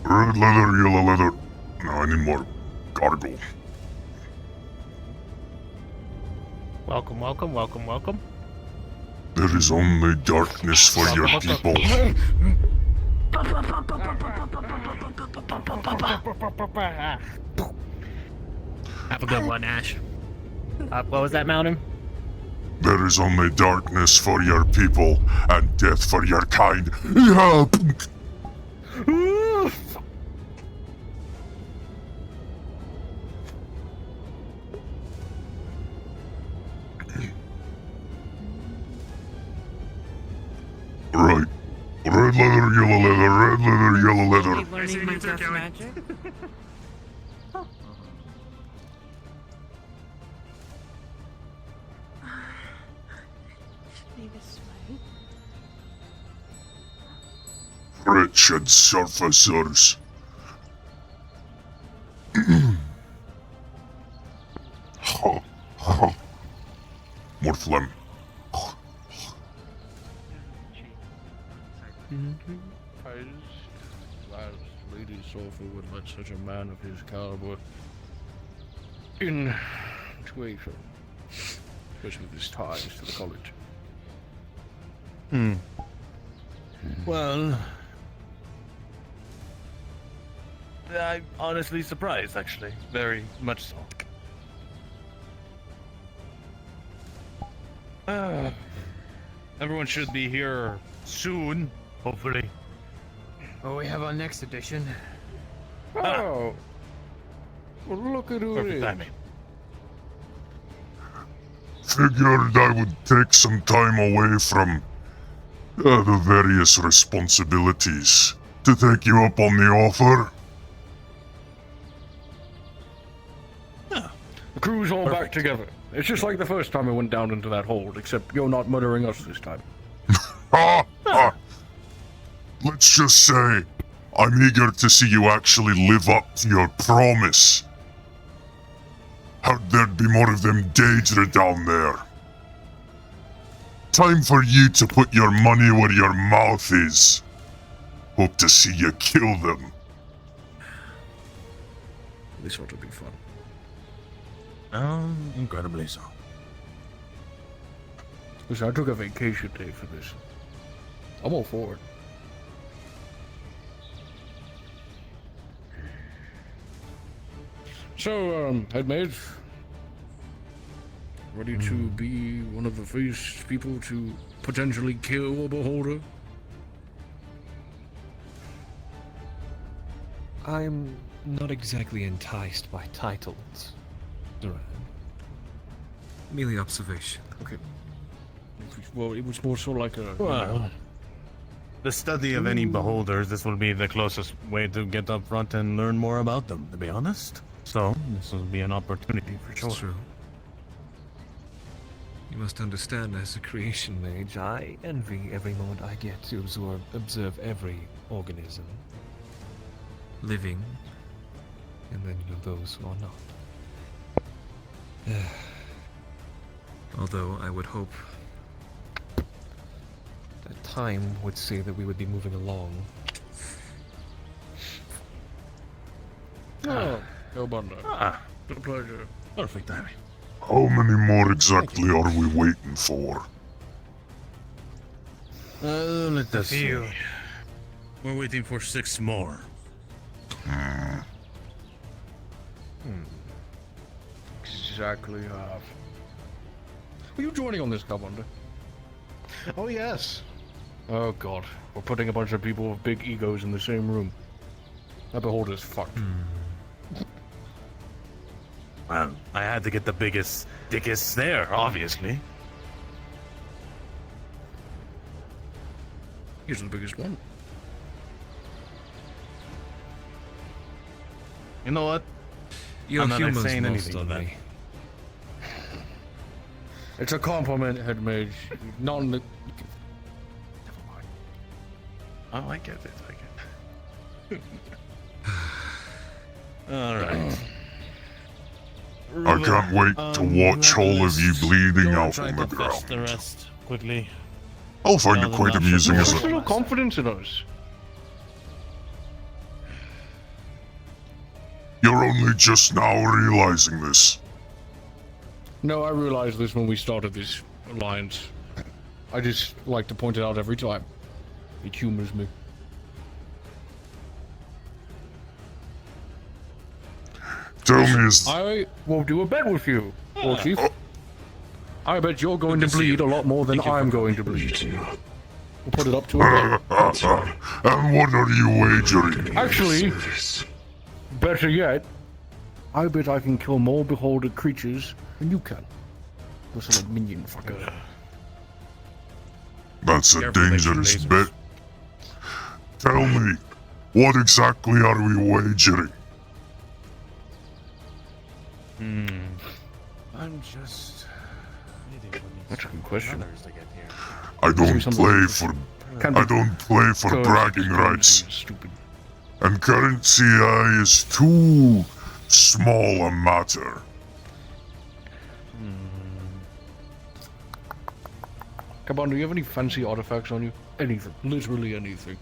Red leather, yellow leather. No, I need more gargle. Welcome, welcome, welcome, welcome. There is only darkness for your people. Have a good one, Ash. What was that, Mountain? There is only darkness for your people and death for your kind. Yeah. Right. Red leather, yellow leather, red leather, yellow leather. Learning my death magic. Should be this way. Wretched surfacers. More phlegm. Last Lady Sulfur would let such a man of his caliber in tuition, especially with his ties to the college. Well, I'm honestly surprised, actually. Very much so. Everyone should be here soon, hopefully. Oh, we have our next edition. Oh! Well, look at who it Perfect is. timing. Figured I would take some time away from the various responsibilities to take you up on the offer. The crew's all back together. It's just like the first time I went down into that hold, except you're not murdering us this time. Let's just say, I'm eager to see you actually live up to your promise. How'd there be more of them Daedra down there? Time for you to put your money where your mouth is. Hope to see you kill them. This ought to be fun. Incredibly so. Listen, I took a vacation day for this. I'm all for it. So, headmates, ready to be one of the first people to potentially kill a beholder? I'm not exactly enticed by titles, Duran. Merely observation. Okay. Well, it was more so like a... Well, the study of any beholders, this will be the closest way to get up front and learn more about them, to be honest. So, this will be an opportunity for sure. It's true. You must understand, as a creation mage, I envy every moment I get to observe every organism. Living, and then those who are not. Although I would hope that time would say that we would be moving along. Oh, no wonder. It's a pleasure. Perfect timing. How many more exactly are we waiting for? Let us see. Few. We're waiting for 6 more. Exactly half. Are you joining on this, Commander? Oh, yes. Oh god, we're putting a bunch of people with big egos in the same room. That beholder's fucked. Well, I had to get the biggest, dickest there, obviously. He's the biggest one. You know what? Your I'm not humor's saying lost anything on to that. me. It's a compliment, head mage. Not in the... Never mind. Oh, I get it. Alright. I can't wait to watch all of you bleeding Go out try on the to fetch the ground. rest quickly. I'll find it Now quite that amusing as There's a... no confidence in us. You're only just now realizing this. No, I realized this when we started this alliance. I just like to point it out every time. It humors me. Tell me, is I will do a bet with you, Warchief. I bet you're going to bleed a lot more than I'm going to bleed. We'll put it up to a bet. and what are you wagering? Actually, better yet, I bet I can kill more beholder creatures than you can. This little minion fucker. That's a Careful, they dangerous shoot bet. lasers. Tell me, what exactly are we wagering? I'm just waiting for these That's a good question. others to get here. I don't something play for Can I don't play for Good. bragging rights, Stupid. and currency is too small a matter. Come on, do you have any fancy artifacts on you? Anything. Literally anything.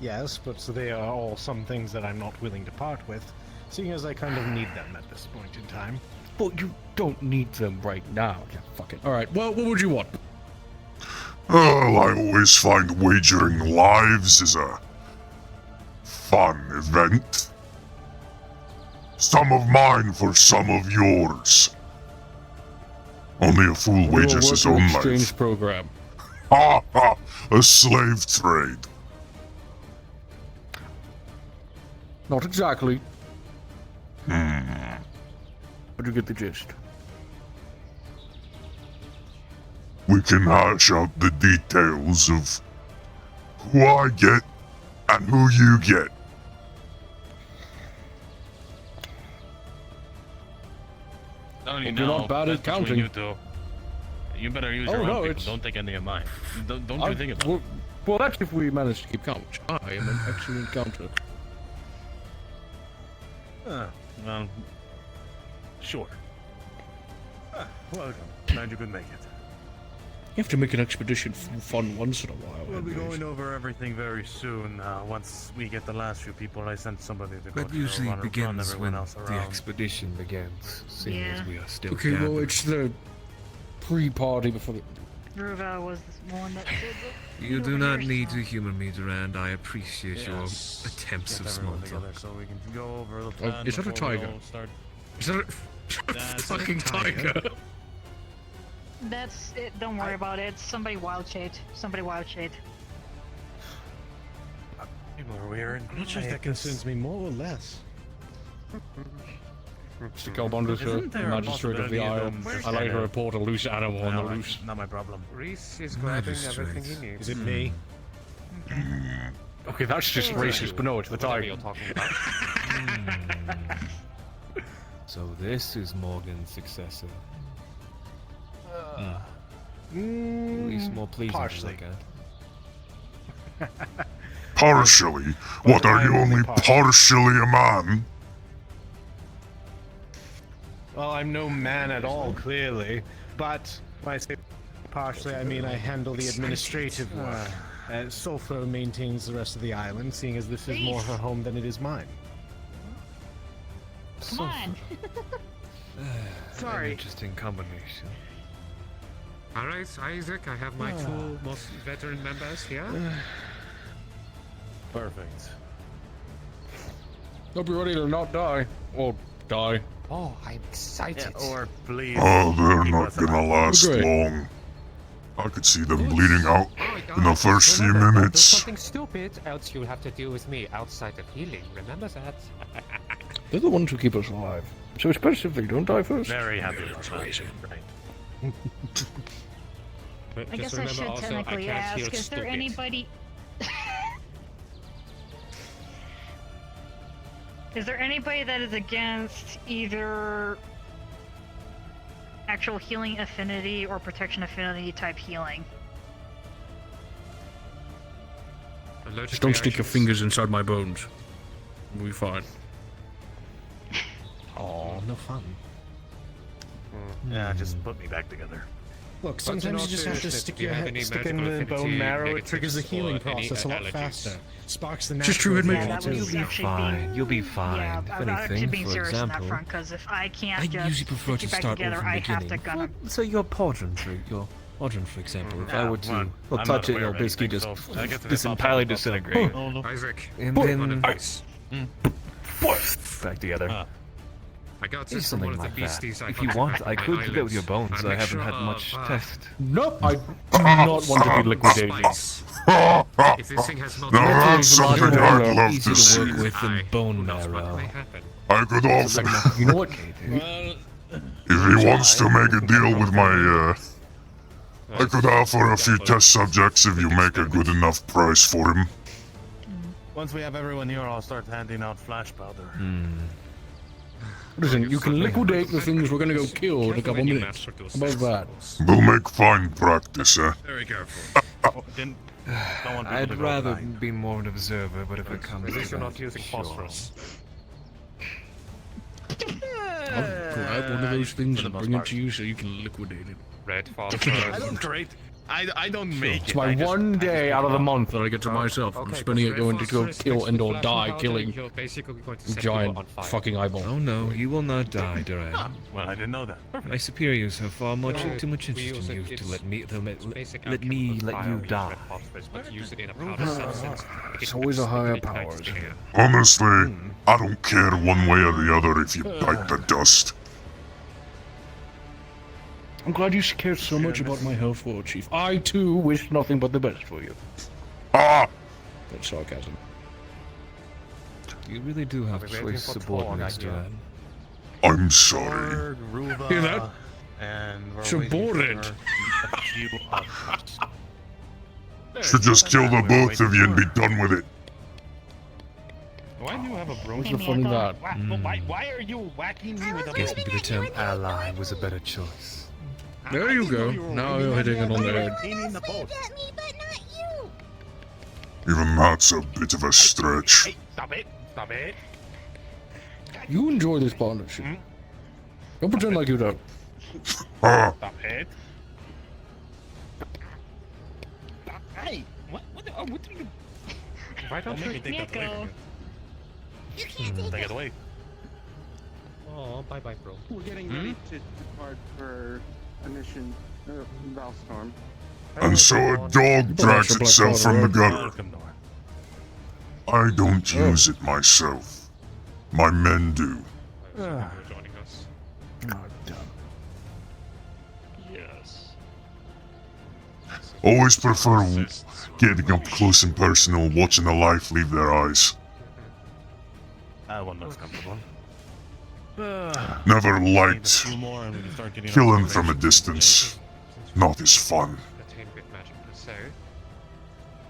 Yes, but they are all some things that I'm not willing to part with, seeing as I kind of need them at this point in time. But you don't need them right now. Yeah, fuck it. Alright, well, what would you want? Well, I always find wagering lives is a fun event. Some of mine for some of yours. Only a fool wagers his own exchange life. program. Ha ha! A slave trade. Not exactly. But you get the gist. We can hash out the details of who I get and who you get. Don't You're not bad at counting. You two. You better use Oh, your no, own people. it's- Don't take any of mine. Don't you think about well, it? well, that's if we manage to keep count, which I am an excellent counter. Well, sure. Welcome. Glad you could make it. You have to make an expedition fun once in a while. We'll be anyways. going over everything very soon. Once we get the last few people, I sent somebody to go That to usually run begins everyone when else the around. expedition begins, seeing as Yeah. we are still Okay, well, gathered. it's the pre-party before the... Ruva was the one that said that. You do over not here, need so- to humor me, Durand. I appreciate Yes. your attempts Get of small everyone talk. together so we can go over the plan. is that a before we tiger? all start. Is that a That's a fucking tiger? That's it. Don't worry about it. Somebody wild shade. Somebody wild shade. People are weird. I'm not sure if that concerns me more or less. Mr. Calbonder's Isn't there a magistrate of the possibility of Isle. them I just like to kinda- report a loose animal on No, the loose. not my problem. Reese is grabbing everything he needs. Is it me? Okay, that's just racist, but no, it's the tiger. So this is Morgan's successor. At least more pleasing partially. to look at. Partially? What, are you only partially a man? Well, I'm no man at all, clearly. But when I say partially, I mean I handle the administrative work. Sulfur maintains the rest of the island, seeing as this is more her home than it is mine. Come on. An Sorry. interesting combination. Alright, Isaac, I have my two most veteran members here. Perfect. Hope you're ready to not die. Or die. Oh, I'm excited. Yeah, or please. Oh, they're keep not us gonna alive. last Great. long. I could see them bleeding out in the first few minutes. Something stupid, else you'll have to deal with me outside of healing. Remember that? They're the ones who keep us alive. So it's best if they don't die first. Very happy about that. Right. But I just guess I remember should also, technically I can't heal ask, is there stupid. anybody... Is there anybody that is against either actual healing affinity or protection affinity type healing? Allergic Just don't stick your reactions. fingers inside my bones. We'll be fine. Oh, no fun. Yeah, just put me back together. Look, But sometimes in you all just have to seriousness, stick do you your have head, any stick in magical the bone affinity, marrow. It triggers the negatives, healing or any process a lot allergies? faster. Sparks the Just true, natural it Yeah, makes- that healing was too. actually being. You'll be fine. Yeah, If I'm actually anything, being for serious on that example, front, because if I can't I just usually prefer stick to you back start together, over from I the have to beginning. gonna. So your podron, for example, if I were to I'm touch not it, aware it'll of basically anything, just so I guess if this it pops entirely up, it pops up. disintegrate. Oh, no. Isaac, And one then advice. back together. Ah. I got Maybe this from one something of the like that. beasties I If you hunted want, back I on my could forget with your islands. bones. A I haven't mixture had much of, test. Nope, I do not want to be liquidated. spice. If this thing has Now multiple that's It's a lot something more I'd love easy to to see. work with than bone who knows what marrow. may happen. I could offer, You know what? Well, if he wants to make a deal with my, I could offer a few test subjects if you make a good enough price for him. once we have everyone here, I'll start handing out flash powder. Listen, you can liquidate the things we're gonna go kill in a couple minutes. How about that? We'll make fine practice, eh? Very careful. Oh, don't want people I'd to go rather blind. be more an observer, but if it comes At least to you're that, not using sure. phosphorus. I'll grab one of those things for the and most bring it part. to you so you can liquidate it. Red I phosphorus. don't create. I don't make It's it. my I just- one I just day pick out it of the up. month that I get to myself. I'm spending it red going to go phosphorus kill mixed and with or flashing die powder, killing you're basically going to set giant people on fire. fucking eyeball. Oh no, you will not die, Duran. Well, I didn't know that. My superiors have far No, too much we interest use in it- you to it's- let me it's basic let me alchemical let fire, you we use die. red phosphorus, but use it in a powder substance. It's always a higher power. power. isn't it? Honestly, I don't care one way or the other if you bite the dust. I'm glad you care so much about my health, Warchief. I too wish nothing but the best for you. Ah! That's sarcasm. You really do have I'll be waiting choice for subordinates, Torg, I Duran. I'm sorry. Org, Ruva, Hear that? and we're Subordinate. waiting for a few others. Should just kill the both of you and be done with it. Why do you have a What's broken? the fun in that? Why are you whacking me with a Guess maybe the term ally was a better choice. There you go. Now you're hitting it on the head. Even that's a bit of a stretch. Hey, stop it! Stop it! You enjoy this partnership. Don't pretend like you don't. Ah! Stop it! Hey! What do you... Why don't Don't you make me take that away from you. Take it away. Oh, bye bye, bro. We're getting ready to depart for a mission, Valstorm. And so a dog drags itself from the gutter. Welcome, Nor. I don't use it myself. My men do. You're joining us. Yes. Always prefer getting up close and personal, watching the life leave their eyes. That one looks comfortable. Never Need a liked few more and we can start getting killing up from a to distance. Not as fun. Attain with magic per se.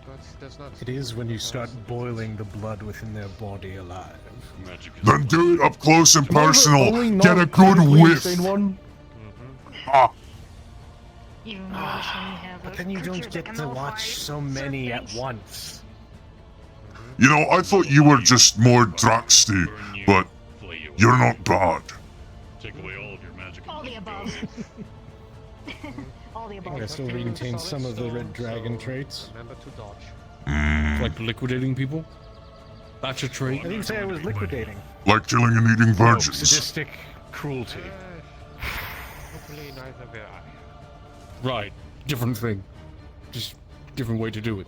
But does not. It is when you start boiling the blood within their body alive. Then do it up close and Only personal. not Get a good clinically whiff. insane one. Ah! Even worse when you have But a then you creature don't that get can to nullify watch so many certain at things. once. You know, I thought you were just more Draxty, but you're not bad. Take away all of your magic. All the above. All the above. I still retain some of the red dragon traits. Remember to dodge. Like liquidating people? That's a trait. I didn't say I was liquidating. Like killing and eating virgins. Sadistic cruelty. Hopefully neither will I. Right. Different thing. Just different way to do it.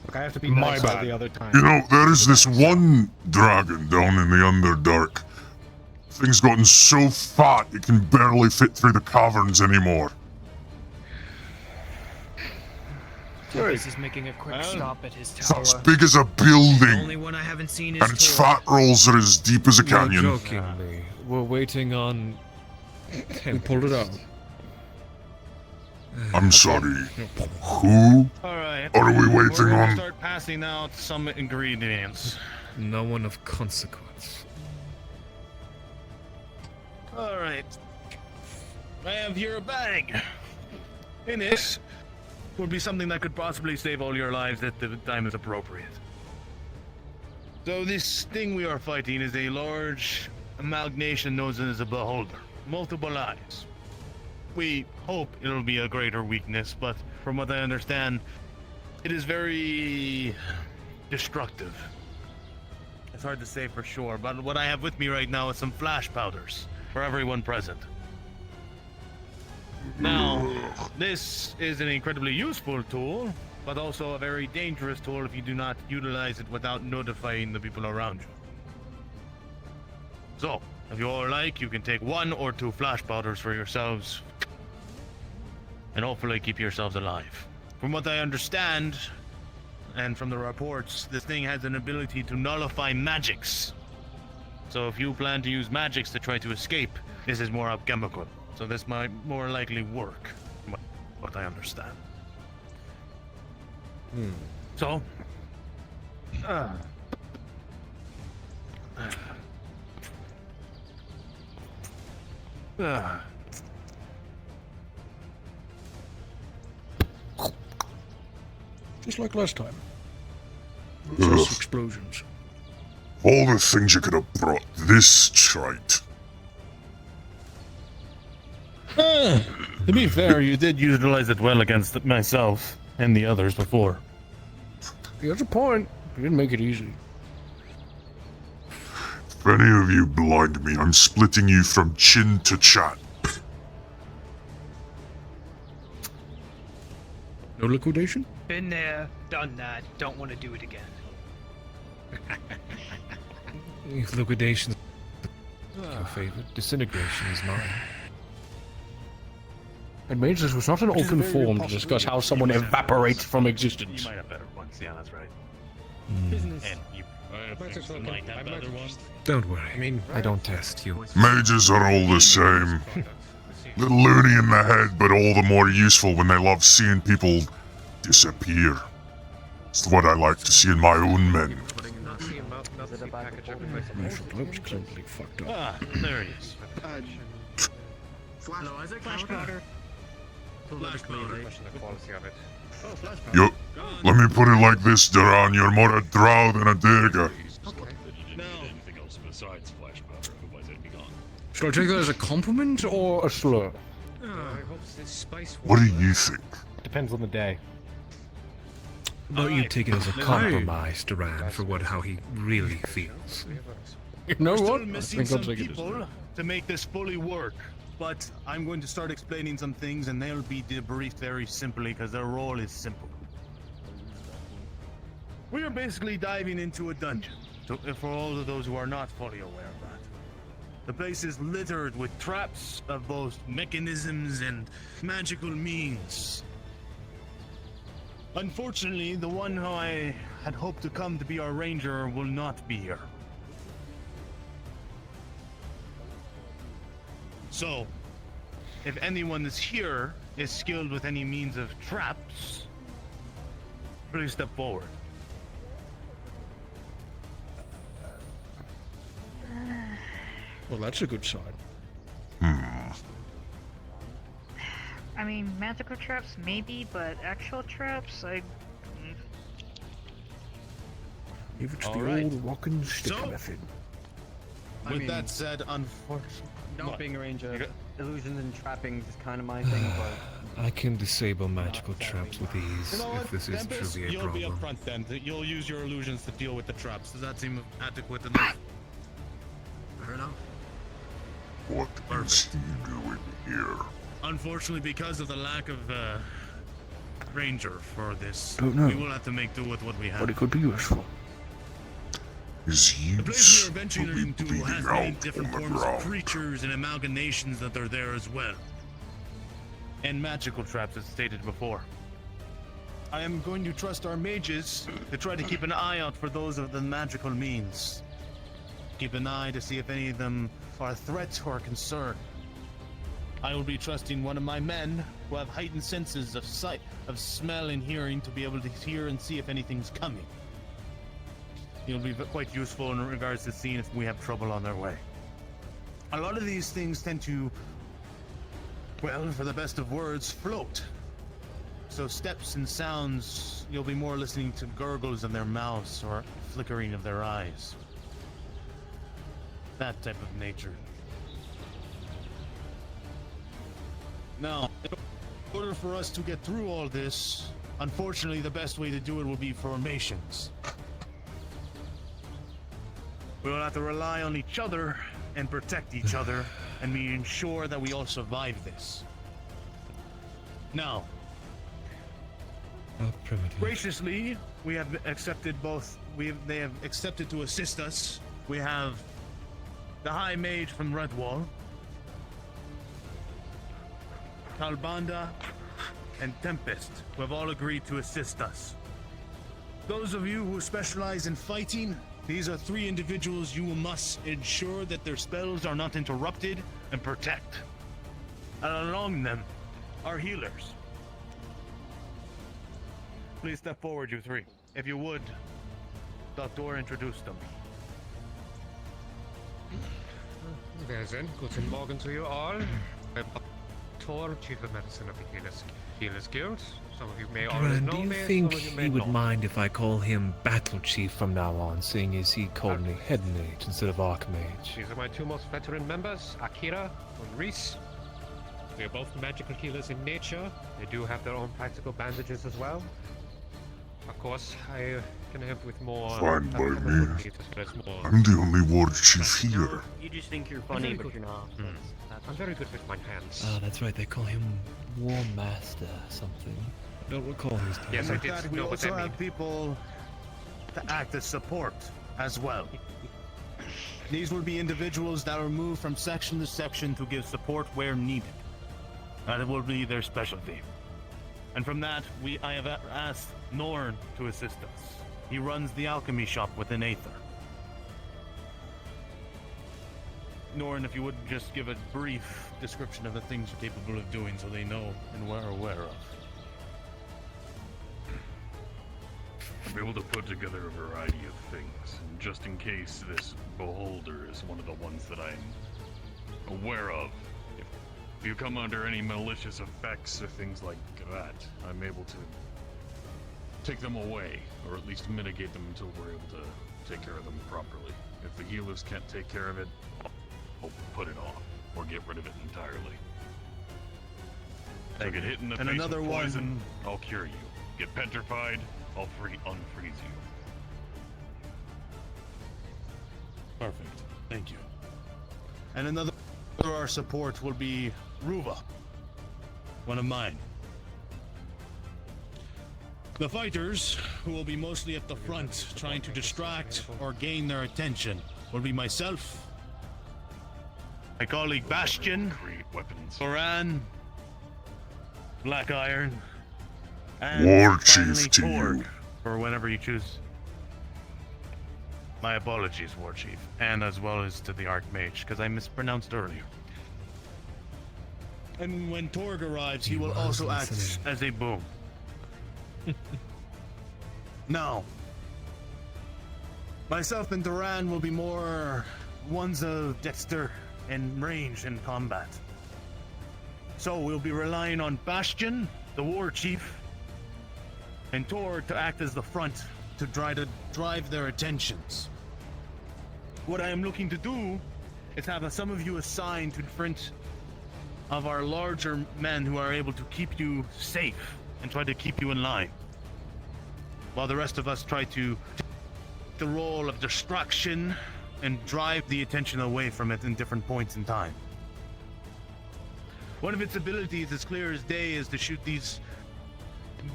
Look, I have to be My nice all bad. the other time. You know, there is this one dragon down in the Underdark. Thing's gotten so fat it can barely fit through the caverns anymore. This is making a quick stop at his It's tower. as big as a The building, only one I haven't seen is and its Tor. fat rolls are as deep as a You're canyon. joking me. We're waiting on. We pulled it out. I'm sorry. Who Alright. are we We're waiting gonna on? start passing out some ingredients. No one of consequence. Alright. I have here a bag. In it would be something that could possibly save all your lives at the time is appropriate. So this thing we are fighting is a large amalgamation known as a beholder. Multiple eyes. we hope it'll be a greater weakness, but from what I understand, it is very destructive. It's hard to say for sure, but what I have with me right now is some flash powders for everyone present. Now, this is an incredibly useful tool, but also a very dangerous tool if you do not utilize it without notifying the people around you. So, if you all like, you can take 1 or 2 flash powders for yourselves, and hopefully keep yourselves alive. From what I understand, and from the reports, this thing has an ability to nullify magics. So if you plan to use magics to try to escape, this is more alchemical. So this might more likely work, from what I understand. So, Just like last time. Just explosions. All the things you could have brought this trite. to be fair, you did utilize it well against myself and the others before. He has a point. He didn't make it easy. If any of you blind me, I'm splitting you from chin to chat. No liquidation? Been there, done that. Don't want to do it again. If liquidation is your favorite, disintegration is mine. It means this was not an open forum to discuss how someone evaporates from existence. You might have better ones, yeah, that's right. Business. And you might have better ones. Don't worry. I don't test you. Mages are all the same. Little loony in the head, but all the more useful when they love seeing people disappear. It's what I like to see in my own men. Marshall Globe's clearly fucked up. Ah, there he is. Flash powder. Question the quality of it. Yo, let me put it like this, Duran, you're more a drow than a Durga. Anything else besides flash powder, otherwise it'd be gone. Should I take that as a compliment or a slur? What do you think? Depends on the day. How about you take it as a compromise, Duran, for how he really feels? You know We're what? still I missing think I'll some take it as people to make this fully work, but I'm going to start explaining some things, and they'll be debriefed very simply because their role is simple. We are basically diving into a dungeon, for all of those who are not fully aware of that. The place is littered with traps of both mechanisms and magical means. Unfortunately, the one who I had hoped to come to be our ranger will not be here. So, if anyone is here is skilled with any means of traps, please step forward. Well, that's a good sign. I mean, magical traps maybe, but actual traps, If it's All the right. old rock and stick So- method. With that said, unfortunately, Not being a ranger, illusions and trappings is kind of my thing, but I can disable magical traps with ease you know what, if this is Tempest, truly a you'll be problem. up front then. You'll use your illusions to deal with the traps. Does that seem adequate enough? fair enough. What is he doing here? Unfortunately, because of the lack of ranger for this, Don't know. we will have to make do with what we have. But it could be useful. His The place use we are will be venturing into bleeding has out many on different the forms of ground. creatures and amalgamations that are there as well. And magical traps, as stated before. I am going to trust our mages to try to keep an eye out for those of the magical means. Keep an eye to see if any of them are a threat or a concern. I will be trusting one of my men who have heightened senses of sight, of smell and hearing to be able to hear and see if anything's coming. It'll be quite useful in regards to seeing if we have trouble on their way. A lot of these things tend to, well, for the best of words, float. So steps and sounds, you'll be more listening to gurgles of their mouths or flickering of their eyes. That type of nature. Now, in order for us to get through all this, unfortunately, the best way to do it will be formations. We will have to rely on each other and protect each other, and we ensure that we all survive this. Now, graciously, we have accepted both. They have accepted to assist us. We have the High Mage from Redwall, Kalbanda, and Tempest, who have all agreed to assist us. Those of you who specialize in fighting, these are 3 individuals you must ensure that their spells are not interrupted and protect. And along them are healers. Please step forward, you 3. If you would, Doctor, introduce them. Very then, guten Morgen to you all. I'm Tor, Chief of Medicine of the Healers Guild. Some of you may already Duran, know do you me, think some of you may he would not. mind if I call him Battle Chief from now on, seeing as he called me Head Mage instead of Archmage? These are my 2 most veteran members, Akira and Reese. They are both magical healers in nature. They do have their own practical bandages as well. Of course, I can help with more... Fine by me. More... I'm the only Warchief here. You just think you're funny, but you're not. I'm very good with my hands. Ah, that's right, they call him War Master something. I don't recall his title. Yes, I With did that, we know what also that have people to act as support as well. These will be individuals that are moved from section to section to give support where needed. That will be their specialty. And from that, I have asked Norn to assist us. He runs the alchemy shop within Aether. Norn, if you would just give a brief description of the things you're capable of doing so they know and are aware of. I'm able to put together a variety of things, and just in case this beholder is one of the ones that I'm aware of, if you come under any malicious effects or things like that, I'm able to take them away, or at least mitigate them until we're able to take care of them properly. If the healers can't take care of it, I'll put it off, or get rid of it entirely. So get hit in the face another with poison, one. I'll cure you. Get petrified, I'll unfreeze you. Perfect. Thank you. And another our support will be Ruva, one of mine. The fighters, who will be mostly at the front trying to distract or gain their attention, will be myself, my colleague Bastion, Thoran, BlackIron, and Warchief to finally you. Torg, for whenever you choose. My apologies, Warchief, and as well as to the Archmage, because I mispronounced earlier. And when Torg arrives, he will also act as a boom. Now, myself and Duran will be more ones of dexter and range in combat. So we'll be relying on Bastion, the Warchief, and Tor to act as the front to try to drive their attentions. What I am looking to do is have some of you assigned to different of our larger men who are able to keep you safe and try to keep you in line, while the rest of us try to take the role of distraction and drive the attention away from it in different points in time. One of its abilities, as clear as day, is to shoot these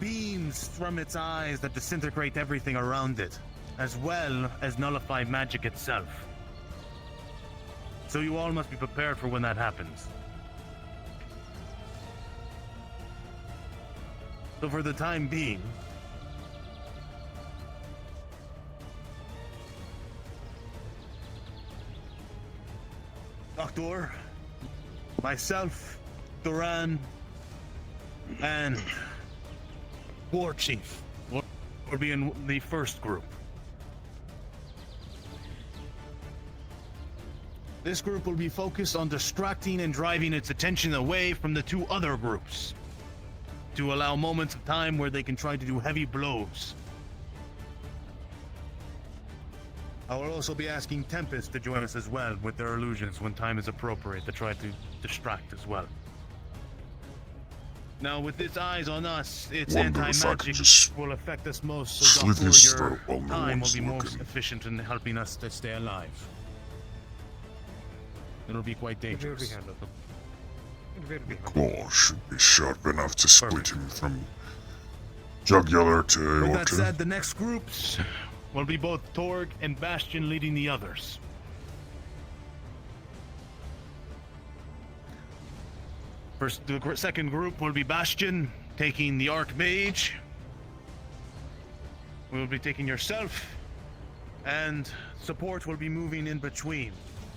beams from its eyes that disintegrate everything around it, as well as nullify magic itself. So you all must be prepared for when that happens. So for the time being, Doctor, myself, Duran, and Warchief will be in the first group. This group will be focused on distracting and driving its attention away from the 2 other groups, to allow moments of time where they can try to do heavy blows. I will also be asking Tempest to join us as well with their illusions when time is appropriate to try to distract as well. Now, with its eyes on us, its Wonder if I could anti-magic just will affect us most, so slit therefore his your throat while no time will one's be most looking. efficient in helping us to stay alive. It'll be quite It will be dangerous. handled. It will be handled. Claw should be sharp enough to split him from jugular to With that aorta. said, the next groups will be both Torg and Bastion leading the others. First, the second group will be Bastion taking the Archmage. We will be taking yourself, and support will be moving in between.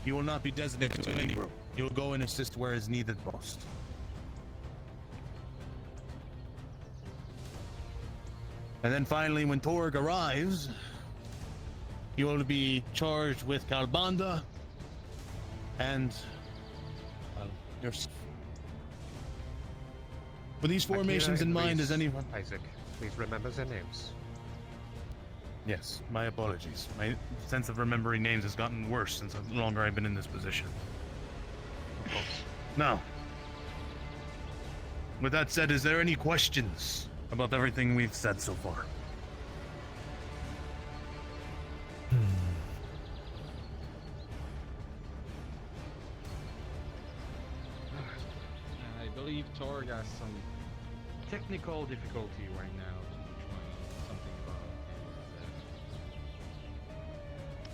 You will not be designated to any group. You will go and assist where is needed most. And then finally, when Torg arrives, you will be charged with Kalbanda and yourself. With these formations in mind, does anyone? Isaac, please remember their names. Yes, my apologies. My sense of remembering names has gotten worse since the longer I've been in this position. Of course. Now, with that said, is there any questions about everything we've said so far? I believe Torg has some technical difficulty right now. Something about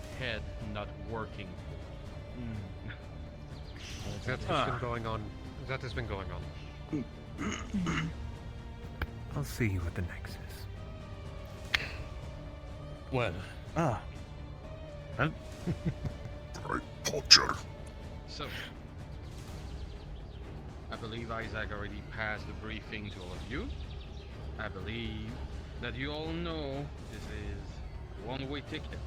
his head not working. That has been going on. That has been going on. I'll see you at the Nexus. Well, well, Right, Poacher. So, I believe Isaac already passed the briefing to all of you. I believe that you all know this is one-way ticket.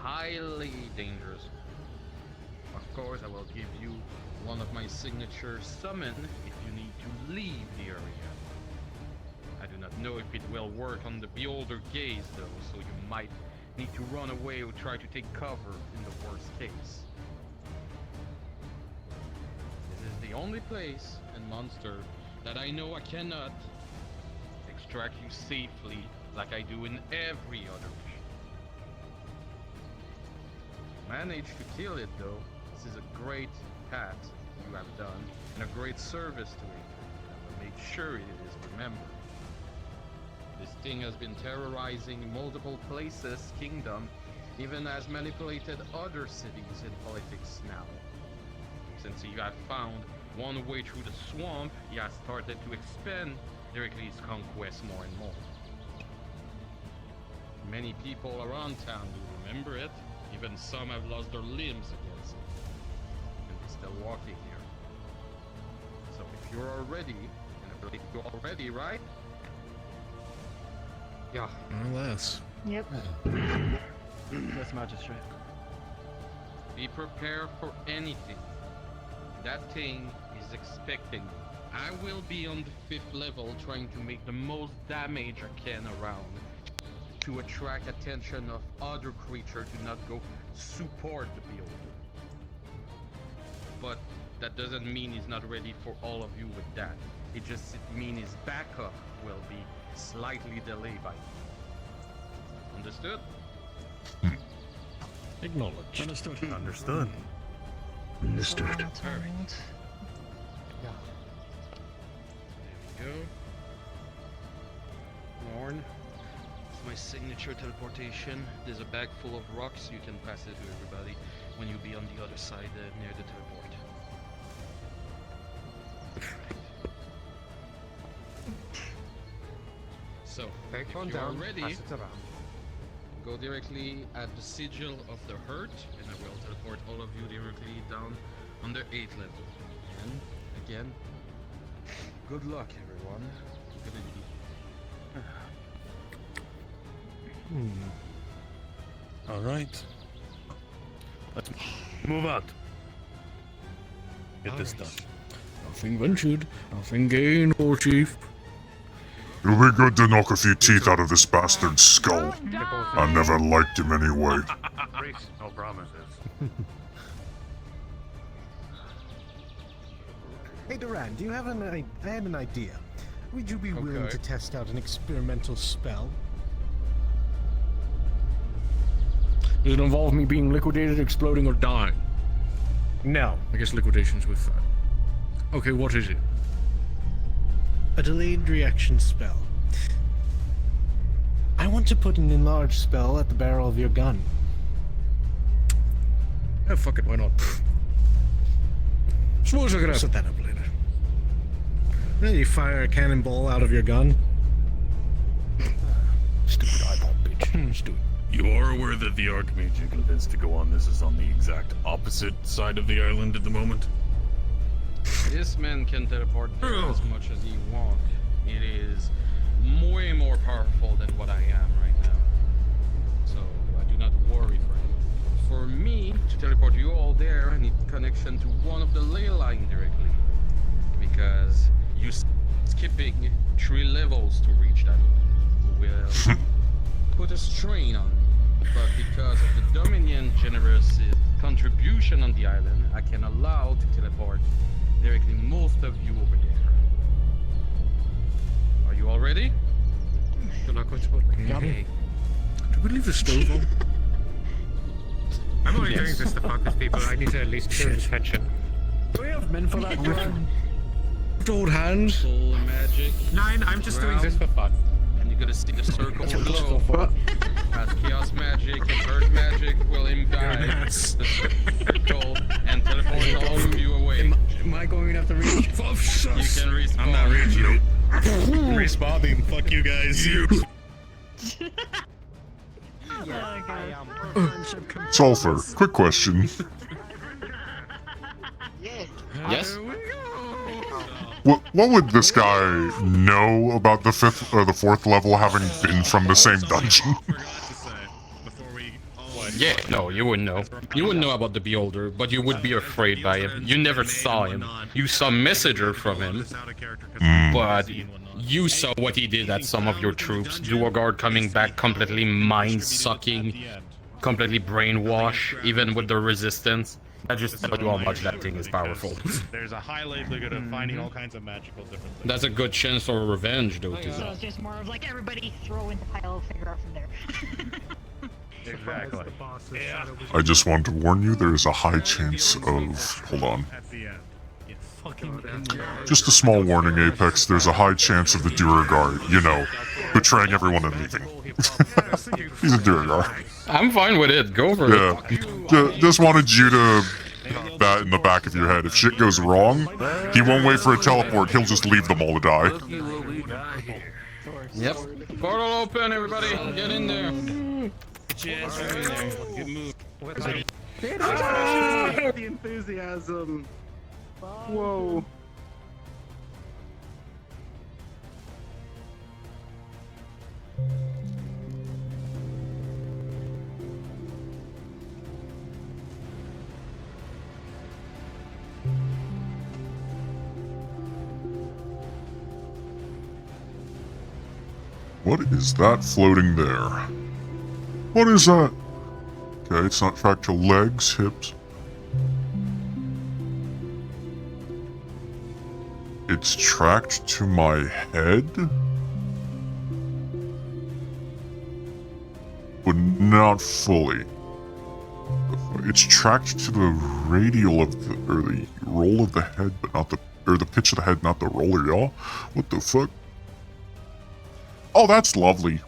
Highly dangerous. Of course, I will give you one of my signature summon if you need to leave the area. I do not know if it will work on the Beholder Gaze though, so you might need to run away or try to take cover in the worst case. This is the only place in Monster that I know I cannot extract you safely like I do in every other mission. Manage to kill it though. This is a great task you have done and a great service to it. I will make sure it is remembered. This thing has been terrorizing multiple places, kingdom, even has manipulated other cities in politics now. Since he had found one way through the swamp, he has started to expand directly his conquest more and more. Many people around town do remember it, even some have lost their limbs against it. And they're still walking here. So if you're all ready, and I believe you're all ready, right? yeah. Unless. Yep. Yes, Magistrate. Be prepared for anything. That thing is expecting you. I will be on the 5th level trying to make the most damage I can around to attract attention of other creatures to not go support the Beholder. But that doesn't mean he's not ready for all of you with that. It means his backup will be slightly delayed by you. Understood? Acknowledged. Understood. Understood. Understood. Perfect. Yeah. There we go. Lorne. It's my signature teleportation. There's a bag full of rocks. You can pass it to everybody when you be on the other side near the teleport. So, Take if one you're down, ready, pass it around. go directly at the sigil of the hurt, and I will teleport all of you directly down on the 8th level. And again, good luck, everyone. You're gonna be All right. Let's move out. Get this done. Nothing ventured, nothing gained, Warchief. It'll be good to knock a few teeth out of this bastard's skull. I never liked him anyway. Reese, no promises. Hey, Duran, do you have I had an idea. Would you be willing to test out an experimental spell? Does it involve me being liquidated, exploding, or dying? No. I guess liquidation's with that. Okay, what is it? A delayed reaction spell. I want to put an enlarged spell at the barrel of your gun. Oh, fuck it, why not? Suppose I could have... Set that up later. Then you fire a cannonball out of your gun. Stupid eyeball bitch. Let's do it. You are aware that the Archmage convinced to go on this is on the exact opposite side of the island at the moment? This man can teleport there as much as he wants. It is way more powerful than what I am right now. So I do not worry for him. For me to teleport you all there, I need connection to one of the ley line directly. Because you skipping 3 levels to reach that will put a strain on me. But because of the Dominion generous contribution on the island, I can allow to teleport directly most of you over there. Are you all ready? Good luck with what? Okay. Did we leave the stove on? I'm only doing this to fuck with people. I need to at least kill this tension. Do we have men for that? Old hands. Soul magic. Nine, I'm just doing this for fun. And you're gonna see the circle glow. As chaos magic and earth magic will imbibe the circle and teleport all of you away. Am I going to have to reach? You can respawn. I'm not reaching. Respawning. Fuck you guys. Sulfur, quick question. Yes? What would this guy know about the 5th or the 4th level having been from the same dungeon? Yeah, no, you wouldn't know. You wouldn't know about the Beholder, but you would be afraid by him. You never saw him. You saw Messenger from him, but you saw what he did at some of your troops. Duergar coming back completely mind-sucking, completely brainwashed, even with the resistance. That just tells you how much that thing is powerful. There's a high likelihood of finding all kinds of magical different things. That's a good chance for revenge, though, too. So it's just more of like everybody throw in the pile, figure out from there. Exactly. Yeah. I just wanted to warn you, there is a high chance of... Hold on. Just a small warning, Apex. There's a high chance of the Duergar, you know, betraying everyone and leaving. He's a Duergar. I'm fine with it. Go for it. Yeah. Just wanted you to... that in the back of your head. If shit goes wrong, he won't wait for a teleport. He'll just leave them all to die. Yep. Portal open, everybody. Get in there. Yes, right in there. Good move. The enthusiasm. Whoa. What is that floating there? What is that? Okay, it's not tracked to legs, hips. It's tracked to my head? But not fully. It's tracked to the radial of the, or the roll of the head, but not the, or the pitch of the head, not the roller, y'all. What the fuck? Oh, that's lovely.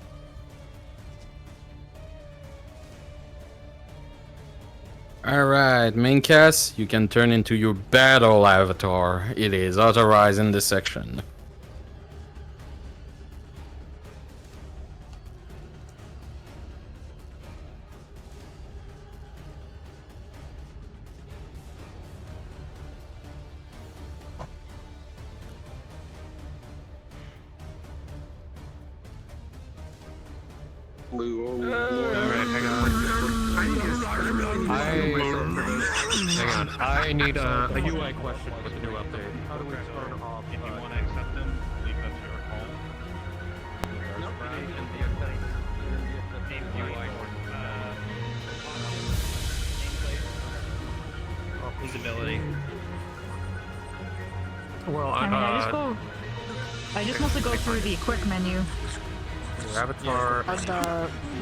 Alright, main cast, you can turn into your battle avatar. It is authorized in this section. Blue, oh, Hang on. I need a UI question with the new update. How do we turn off? If you want to accept them, leave that to your call. Visibility. Well, I mean, I just mostly go through the quick menu. Avatar.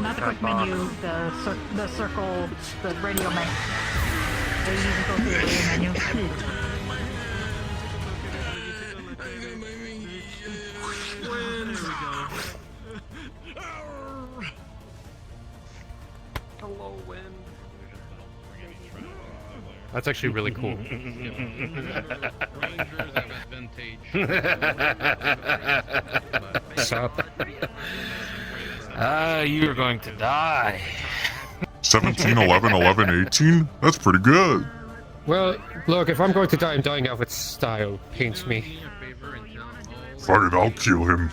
Not the quick menu, the circle, the radio menu. I usually go through the radio menu. Hello, wind. That's actually really cool. Stop. You're going to die. 17, 11, 11, 18? That's pretty good. Well, look, if I'm going to die, I'm dying out with style. Paint me. Fuck it, I'll kill him.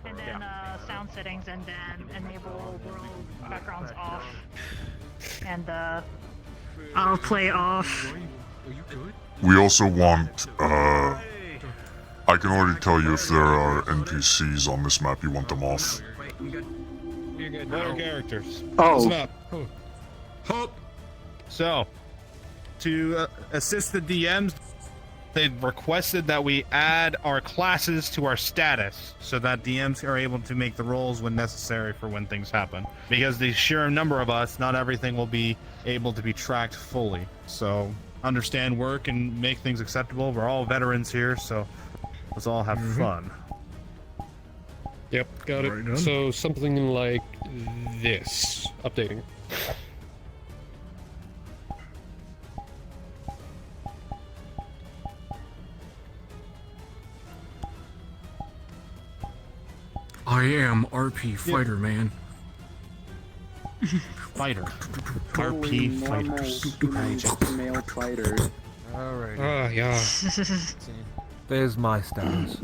And then sound settings, and then enable world backgrounds off, and auto play off. We also want, I can already tell you if there are NPCs on this map, you want them off. Better characters. Oh. Listen up. Hope. So, to assist the DMs, they requested that we add our classes to our status so that DMs are able to make the rolls when necessary for when things happen. Because the sheer number of us, not everything will be able to be tracked fully. So, understand work and make things acceptable. We're all veterans here, so let's all have fun. Yep, got it. So something like this. Updating. I am RP fighter, man. Fighter. Totally RP normal fighters. male fighters. Alright. Ah, yeah. There's my status.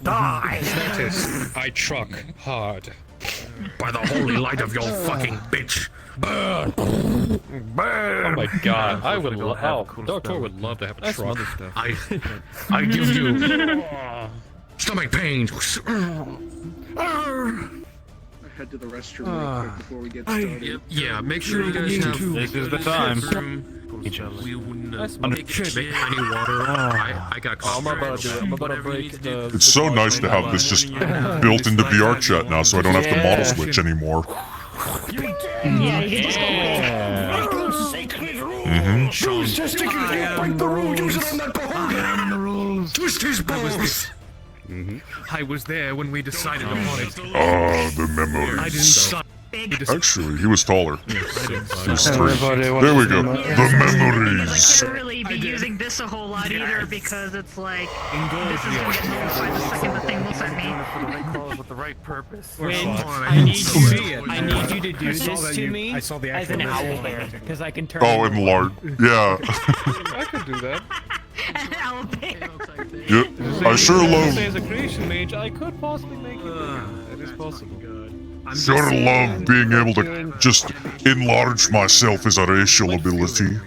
Die! Status. I truck hard. By the holy light of your fucking bitch! Burn! Burn! Oh my god, I would love. Doctor would love to have a truck. I give you stomach pains. Head to the restroom really quick before we get started. Yeah, make sure you guys have. This is the time. Each other. We wouldn't make any water. I got caught. I'm about to do it. I'm about to break the... It's so nice to have this just built into VR chat now, so I don't have to model switch anymore. Yeah, you can just Twist his balls. I was there when we decided upon it. Ah, the I memories. didn't stop. Actually, he was taller. He was 3. Everybody, what There we is go. it? The memories. I shouldn't really be using this a whole lot either because it's like this is gonna get notified the second the thing looks at me. With the right purpose. I need you to do this to me I saw the as an actual owl bear, because I can turn. Oh, and lard. Yeah. I could do that. An owl bear. Yep. I sure love. As a creation mage, I could possibly make it. That is possible. Sure love being able to just enlarge myself as a racial ability.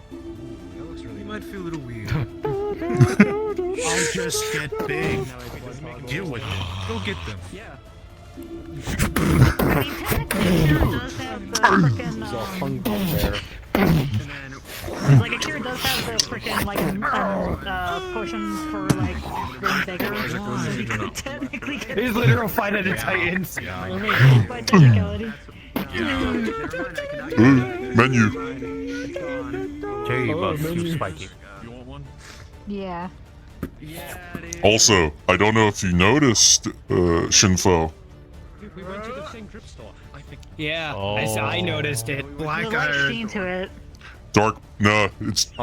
You might feel a little weird. I'll just get big. Deal with it. Go get them. Yeah. I mean, technically, Akira does have the frickin' like Akira does have the frickin' like potions for like being bigger. So you could technically get He's literal fight at the Titans. by technicality. Menu. Cherry buff, too spiky. You want one? Yeah. Also, I don't know if you noticed, Shinfo. We went to the same drip store. I think. Yeah, I noticed it. The light sheen to it. Dark. No,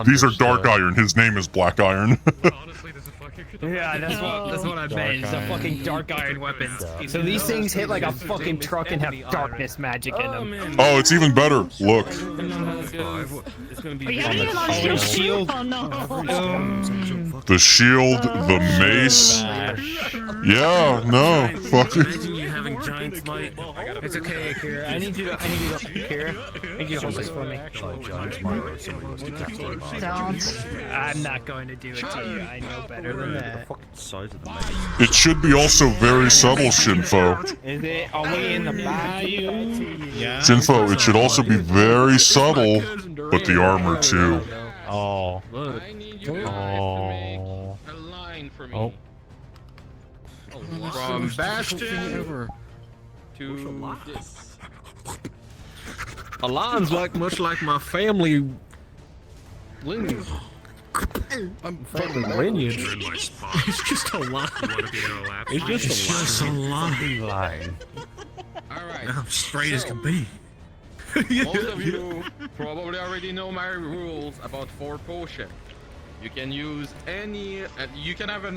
these are Dark Iron. His name is BlackIron. Honestly, this is fucking. Yeah, that's what I meant. It's a fucking dark iron weapons. So these things hit like a fucking truck and have darkness magic in them. Oh, it's even better. Look. It's gonna be. But you haven't even on shield. Oh no. The shield, the mace. Yeah, no. Fuck it. Imagine you having giant smite. It's okay, Akira. I need you to Akira. I need you to hold this for me. Don't. I'm not going to do it to you. I know better than that. It should be also very subtle, Shinfo. Is it? Are we in the back? Yeah. Shinfo, it should also be very subtle, but the armor too. Oh. I need you guys to make a line for me. From Bastion to this. A line's much like my family lineage. I'm family lineage. It's just a line. It's just a line. Alright. I'm straight as can be. Most of you probably already know my rules about 4 potion. You can use any, you can have a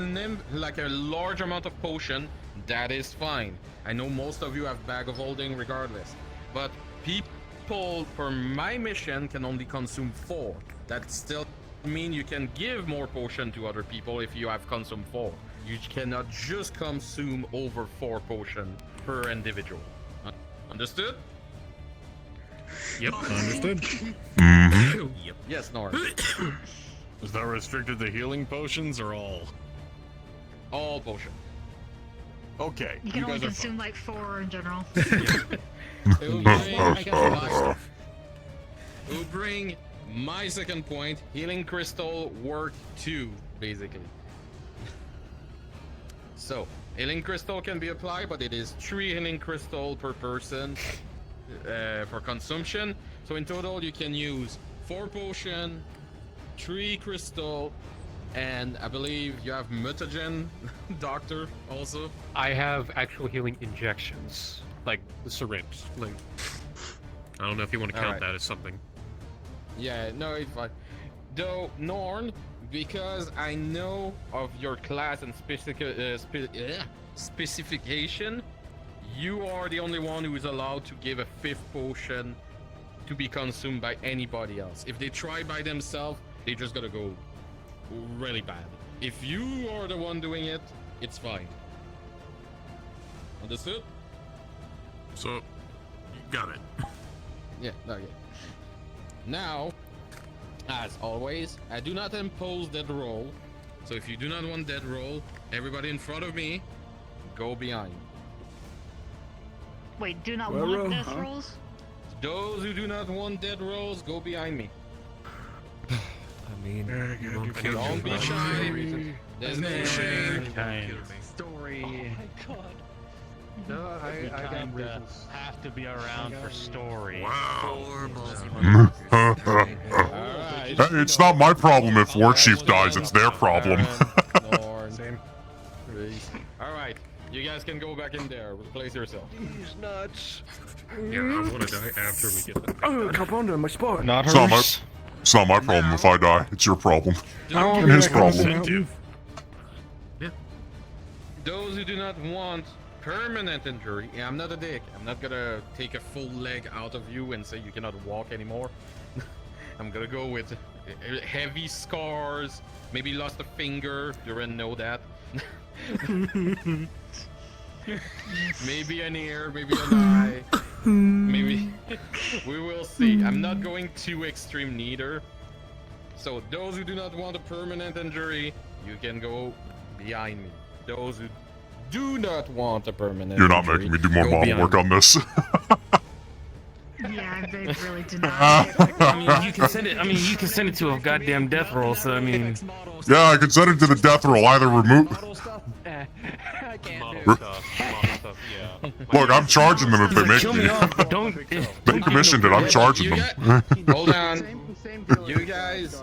large amount of potion, that is fine. I know most of you have bag of holding regardless, but people for my mission can only consume 4. That still means you can give more potion to other people if you have consumed 4. You cannot just consume over 4 potion per individual. Understood? Yep, understood. Mm-hmm. Yep. Yes, Nora. Is that restricted to healing potions or all? All potion. Okay. You can only consume like 4 in general. It will bring my second point, healing crystal work 2, basically. So, healing crystal can be applied, but it is 3 healing crystal per person for consumption. So in total, you can use 4 potion, 3 crystal, and I believe you have mutagen doctor also. I have actual healing injections, like the syringe. Like, I don't know if you want to count that as something. Yeah, no, it's fine. Though, Norn, because I know of your class and specification, you are the only one who is allowed to give a 5th potion to be consumed by anybody else. If they try by themselves, they just gotta go really bad. If you are the one doing it, it's fine. Understood? So, you got it. Yeah, okay. Now, as always, I do not impose dead roll. So if you do not want dead roll, everybody in front of me, go behind. Wait, do not want death rolls? Those who do not want dead rolls, go behind me. I mean, Don't be shy. There's no shame. Story. Oh my god. No, I got reasons. Have to be around for story. Hey, it's not my problem if Warchief dies, it's their problem. Same. Alright, you guys can go back in there. Replace yourself. He's nuts. Yeah, I want to die after we get the. Oh, come on to my spot. Not hers. It's not my problem if I die. It's your problem. And his problem. Yeah. Those who do not want permanent injury, I'm not a dick. I'm not gonna take a full leg out of you and say you cannot walk anymore. I'm gonna go with heavy scars, maybe lost a finger. You already know that. Maybe an ear, maybe an eye. Maybe we will see. I'm not going too extreme neither. So those who do not want a permanent injury, you can go behind me. Those who do not want a permanent You're not injury, making me do more go model behind work me. on this. Yeah, they really denied it. I mean, you can send it. I mean, you can send it to a goddamn death roll. So I mean, Yeah, I can send it to the death roll. Either remove. Look, I'm charging them if they make kill me. me off, but don't. They commissioned it. I'm charging them. Hold on. You guys,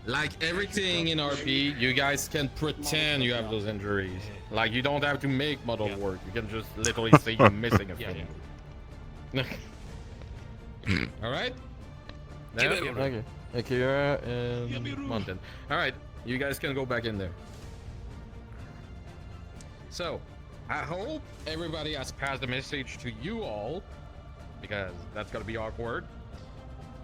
like everything in RP, you guys can pretend you have those injuries. Like, you don't have to make model work. You can just literally say you're missing a thing. Alright? Okay. Akira and Mountain. Alright, you guys can go back in there. So, I hope everybody has passed the message to you all, because that's gonna be awkward.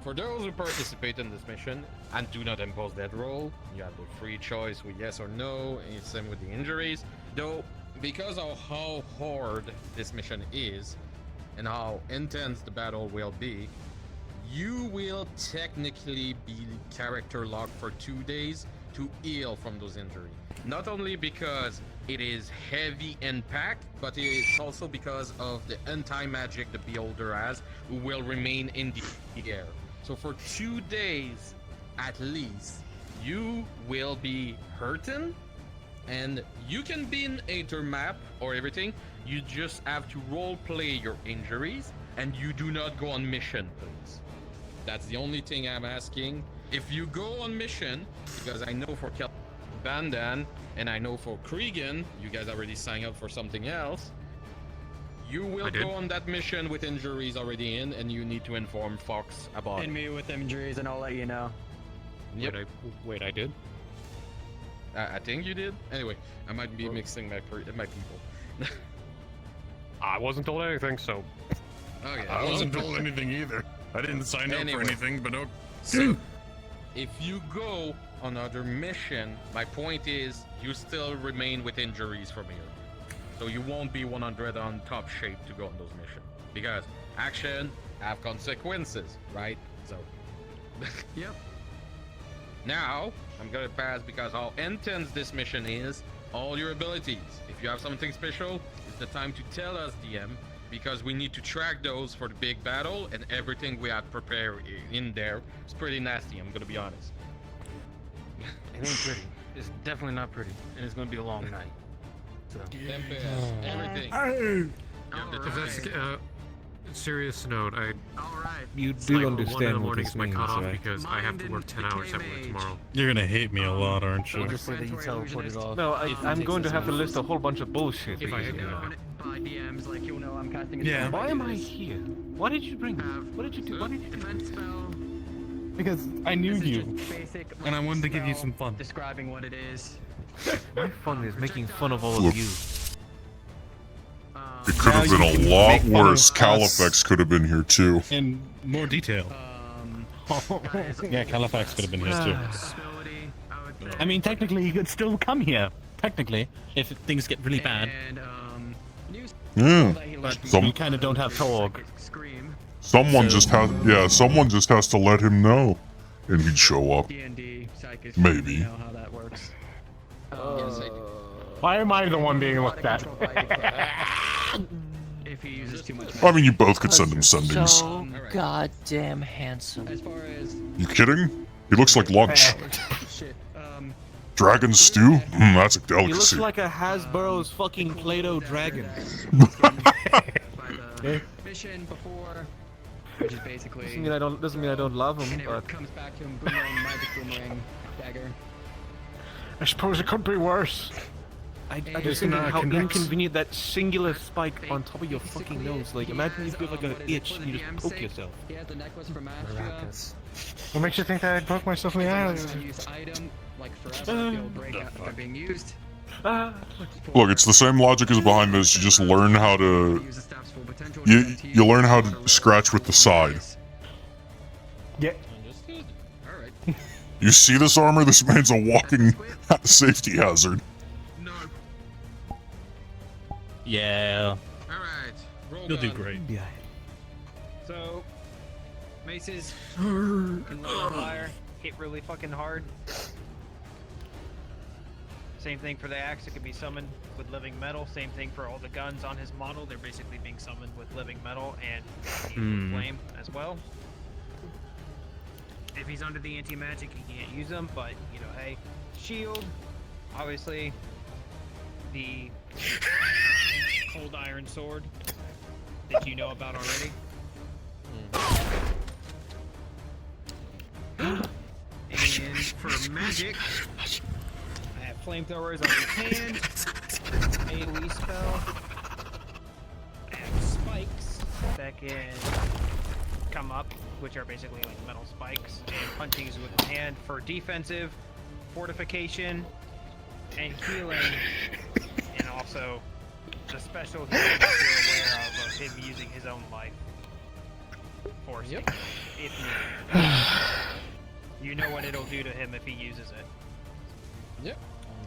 For those who participate in this mission and do not impose that roll, you have the free choice with yes or no, and it's same with the injuries. Though, because of how hard this mission is and how intense the battle will be, you will technically be character locked for 2 days to heal from those injuries. Not only because it is heavy and packed, but it's also because of the anti-magic the Beholder has, who will remain in the air. So for 2 days, at least, you will be hurting, and you can be in Aether map or everything. You just have to role play your injuries, and you do not go on mission, please. That's the only thing I'm asking. If you go on mission, because I know for Bandan and I know for Cregan, you guys already signed up for something else. You will go on that mission with injuries already in, and you need to inform Fox about Hit it. me with injuries and I'll let you know. Yep. Wait, I did? I think you did. Anyway, I might be mixing my people. I wasn't told anything, so. Okay. I wasn't told anything either. I didn't sign up for anything, but okay. So, if you go on another mission, my point is you still remain with injuries from here. So you won't be 100 on top shape to go on those missions. Because action have consequences, right? So, yep. Now, I'm gonna pass because how intense this mission is, all your abilities. If you have something special, it's the time to tell us, DM, because we need to track those for the big battle, and everything we have prepared in there is pretty nasty, I'm gonna be honest. It ain't pretty. It's definitely not pretty, and it's gonna be a long night. So. Tempest, everything. Serious note, You do understand what morning's this my means, cutoff right? because I have to work 10 hours at work tomorrow. You're gonna hate me a lot, aren't you? Just say that you teleported off. No, I'm going to have to list a whole bunch of bullshit. If I hit By DMs, like you'll know I'm casting a Yeah. spell. Why am I here? Why did you bring me? What did you do? What did you do? Defense spell. Because I knew This is you. just basic, And I wanted to give you spell some fun. Describing what it is. My fun is making fun of all Look. of you. It could have been a lot worse. Califax could have been here too. In more detail. Yeah, Califax could have been here too. I mean, technically, you could still come here. Technically, if things get really bad. And Yeah. But Some- you kind of don't have Torg. Someone just has, yeah, someone just has to let him know, and he'd show up. D&D psychic. Maybe. You know how that works. Why am I the one being looked at? If he uses too much. I mean, you both could send him sendings. So goddamn handsome. As far as You kidding? He looks like lunch. shit, Dragon stew? That's a He looks delicacy. like a Hasbro's fucking Play-Doh dragon. mission before, which is basically. Doesn't mean I don't love him, And it but comes back to him, boomerang, magic boomerang, dagger. I suppose it could be worse. I just think how inconvenient that singular spike on top of your fucking nose. Like, imagine you feel like an itch and you just poke yourself. He has the necklace from Astria. What makes you think that I'd poke myself in the eye? Use item, like forever, it'll break after being used. Look, it's the same logic as behind this. You just learn how to. Use the staff's full potential. You learn how to scratch with the side. Yeah. Understood. Alright. You see this armor? This man's a walking safety hazard. No. Yeah. Alright. You'll do great. Yeah. So, maces can lower fire, hit really fucking hard. Same thing for the axe, it can be summoned with living metal. Same thing for all the guns on his model, they're basically being summoned with living metal and flame as well. If he's under the anti-magic, he can't use them, but, you know, hey. Shield, obviously, the cold iron sword that you know about already. And for magic, I have flamethrowers on his hand, AoE spell. I have spikes that can come up, which are basically like metal spikes, and punchings with his hand for defensive, fortification, and healing, and also the special healing that you're aware of him using his own life force. Yep. If needed. You know what it'll do to him if he uses it. Yep.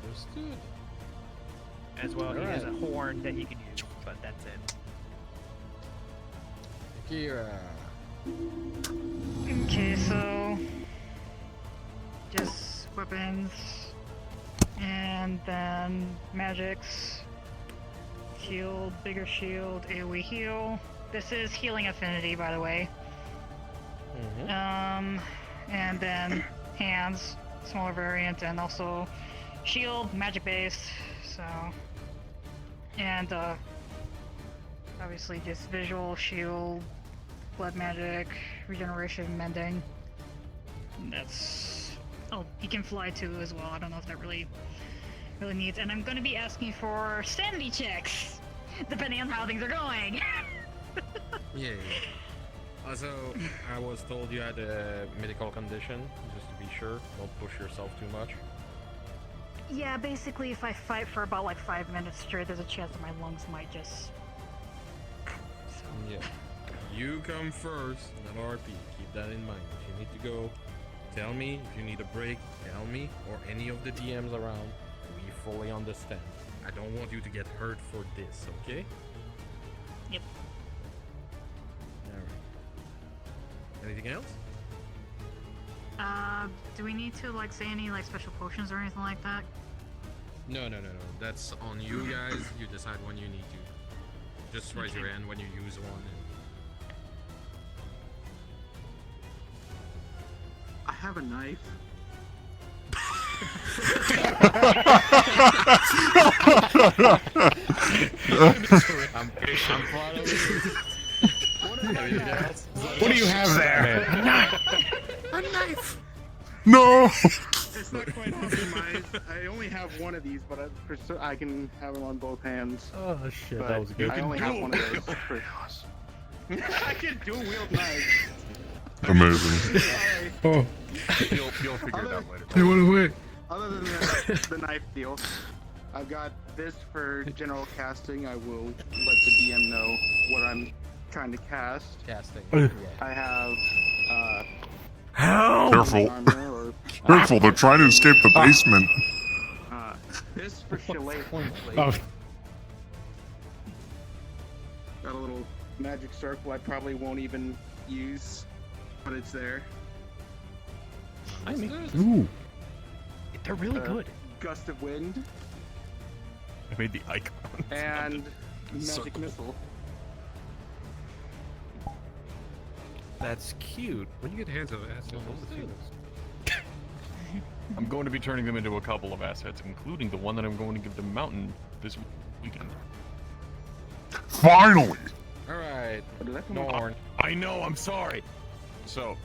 Understood. as well. He has a horn that he can use, but that's it. Kira. Okay, so just weapons, and then magics. Shield, bigger shield, AoE heal. This is healing affinity, by the way. And then hands, smaller variant, and also shield, magic based. So, and obviously just visual, shield, blood magic, regeneration, mending. And that's. Oh, he can fly too as well. I don't know if that really needs. And I'm going to be asking for sanity checks, depending on how things are going. Yeah. Also, I was told you had a medical condition, just to be sure. Don't push yourself too much. Yeah, basically, if I fight for about like 5 minutes straight, there's a chance that my lungs might just. Yeah. You come first, not RP. Keep that in mind. If you need to go, tell me. If you need a break, tell me, or any of the DMs around. We fully understand. I don't want you to get hurt for this, okay? Yep. Alright. Anything else? Do we need to like say any like special potions or anything like that? No. That's on you guys. You decide when you need to. Just raise your hand when you use one. I have a knife. I'm proud of you. What do you have there? A knife. No. It's not quite optimized. I only have one of these, but I can have them on both hands. Oh shit, But that was good. I only have one of those. I can dual wield knives. Amazing. Oh. You'll figure it out later. They went away. Other than the knife deal, I've got this for general casting. I will let the DM know what I'm trying to cast. Casting. I have Careful. armor or Careful, they're trying to escape the basement. this for shillelagh. Oh. Got a little magic circle I probably won't even use, but it's there. Ooh. They're really good. Gust of wind I made the icon. and magic Circle. missile. That's cute. When you get hands of acid, I'm going to be turning them into a couple of assets, including the one that I'm going to give to Mountain this weekend. Finally. Alright. Norn. I know, I'm sorry. So,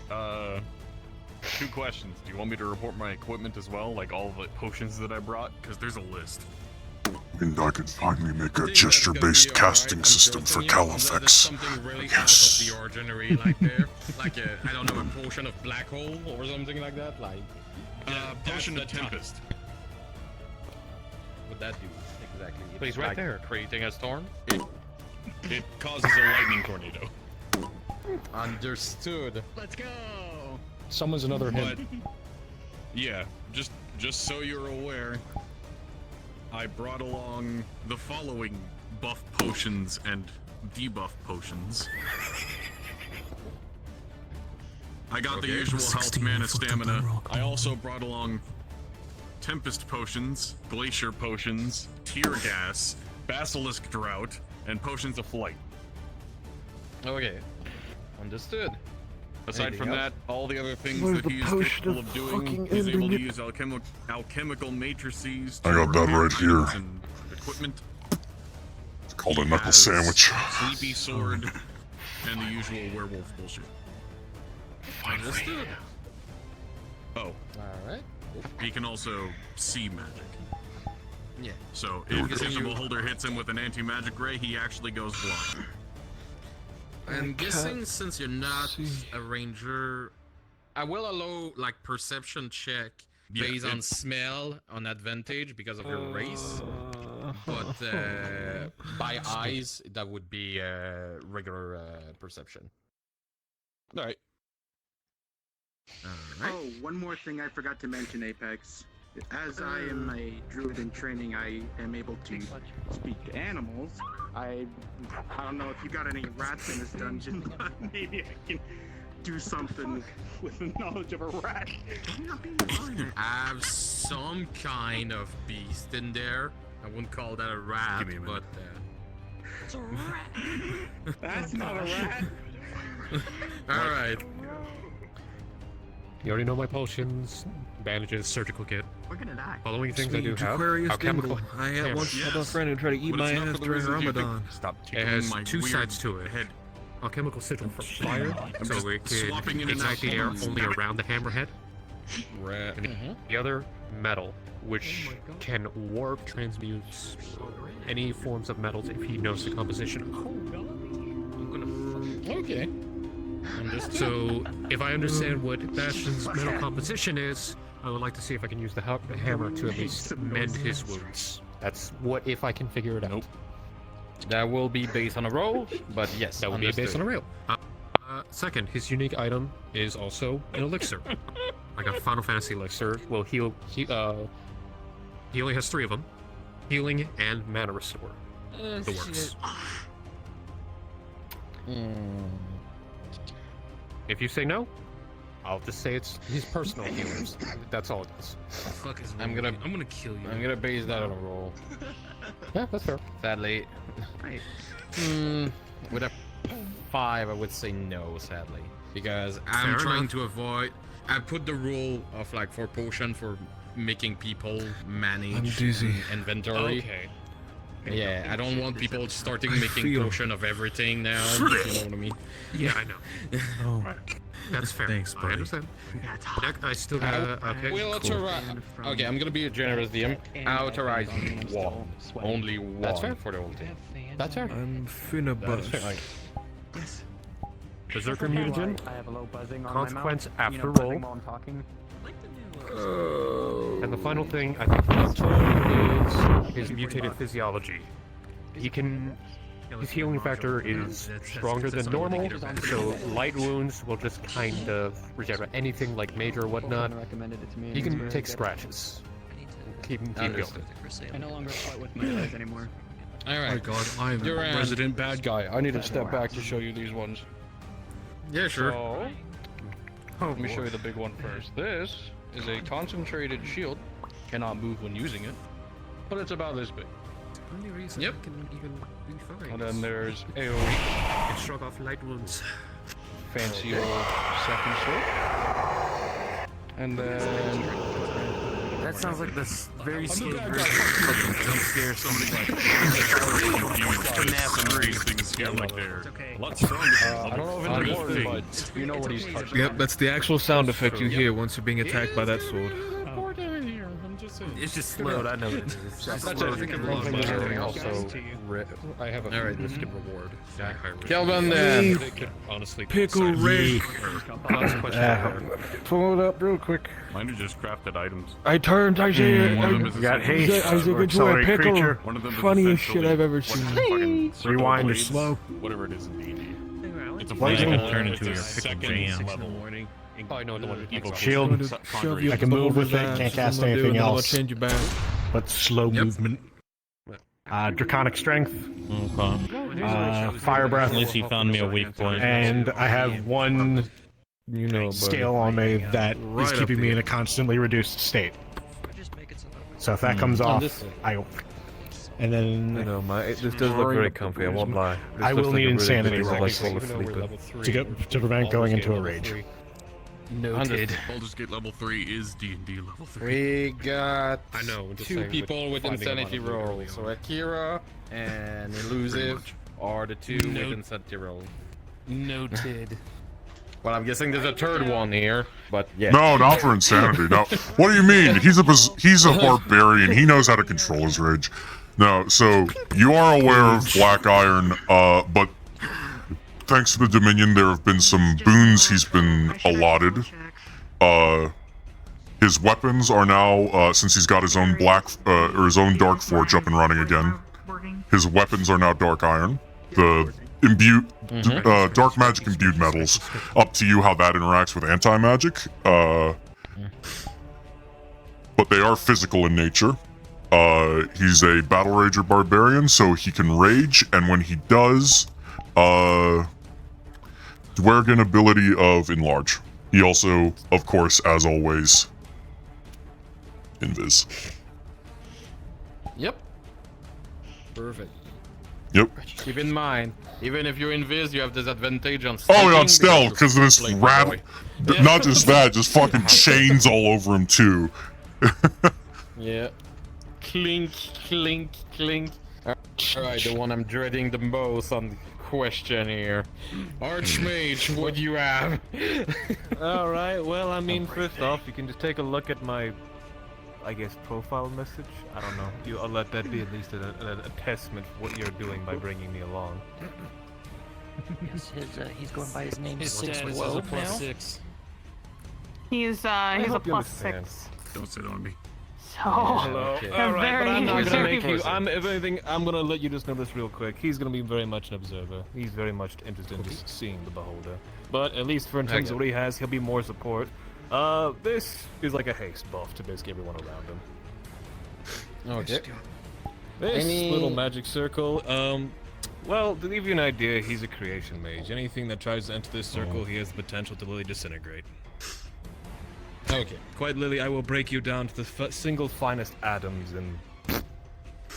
2 questions. Do you want me to report my equipment as well? Like all the potions that I brought? Because there's a list. And I can finally make a gesture-based casting system for Califex. Something really out of the ordinary, like there, like a, I don't know, a potion of black hole or something like that, like. Potion that's of the Tempest. What would that do exactly? But he's right Like there. Creating a storm. It causes a lightning tornado. Understood. Let's go. Someone's another hint. Yeah, just so you're aware, I brought along the following buff potions and debuff potions. I got the usual health, mana, stamina. I also brought along Tempest potions, Glacier potions, Tear Gas, Basilisk Drought, and Potions of Flight. Okay. Understood. Aside Anything from else? that, all the other things Where's that the he's potion capable of of doing, fucking he's able ending to it? use alchemical matrices. I to got that repair right here. items and equipment. It's called a He knuckle has sandwich. Sleepy sword and the usual werewolf bullshit. Understood. Oh, Alright. he can also see magic. Yeah. So Here if we the go. Crucible Holder hits him with an anti-magic ray, he actually goes blind. I'm guessing since you're not a ranger, I will allow like perception check Yeah, based on it- smell on advantage because of your race. But by eyes, that would be regular perception. Alright. Alright. Oh, one more thing I forgot to mention, Apex. as I am a druid in training, I am able to speak to animals. I don't know if you got any rats in this dungeon, but maybe I can do something with the knowledge of a rat. Have some kind of beast in there. I wouldn't call that a rat, but It's a rat. That's not a rat. all right. You already know my potions, bandages, surgical kit. We're gonna die. Following things I do Sweet have. Aquarius Alchemical. Dingle. I had hammer. once had a friend who tried to eat But my it's not ass for the during reason you Ramadan. Stop It tickling has my two weird sides to it. head. Alchemical sigil for fire, I'm so just it swapping can in and out ignite the air horns. only around the hammerhead. Rat. And the other, metal, which can warp, transmute any forms of metals if he knows the composition. Okay. So, if I understand what Bastion's metal composition is, I would like to see if I can use the hammer to at least mend his wounds. That's what if I can figure it out. That will be based on a roll, but yes, That would be based on a rail. Second, his unique item is also an elixir. Like a Final Fantasy elixir will heal. He only has 3 of them: healing and mana restore. The works. If you say no, I'll just say it's his personal healers. That's all it is. I'm gonna kill you. I'm gonna base that on a roll. Yeah, that's fair. Sadly, with a 5, I would say no. Sadly, because I'm Fair trying enough. to avoid. I put the rule of like for potion for making people manage I'm dizzy. inventory. Okay. Yeah, I don't want people starting making feel- potion of everything now. You know what I mean? Yeah, I know. Oh, That's fair. Thanks, I buddy. understand. I still gotta. Okay. We'll authorize. Okay, I'm gonna be a generous DM. I authorize one. Only one That's fair. for the whole team. That's fair. I'm finna That's bust. fair. Yes. Berserker mutagen. I have a low buzzing on Consequence my mouth. after buzzing roll. while I'm talking. And the final thing I think for Anton is his mutated physiology. He can. His healing factor is stronger than normal, so light wounds will just kind of regenerate. Anything like major or whatnot, recommended it to me. he can take scratches. Keep going. I no longer fight with my eyes anymore. All Oh my right. god, I'm the Duran. resident bad guy. I need to step back to show you these ones. Yeah, sure. So, let me show you the big one first. This is a concentrated shield. Cannot move when using it, but it's about this big. Yep. And then there's AoE, Can shrug off light wounds. fancy old second sword. And then That sounds like this very scary version of fucking jump scare somebody. Things feel like they're a lot stronger. I don't know if it's important, but you know what he's touching. Yep, that's the actual sound effect you hear once you're being attacked by that sword. It's just slowed. I know it is. It's just That's slowed. I think I'm also. I have a Alright. risk and reward. Kelvin, then. They could honestly. Pickle Rick. Consequence after. Pull it up real quick. Mine are just crafted items. I turned Isaiah. One of them is got essentially- Isaac into a pickle. One of them is Funniest shit essentially I've ever what seen. fucking circle Rewind or blades, slow. Whatever it is in D&D. It's a Blazing. flash. Turn into your pickle jam. Oh, I know the one. Evil Shield. Shove you I can move with it, can't cast anything else. Change your back. But slow movement. Draconic strength. Fire breath. At least he found me a weak point. And I have one You know, buddy. scale on me that Right is up keeping me in there. a constantly reduced state. So if that comes off, I. And then I know, this does look very comfy, I won't lie. This I looks will like need a really insanity good rolls place to fall asleep in. to prevent going into a rage. Noted. Baldur's Gate level 3 is D&D level 3. We got I know. I'm just 2 saying, people with finding a lot insanity of really rolls. So Akira and Elusive are the 2 with insanity rolls. Noted. Well, I'm guessing there's a third one here, but yeah. No, not for insanity. No. What do you mean? He's a barbarian. He knows how to control his rage. No, so you are aware of BlackIron, but thanks to the Dominion, there have been some boons he's been allotted. His weapons are now, since he's got his own his own Dark Forge up and running again, his weapons are now Dark Iron. The dark magic imbued metals. Up to you how that interacts with anti-magic. But they are physical in nature. He's a Battle Rager Barbarian, so he can rage, and when he does, Dwergen ability of Enlarge. He also, of course, as always, Invis. Yep. Perfect. Yep. Keep in mind, even if you're invis, you have disadvantage on Oh, yeah, on stealth, because of this rattle. Not just that, just fucking chains all over him, too. Yeah. Clink, clink, clink. Alright, the one I'm dreading the most on the question here. Archmage, what do you have? Alright, well, I mean, first off, you can just take a look at my, I guess, profile message. I don't know. I'll let that be at least a testament for what you're doing by bringing me along. Yes, he's going by his name. His 612 plus now. 6. He's I a hope you plus understand. 6. Don't sit on me. So Hello. a All right, but I'm not gonna very make you. If anything, I'm gonna let you just know this real quick. He's gonna be very much an observer. He's very much interested in just seeing the beholder. But at least for in terms of what he has, he'll be more support. This is like a haste buff to basically everyone around him. Okay. This little magic circle, well, to give you an idea, he's a creation mage. Anything that tries to enter this circle, he has the potential to literally disintegrate. Okay. Quite literally, I will break you down to the single finest atoms and...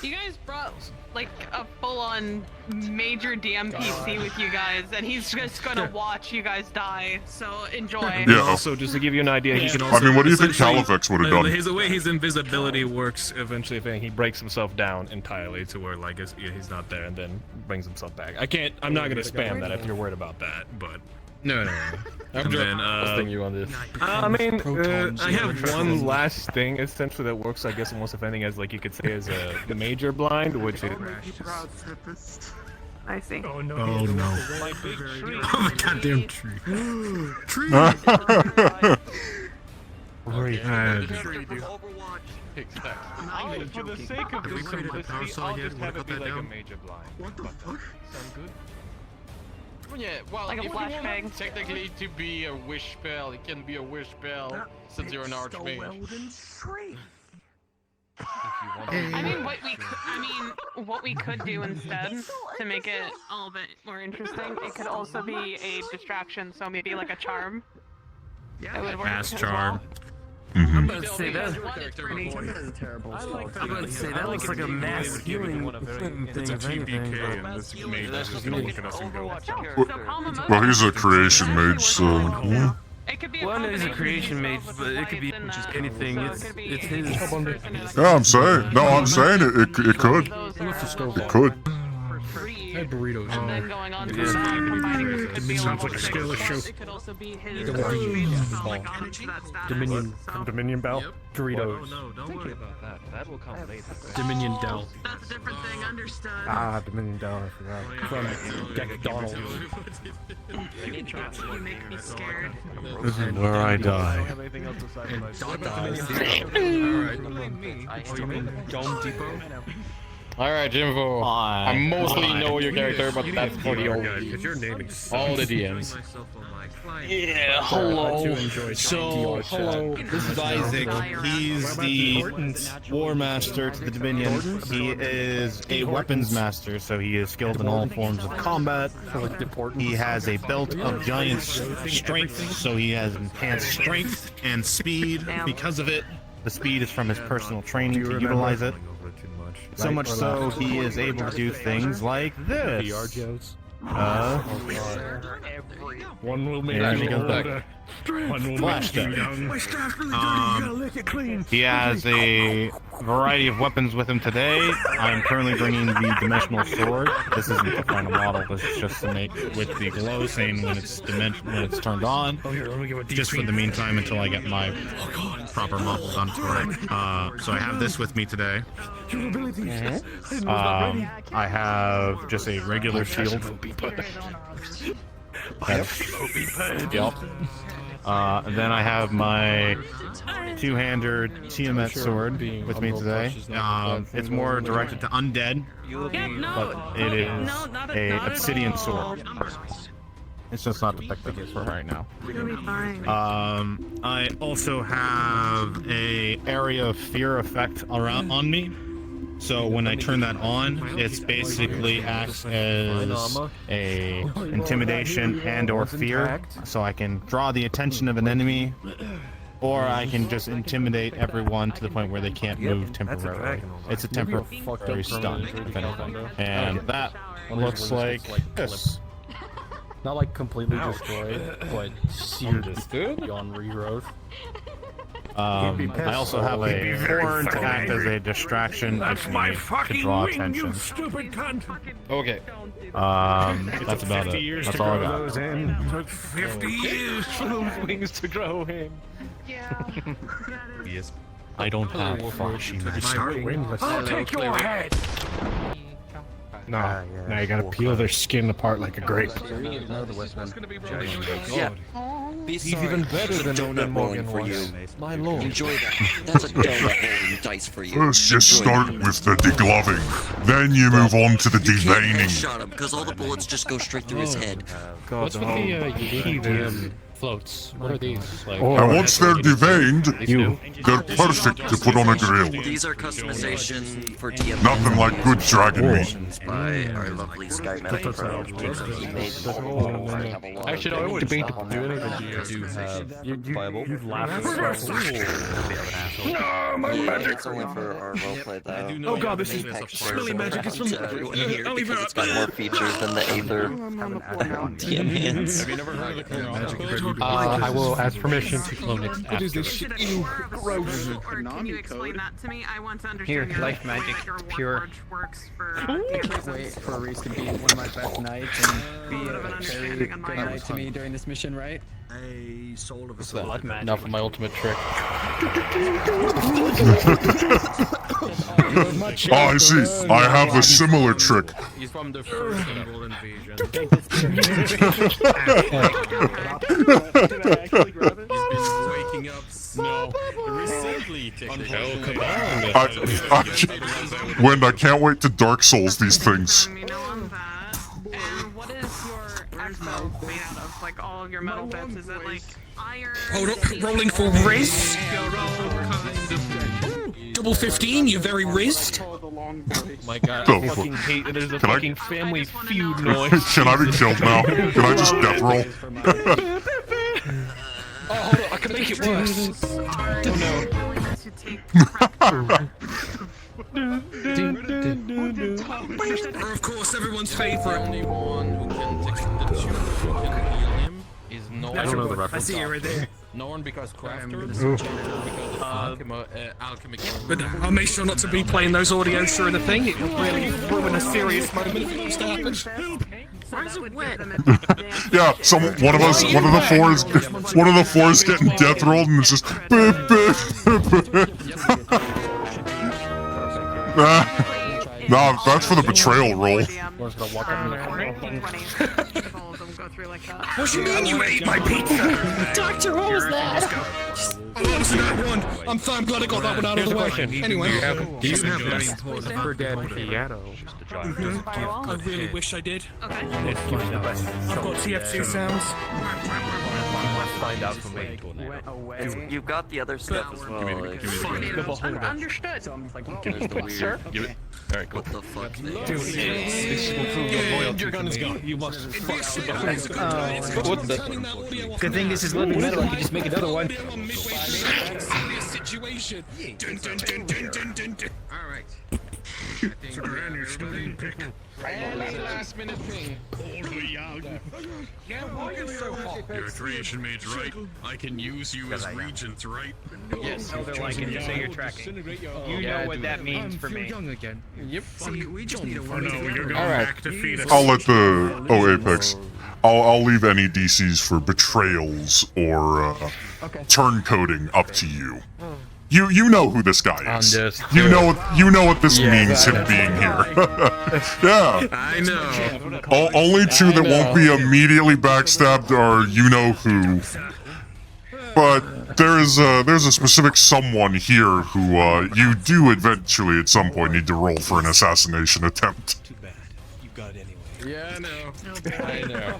You guys brought like a full-on major DMPC with you guys, and he's just gonna watch you guys die. So enjoy. Yeah. Also, just to give you an idea, he can I also... mean, what do you think Califex would have done? The way his invisibility works, eventually, if anything, he breaks himself down entirely to where, like, he's not there, and then brings himself back. I'm not gonna spam that if you're worried about that, but... No. I'm trusting you on this. I mean, I have one last thing, essentially, that works, I guess, almost if anything, as, like, you could say, as a major blind, which is... I see. Oh no. Oh no. My big tree. Oh, the goddamn tree. Tree. For the sake of this simplicity, I'll just have it be like a major blind. What the fuck? Sound good? Yeah, well, Like a if you flashbang. want technically to be a wish spell, it can be a wish spell since you're an archmage. I mean, what we could do instead to make it a little bit more interesting, it could also be a distraction. So maybe like a charm. That would work Ass as charm. I'm Mm-hmm. about to say that. I'm about to say that looks like a mass healing thing. It's a if anything, TPK, but- and this mage is just gonna look at us and go. Well, he's a creation mage, so... Yeah. It could be Well, I know he's a creation mage, but it could be just anything. It's his. Yeah, I'm saying. No, I'm saying it could. It could. I had burritos. And then going on to combining this could be a Sounds level like a skill four. issue. It could also be his Dominion. Dominion Bell. Doritos. Oh, no, don't worry about that. That will come later. Dominion Dell. That's a different thing, understood. Ah, Dominion Bell. I forgot. From McDonald's. You make me scared. This is where I die. Dome Depot. Alright, Jimbo. I mostly know your character, but that's for the old all the DMs. Yeah, hello. So, hello, this is Isaac. He's the War Master to the Dominion. He is a weapons master, so he is skilled in all forms of combat. He has a belt of giant strength, so he has enhanced strength and speed because of it. The speed is from his personal training to utilize it. So much so, he is able to do things like this. One will make he you goes back. older. One will Flash make you step. young. He has a variety of weapons with him today. I'm currently bringing the dimensional sword. This isn't the final model. This is just to make with the glow saying when it's turned on. Oh, here, let me give a Just for the meantime until I get my proper model done for it. So I have this with me today. I have just a regular shield. Yep. Then I have my two-handed Tiamat sword with me today. It's more directed to undead, but it is a obsidian sword. It's just not depicted for right now. You'll be fine. I also have a area of fear effect around on me. So when I turn that on, it's basically acts as a intimidation and or fear. So I can draw the attention of an enemy, or I can just intimidate everyone to the point where they can't move temporarily. It's a temporary stun, if anything. And that looks like this. Not like completely destroyed, but seared beyond regrowth. I also have a horn to act as a distraction if need to draw attention. Stupid cunt. Okay. That's about it. That's all I got. Took 50 years for those wings to grow in. Yes. I don't have flashy I'll take your head. No, now you gotta peel their skin apart like a grape. Yeah. He's even better than Onan Morgan for you. was. My lord. Enjoy that. That's a donut rolling dice for you. First, you start with the degloving, then you move on to the deveining. Shot him because all the bullets just go straight through his head. What's with the unique floats? What are these? Like, And once they're deveined, they're perfect to put on a grill. These are customization for DM. Nothing like good dragon meat. By our lovely Sky Medic Pro. He made the whole actually, no, I would debate to do anything. You do have viable. You'd laugh at my magic. It's only for our roleplay though. Oh god, this is smelly magic. It's from because it's got more features than the Aether DM hands. Have you never heard of the Chronicles? I will ask permission to clone it after. Gross. Or can you explain that to me? I want to understand Here, your life magic, your it's pure. Warforged works for Wait for Reese to be one of my best nights and be a very good night to me during this mission, right? A soul of a soul. Now for my ultimate trick. Oh, I see. I have a similar trick. He's from the first Mongol invasion. He's been waking up recently. When I can't wait to Dark Souls these things. And what is your exo made out of? Like all of your metal bits? Is it like iron? Hold up, rolling for Riz. Double 15, you very rizzed. My god, Oh, I fucking hate that there's a can fucking family feud noise. Can I be killed now? Can I just death roll? Oh, hold on, I can make it worse. Of course, everyone's favorite. Only one who can take the two who can heal him is Norn. I don't know the reference. I see it right there. Norn because crafter, because alchemic. But I'll make sure not to be playing those audios through the thing. It will really ruin a serious moment if it was to happen. Why is it wet? Yeah, one of the four is getting death rolled, and it's just. Nah, that's for the betrayal roll. What you mean you ate my pizza? Doctor, what was that? Oh, that was that one. I'm glad I got that one out of the way. Anyway, Do you have a super dead piano? I really wish I did. Okay. I've got TF2 sounds. Find out from me. You've got the other stuff as well. Understood. There's the weird. Give it. Alright, cool. What the fuck? Your gun is gone. You must fuck. What the? Good thing this is living metal. I can just make another one. Situation. All right. Any last minute thing. Your creation made's right. I can use you as regent, right? Yes, like you say you're tracking. You know what that means for me. Yep. We just need a one. You're going All right. back to feed us. I'll let the Apex. I'll leave any DCs for betrayals or turncoating up to you. You know who this guy is. You know what this means, him being here. Yeah. I know. Only two that won't be immediately backstabbed are you know who. But there's a specific someone here who you do eventually at some point need to roll for an assassination attempt. Too bad. You got it anyway. Yeah, I know. Oh, I know.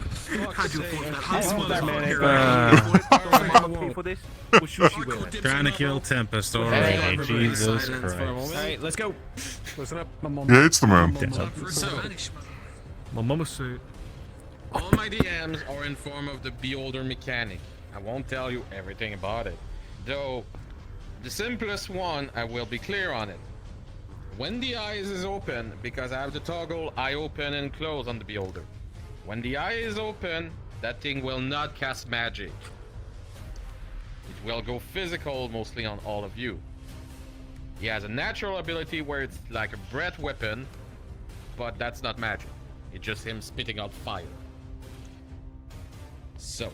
How'd you afford that? I want that manic. For this, Trying to kill Tempest. All Hey, right. Jesus All Christ. right, let's go. Listen up. Yeah, it's the man. So, My mama said. All my DMs are in form of the Beholder mechanic. I won't tell you everything about it. Though, the simplest one, I will be clear on it. When the eyes is open, because I have the toggle eye open and close on the Beholder. When the eye is open, that thing will not cast magic. It will go physical mostly on all of you. He has a natural ability where it's like a breath weapon, but that's not magic. It's just him spitting out fire. So,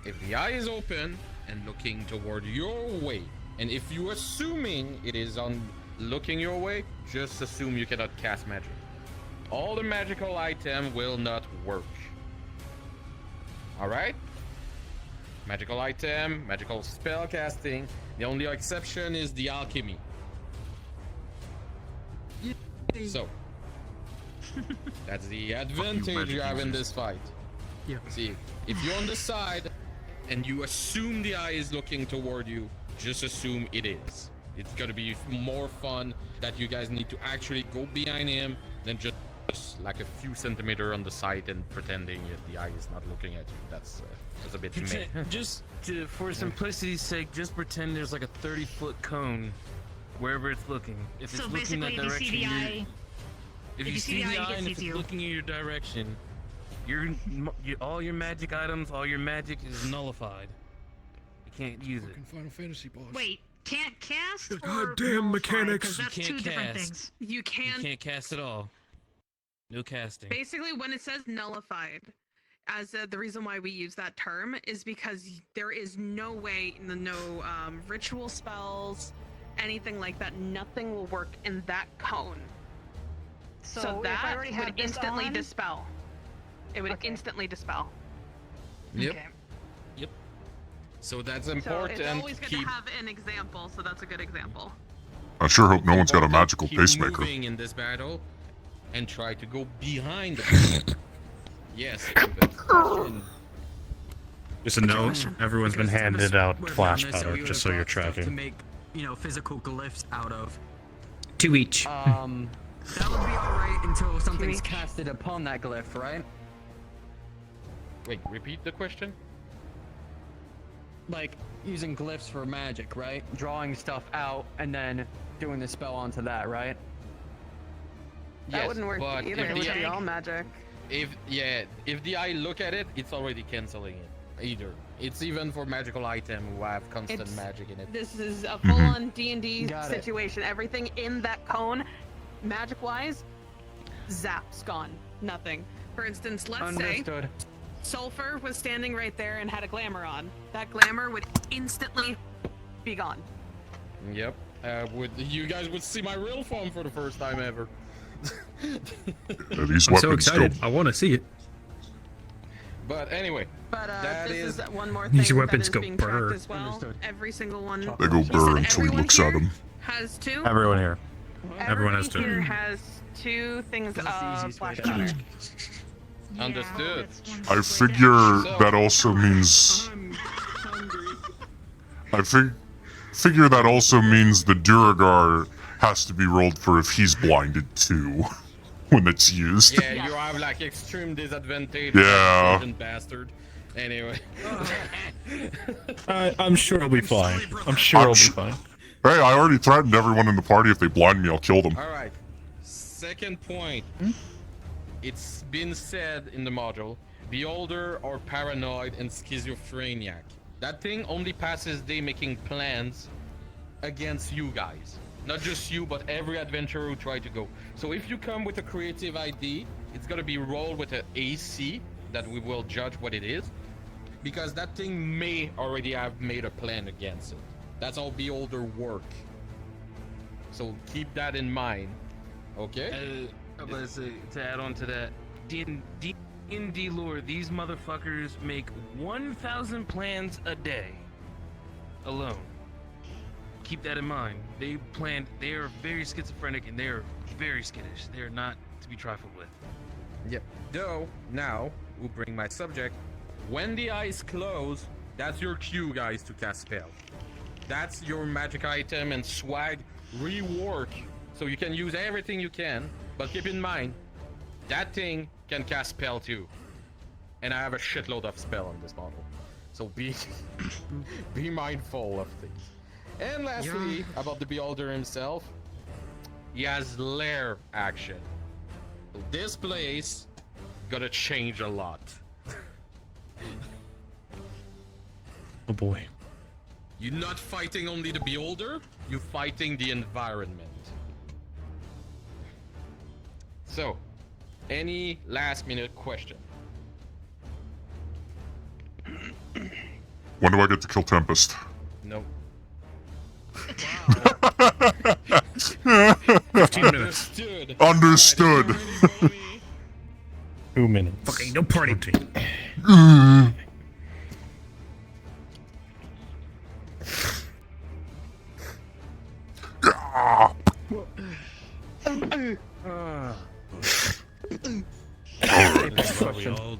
if the eye is open and looking toward your way, and if you're assuming it is on looking your way, just assume you cannot cast magic. All the magical item will not work. Alright? Magical item, magical spell casting. The only exception is the alchemy. So, that's the advantage you have in this fight. Yeah. See, if you're on the side and you assume the eye is looking toward you, just assume it is. It's gonna be more fun that you guys need to actually go behind him than just like a few centimeters on the side and pretending that the eye is not looking at you. That's a bit meh. For simplicity's sake, just pretend there's like a 30-foot cone wherever it's looking. If So it's looking basically, that if you see the direction, eye, if you see the eye and if sees it's you. looking in your direction, all your magic items, all your magic is nullified. You can't use it. Final Fantasy boss. Wait, can't cast? The or goddamn nullify? mechanics. 'Cause that's You two can't different cast. things. You You can can't cast at all. No casting. basically when it says nullified, as the reason why we use that term is because there is no way, no ritual spells, anything like that. Nothing will work in that cone. So, So if I that already have would this instantly on, dispel. It would Okay. instantly dispel. Yep. Okay. Yep. So that's So important it's always to good keep. to have an example. So that's a good example. I sure hope no one's got a important magical to keep pacemaker. moving in this battle and try to go behind the Yes. Just a note, everyone's been handed out flash This, powder, we just so would've you're got stuff to tracking. make, physical glyphs out of. 2 each. That would be alright until something's casted upon that glyph, right? Wait, repeat the question? Like, using glyphs for magic, right? Drawing stuff out and then doing the spell onto that, right? That Yes, wouldn't work but either. if It would the be eye- all magic. If the eye look at it, it's already canceling it. Either. It's even for magical item who have constant It's- magic in it. This is a Mm-hmm. full-on D&D Got it. situation. Everything in that cone, magic-wise, zap's gone. Nothing. For instance, let's Understood. say Sulfur was standing right there and had a glamour on. That glamour would instantly be gone. Yep. You guys would see my real form for the first time ever. These I'm so weapons excited. go. I want to see it. But anyway, But that this is is one more thing These that weapons is go being tracked brr. as well. Every single one. They go You said burr until he everyone looks at here them. Has two. Everyone here. Everyone has Everybody two. here has two things That's the of easiest way flash to powder. understood. I figure that also means. I figure that also means the Duragar has to be rolled for if he's blinded too, when it's used. Yeah, you have like extreme disadvantage. Yeah. Like Asian bastard. Anyway. I'm sure it'll be fine. I'm sure it'll be fine. Hey, I already threatened everyone in the party if they blind me, I'll kill them. Alright. Second point. It's been said in the module, Beholder are paranoid and schizophrenic. That thing only passes day making plans against you guys. Not just you, but every adventurer who try to go. So if you come with a creative ID, it's gonna be rolled with an AC that we will judge what it is. Because that thing may already have made a plan against it. That's how Beholder work. So keep that in mind. Okay? To add on to that, D&D lore, these motherfuckers make 1,000 plans a day. Alone. Keep that in mind. They are very schizophrenic and they are very skittish. They are not to be trifled with. Yep. Though, now, we'll bring my subject. When the eyes close, that's your cue, guys, to cast spell. That's your magic item and swag rework. So you can use everything you can, but keep in mind, that thing can cast spell too. And I have a shitload of spell on this model. So be mindful of things. And lastly, about the Beholder himself, he has lair action. So this place gonna change a lot. Oh boy. You're not fighting only the Beholder, you're fighting the environment. So, any last minute question? When do I get to kill Tempest? Nope. 15 minutes. Understood. 2 minutes. Fucking no party team.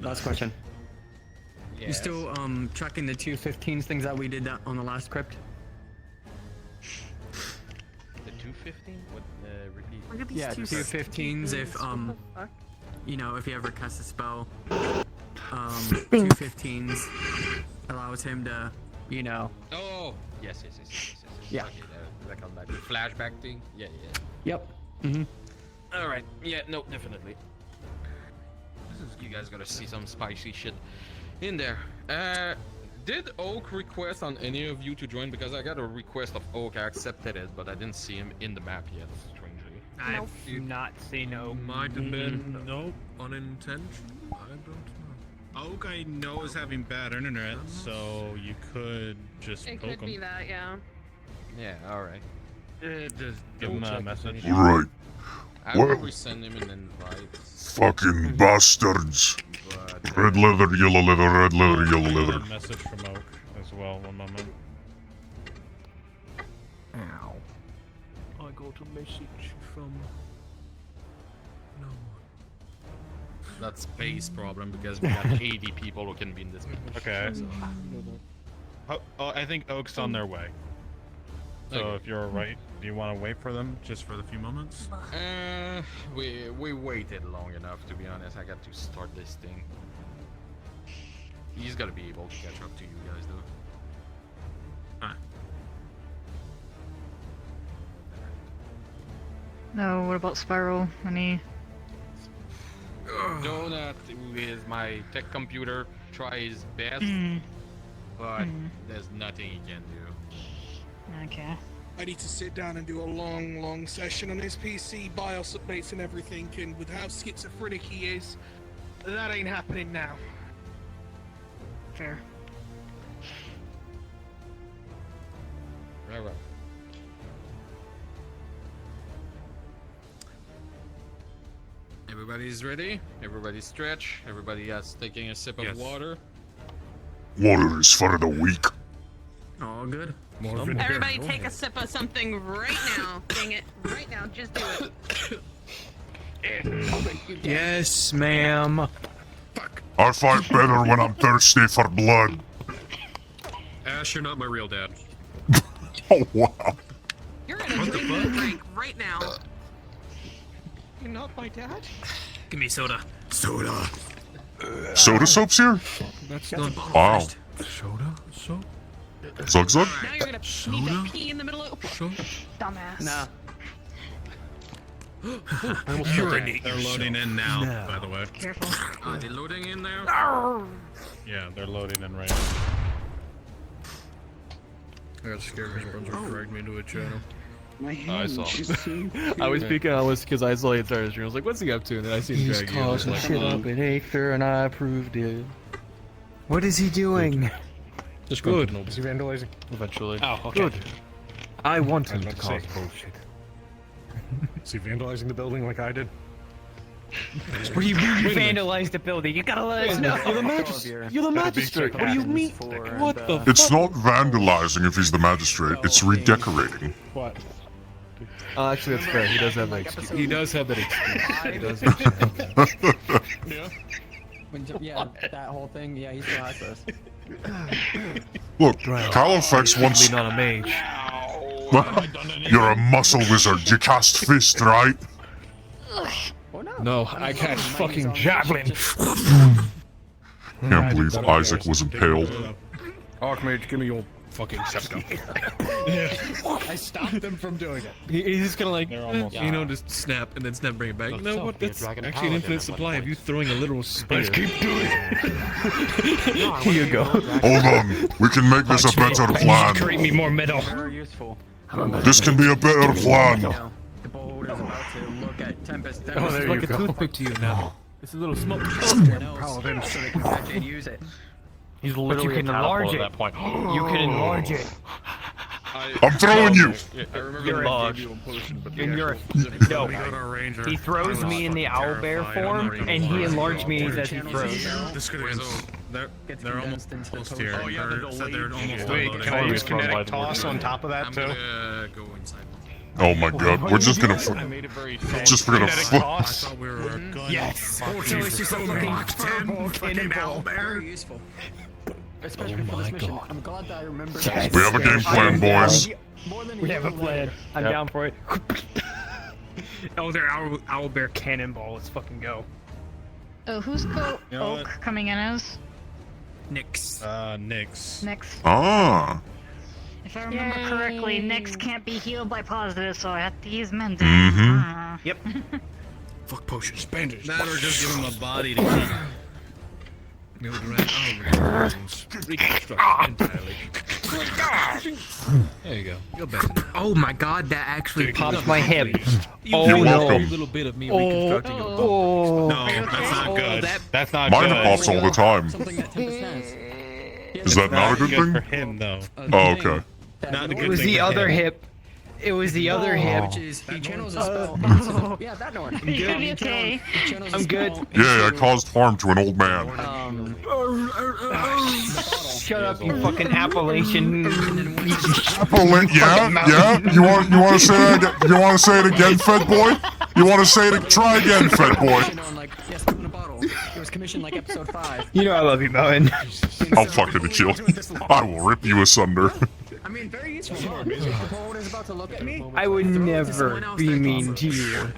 Last question. Yes. You still tracking the 215s things that we did on the last crypt? The 215? What? Repeat. Look at these Yeah, two 215s if What the fuck? you know, if he ever casts a spell, 215s allows him to, you know. Oh, yes. Yeah. Okay, like on that flashback thing. Yeah. Yep. Mm-hmm. All right. Yeah. No, definitely. You guys gotta see some spicy shit in there. Did Oak request on any of you to join? Because I got a request of Oak. I accepted it, but I didn't see him in the map yet. Strangely. I've not seen Oak. Might have been unintentional. I don't know. Oak, I know, is having bad internet, so you could just It poke could be him. that, yeah. Yeah. All right. Just give him a message. Right. I will What? resend him an invite. Fucking bastards. But, Red leather, yellow leather, red leather, yellow I got leather. a message from Oak as well. 1 moment. Ow. I got a message from no one. That's space problem because we got 80 people who can be in this mission. Okay. So. I think Oak's on their way. So if you're right, do you want to wait for them just for the few moments? We waited long enough, to be honest. I got to start this thing. He's gotta be able to catch up to you guys, though. No, what about Spiral? Any? Donut with my tech computer tries best, but there's nothing he can do. Okay. I need to sit down and do a long session on his PC, BIOS updates and everything, and with how schizophrenic he is, that ain't happening now. Fair. Right. Everybody's ready? Everybody stretch? Everybody has taking a sip of water? Water is for the weak. All good. Everybody take a sip of something right now. Dang it. Right now. Just do it. Yes, ma'am. I fight better when I'm thirsty for blood. Ash, you're not my real dad. Oh, wow. You're gonna drink that drink right now. You're not my dad? Give me soda. Soda. Soda soap's here? That's Wow. Soda? Soap? Zug zug? Now you're gonna need to pee in the middle of dumbass. Nah. They're loading in now, by the way. Careful. Are they loading in there? Yeah, they're loading in right now. I got scared because Brunswick dragged me into a channel. My I saw. hand I was speaking. I was because I saw it started stream. I was like, "What's he up to?" And then I seen him He's drag you. I was causing like, shit up in Aether, and I approved it. What is he doing? Just Good. good. Is he vandalizing? Eventually. Oh, okay. Good. I want I him was to about cause to say. bullshit. Is he vandalizing the building like I did? What do you mean you vandalized the building? You gotta let us know. You're the magistrate. You're the magistrate. What do you mean? What the? It's not vandalizing if he's the magistrate, it's redecorating. What? Actually, that's fair. He does have that excuse. He does have that excuse. He does have Yeah. Yeah, that whole thing. Yeah, he's still access. Look, Califax wants... not a mage. You're a muscle wizard. You cast fist, right? No, I cast fucking javelin. Can't believe Isaac was impaled. Archmage, give me your fucking scepter. I stopped them from doing it. He's just gonna like, You know, just snap and then snap, bring it back. You know what? That's actually an infinite supply of you throwing a literal spear. Let's keep doing it. Here you go. Hold on. We can make this a better plan. Create me more metal. Very useful. This can be a better plan. The beholder is about to look at Tempest. Oh, there like you go. a toothpick to you now. It's a little smoke. so they can catch it and use it. He's literally can enlarge at it. that point. You can enlarge it. I'm throwing you. I remember You're I a gave you a potion, but And you're no. he throws me in the owlbear form, and he enlarged me as he throws. This could they're almost here. Oh, yeah, They're almost Wait, unloaded. can I use kinetic toss on top of that I'm too? gonna go inside. Oh my god, we're just gonna... I made it very Just we're gonna... kinetic I toss. thought we were a gun. Yes. So it's just a fucking cannonball. Very useful. Especially for this mission. I'm glad that I remember that. We have a game plan, boys. We have a plan. I'm down for it. Oh, their owlbear cannonball. Let's fucking go. Oh, who's Oak coming in as? Nix. Nix. Nix. Ah. If I remember correctly, Nix can't be healed by positive, so I have to use Mending. Mm-hmm. Yep. Fuck potions. Bandage. That or just give him a body to keep. Reconstruct entirely. There you go. You're better now. Oh my god, that actually popped my hip. hip. You're A welcome. little bit of me reconstructing your No, that's not good. That's not Mine good. pops all the time. Something that Tempest has. Is that not a good for thing? him though. Oh, okay. Not a good It was thing the for other him. hip. It was the other hip. Which is he channels a spell. Yeah, that one. You're gonna be okay. I'm good. Yeah, I caused harm to an old man. Shut up, you fucking Appalachian. Yeah. You want to say that? You want to say it again, Fed boy? You want to say it? Try again, Fed boy. Yes, open a bottle. It was commissioned like episode 5. You know I love you, Moen. I'll fucking kill you. I will rip you asunder. I mean, very useful. If the poet is about to look at me, I would never be mean to you.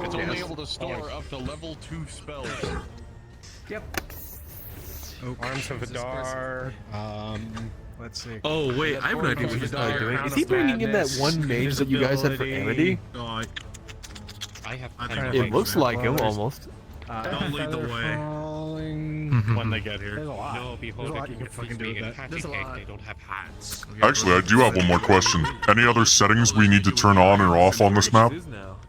It's only able to store up to level 2 spells. Yep. Arms of Adar. Let's see. Oh wait, I have an idea what he's not doing. Is he bringing in that one mage that you guys had for Amity? Oh, I have. It looks like him almost. Don't lead the way when they get here. There's a lot. No, behold, you can fucking do that. There's a lot. They don't have hats. Actually, I do have one more question. Any other settings we need to turn on or off on this map?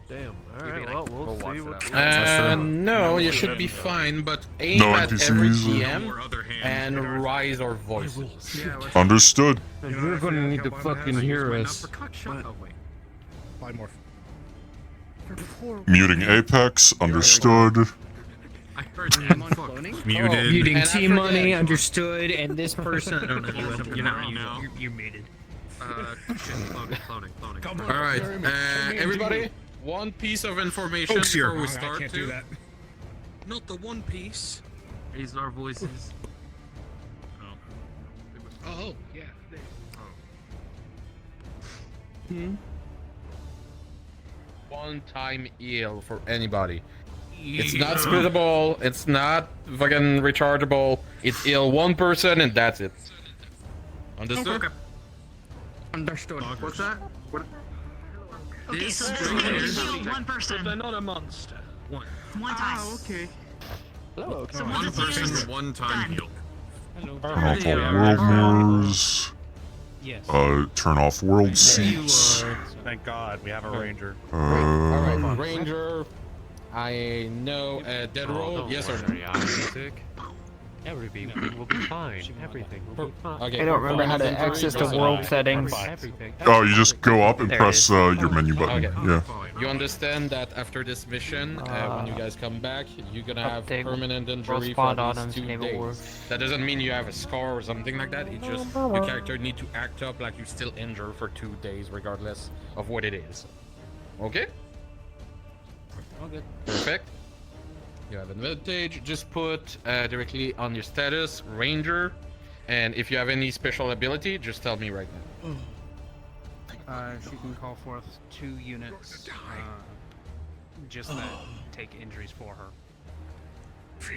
Damn. Alright, well, we'll see what... No, you should be fine, but aim No at every NPCs? TM and rise our voices. Understood. You're gonna need to fucking hear us. Oh wait. Buy more. Muting Apex. Understood. I heard that. Muted. Muting T-Money, understood, and this person. You're muted. Cloning. All right, everybody. One piece of information Oak's here. before we I start. can't do that. Not the One Piece. Raise our voices. Oh, yeah. One-time heal for anybody. It's not splittable. It's not fucking rechargeable. It's heal one person and that's it. Understood? Okay. Understood. What's that? Okay, so this is heal one person. They're not a monster. One. One time. okay. Hello. So One once it's used, person, one time heal. Turn off all world mirrors. Yes. Turn off world seats. Thank God we have a ranger. Alright, Ranger. I know dead roll. Yes or no? Everything will be fine. Everything will be fine. Okay. I don't remember how to access the world settings. Oh, you just go up and There it press is. your menu button. Okay. Yeah. You understand that after this mission, when you guys come back, you're gonna have Update permanent injury world for spawn at least items 2 enable days. work. That doesn't mean you have a scar or something like that. It just your character need to act up like you're still injured for 2 days, regardless of what it is. Okay? Okay. Perfect. You have advantage. Just put directly on your status, Ranger, and if you have any special ability, just tell me right now. She can call forth 2 units, just that take injuries for her.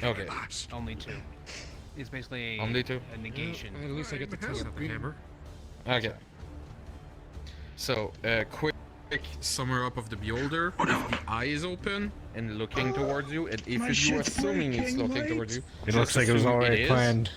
Okay. Only 2. It's basically Only 2? a negation. At least I get to test the hammer. Okay. So, quick summer up of the beholder. If the eye is open and looking towards you, and if you're assuming it's looking towards you, It looks like it was already planned.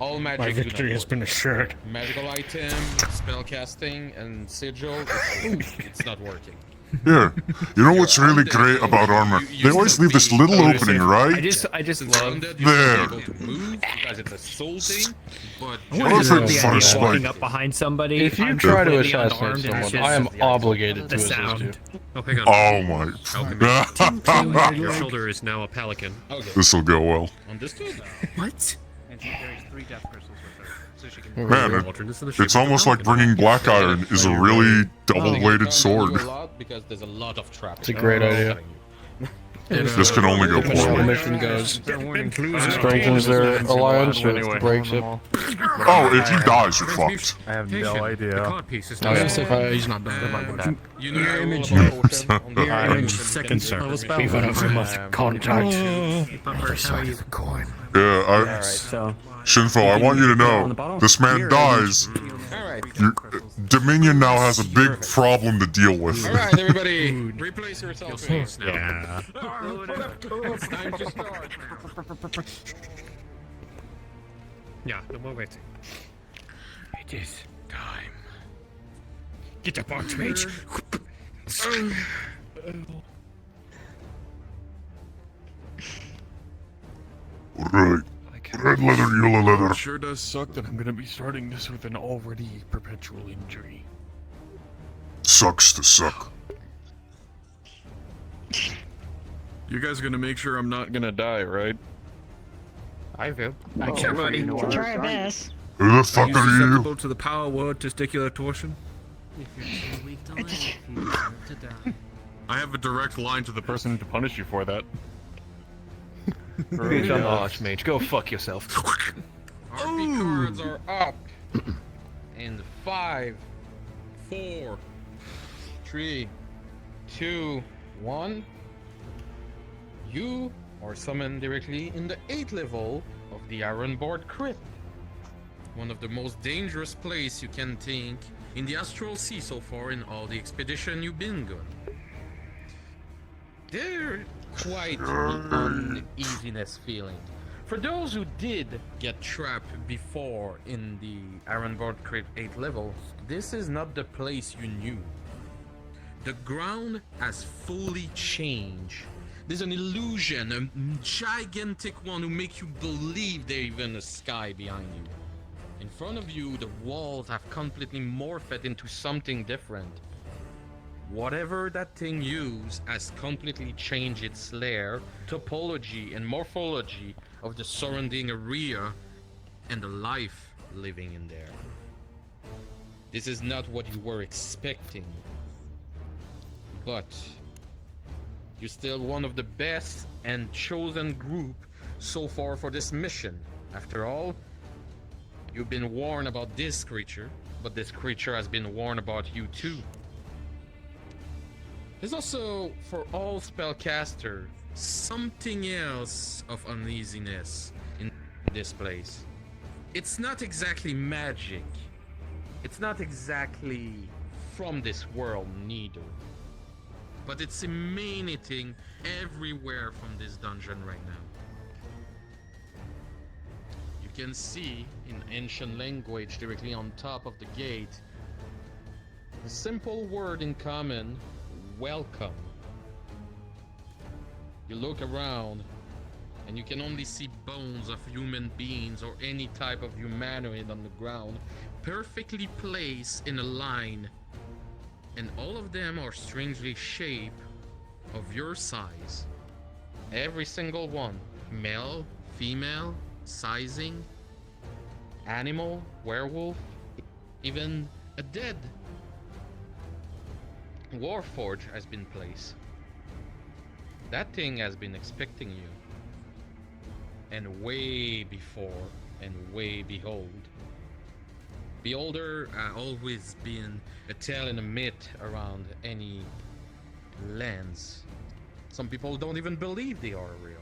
All magic My do not victory has work. been assured. Magical item, spell casting, and sigil, it's not working. Here. You know what's really great about armor? They always leave this little opening, right? I just love There. Because it's a soul thing, but Perfect for a walking spike. up behind somebody. If you I'm try to completely assassinate unarmed and someone, it's I am just obligated to the assist sound. you. Oh, hang on. Oh my. Your shoulder is now a pelican. Okay. This'll go well. Understood. What? And she carries 3 death crystals with her, so she can. Man, it's almost like bringing BlackIron is a really double-bladed sword. Because there's a lot of traps. It's a great idea. This can only go Depending on how the poorly. mission goes. Strengthens their alliance or breaks it. Oh, if he dies, you're fucked. I have no idea. The cod piece is Oh, yeah. He's not done. You know image. Second service. We must contact. Yeah, Alright, so Shinfo, I want you to know, this man dies. Dominion now has a big problem to deal with. Alright, everybody, replace yourself. Yeah. It's time to start. Yeah, no more waiting. It is time. Get up, Archmage. Right. Red leather, yellow leather. It sure does suck that I'm gonna be starting this with an already perpetual injury. Sucks to suck. You guys are gonna make sure I'm not gonna die, right? I will. Everybody, try our best. Who the fuck are you? Susceptible to the power word testicular torsion. If you're too weak to live, you deserve to die. I have a direct line to the person to punish you for that. Reach on the Archmage. Go fuck yourself. RP cards are up. In 5, 4, 3, 2, 1. You are summoned directly in the 8th level of the Ironboard Crypt. One of the most dangerous places you can think in the Astral Sea so far in all the expedition you've been on. They're quite uneasiness feeling. For those who did get trapped before in the Ironboard Crypt 8th level, this is not the place you knew. The ground has fully changed. There's an illusion, a gigantic one who makes you believe there's even a sky behind you. In front of you, the walls have completely morphed into something different. Whatever that thing used has completely changed its lair, topology, and morphology of the surrounding area and the life living in there. This is not what you were expecting, but you're still one of the best and chosen group so far for this mission. After all, you've been warned about this creature, but this creature has been warned about you too. There's also, for all spellcasters, something else of uneasiness in this place. It's not exactly magic. It's not exactly from this world neither. But it's emanating everywhere from this dungeon right now. You can see in ancient language directly on top of the gate, the simple word in common, welcome. You look around and you can only see bones of human beings or any type of humanoid on the ground, perfectly placed in a line, and all of them are strangely shaped of your size. Every single one, male, female, sizing, animal, werewolf, even a dead Warforge has been placed. That thing has been expecting you. And way before, and way behold. Beholder always been a tale and a myth around any lands. Some people don't even believe they are real.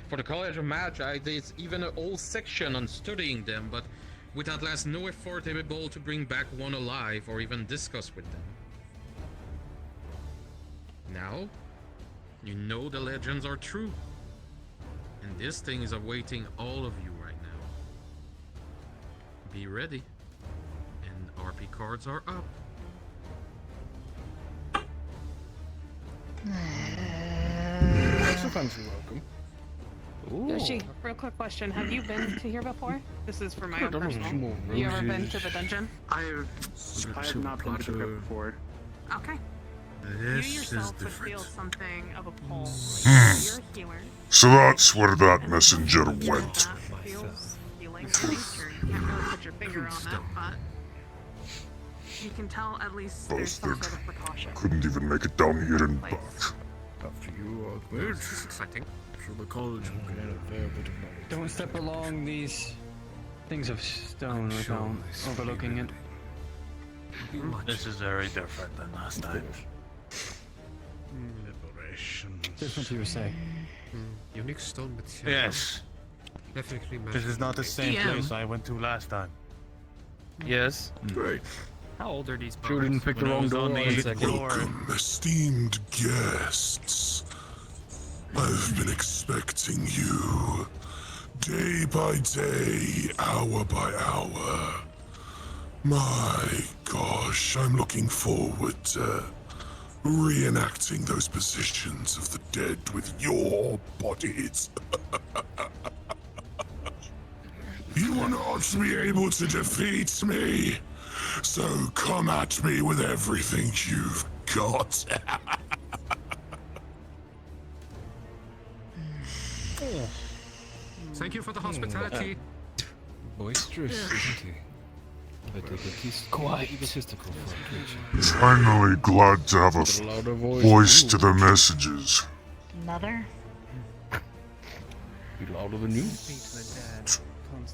For the College of Magi, there's even an whole section on studying them, but with at last no effort able to bring back one alive or even discuss with them. Now, you know the legends are true. And this thing is awaiting all of you right now. Be ready. And RP cards are up. Sometimes you're welcome. Yoshi, real quick question. Have you been to here before? This is for my own personal. You ever been to the dungeon? I have not been to it before. Okay. You yourself would feel something of a pull. You're a healer. So that's where that messenger went. Feels healing in nature. You can't really put your finger on that, but you can tell at least there's some sort of precaution. Couldn't even make it down here and back. After you are cleared, this is exciting. So the college will gain a fair bit of knowledge. Don't step along these things of stone without overlooking it. This is very different than last time. Liberation. Different, you say. Unique stone material. Yes. Definitely. This is not the same place I went to last time. Yes. Right. How old are these? Sure didn't pick the wrong door. Welcome, esteemed guests. I've been expecting you. Day by day, hour by hour. My gosh, I'm looking forward to reenacting those positions of the dead with your bodies. You will not be able to defeat me, so come at me with everything you've got. Thank you for the hospitality. Boisterous, isn't he? But quite egotistical for a creature. Finally glad to have a voice to the messages. Another? Be louder than you.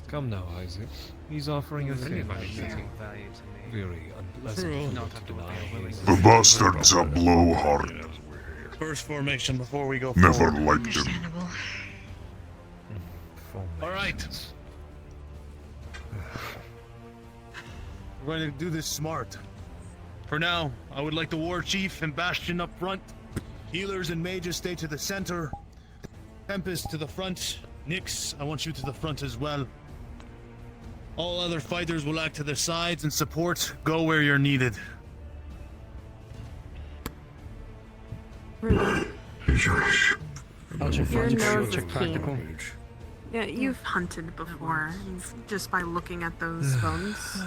Come now, Isaac. He's offering a favor. Very unpleasant not to deny. The bastards are blowhard. First formation before we go Never forward. liked him. All right. We're going to do this smart. For now, I would like the Warchief and Bastion up front. Healers and mages stay to the center. Tempest to the front. Nyx, I want you to the front as well. All other fighters will act to their sides and support. Go where you're needed. Your nose is keen. Yeah, you've hunted before, just by looking at those bones.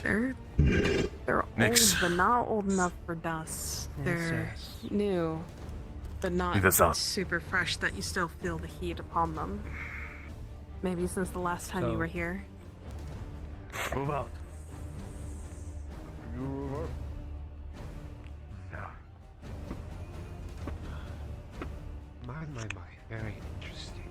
They're old, but not old enough for dust. They're new, but not super fresh that you still feel the heat upon them. Maybe since the last time you were here. Move out. My. Very interesting.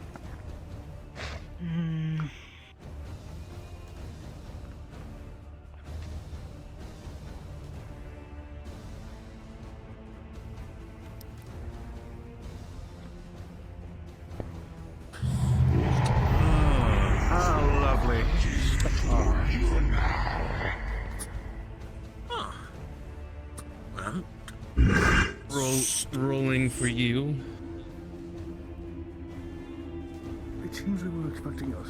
Lovely. Well, rolling for you. It seems they were expecting us.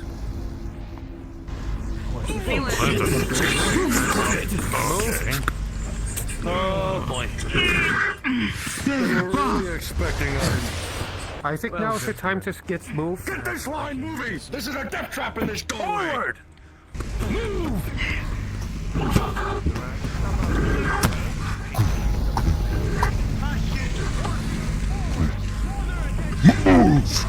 Oh boy. They were really expecting us. I think now is the time to get moved. Get this line moving! This is a death trap in this doorway! Forward! Move! Move!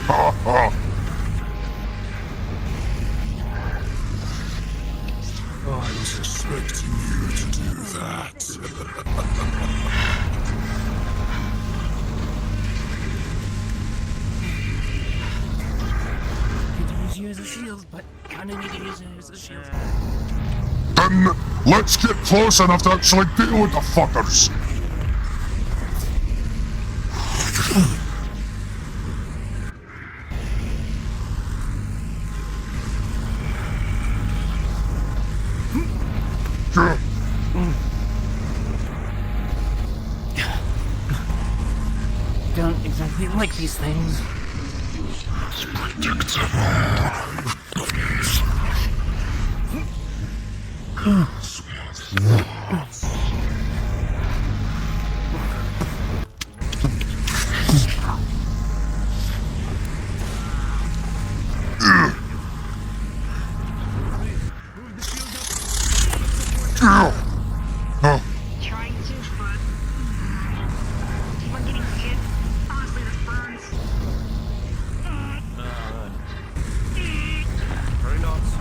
Ha ha! I was expecting you to do that. Use you as a shield, but kinda need to use it as a shield. Then let's get close enough to actually deal with the fuckers. Don't exactly like these things. Trying to, but keep on getting hit. Honestly, this burns. Very nice.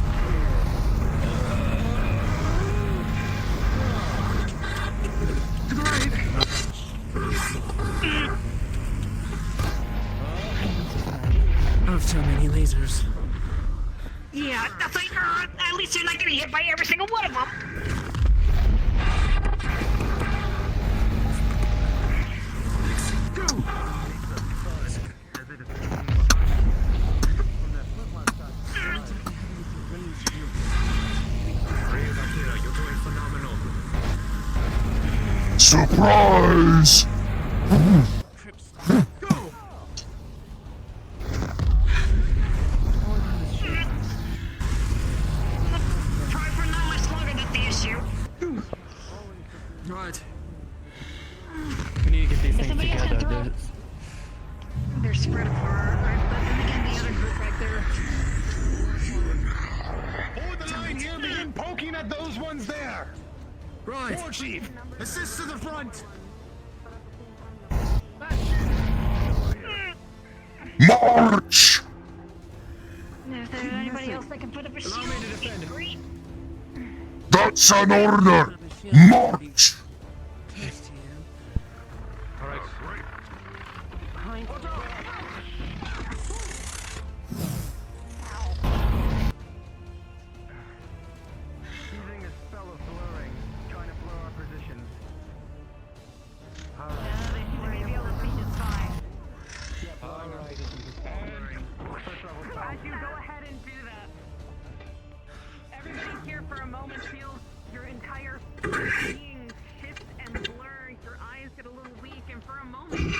Of so many lasers. Yeah, that's like, at least you're not getting hit by every single one of them. Surprise! Try for not much longer, that's the issue. Right. We need to get these Is things somebody else together. gonna throw? They're spread apart, right? But then again, the other group right there. Hold the line here, begin poking at those ones there! Right. Warchief, assist to the front! March! If there's anybody else that can put up a shield, it'd be great. That's an order! March! Alright. Using a spell of blurring, trying to blur our positions. They seem to be able to see just fine. As you go ahead and do that, everybody here for a moment feels your entire being shift and blur. Your eyes get a little weak, and for a moment,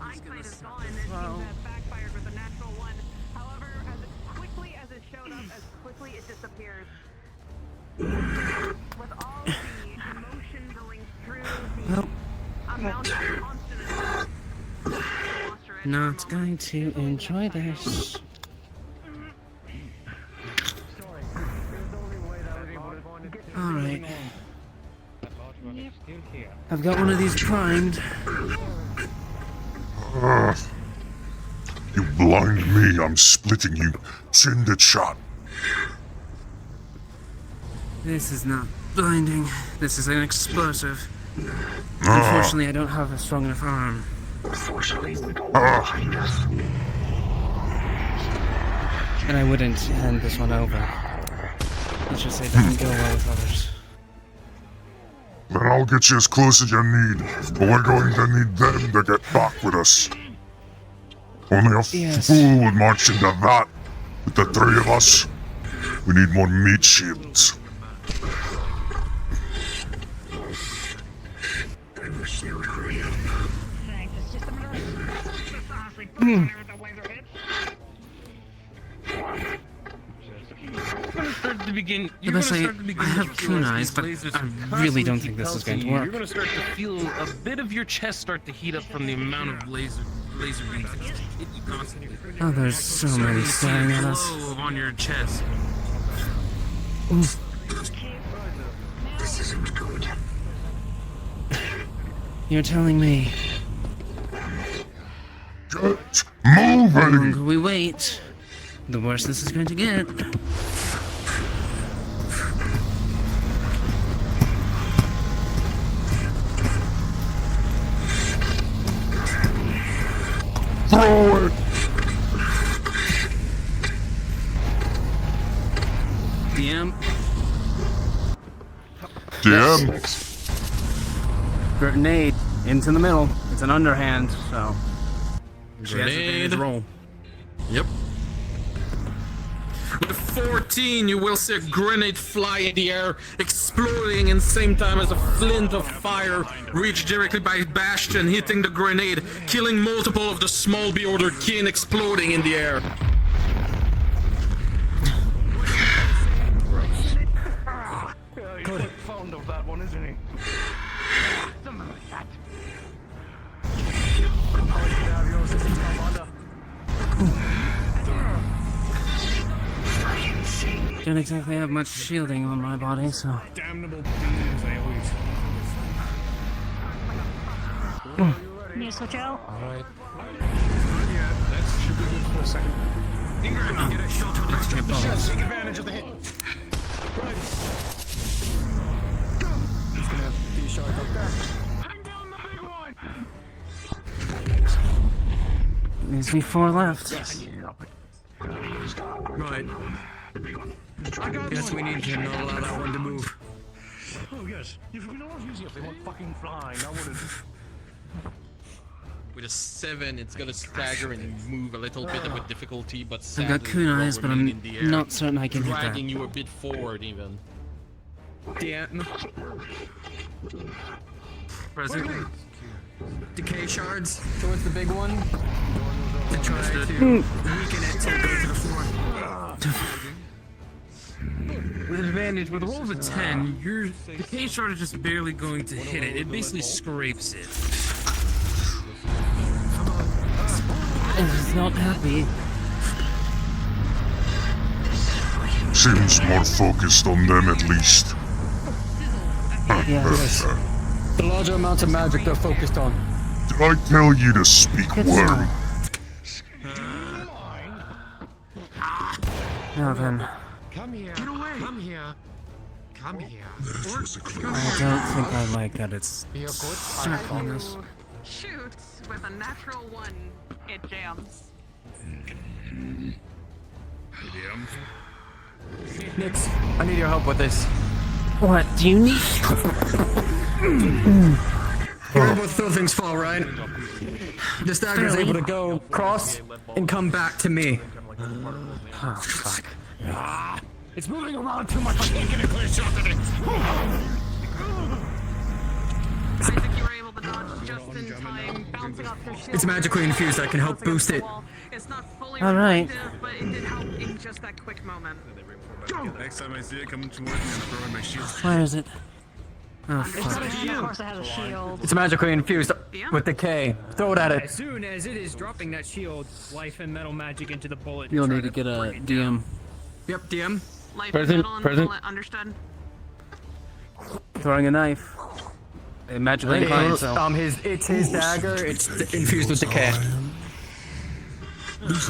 eyesight is gone. It seems to have backfired with a natural one. However, as quickly as it showed up, as quickly it disappears. With all the emotion going through the amount of constant Not going to enjoy this. Alright. I've got one of these primed. You blind me, I'm splitting you chin to chin. This is not blinding. This is an explosive. Unfortunately, I don't have a strong enough arm. And I wouldn't hand this one over. Let's just say it doesn't go well with others. Then I'll get you as close as you need, but we're going to need them to get back with us. Only a fool would march into that with the three of us. We need more meat shields. Thanks, it's just a matter of honestly, to begin. The You're best gonna way, start to begin I have to keen realize eyes, these but lasers I really don't constantly think this is pulsing going to you. work. You're gonna start to feel a bit of your chest start to heat up from the amount of laser beams that just hit you constantly. Oh, there's so many staring at us. Glow on your chest. Oof. This isn't good. You're telling me. Get The moving! longer we wait, the worse this is going to get. Throw it! DM. DM? Grenade into the middle. It's an underhand, so. She has Grenade. advantage roll. Yep. With 14, you will see a grenade fly in the air, exploding in the same time as a flint of fire reach directly by Bastion, hitting the grenade, killing multiple of the small beholder kin, exploding in the air. Good. Fond of that one, isn't he? Don't exactly have much shielding on my body, so. Damnable beams, I always. Need to switch out? Alright. Yeah, that should be good for a second. Ingram, get a shot with Let's jump on. Take advantage of the hit. Right. He's gonna be a shot up there. I'm down the big one! Leaves me 4 left. Yes. Right. Guess we need to not allow that one to move. Oh yes. If we don't use it, they won't fucking fly. Now what is it? With a 7, it's gonna stagger and move a little bit with difficulty, but I've got sadly kunais, will but remain I'm in the air, not certain I can hit that. dragging you a bit forward, even. DM. Present. Decay shards towards the big one. To try to Understood. weaken it to go to the floor. With advantage, with a roll of a 10, your decay shard is just barely going to hit it. It basically scrapes it. It's not happy. Seems more focused on them at least. Yes. The larger amounts of magic they're focused on. Did I tell you to speak worm? Now then, Come here. Get away. Come here. Come here. I don't think I like that it's Be a good circliness. Shoot with a natural 1. It jams. Nix, I need your help with this. What do you need? You're able to throw things fall, right? The stagger is able to go cross and come back to me. Oh, fuck. It's moving around too much. I can't get a clear shot at it. Isaac, you were able to dodge just in time, bouncing off your shield. It's magically infused. I can help boost it. It's not fully All right. reflective, but it did help in just that quick moment. Next time I see it coming towards me, I'm throwing my shield. Where is it? Oh, Of fuck. course it has a shield. It's magically infused with decay. Throw it at As it. soon as it is dropping that shield, life and metal magic into the bullet. You'll try need to get a break it down. DM. Yep, DM. Life Present, metal and present. bullet, understood. Throwing a knife. It magically inclines, so. It's his dagger. It's infused with decay.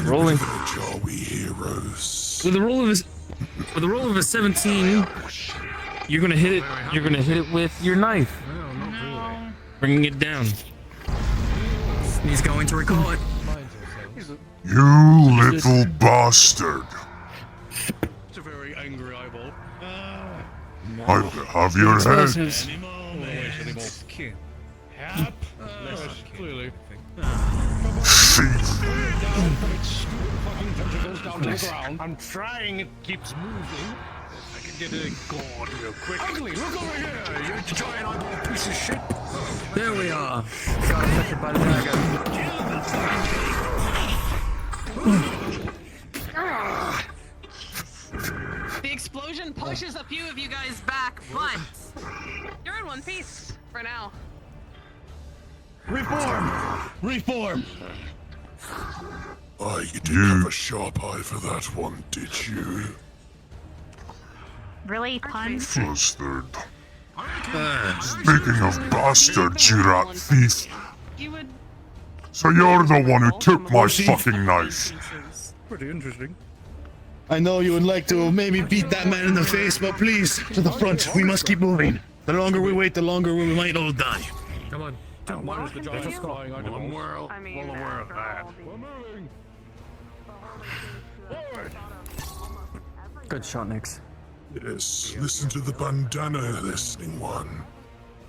Rolling. Are we heroes? With a roll of a 17, you're gonna hit it. You're gonna hit it with your knife, bringing it down. He's going to recall it. You little bastard. It's a very angry eyeball. I have your head. Explosives. Clearly. I'm trying. It keeps moving. I can get a gourd real quick. Ugly, look over here. You giant eyeball piece of shit. There we are. Got affected by the dagger. The explosion pushes a few of you guys back, but you're in one piece for now. Reform! Reform! You didn't have a sharp eye for that one, did you? Really, pun? Flustered. Speaking of bastards, you rat thief. So you're the one who took my fucking knife. Pretty interesting. I know you would like to maybe beat that man in the face, but please, to the front. We must keep moving. The longer we wait, the longer we might all die. Come on. What is the giant flying under One the world. I mean, Well aware of that. We're moving. Good shot, Nix. Yes, listen to the bandana, listening one.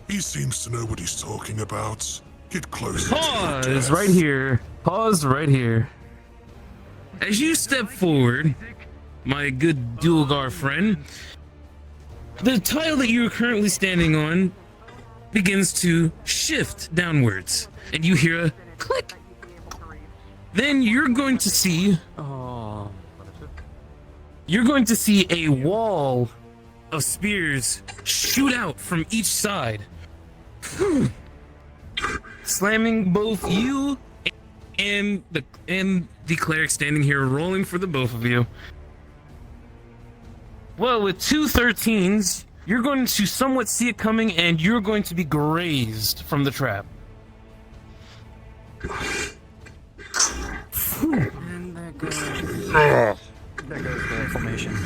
He seems to know what he's talking about. Get closer. Pause right here. Pause right here. As you step forward, my good Dualgar friend, the tile that you're currently standing on begins to shift downwards, and you hear a click. Then you're going to see a wall of spears shoot out from each side, slamming both you and the cleric standing here, rolling for the both of you. Well, with 2 13s, you're going to somewhat see it coming, and you're going to be grazed from the trap. And there goes the inflammation.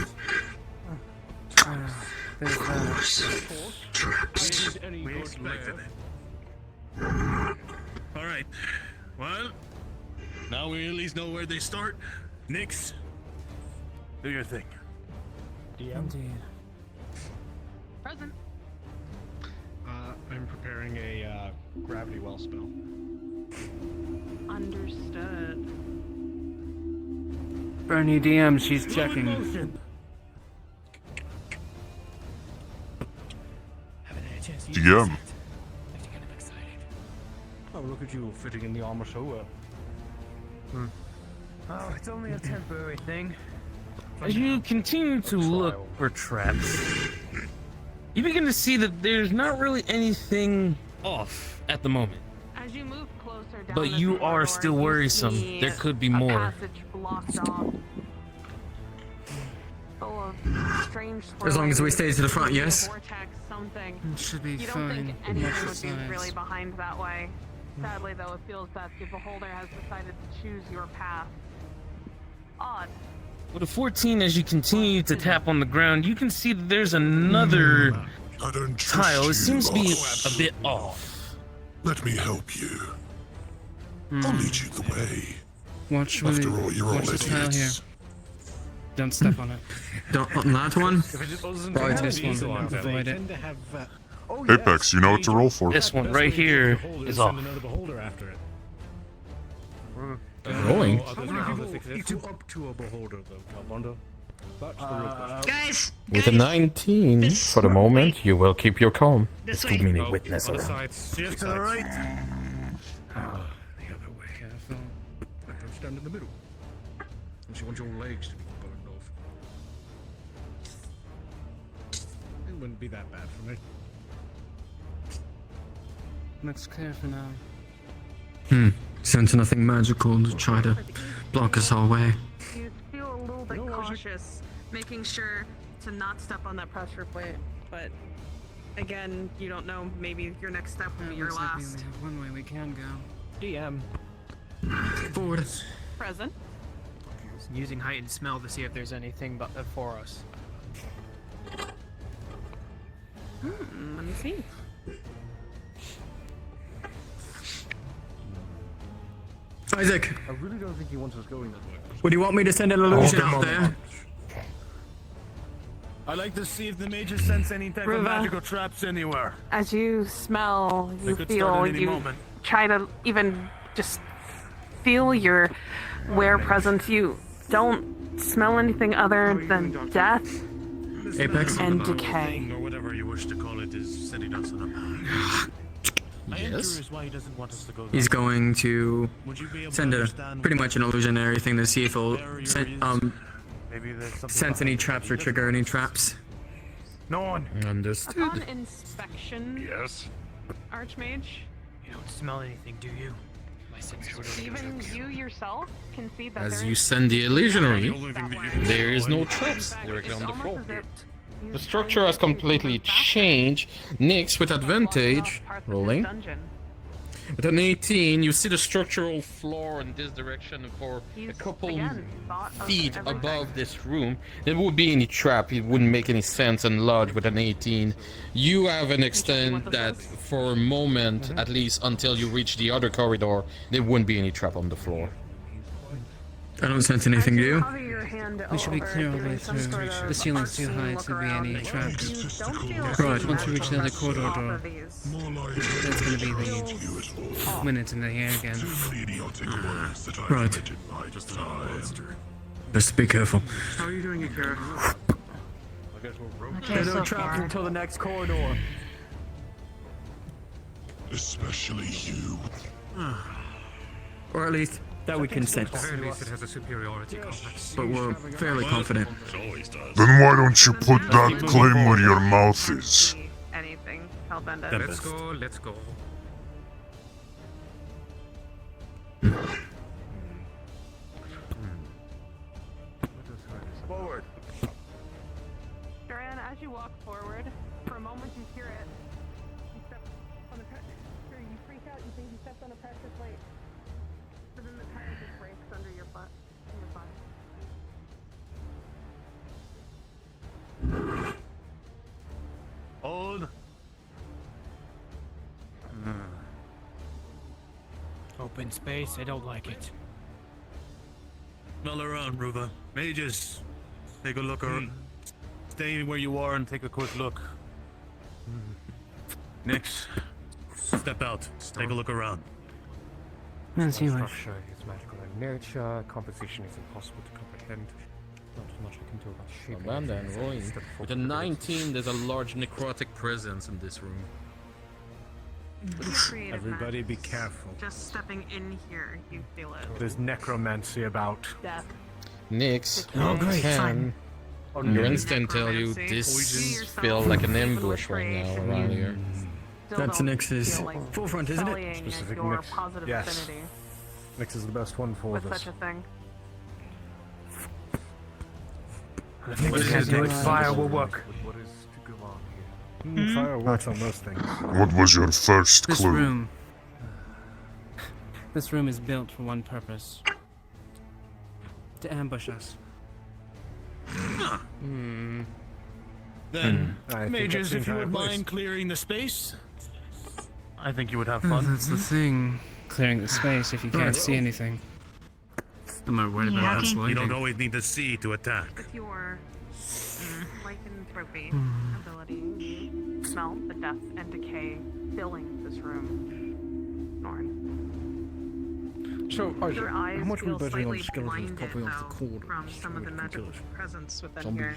There's We expected it. Alright. Well, now we at least know where they start. Nix, do your thing. Indeed. Present. I'm preparing a gravity well spell. Understood. Bernie DM, she's checking. DM. Oh, look at you fitting in the armor so well. Oh, it's only a temporary thing. As you continue to look for traps, you begin to see that there's not really anything off at the moment. As you move closer down But the you are corridor, still you worrisome. see There could be a more. passage blocked off. Full of strange As long as we swirling, stay to the front, yes? vortex, something. It should be You don't fine. think anything would be Exercise. really behind that way. Sadly, though, it feels that the beholder has decided to choose your path. Odd. With a 14, as you continue to tap on the ground, you can see that there's another tile. It seems to be a bit off. Let me help you. I'll lead you the way. Watch After all, you're all watch the tile here. idiots. Don't step on it. Don't on that one. Probably this one. Avoid it. Apex, you know what to roll for. This one right here is off. Rolling? It's up to a beholder, though, Calbondo. That's the real question. Guys! With a 19, for the moment, you will keep your calm. There's too many witnesses Other around. side. Just to the right. The other way. Careful. Don't stand in the middle. Unless you want your legs to be burned off. It wouldn't be that bad for me. Looks clear for now. Sense nothing magical to try to block us our way. You feel a little bit cautious, making sure to not step on that pressure plate. But again, you don't know. Maybe your next step will be your Looks like we last. only have one way we can go. DM. Forward. Present. Using heightened smell to see if there's anything for us. Let me see. Isaac, I really don't think he wants us going that way. would you want me to send an illusion out there? I like to see if the mages sense any type Riva. of magical traps anywhere. As you smell, They you could feel, start at any you moment. try to even just feel your wear presence. You don't smell anything other than death Apex? and decay. Or whatever you wish to call it is setting us on a path. I am Yes. curious why he doesn't want us to go there. He's going to Would you be able send to a understand pretty much an illusionary thing to see if he'll Maybe there's something. sense any traps or trigger any traps. No one. Understood. Upon inspection, Yes. Archmage, You don't smell anything, do you? My senses are even you yourself can see that As there you is send the illusionary, that way. there is no traps. Directly on the Almost floor. as if The structure has completely changed. Nix With advantage, rolling. dungeon. With an 18, you see the Structural floor in this direction for a couple again, thought of feet everything. above this room. There would be any trap. It wouldn't make any sense and lodge with an 18. You have an extent that for a moment, at least until you reach the other corridor, there wouldn't be any trap on the floor. I don't sense anything, do you? Hover your hand We should be over, clear all the doing way some through. sort of The ceiling's too arcane high look to be around. any If traps. you don't feel Right. Once we reach the other corridor off door, of these, that's gonna be the minute in the air again. Right. Just be careful. How are you doing, Akira? There's no traps until the next corridor. Especially you. Or at least that we can sense. At the very least, it has a superiority complex. But we're fairly confident. Then why don't you put that claim where your mouth is? anything, Hellbender. Let's go, let's go. Forward. Duran, as you walk forward, for a moment you hear it. You step on a you freak out, you think you stepped on a pressure plate. But then the tire just breaks under your butt. In your butt. Hold. Open space, I don't like it. Smell around, Ruva. Mages, take a look around. Stay where you are and take a quick look. Nix, step out. Take a look around. As you wish. Structure is magical in nature. Composition is impossible to comprehend. Not much I can do about shaping. Amanda and it. rolling. Step With a forward. 19, there's a large necrotic presence in this room. Creative Everybody be magics. careful. Just stepping in here, you feel it. There's necromancy about. Death. Nix, Oh, great, can fine. your instinct tell you this feels like an ambush right now around here? That's Nix's forefront, isn't it? Specific your mix. positive Yes. affinity Nix is the best one for with this. such a thing. I think we can do it. Fire will work. What is to go on here? Fire works on most things. What was your first This clue? room. This room is built for one purpose. To ambush us. Then, I think mages, that's if you the would entire mind clearing the space, I think you would have Oh, fun. that's the thing. Clearing the space if you can't see anything. I'm not worried about us You don't lighting. always need to see to attack. With your lycanthropy ability, you smell the death and decay filling this room. Norn. So, Your eyes how much feel we budgeting on slightly skeletons blinded, popping off the though, corridors? from some of the magical presence within Zombies. here.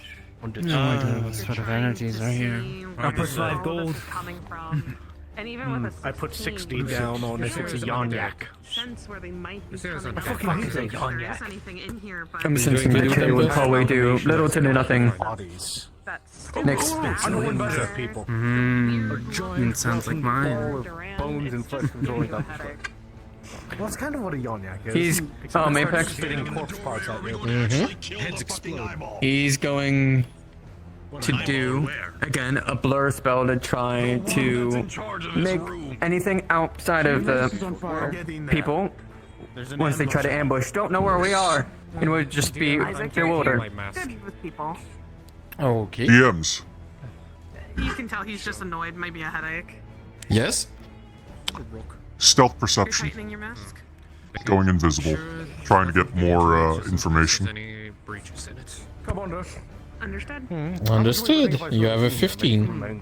No idea what sort of energies are here. I put 5 gold. Coming from. And even with a I put 16, 60 down on if it's a Yanyak. sense where they might be This is coming a from. fucking If there is Yanyak. anything in here, but I'm sensing decay will probably do little to do nothing. Bodies. that's Next. I know one better people. It sounds like mine. Bones and flesh and joints up. Well, that's kind of what a Yanyak is. He's Apex. Spitting corpse parts at you. Heads explode. He's going to do again a blur spell to try to make anything outside of the people once they try to ambush don't know where we are and would just be bewildered. good with people. Okay. DMs. You can tell he's just annoyed, maybe a headache. Yes? Stealth You're perception. tightening your mask. Going invisible. Trying to get more information. Any breaches in it? Come on, Dush. Understood? Understood. You have a 15.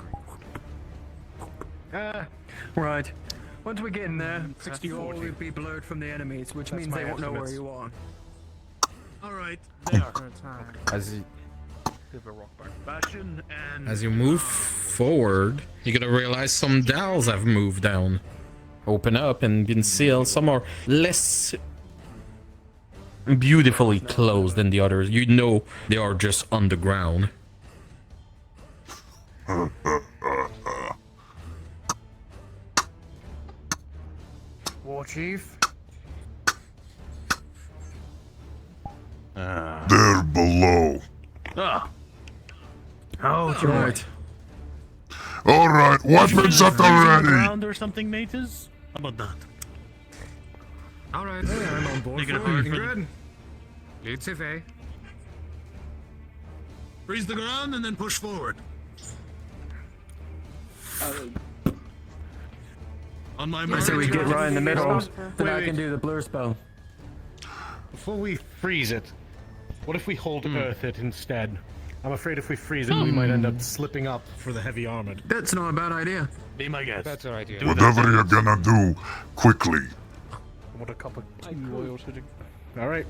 Right. Once we get in there, you all will be blurred from the enemies, which means they won't know where you are. Alright, there. As you, Give a rock back fashion and as you move forward, you're gonna realize some dials have moved down. Open up and been sealed. Some are less beautifully closed than the others. You know they are just underground. Warchief. They're below. Oh, right. Alright, weapons at the ready! Ground or something, mates? How about that? Alright, I'm on board. Make it for hard it. for them. Good. It's a Freeze the ground and then push forward. On my mark. So we get right in the middle, then I Wait. can do the blur spell. Before we freeze it, what if we hold Earth it instead? I'm afraid if we freeze it, we might end up slipping up for the heavy armored. That's not a bad idea. Be my guest. That's our idea. Whatever you're gonna do, quickly. What a couple. Loyal sitting. All right.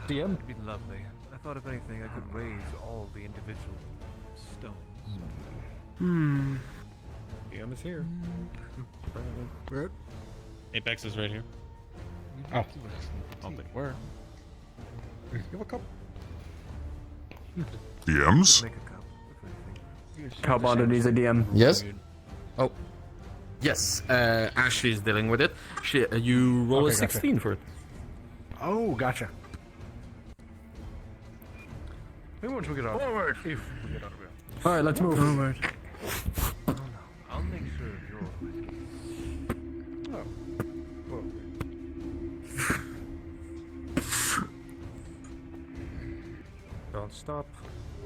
DM? It'd be lovely. I thought if anything, I could raise all the individual stones. DM is here. Apex is right here. Oh. Don't think where. You have a cup. DMs? Make a cup, if anything. Cowbonder needs a DM. Yes? Oh. Yes, Ashley is dealing with it. You roll Okay, a 16 for it. Oh, gotcha. Maybe once we get out. Forward! If we get out of here. Alright, let's move. Forward. I'll make sure you're alright. Oh. Well. Don't stop.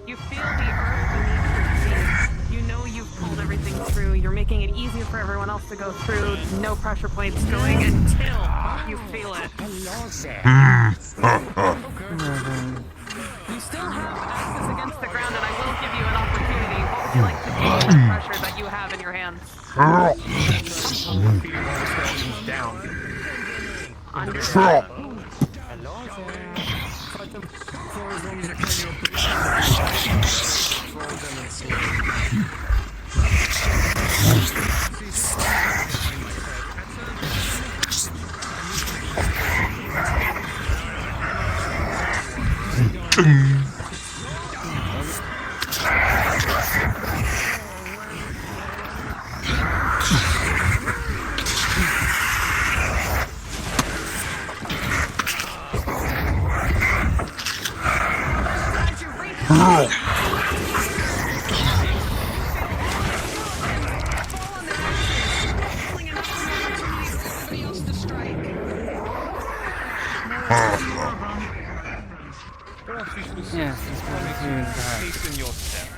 You feel the earth beneath your feet. You know you've pulled everything through. You're making it easier for everyone else to go through. No pressure points going until you feel it. You still have access against the ground, and I will give you an opportunity. What would you like to do with the pressure that you have in your hands? Understood. Yes, Hasten your step.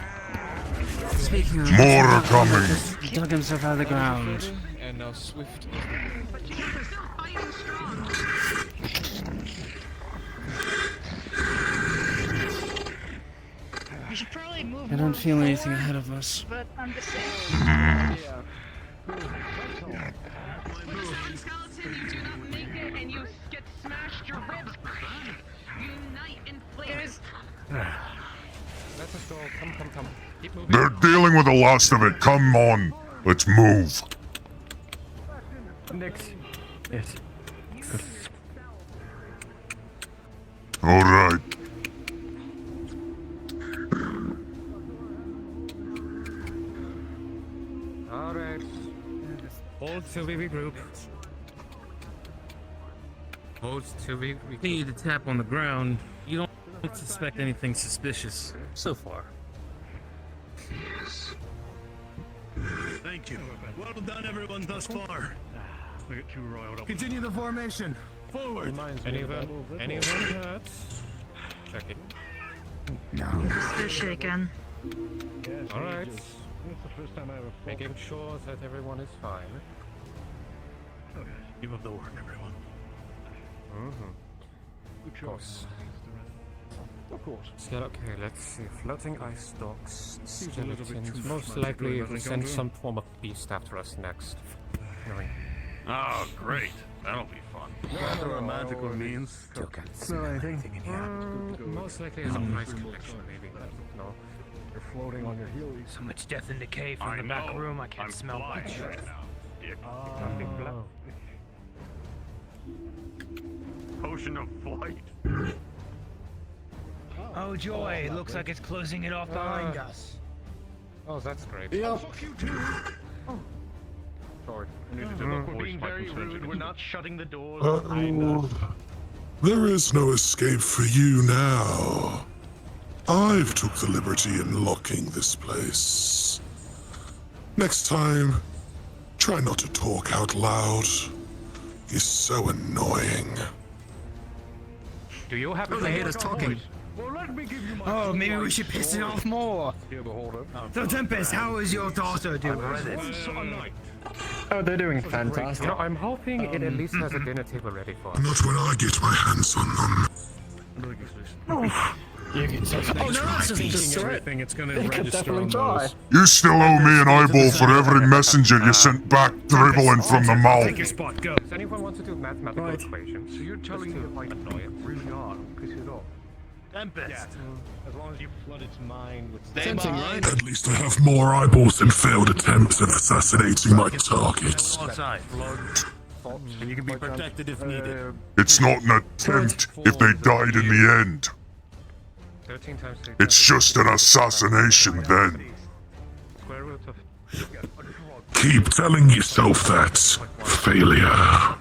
speaking of... More are coming. Just dug himself out of the ground. And now swift. We should probably move. I don't feel anything ahead of us. But I'm just saying. Skeleton, you do not make it, and you get smashed. Your ribs unite in flames. Let us go. Come, come, come. Keep moving. They're dealing with the last of it. Come on. Let's move. Nix. Yes. Good. Alright. Alright. Hold till we regroup. Hold till we continue to tap on the ground. You don't suspect anything suspicious so far. Thank you. Well done, everyone, thus far. We get too roiled up. Continue the formation. Forward. Anyone hurts? Check it. They're shaken. Alright. It's the first time I ever Making sure that everyone is fine. Okay. Keep up the work, everyone. Of course. Of course. So, okay, let's see. Floating ice docks, skeletons. Most likely we'll send some form of beast after us next. Oh, great. That'll be fun. Through a magical means. Still can't smell anything. Most likely it's a nice connection, maybe. No. You're floating on your heels. So much death and decay from the back room, I can't smell flying much. right now. Dick. potion of flight. Oh joy! Looks like it's closing it off behind us. Oh, that's great. Yep. Fuck you too. Sorry. I needed to voice being very rude. We're not shutting the doors. There is no escape for you now. I've took the liberty in locking this place. Next time, try not to talk out loud. It's so annoying. Do you have Oh, they hate us talking. Well, let me give you my Oh, maybe we should piss it off more. Here, beholder. So Tempest, how is your daughter doing? Oh, they're doing fantastic. You know, I'm hoping it at least has a dinner table ready for us. Not when I get my hands on them. Oh, no, that's just everything. It's going to register on those. You still owe me an eyeball for every messenger you sent back dribbling from the mouth. Take your spot, go. Does anyone want to do mathematical equations? So you're telling me if I annoy it really hard, piss it off. Tempest. As long as you flood its mind with Sensing, right? At least I have more eyeballs than failed attempts at assassinating my targets. outside. And you can be protected if needed. It's not an attempt if they died in the end. 13 times 3. It's just an assassination then. Square root of... Keep telling yourself that, failure.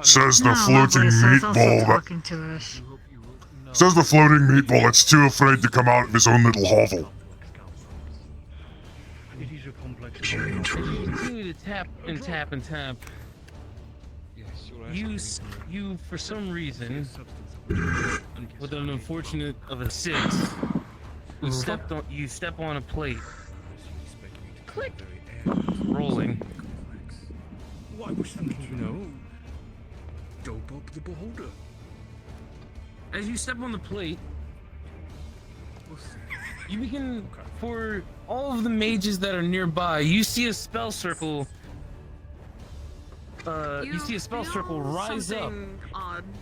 Says the floating meatball that... Says the floating meatball that's too afraid to come out of his own little hovel. It is a complex. Continue to tap and tap and tap. You for some reason, with an unfortunate of a 6, you step on a plate. Click. Rolling. Why was that, you know? Dope up the beholder. As you step on the plate, you begin, for all of the mages that are nearby, you see a spell circle. You see a spell circle rise up,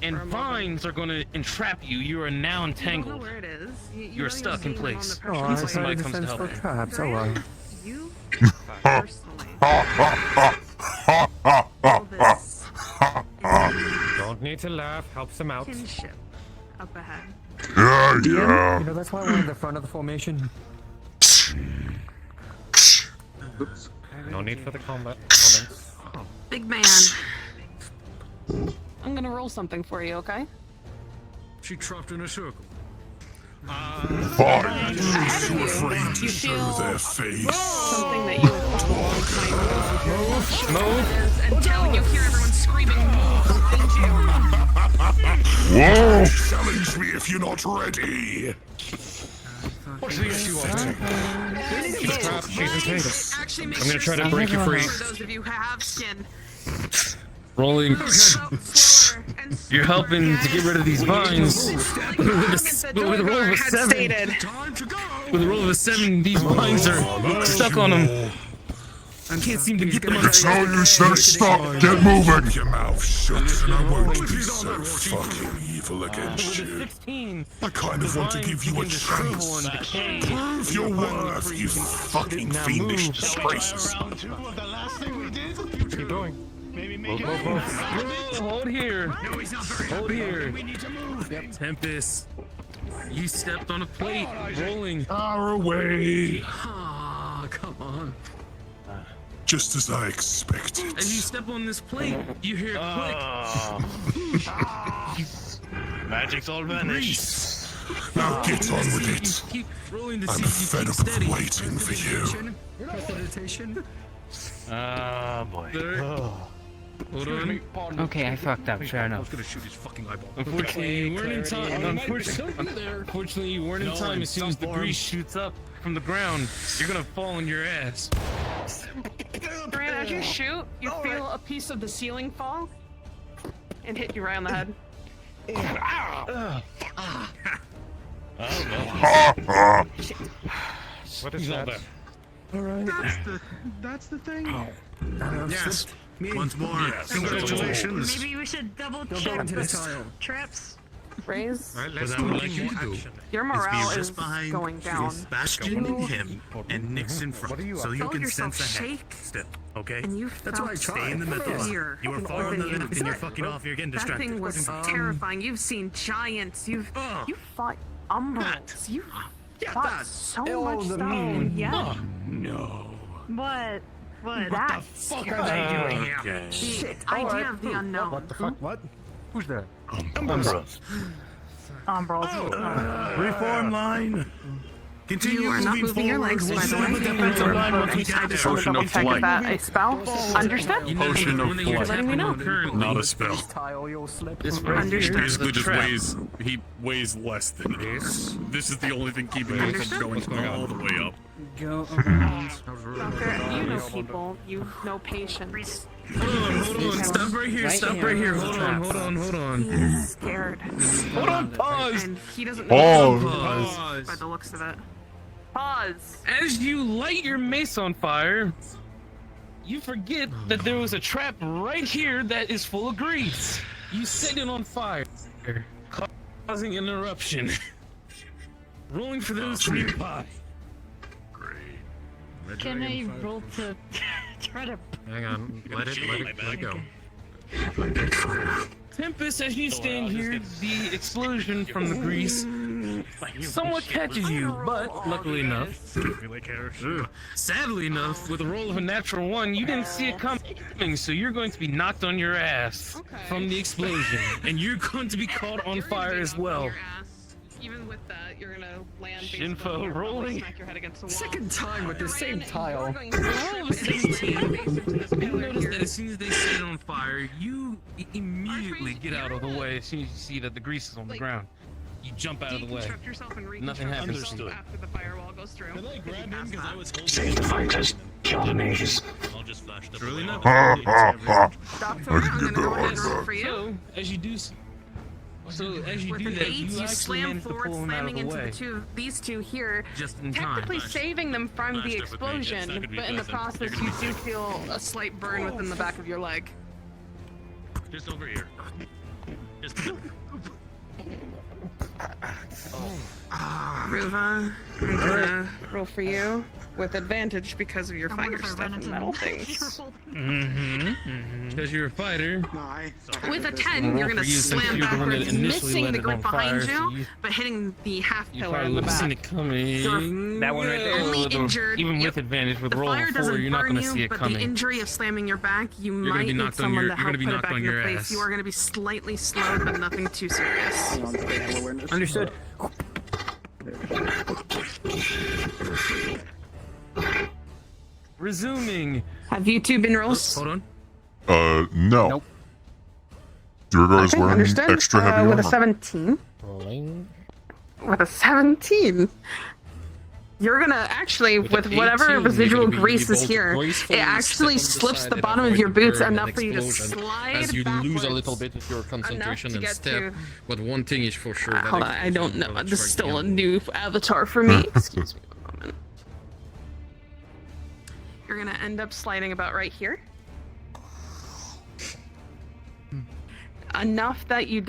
and vines are going to entrap you. You are now entangled. You don't know where it is. You're stuck in place. Oh, I Until see somebody the comes to defense help for you. traps. Oh well. You personally. Don't need to laugh. Helps them out. Kinship up ahead. Yeah, You yeah. know, that's why we're in the front of the formation. No need for the comments. Big man. I'm gonna roll something for you, okay? She trapped in a circle. Fine. Too afraid to You show feel their face. something that you have felt a long time move. Until you hear everyone screaming behind you. Whoa! Challenge me if you're not ready. What's the issue on She's trapped. She's entangled. Actually, make I'm gonna sure try to break you free. For those of you who have skin. Rolling. You're helping to get rid of these vines. With a roll of a 7. With a roll of a 7, these vines are stuck on them. I can't seem to get them on. It's no use, they're stuck. Get moving. Keep your mouth shut and I won't be so fucking evil against you. 16. I kind of want to give you a chance. Prove your worth, you fucking fiendish disgraces. Keep going. Maybe make it. Hold here. Hold here. Yep. Tempest. You stepped on a plate. Rolling. Far away. Ah, come on. Just as I expected. As you step on this plate, you hear a click. Magic's all vanished. Now get on with it. Keep rolling to I'm see if fed you keep up of steady. waiting for you. Prestidigitation. Ah, boy. Hold on. Okay, I fucked up. Fair I was enough. gonna shoot his fucking eyeball. Unfortunately, you weren't in time. Unfortunately, you weren't in time. As soon as the grease shoots up from the ground, you're gonna fall on your ass. Brand, as you shoot, you feel a piece of the ceiling fall and hit you right on the head. What is that? Alright. That's the thing. Yes. Once more. Congratulations. Maybe we should double Don't go check into the this tile. traps. Raise, What I would like you to do your is morale be is just behind going down. Bastion, him, and Nix in front, so you Felt can yourself sense ahead. shake, Step, okay? and you That's why I felt stay in the middle. fear You were far on the within left, you. and you're fucking off. You're getting That distracted. thing was terrifying. You've seen giants. You fought umbros. You fought so much stuff. Yeah. No. What? What? What the fuck are they doing here? The idea of the unknown. What the fuck? What? Who's there? Umbros. Reform line. Continue You are not moving your legs, by the way. I just want to double check if that a spell. Understood? Potion of You're letting me know. Not a spell. Understood. Basically just weighs less than this. This is the only thing keeping him from going all the way up. Go around. You know people. You know patience. Hold on. Stop right here. Stop right here. Hold on. He's scared. Hold on, pause. And he doesn't Pause. know Pause. by the looks of it. Pause. As you light your mace on fire, you forget that there was a trap right here that is full of grease. You set it on fire, causing an eruption. Rolling for those nearby. Can I roll to try to? Hang on. Let it go. Tempest, as you stand here, the explosion from the grease somewhat catches you, but luckily enough, sadly enough, with a roll of a natural 1, you didn't see it coming, so you're going to be knocked on your ass from the explosion, and you're going to be caught on fire as well. Even with that, you're gonna land Shinfo rolling. smack your head against the wall. Second time with the same tile. Roll of a 16. You notice that as soon as they set it on fire, you immediately get out of the way as soon as you see that the grease is on the ground. You jump out of the way. Deconstruct yourself and Nothing reconstruct happens. yourself after the firewall goes through. Can I grab him because I was holding Save the fighters, kill the mages. I'll just flash the really not. Stop for I'm gonna go ahead and roll for you. So, as you do With an that, 8, you you actually slam manage to forward, pull him out slamming of the into way. these two here, Just in time. technically saving them from the Flashed up with me. It's not explosion, gonna be but in the pleasant. process You're you gonna be do feel a slight burn within the back of your leg. Just over here. Just. Ruva, I'm gonna roll for you with advantage because of your fire stuff and metal things. Because you're a fighter. With a 10, you're gonna slam backwards, missing the grip behind you, but hitting the half You pillar probably in the would have seen back. it coming. That one right there. Only injured. Even Yep. with advantage, with The roll fire of 4, doesn't you're not burn going to see you, it but the coming. injury of slamming your back, you You're gonna might be need knocked on someone your- to you're help gonna be put it knocked back on in your your place. ass. You are gonna be slightly slowed, but nothing too serious. Understood. Resuming. Have you two been rolls? Hold on. No. Nope. Durgar's Okay, wearing understood. extra heavy With armor. a 17. Rolling. With a 17. You're gonna actually, with an whatever 18, residual you're gonna be grease is able to here, gracefully it actually step on the slips side the and bottom of avoid your the boots burn and enough for you to explosion. slide As you backwards. lose a little bit of your concentration to and get step. to- But one thing is for sure. that Hold on, I don't explosion know. will This is strike still a you. new avatar for me. Excuse me one moment. You're gonna end up sliding about right here. Enough that you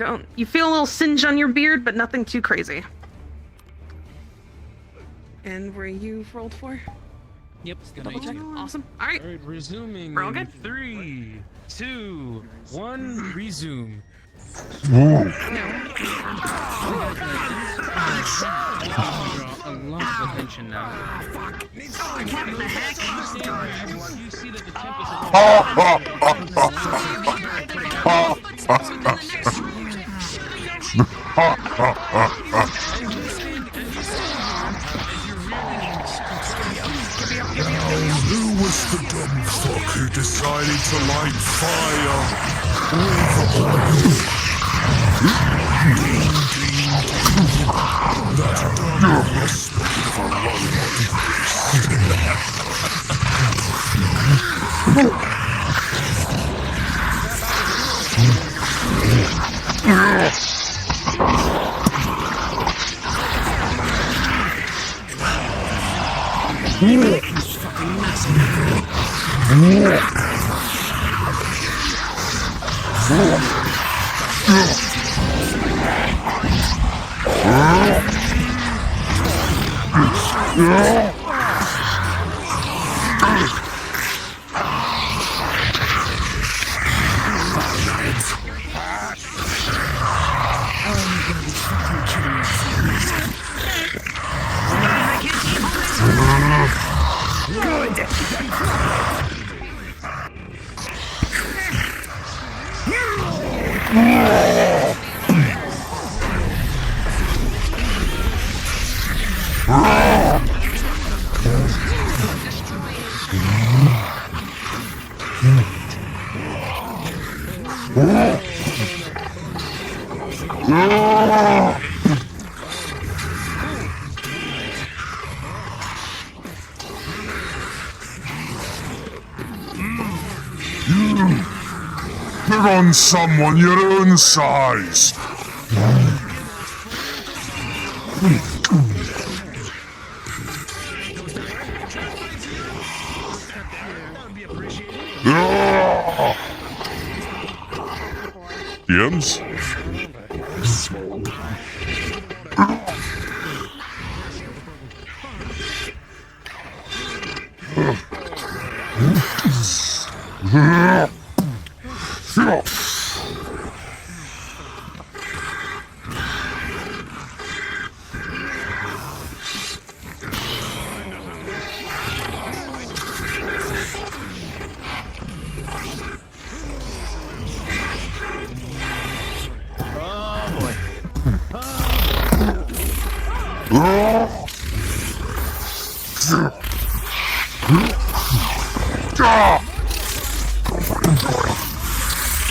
feel a little singe on your beard, but nothing too crazy. And where you've rolled for? Yep. Double check. Awesome. All right. Resuming. We're all in good? 3, 2, 1. Resume. Ooh. A lot of attention now. What the heck? You see that the Who was the dumb fuck who decided to light fire over oil? That dumb respectful Pick on someone your own size. DMs?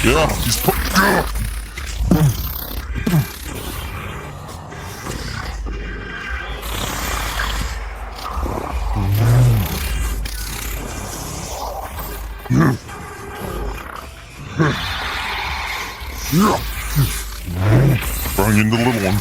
Yeah, he's put. Throwing in the little one.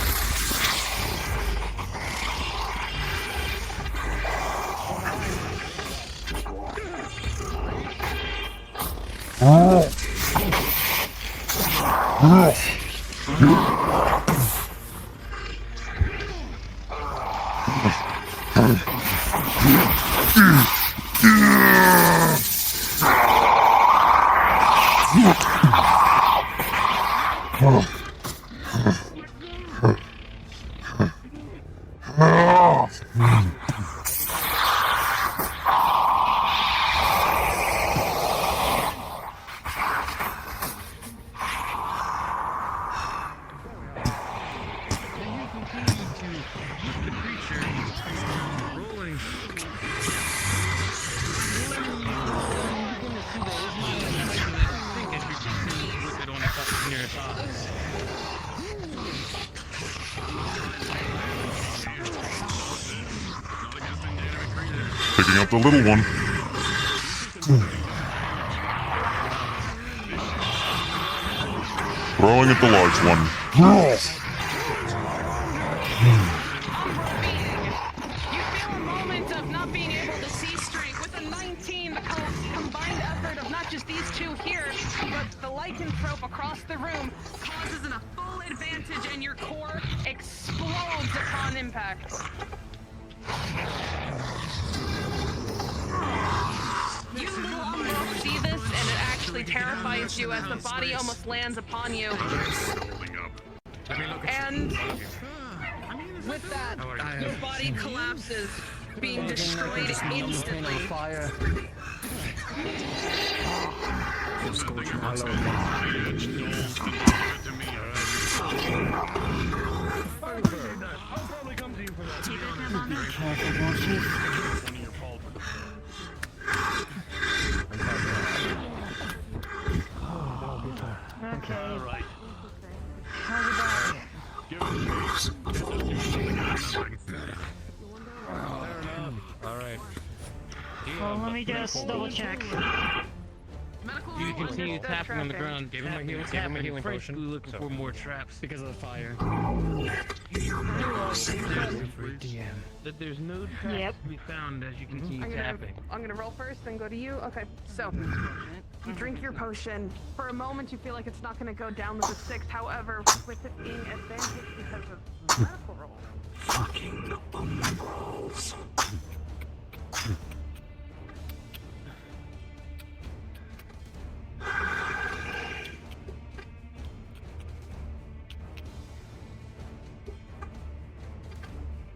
Picking up the little one. Throwing at the large one. You feel a moment of not being able to see straight. With a 19, the combined effort of not just these two here, but the lycanthrope across the room causes a full advantage, and your core explodes upon impact. You little umbro see this, and it actually terrifies you as the body almost lands upon you. And with that, your body collapses, being destroyed instantly. Careful, Warchief. Okay. All right. How's it All right. Well, let me just double check. You continue tapping on the ground. Give him a healing potion. We're looking for more traps because of the fire. That there's no traps to be found as you continue tapping. I'm gonna roll first, then go to you. Okay, so you drink your potion. For a moment, you feel like it's not gonna go down to the 6. However, with it being advantage because of medical roll.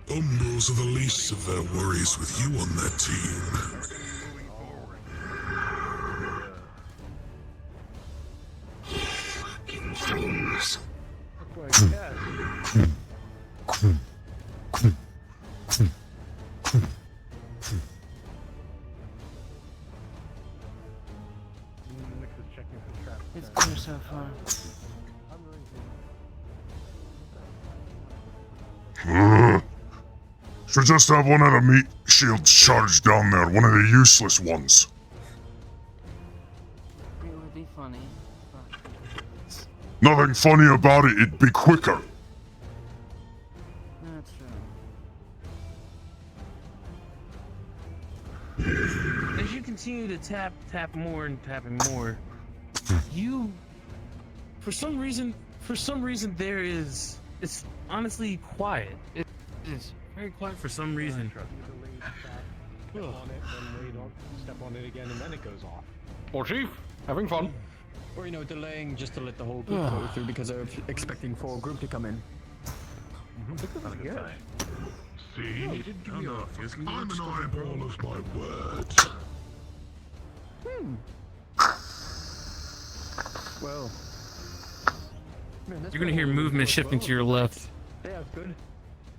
Umbrals are the least of their worries with you on that team. Fucking fools. It's clear so far. Should just have one of the meat shields charged down there, one of the useless ones. It would be funny. Nothing funny about it, it'd be quicker. That's As you continue to tap more and tapping more, for some reason it's honestly quiet. It is very quiet for some reason. Step on it, then wait on, step on it again, and then it goes off. Warchief, having fun. Or, delaying just to let the whole group go through because they're expecting for a group to come in. See? I'm an eyeball of my word. Well. You're gonna hear movement shifting to your left. Yeah, that's good.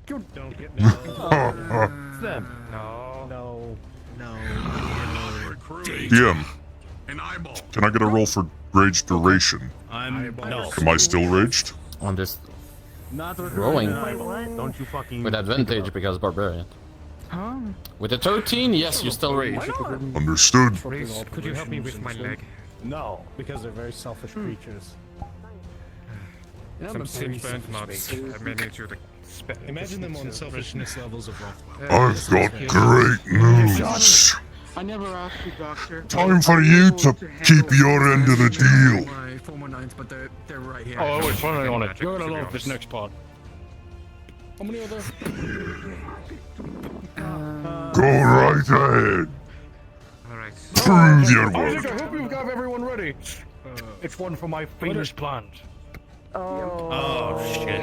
Don't get It's them. No. DM, can I get a roll for rage duration? No. Am I still raged? I'm just Not rolling Don't you fucking... with advantage because barbarian. Huh? With a 13, yes, you're still raged. Understood. Please, could you help me with my leg? No, because they're very selfish creatures. Some sick burnt mods. I managed to Imagine them on selfishness levels of Rothwell. I've got great news. I never asked you, Doctor. Time for you to keep your end of the deal. My 419s, but they're right here. Oh, wait, finally on it. You're gonna love this next part. How many are there? Go right ahead. Alright. Prove your Isaac, I worth. hope you've got everyone ready. It's one for my famous plant. Oh, shit.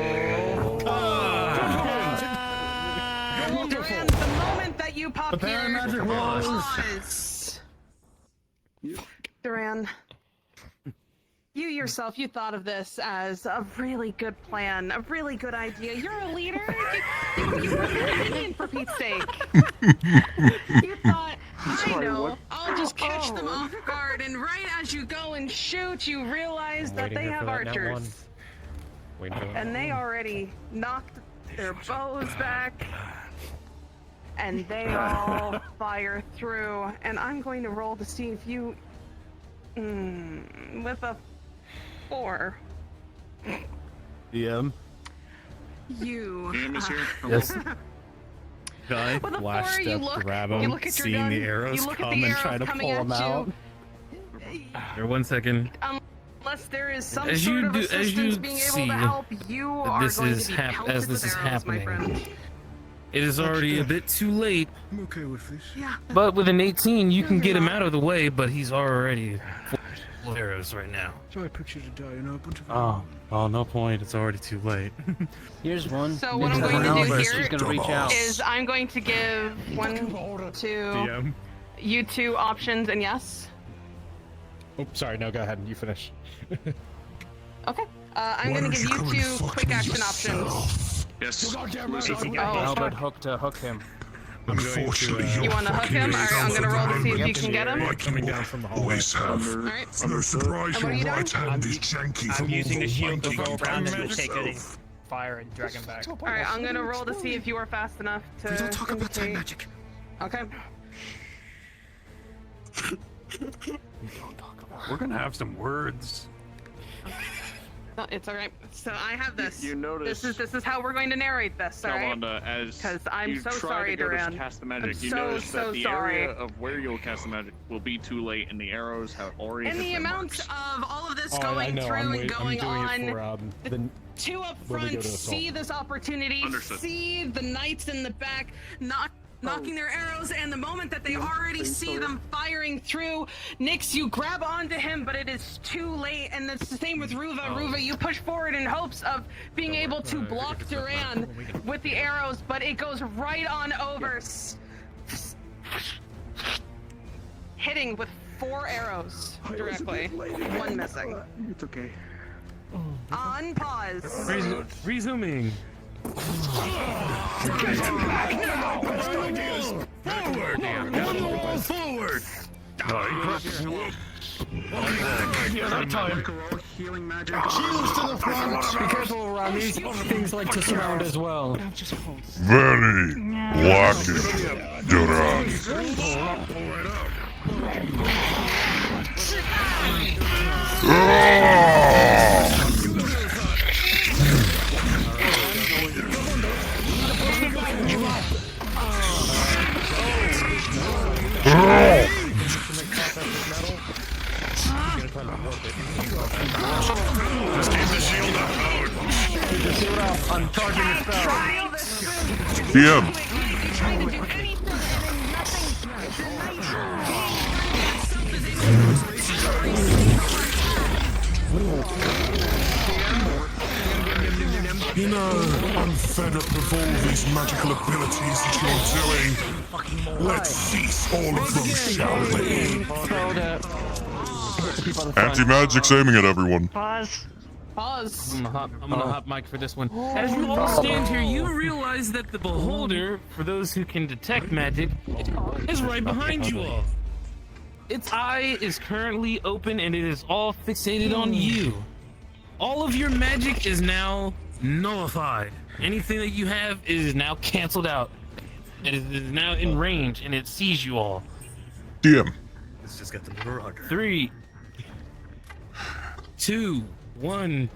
Duran, the moment that you pop Prepare here, magic wands. pause. Duran, you yourself, you thought of this as a really good plan, a really good idea. You're a leader. You were in for Pete's sake. You thought, I know, I'll just catch them off guard, and right as you go and shoot, you realize that they have archers. And they already knocked their bows back, and they all fire through. And I'm going to roll to see if you, with a 4. DM. You. Yes. Guy, With a flash 4, you step, look, grab you him, look at your seeing gun, the you arrows look at come the and arrows try to coming pull them at out. Here, 1 second. Unless there is some As sort you of do- as assistance you being see able to help, you are this going is to be hap- pelted as this with is arrows, my happening. friend. It is already a bit too late. I'm okay with this. Yeah. But with an 18, you can get him out of the way, but he's already full of arrows right now. So I put you to die, a bunch of Oh, no point. It's already too late. Here's one. So what I'm going to do here gonna reach out. is I'm going to give 1, 2, DM. you 2 options, and yes. Oh, sorry. No, go ahead. You finish. Okay. I'm going to give you 2 quick action options. Yes. Albert hook to hook him. Unfortunately, You want to hook him? Alright, I'm going to roll to see if you can get him. Coming down from the hallway. always have. Alright. And I'm surprised And what are your you right doing? hand is janky I'm from all using the the shield to wanking go you around done and we'll take it in yourself. fire and drag him back. Alright, I'm going to roll to see if you are fast enough to We don't talk about time indicate. magic. Okay. We're gonna have some words. No, it's alright. So I have this. You notice. This is how we're going to narrate this, alright? Yolanda, as Because I'm you so try sorry, to go Duran. to cast the magic, I'm you so, notice so that the sorry. area of where you'll cast the magic will be too late, and the arrows have already. And hit the their amount marks. of all of this Oh, I going know. through I'm and going doing on, it for the 2 up when we front go to assault. see this opportunity, Understood. see the knights in the back, not knocking their arrows, and the moment that they already see them firing through, Nyx, you grab onto him, but it is too late, and it's the same with Ruva. Ruva, you push forward in hopes of being able to block Duran with the arrows, but it goes right on over, hitting with 4 arrows directly, 1 missing. It's okay. On pause. Resuming. Get him back now! Best ideas! Forward! One wall forward! Healing magic. Shields to the front! Be careful around these things like to surround as well. Very lucky, Duran. Just keep the shield up, Howard. Keep the shield up. I'm charging the spell. DM. You know, I'm fed up with all these magical abilities that you're doing. Let's cease all of them, shall we? Anti-magic's aiming at everyone. Pause. Pause. I'm gonna hop mic for this one. As you all stand here, you realize that the beholder, for those who can detect magic, is right behind you all. Its eye is currently open and it is all fixated on you. All of your magic is now nullified. Anything that you have is now canceled out. It is now in range and it sees you all. DM. Let's just get the Marauder. 3, 2, 1.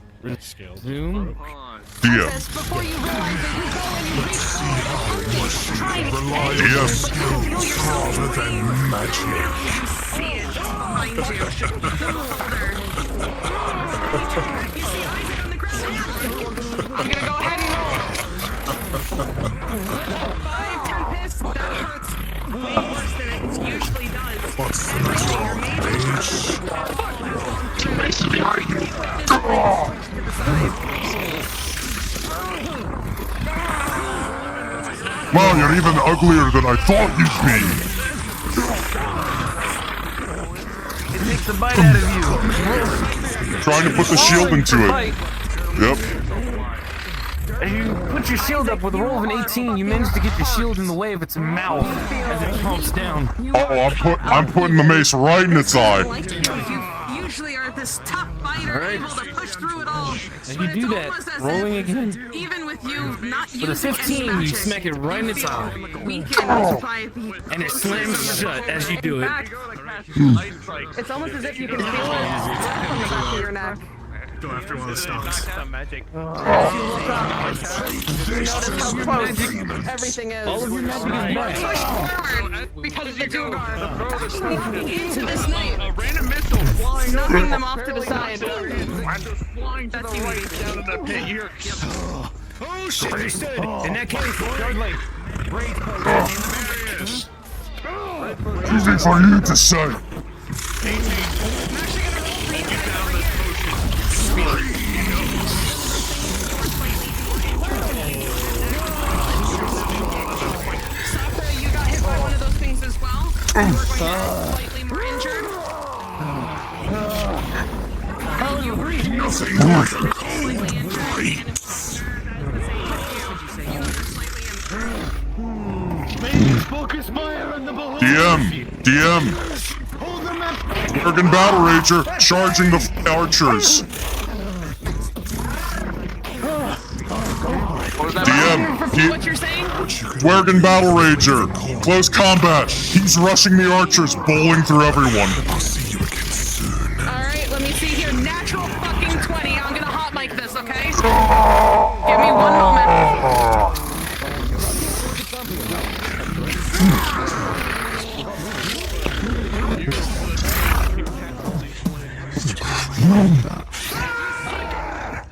Zoom. DM. Before you realize that Rather than magic. see it behind you. The beholder. You see Isaac on the ground. I'm gonna go ahead and roll. 5 Tempest. That hurts way worse than it usually does. What's the matter, Wow, you're even uglier than I thought you'd It takes a bite out of be. Trying to put the shield into it. Yep. As you put your shield up with a roll of an 18, you manage to get your shield in the way of its mouth as it chomps down. Oh, I'm putting the mace right in its eye. You usually are this tough fighter, able to push through it all. As you do that, rolling again. Even with you not With a using 15, any you magic, smack it right in its eye. weakened by the And it slams shut as you do it. It's almost as if you can feel it from the back of your neck. Go after one of the stomps. Magic. You notice how close everything is. All of your magic is back. Push forward because of the Duergar. Actually into this knight. A random missile flying Knocking them off to the side. flying to the right down in the pit. You're Oh shit, understood. In that case, Dudley. Great Easy for you to say. Sakura, you got hit by one of those things as well. And we're going to get slightly more injured. how are you breathing? Nothing Slightly injured. Focus fire on the beholder. DM. Hold them up. Worgen Battle Rager charging the archers. DM. What you're saying? Wergen Battle Rager. Close combat. He's rushing the archers, bowling through everyone. Alright, let me see here. Natural fucking 20. I'm gonna hot mic this, okay? Give me 1 moment.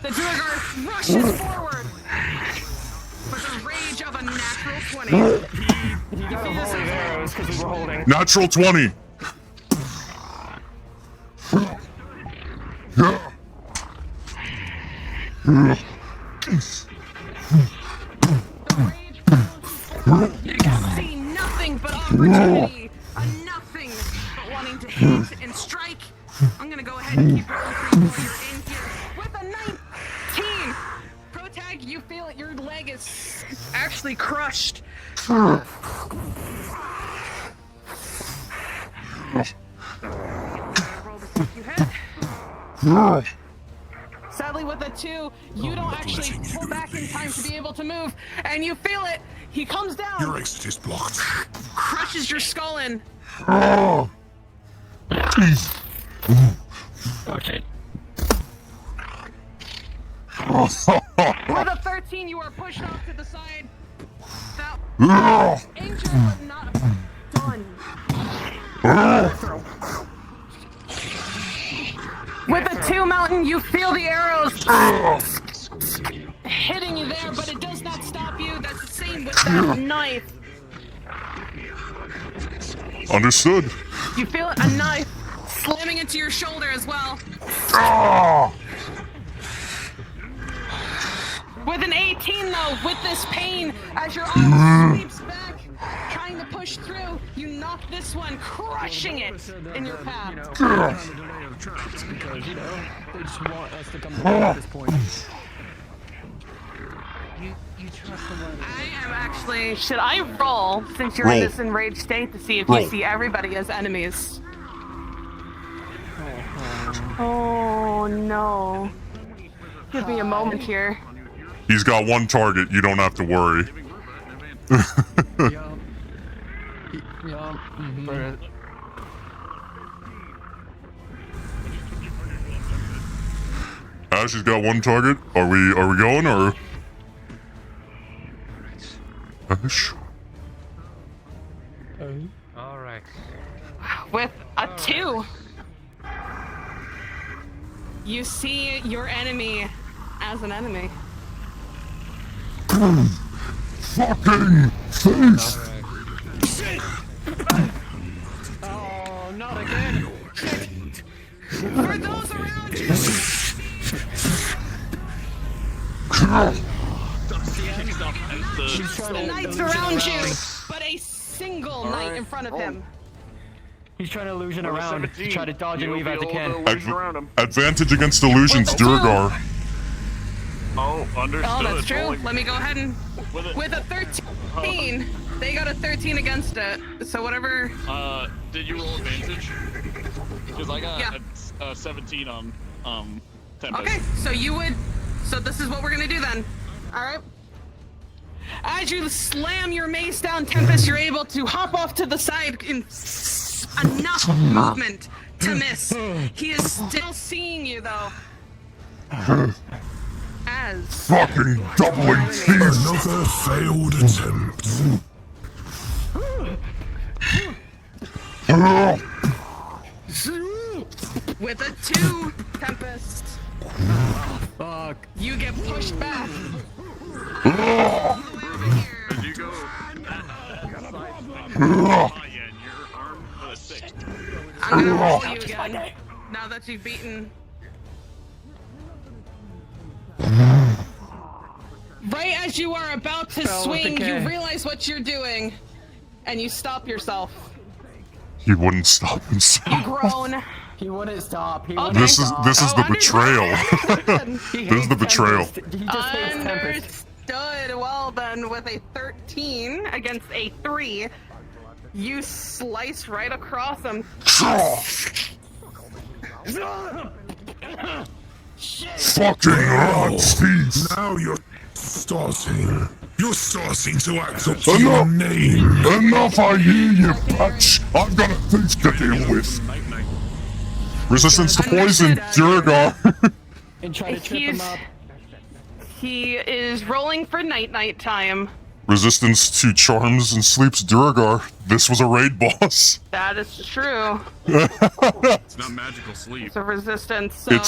The Duergar rushes forward with the rage of a natural 20. You got a volley of arrows because we were holding. Natural 20. You can see nothing but opportunity, nothing but wanting to hit and strike. I'm gonna go ahead and keep rolling for you while you're in here with a 19. Protag, you feel it, your leg is actually crushed. Sadly, with a 2, you don't actually pull back in time to be able to move, and you feel it. He comes down. Your exit is blocked. Crushes your skull in. Okay. With a 13, you are pushed off to the side. That injured, but not done. With a 2 mountain, you feel the arrows hitting you there, but it does not stop you. That's the same with that knife. Understood. You feel a knife slamming into your shoulder as well. With an 18 though, with this pain, as your arm sweeps back, trying to push through, you knock this one, crushing it in your path. Because, you know, they just want us to come together at this point. You trust someone. I am actually. Should I roll, since you're in this enraged state, to see if you see everybody as enemies? Oh no. Give me a moment here. He's got one target. You don't have to worry. Ash has got one target. Are we going or? Ash. All right. With a 2, you see your enemy as an enemy. Fucking face! Oh, not again! For those around you! Knights around you, but a single knight in front of him. He's trying to illusion around to try to dodge and weave as he can. Advantage against illusions, Duragar. Oh, understood. Oh, that's true. Let me go ahead and... With a 13, they got a 13 against it. So whatever... Did you roll advantage? Because I got a 17 on, Tempest. Okay, so you would... So this is what we're gonna do then. Alright? As you slam your mace down, Tempest, you're able to hop off to the side in enough movement to miss. He is still seeing you, though. As Fucking doubling teeth. Another failed attempt. with a 2, Tempest. Fuck. You get pushed back. As you go. I'm gonna roll you again. Now that you've beaten. Right as you are about to swing, you realize what you're doing, and you stop yourself. He wouldn't stop himself. You groan. He wouldn't stop. He Okay. This is the betrayal. This is the betrayal. He just hates Tempest. Understood. Well then, with a 13 against a 3, you slice right across him. Fucking rats, thief. Now you're starting. You're starting to act up to your name. Enough, I hear you, bitch. I've got a thief to deal with. Resistance to poison, Duragar. And try to trip him up. He is rolling for night time. Resistance to charms and sleeps, Duragar. This was a raid boss. That is true. It's not magical sleep. It's a resistance, so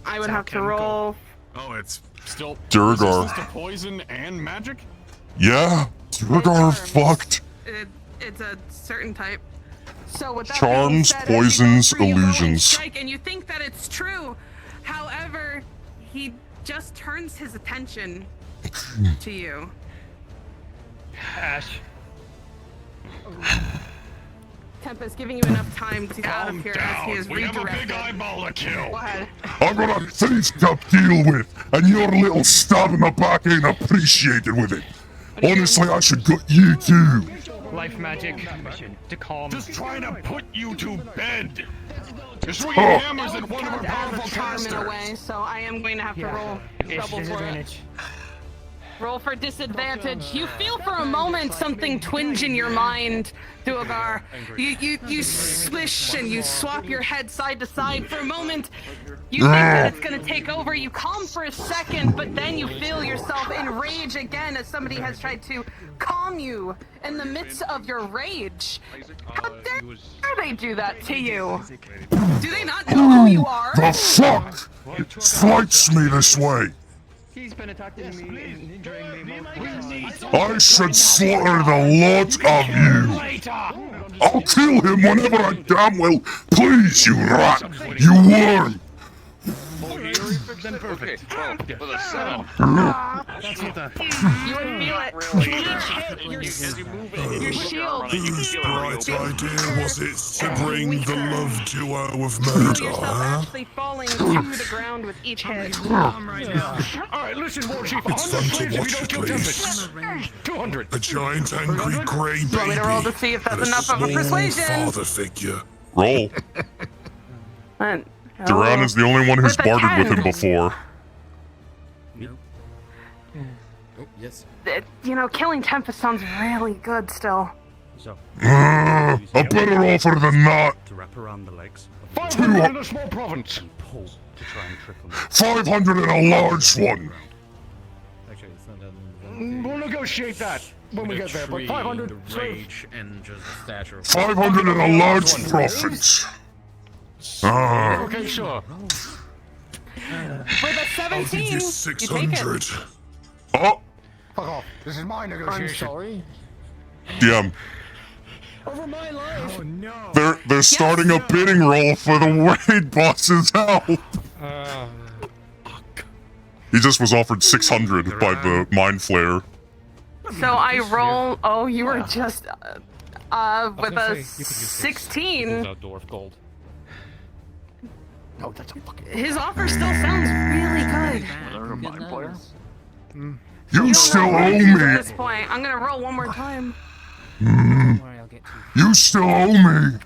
I would have to roll. Oh, it's still Duragar. Resistance to poison and magic? Yeah, Duragar fucked. it's a certain type. So with that Charms, being said, as you go poisons, through, you roll and illusions. strike, and you think that it's true. However, he just turns his attention to you. Ash. Tempest, giving you enough time to get out of here as he is redirected. Eyeball to kill. Go ahead. I got a thief to deal with, and your little stab in the back ain't appreciated with it. Honestly, I should gut you too. Life magic. To calm. Just trying to put you to bed. You're swinging Oh. hammers at one of our powerful Charm in a casters. way, so I am going to have to roll double for it. Disadvantage. Roll for disadvantage. You feel for a moment something twinge in your mind, Duogar. You swish and you swap your head side to side for a moment. You think that it's gonna take over. You calm for a second, but then you feel yourself in rage again as somebody has tried to calm you in the midst of your rage. How dare they do that to you? Do they not know who you are? The fuck slights me this way? He's been attacking me and injuring me I should slaughter the lot of you. I'll kill him whenever I damn well please, you rat, you worm. Then perfect. Okay, well, with a 7. That's what the... You would feel it. Your shield. Whose bright idea was it to bring the love duo of Feel murder, yourself huh? actually falling to the ground with each hit. Alright, listen, Warchief. It's fun to watch at least. 200. A giant angry grey You want me to roll to baby see if that's and a enough of a small persuasion? father figure. Roll. Duran is the only one who's With a bartered with 10. him before. Oh, yes. You know, killing Tempest sounds really good still. So, A better offer than that. to wrap around the legs. 500 in a small province. Pull to try and trickle me. 500 in a large one. Actually, it's not that. We'll negotiate that when we get there, but 500. The rage and just the stature of 500 in a large profit. Ah. Okay, sure. With a 17, Give you you take 600. it. Oh, Fuck off. This is my negotiation. I'm sorry. DM. Over my life. Oh no. They're starting a bidding roll for the Wade boss's help. He just was offered 600 by the Mind Flayer. So I roll. Oh, you were just with a 16. Dwarf gold. No, that's a fucking. His offer still sounds really good. You still owe At me. this point, I'm gonna roll one more time. You still owe me.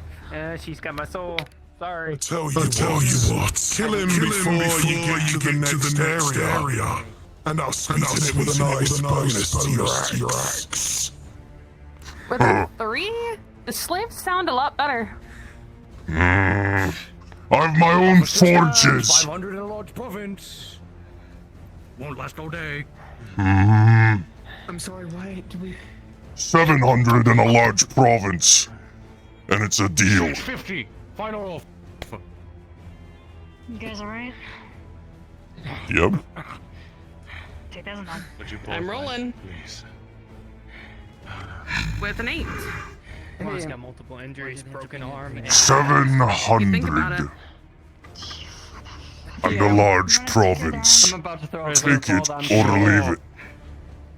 She's got my soul. Sorry. I tell you what, kill him before you get to the next area. And I'll sweeten it with a nice bonus to your axe. With a 3, the slaves sound a lot better. I have my own forges. 500 in a large province. Won't last all day. I'm sorry. Why do we? 700 in a large province. And it's a deal. 650. Final off. You guys alright? Yep. Take that one. I'm rolling with an 8. He's got multiple injuries, broken arm. And... 700. And a large province. I'm about to throw Take it or leave it.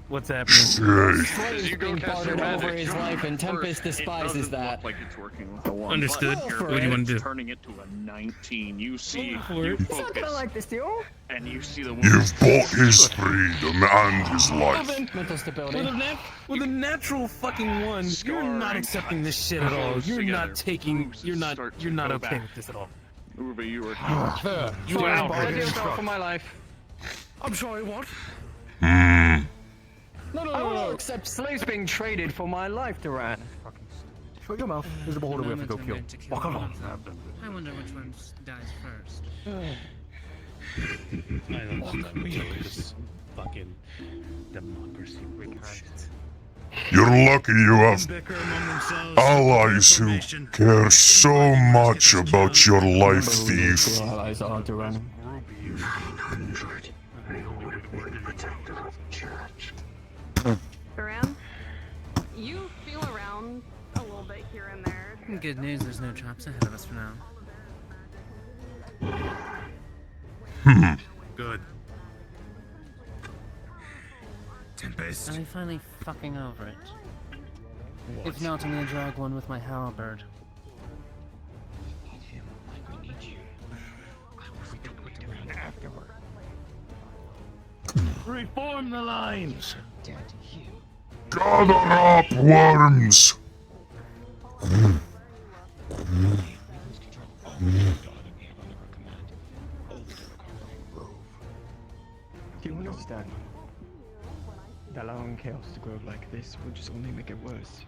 What's happening? Say. He's being bartered over his life, and Tempest despises that. Like it's working with the one. Understood. But What do you want to do? Turning it to a 19. You see, for you it. He's not gonna like this deal. and you see the one. You've bought his freedom and his life. Mental stability. With a natural fucking 1, you're not accepting this shit at all. You're not taking. You're not okay with this at all. Uwe, you were. Fair. I do so for my life. I'm sorry, what? No, except slaves being traded for my life, Duran. Shut your mouth. There's a beholder we have to go kill. Walk on. I wonder which one dies first. I don't understand this fucking democracy bullshit. You're lucky you have allies who care so much about your life, thief. Allies are Duran. Duran, you feel around here and there. Good news, there's no traps ahead of us for now. Good. Tempest. I'm finally fucking over it. If not, I'm gonna drag one with my halberd. Reform the lines! Gather up, worms! Do you understand? Allowing chaos to grow like this will just only make it worse.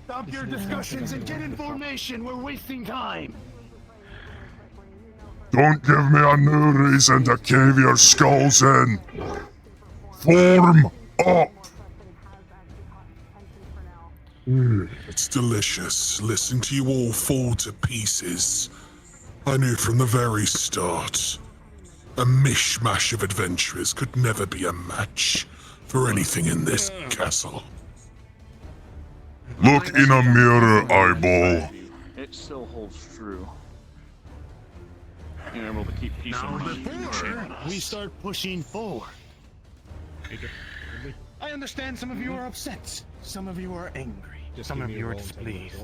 Stop your discussions and get in formation! We're wasting time! Don't give me a new reason to cave your skulls in! Form up! It's delicious listening to you all fall to pieces. I knew from the very start, a mishmash of adventurers could never be a match for anything in this castle. Look in a mirror, eyeball. It still holds true. Being able to keep peace Now of mind. before we start pushing forward. I understand some of you are upset. Some of you are angry. Some of you are displeased.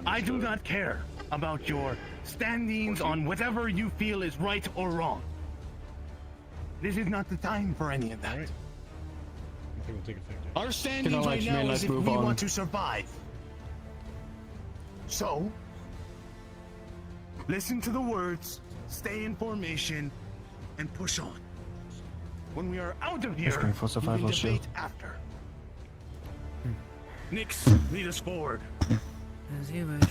I do not care about your standings on whatever you feel is right or wrong. This is not the time for any of that. Our standings right now is if we want to survive. So, listen to the words, stay in formation, and push on. When we are out of here, Going for survival we can shield. debate after. Nix, lead us forward. As you wish.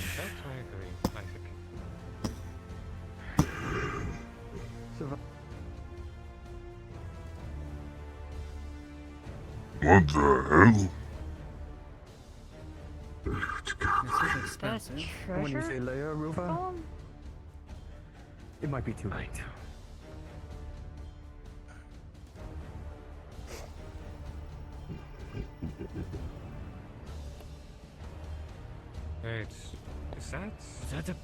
What the hell? This is expensive. When you say layer, Ruva, it might be too late. Wait, is that a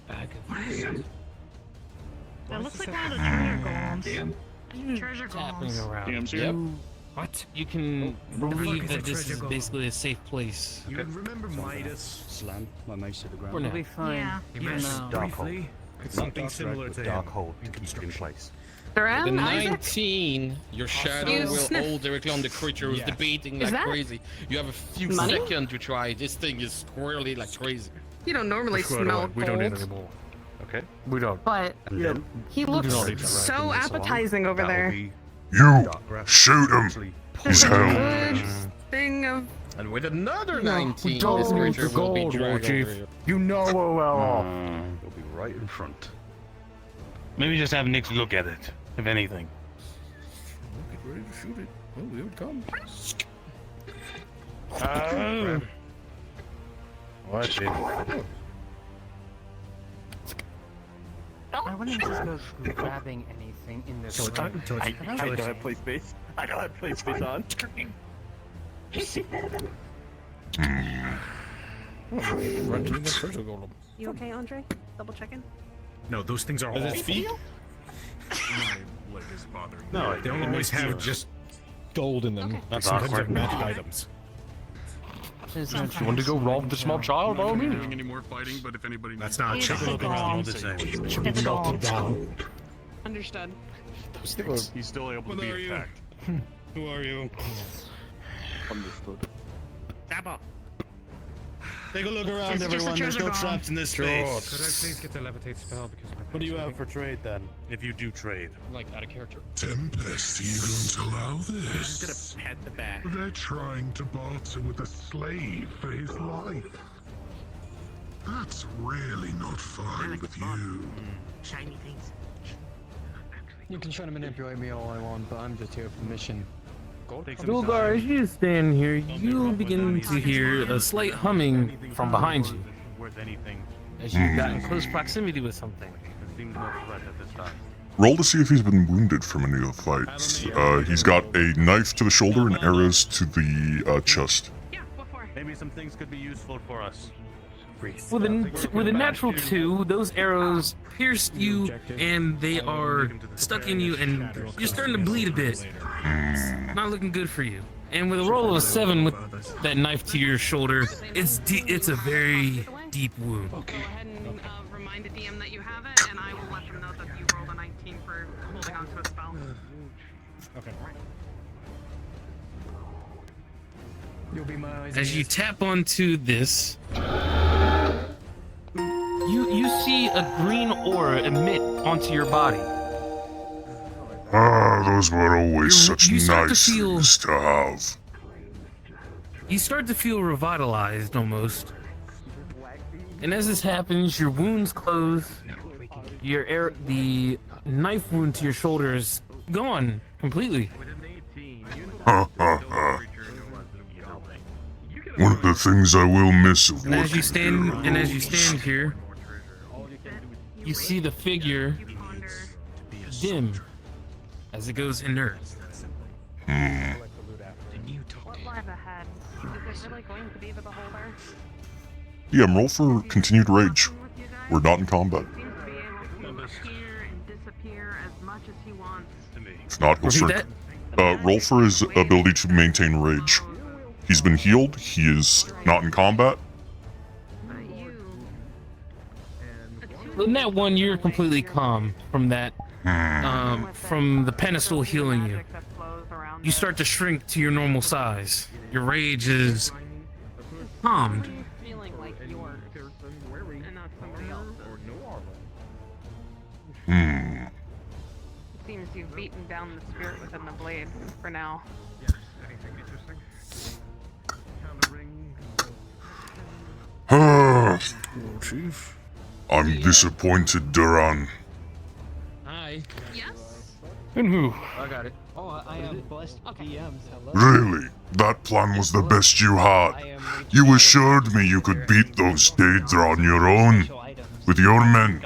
bag of What is it? That looks like one of the treasure golems. Treasure tapping golems. around? Yep. What? You can believe that this is basically a safe place. You remember Midas? Slam my mace to the ground. We'll be fine. Yeah. Yes, Dark hole. briefly. It's Not something dark similar red, to but dark him hole in to keep it in construction. place. The Around Isaac? 19, your shadow You will sniff. hold directly on the creature who's Yeah. debating Is like that crazy. You have a few money? seconds to try. This thing is squirrely like crazy. You don't normally smell We don't need gold, any more. Okay? We don't. but And then he do looks not need to so drag this on. appetizing over That will there. be You dark grass. shoot him! Actually, He's hell. Good thing of And with another No, 19, don't this need creature the will be gold, dragged Warchief. over here. You know we're well off. They'll be right in front. Maybe just have Nix look at it, if anything. Get ready to shoot it. Oh, here it comes. What is it? I wouldn't just go grabbing anything in this room. I don't have play space. I don't have play space on. Run to the treasure golem. You okay, Andre? Double checking. No, those things are all. Does it speak? My leg is bothering me. No, They don't always have just Gold in them. That's sometimes awkward. have magic items. You want to go rob the small child? By all I'm not means. doing any more fighting, but if anybody That's needs not It's chicken. the Look around all golems. the same. It's the golems. Understood. He's still able to What be are you? attacked. Who are you? Understood. Tap up. Take a look around, It's just a everyone. There's treasure no golem. traps in this Could I space. please get the levitate spell because my What do you have for trade then? If you do trade. Like out of character. Tempest, you don't allow I'm this. just gonna pat the back. They're trying to barter with a slave for his life. That's really not fine with you. Shiny things. You can try to manipulate me all I want, but I'm just here for mission. Dulgar, as you stand here, you begin to hear a slight humming from behind you. Worth anything. As you got in close proximity with something. It seems no threat at this time. Roll to see if he's been wounded from any of the fights. He's got a knife to the shoulder and arrows to the chest. Yeah, before. Maybe some things could be useful for us. With a natural 2, those arrows pierced you, and they are stuck in you, and you're starting to bleed a bit. It's not looking good for you. And with a roll of a 7 with that knife to your shoulder, it's a very deep wound. Go ahead and remind the DM that you have it, and I will let them know that you rolled a 19 for holding onto a spell. Okay. You'll be my eyes. As you tap onto this, you see a green aura emit onto your body. Those were always such nice things to have. You start to feel revitalized almost. And as this happens, your wounds close. The knife wound to your shoulder is gone completely. Ha ha ha. One of the things I will miss of And as you stand girls. here, you see the figure dim as it goes inert. What lies ahead? Is it really going to be the beholder? DM, roll for continued rage. We're not in combat. Appear and disappear as much as he wants. If not, he'll Repeat shrink. Roll for his ability to maintain rage. He's been healed. He is not in combat. In that one, you're completely calm from that, from the pedestal healing you. You start to shrink to your normal size. Your rage is calmed. Feeling like yours, and not somebody else's. It seems you've beaten down the spirit within the blade for now. Chief. I'm disappointed, Duran. Hi. Yes? And who? I got it. Oh, I am blessed DMs. Hello. Really? That plan was the best you had. You assured me you could beat those Daedra on your own. With your men.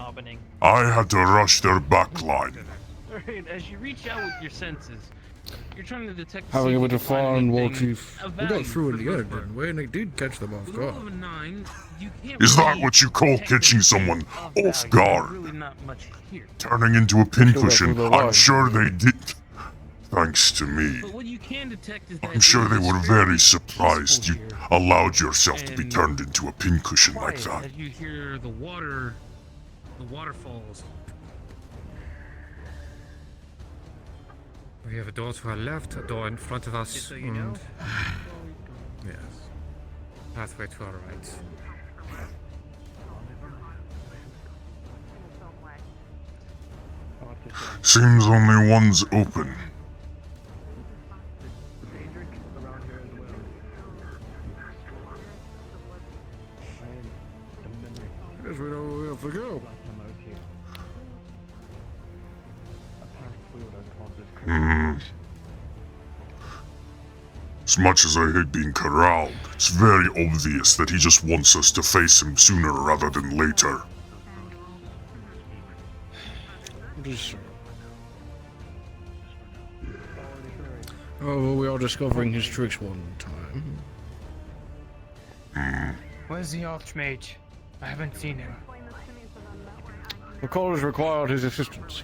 I had to rush their backline. Alright, as you reach out with your senses, you're trying to detect. Having a bit of fun, Warchief. of We got value through in for the the end, didn't we? And they did catch them off With a roll guard. of a 9, you can't Is that really what you call detect catching someone anything of off value. guard? There's really not much here. Turning into a pincushion. through the I'm line. sure they did. Thanks to me. But what you can detect is that I'm sure they it is were fairly very surprised you peaceful here. allowed yourself to be And turned into a pincushion like quiet that. As you hear the waterfalls. We have a door to our left, a door in front of us, Just so you know. yes, pathway to our right. Seems only one's open. Guess we know where we have to go. As much as I hate being corralled, it's very obvious that he just wants us to face him sooner rather than later. Oh, well, we are discovering his tricks one time. Where's the Archmage? I haven't seen him. The college required his assistance.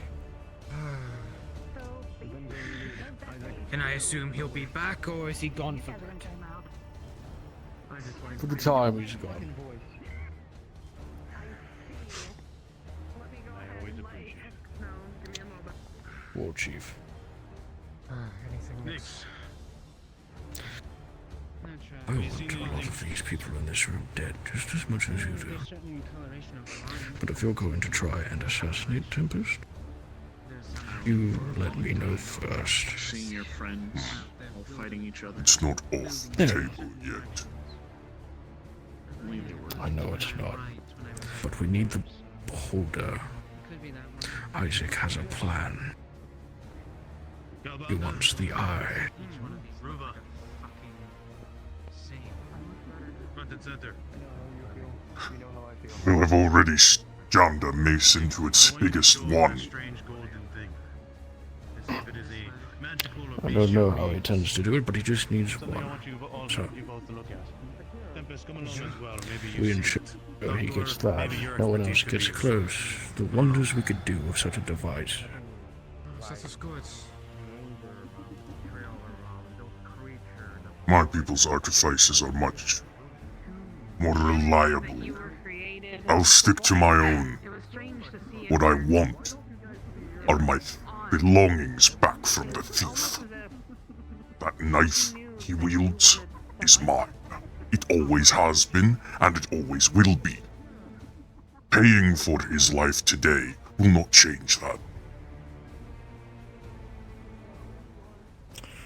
Can I assume he'll be back, or is he gone for good? For the time he's gone. Warchief. I want a lot of these people in this room dead just as much as you do. But if you're going to try and assassinate Tempest, you let me know first. Seeing your friends all fighting each other. It's not off the table yet. I know it's not. But we need the beholder. Isaac has a plan. He wants the eye. We have already jammed a mace into its biggest one. I don't know how he tends to do it, but he just needs one. So, We ensure he gets that. No one else gets close. The wonders we could do with such a device. My people's artifices are much more reliable. I'll stick to my own. What I want are my belongings back from the thief. That knife he wields is mine. It always has been, and it always will be. Paying for his life today will not change that.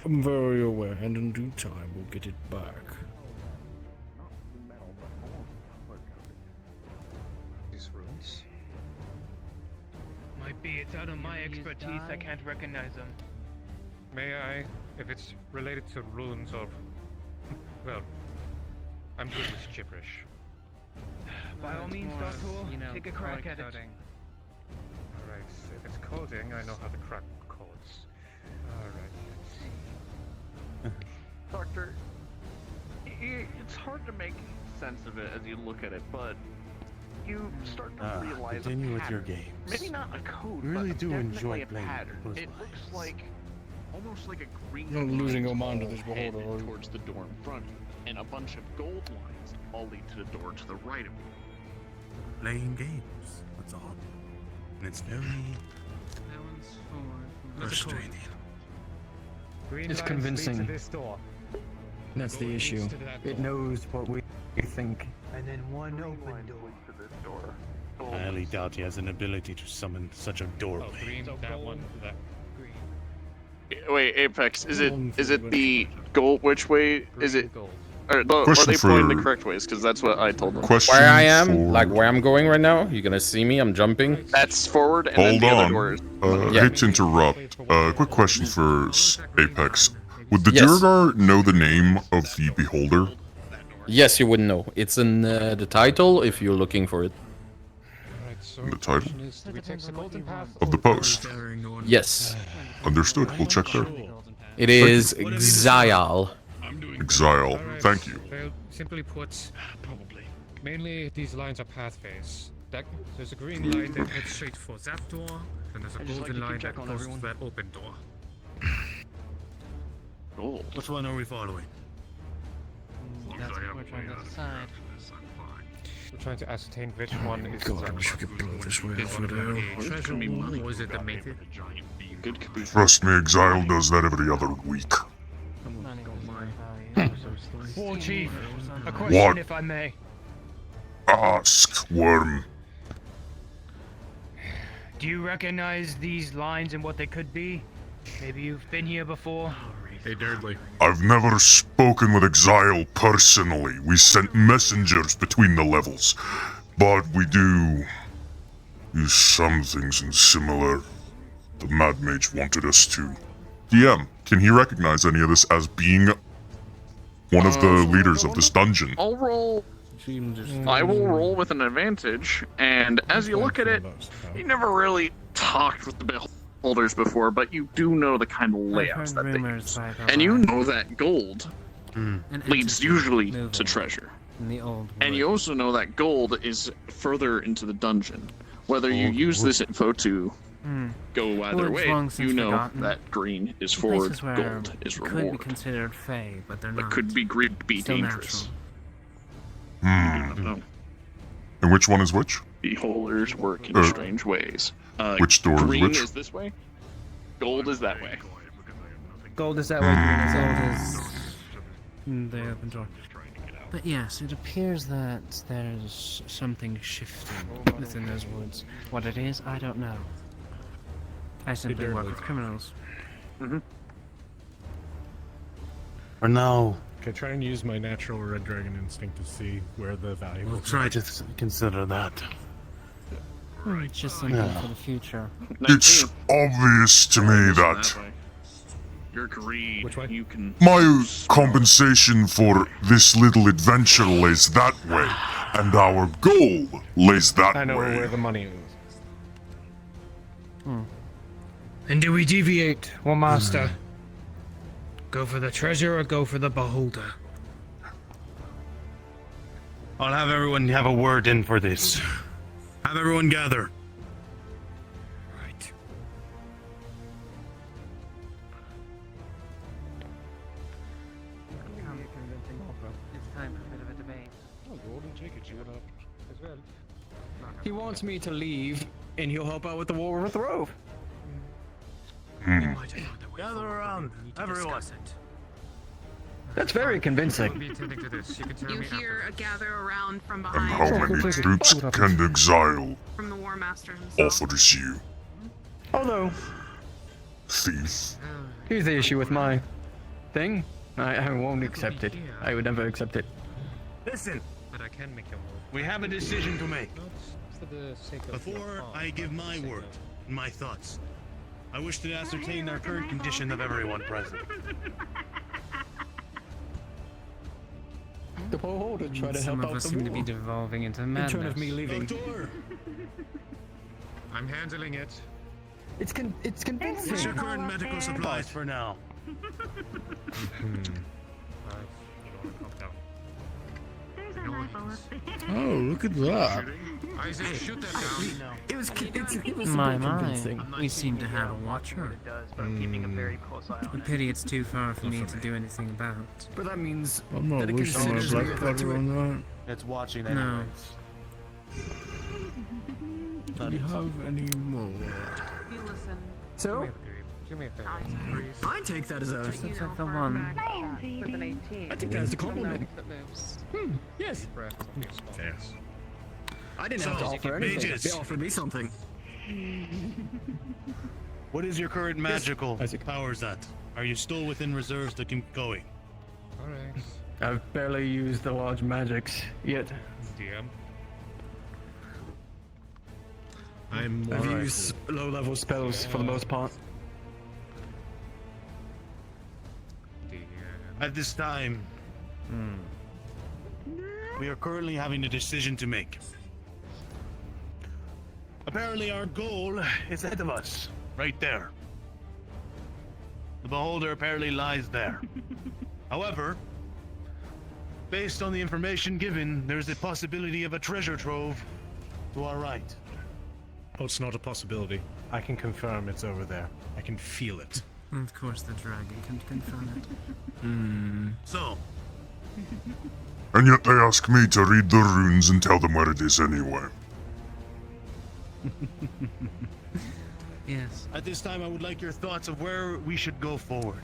I'm very aware, and in due time we'll get it back. These runes? Might be. It's out of my expertise. I can't recognize them. May I, if it's related to runes of... Well, I'm good with gibberish. By all means, Doctor, take a crack at it. Alright, if it's coding, I know how to crack codes. Alright, let's see. Doctor, it's hard to make sense of it as you look at it, but you start to realize continue a with your pattern. games. Maybe not a code, You really but do definitely enjoy a playing pattern. those It looks like almost like a green You're losing your line mind to this headed beholder. towards the door in front, and a bunch of gold lines all lead to the door to the right of you. Playing games, that's all. And it's very frustrating. It's convincing. That's the issue. It knows what we think. And then one open door. To this door. I highly doubt he has an ability to summon such a doorway. That one, that. Wait, Apex, is it the gold? Which way is it? Are Question they pointing for- the correct ways? Because that's what I told them. Where I am, like where I'm going right now, you're gonna see me, I'm jumping. That's forward, and Hold then the on. other door is. Yeah. Hate to interrupt. Quick question for Apex. Would the Yes. Durgar know the name of the Beholder? Yes, you would know. It's in the title if you're looking for it. The title? Do we take the golden path? Of the post? Yes. Understood. We'll check there. It is Xyal. Exile. Thank you. Well, simply put, probably. Mainly, these lines are pathways. There's a green line that heads straight for that door, and there's a golden line that goes to that open door. Gold. Which one are we following? That's what we're trying to decide. We're trying to ascertain which one is God, I wish I could blow this way off of there. Treasure room, or is it the method? Trust me, Exile does that every other week. Warchief, a question What? if I may. Ask, Worm. Do you recognize these lines and what they could be? Maybe you've been here before? Hey, Durdley. I've never spoken with Exile personally. We sent messengers between the levels. But we do use some things in similar. The Mad Mage wanted us to. DM, can he recognize any of this as being one of the leaders of this dungeon? I'll roll. I will roll with an advantage, and as you look at it, you never really talked with the beholders before, but you do know the kind of layouts that they use. And you know that gold leads usually to treasure. And you also know that gold is further into the dungeon. Whether you use this info to go either way, you know that green is forward, gold is could be reward. considered fey, but they're But not. could be Still dangerous. And which one is which? Beholders work in strange ways. Which door is green which? is this way, gold is that way. Gold is that way, green is that way. The open door. But yes, it appears that there's something shifting within those woods. What it is, I don't know. I simply work with criminals. For now, Okay, try and use my natural red dragon instinct to see where the valuable. we'll try to consider that. It's just something for the future. It's obvious to me that You're green. You can. my compensation for this little adventure lays that way, and our goal lays that I know way. where the money is. And do we deviate, War Master? Go for the treasure or go for the beholder? I'll have everyone have a word in for this. Have everyone gather. Right. It's time for a bit of a debate. Oh, go and take it. You would have as well. He wants me to leave, and he'll help out with the war with the Rove. Gather around, everyone. That's very convincing. You hear a gather around from And behind. how many troops can exile From the War Master himself. offers you? Although, Thief. here's the issue with my thing. I won't accept it. I would never accept it. Listen, But I can make a move. we have a decision to make. Not for the sake of Before I give my word and my thoughts, I wish to ascertain the current condition of everyone present. The beholder try to Some help of out us the seem to war. be devolving into In madness. turn of me leaving. Doctor! I'm handling it. It's convincing. What's your current medical supplies for now? Oh, look at that. I say shoot that down. It was My, super convincing. we seem to have a watcher. A pity it's too far for me to do anything about. But that means I'm not that it wasting my considers me black a threat powder to it. on It's watching No. anyways. that. Do you have any more? You listen. So, Do me a favor. I take that as a. It's like the one. With an 18. I think that as a compliment. That moves. Yes. Yes. I didn't So, have to offer anything. mages. They offered me something. What is your current magical Isaac. powers at? Are you still within reserves to keep going? Alright. I've barely used the large magics yet. DM. I'm I've used low-level spells for the most part. At this time, we are currently having a decision to make. Apparently, our goal is ahead of us, right there. The beholder apparently lies there. However, based on the information given, there's a possibility of a treasure trove to our right. Oh, it's not a possibility. I can confirm it's over there. I can feel it. Of course, the dragon can confirm it. So, And yet they ask me to read the runes and tell them where it is anyway. Yes. at this time, I would like your thoughts of where we should go forward,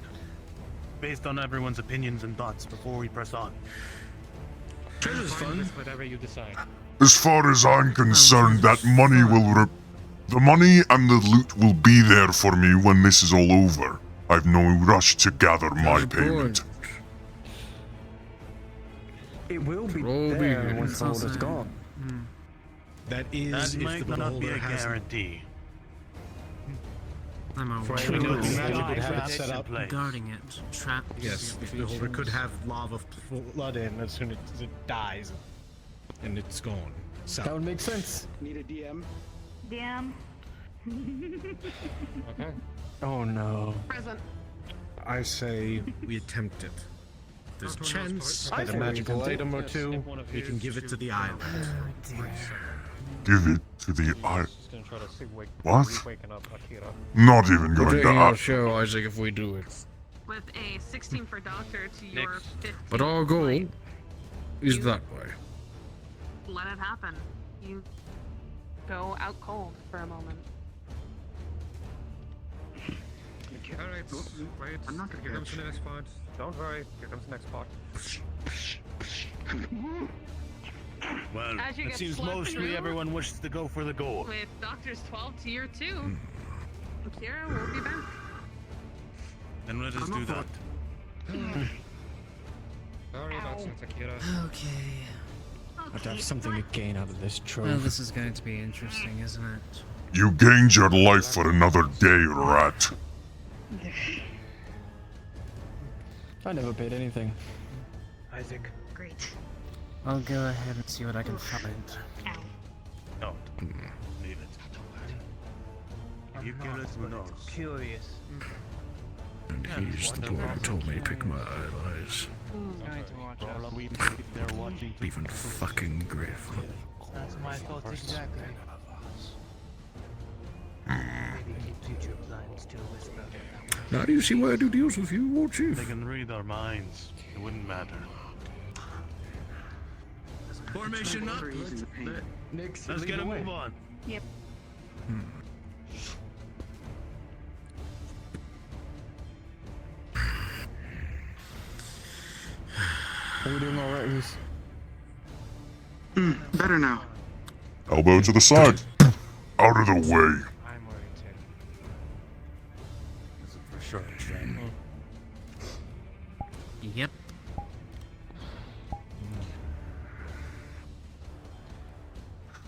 based on everyone's opinions and thoughts before we press on. Treasure's fun. Whatever you decide. As far as I'm concerned, that money will the money and the loot will be there for me when this is all over. I've no rush to gather my payment. It will be Roll there me. once the beholder's gone. That is That if might the not be beholder a has guarantee. I'm For always all we know, the Traps magic would have it traps set in up. place. guarding it. Traps. Yes, the beholder could have lava flood in as soon as it dies, and it's gone. So That would make sense. Need a DM? DM. Okay. Oh no. Present. I say we attempt it. There's a chance I that a say we magical attempt it. item or two, we can give it to the island. Give it to the island. Just gonna try to see What? waking up Akira. Not even We're going to taking our ask. show, Isaac, if we do it. With a 16 for Doctor to your 15. But our goal is that way. Let it happen. You go out cold for a moment. Alright, wait. I'm not gonna Here get comes the next pod. Don't worry, here comes the next pod. Well, As you it get seems swept mostly through- everyone wishes to go for the goal. With Doctor's 12 to your 2. Akira will be back. Then let us do that. Sorry about Santa Akira. Okay. I have to have something to gain out of this trove. Well, this is going to be interesting, isn't it? You gained your life for another day, rat. I never paid anything. Isaac. Great. I'll go ahead and see what I can find. No. Leave it. You kill us, who knows? Curious. And he's the boy who told me to pick my allies. Who's going to watch us? They're watching. Even fucking Griff. That's my thoughts exactly. Future plans to whisper. Now do you see why I do deals with you, Warchief? They can read our minds. It wouldn't matter. Formation up. Let's get a move on. Yep. Are you doing alright, Reese? Better now. Elbow to the side. Out of the way. I'm oriented. For sure. Yep.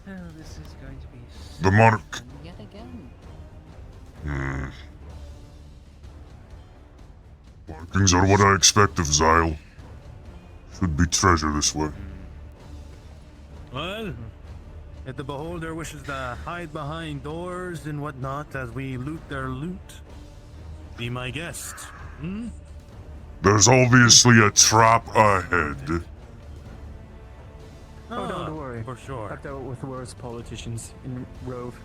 Oh, this is going to be so The monarch. fun yet again. Markings are what I expect of Xyle. Should be treasure this way. Well, if the beholder wishes to hide behind doors and whatnot as we loot their loot, be my guest. There's obviously a trap ahead. Oh, don't worry. For sure. I've dealt with worse politicians in Rove.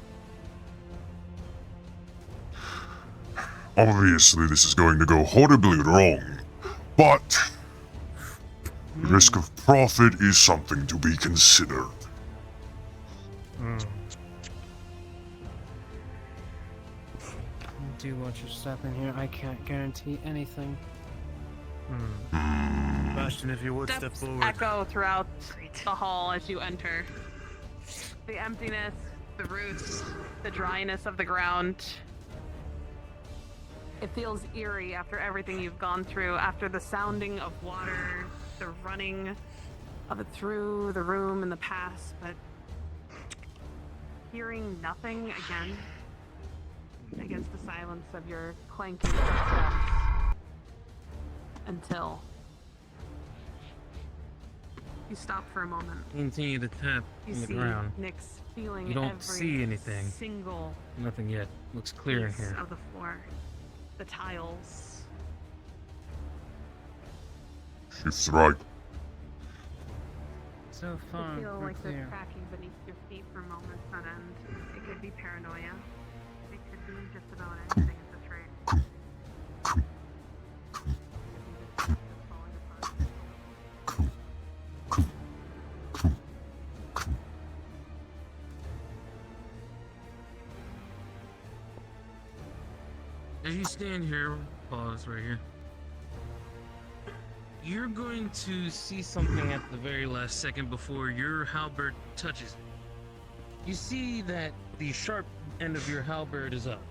Obviously, this is going to go horribly wrong, but risk of profit is something to be considered. Do watch your step in here. I can't guarantee anything. Bastion, if you would step forward. Echo throughout the hall as you enter. The emptiness, the roots, the dryness of the ground. It feels eerie after everything you've gone through, after the sounding of water, the running of it through the room in the past, but hearing nothing again against the silence of your clanking footsteps until you stop for a moment. Continue to tap You on the see ground. Nyx feeling You don't every see anything. single Nothing yet. Looks clear in piece here. of the floor, the tiles. Shift's right. So far, You feel we're like they're clear. cracking beneath your feet for moments on end. It could be paranoia. It could be just about anything in the trade. As you stand here, pause right here. You're going to see something at the very last second before your halberd touches it. You see that the sharp end of your halberd is up.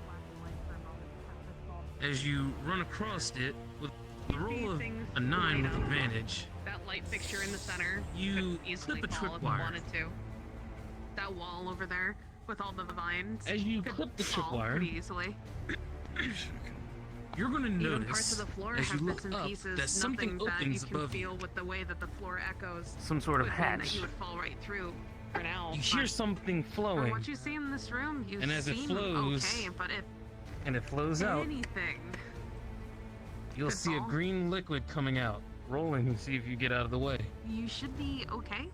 As you run across it with the roll of a 9 with advantage, That light fixture in the center You could easily clip a fall if tripwire. you wanted to. That wall over there with all the vines. As you could clip the fall tripwire, pretty easily. you're going to Even notice parts of the floor as have you bits look and up pieces, that something nothing that you opens can above feel you. with the way that the floor echoes. Some sort of would mean hatch. That you would fall right through for now. You hear but something From flowing, what you see in this room, you And as it seem flows, okay, but if and it flows out. anything, You'll could see a fall. green liquid coming out, rolling and see if you get out of the way. you should be okay.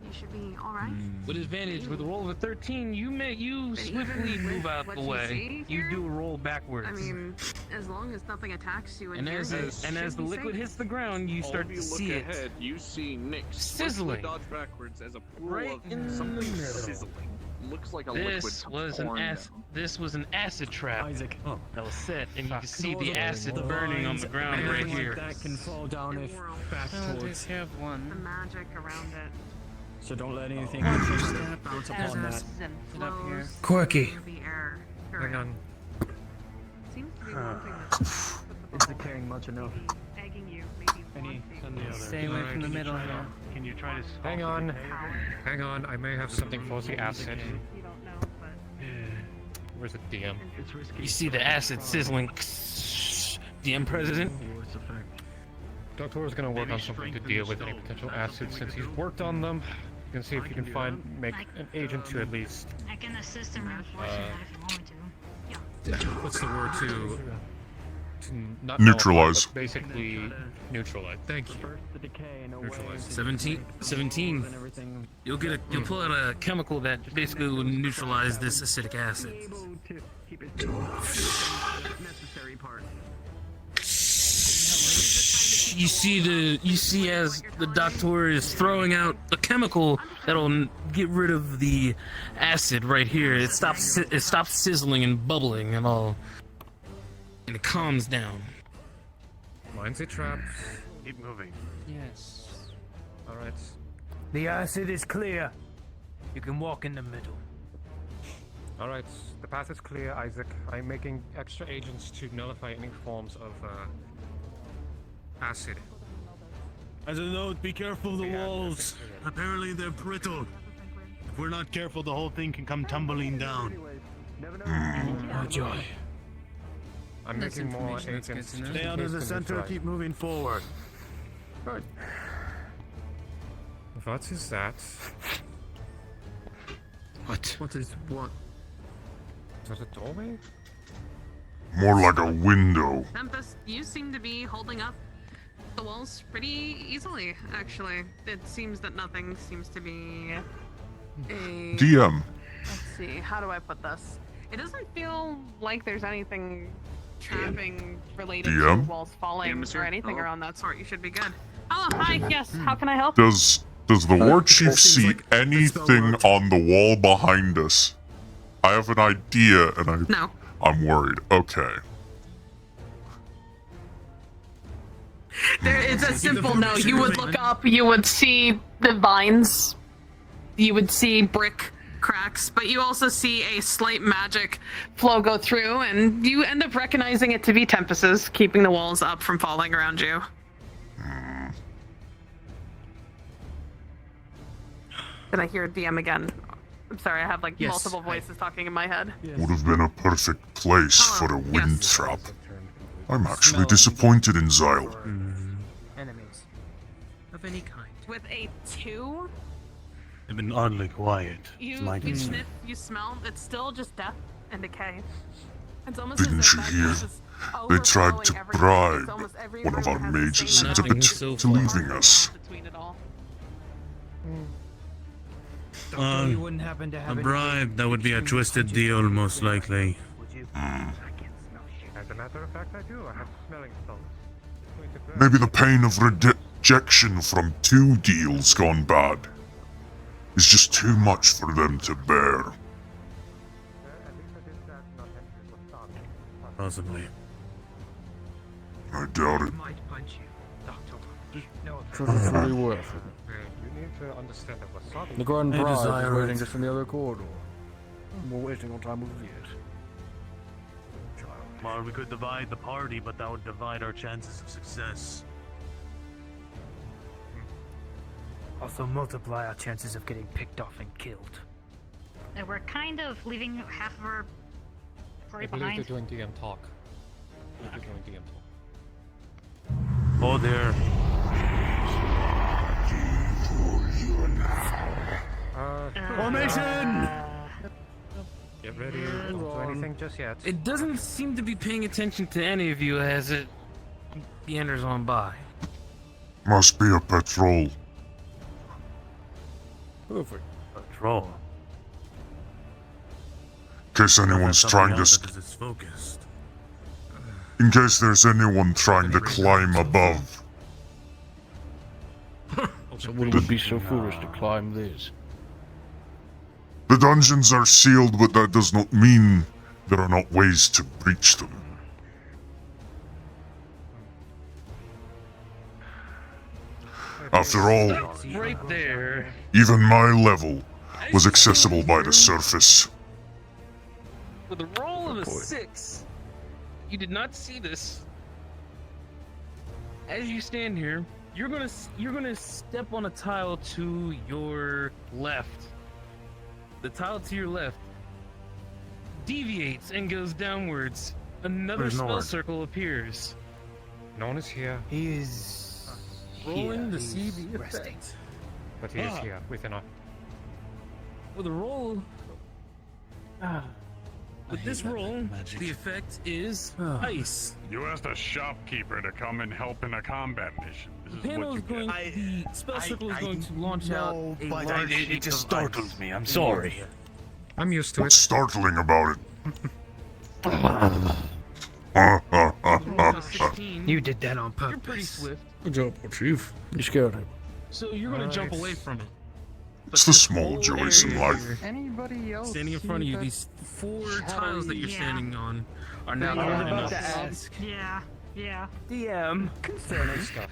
You should be alright. With advantage, with a roll of a 13, you But swiftly even move with out what the you way. see You here, do a roll backwards. I mean, as long as nothing attacks you in and here, as you the should be liquid safe. hits the ground, you start to As you see look it ahead, you see Nyx sizzling. dodge backwards as a pool Right of in the something middle. sizzling. Looks like a liquid This was an pouring acid. down. This was an acid trap that was set, and you can see the Totally. acid The burning on vines the ground and right everything here. like that can fall down if back Oh, towards. they have The one. magic around it. So don't let anything Watch your step. bounce There's upon that. acid And up here. flows Quirky. through the air. Hang on. Seems to be one thing that's Isn't carrying much enough. egging you, maybe Any wanting the other. Stay away from the middle here. Can you try to Hang on. Hang on. I may have something for the acid. You don't know, but Where's the DM? You see the acid sizzling. DM president. Dr. is going to work on something to deal with any potential acid since he's worked on them. You can see if you can make an agent to at least. I can assist in reinforcing that if you want me to. What's the word not Neutralize. nullify, but basically neutralize. Thank you. Neutralize. 17. You'll pull out a chemical that basically will neutralize this acidic acid. You see as the doctor is throwing out a chemical that'll get rid of the acid right here. It stops sizzling and bubbling and all, and it calms down. Mine's a trap. Keep moving. Yes. All right. The acid is clear. You can walk in the middle. All right. The path is clear, Isaac. I'm making extra agents to nullify any forms of acid. As a note, be careful of the walls. Apparently they're brittle. If we're not careful, the whole thing can come tumbling down. Oh joy. I'm making more agents. Stay out of the center, keep moving forward. Good. What is that? What? What is what? Is that a doorway? More like a window. Tempest, you seem to be holding up the walls pretty easily, actually. It seems that nothing seems to be a... DM. Let's see, how do I put this? It doesn't feel like there's anything trapping related to DM? walls falling or anything around that sort. You should be good. Oh, hi, yes, how can I help? Does the Warchief see anything on the wall behind us? I have an idea, and No. I'm worried. Okay. It's a simple no. You would look up, you would see the vines, you would see brick cracks, but you also see a slight magic flow go through, and you end up recognizing it to be Tempest's, keeping the walls up from falling around you. Did I hear DM again? I'm sorry, I have like Yes. multiple voices talking in my head. Would have been a perfect place for a wind trap. I'm actually disappointed in Zyle. Enemies. Of any kind. With a 2, They've been oddly quiet. you Mighty. sniff, you smell, it's still just death and decay. It's almost Didn't as you if hear? that is just They tried to overflowing everything. bribe It's almost every one of room our has the mages same into amount of to leaving us. between it all. You wouldn't happen to have A any- bribe, that would be a twisted deal, most likely. As a matter of fact, I do. I have smelling salts. It's going to burn. Maybe the pain of rejection from 2 deals gone bad is just too much for them to bear. Possibly. I doubt it. Might punch you, Doctor. No, It's really worth it. You need to understand that wasabi. The Grand I Bride is desire waiting it. just in the other corridor. We're wasting our time over here. Well, we could divide the party, but that would divide our chances of success. also multiply our chances of getting picked off and killed. And we're kind of leaving half of our party I believe behind. they're doing DM talk. They're doing DM talk. Oh dear. Formation! Get ready. Don't do anything just yet. It doesn't seem to be paying attention to any of you as it meanders on by. Must be a patrol. Perfect. Patrol. In case anyone's trying to... It's focused. In case there's anyone trying to climb above. So would we be so foolish to climb this? The dungeons are sealed, but that does not mean there are not ways to breach them. After all, Right there. even my level was accessible by the surface. With a roll of a 6, you did not see this. As you stand here, you're gonna step on a tile to your left. The tile to your left deviates and goes downwards. Another Where's spell Nord? circle appears. No one is here. He is Rolling to He's see the resting. effect. But he is here within our. With a roll With this roll, the effect is ice. You asked a shopkeeper to come and help in a combat mission. This The is panel what is you going. get. The spell circle is going to launch out a but large it sheet just of startled ice. me. I'm sorry. I'm used to What's it. startling about it? You did that on You're pretty purpose. swift, Good job, Chief. You scared him. so you're gonna jump away from it. It's the small joys in life. Anybody else? Standing in front of you, these 4 tiles that you're standing on are now I'm covered in about to ice. ask. Yeah. DM concerning stuff.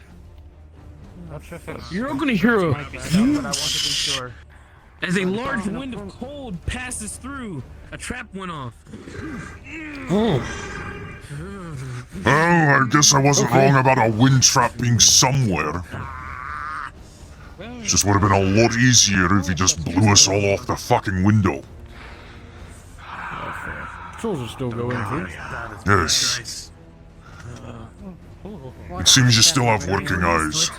Not sure if it's You're all gonna hear a might be stuff, but I wanted to be sure. as a large wind of cold passes through. A trap went off. Oh, I guess I wasn't wrong about a wind trap being somewhere. Just would have been a lot easier if he just blew us all off the fucking window. Patrols are still going through. Yes. It seems you still have working eyes.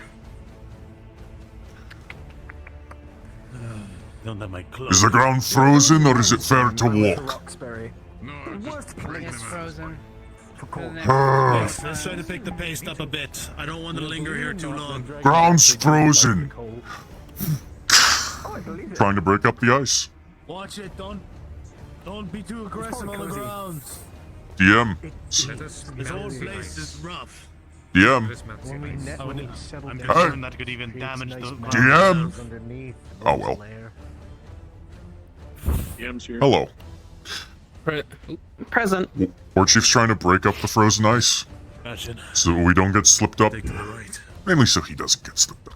Don't let my clothes. Is the ground frozen or is it fair to walk? Roxbury. Worst It's frozen. Let's try to pick the pace up a bit. I don't want to linger here too long. Ground's frozen. Trying to break up the ice. Watch it, don't be too aggressive on the ground. DM. This whole place is rough. DM. I'm Hey. concerned that could even damage the DM. Oh well. DM's here. Hello. Present. Warchief's trying to break up the frozen ice. Gotcha. So we don't get slipped up. Take to the right. Mainly so he doesn't get slipped up.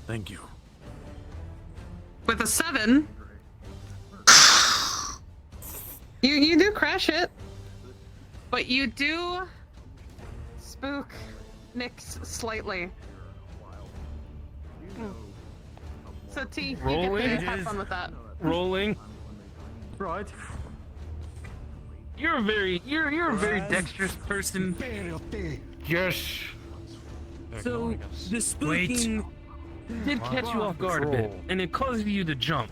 Thank you. With a 7. You do crash it. But you do spook Nyx slightly. So T, you get Rolling. to have fun with that. Rolling. Right. You're a very dexterous person. Yes. So the spooking did catch you off guard a bit, and it caused you to jump.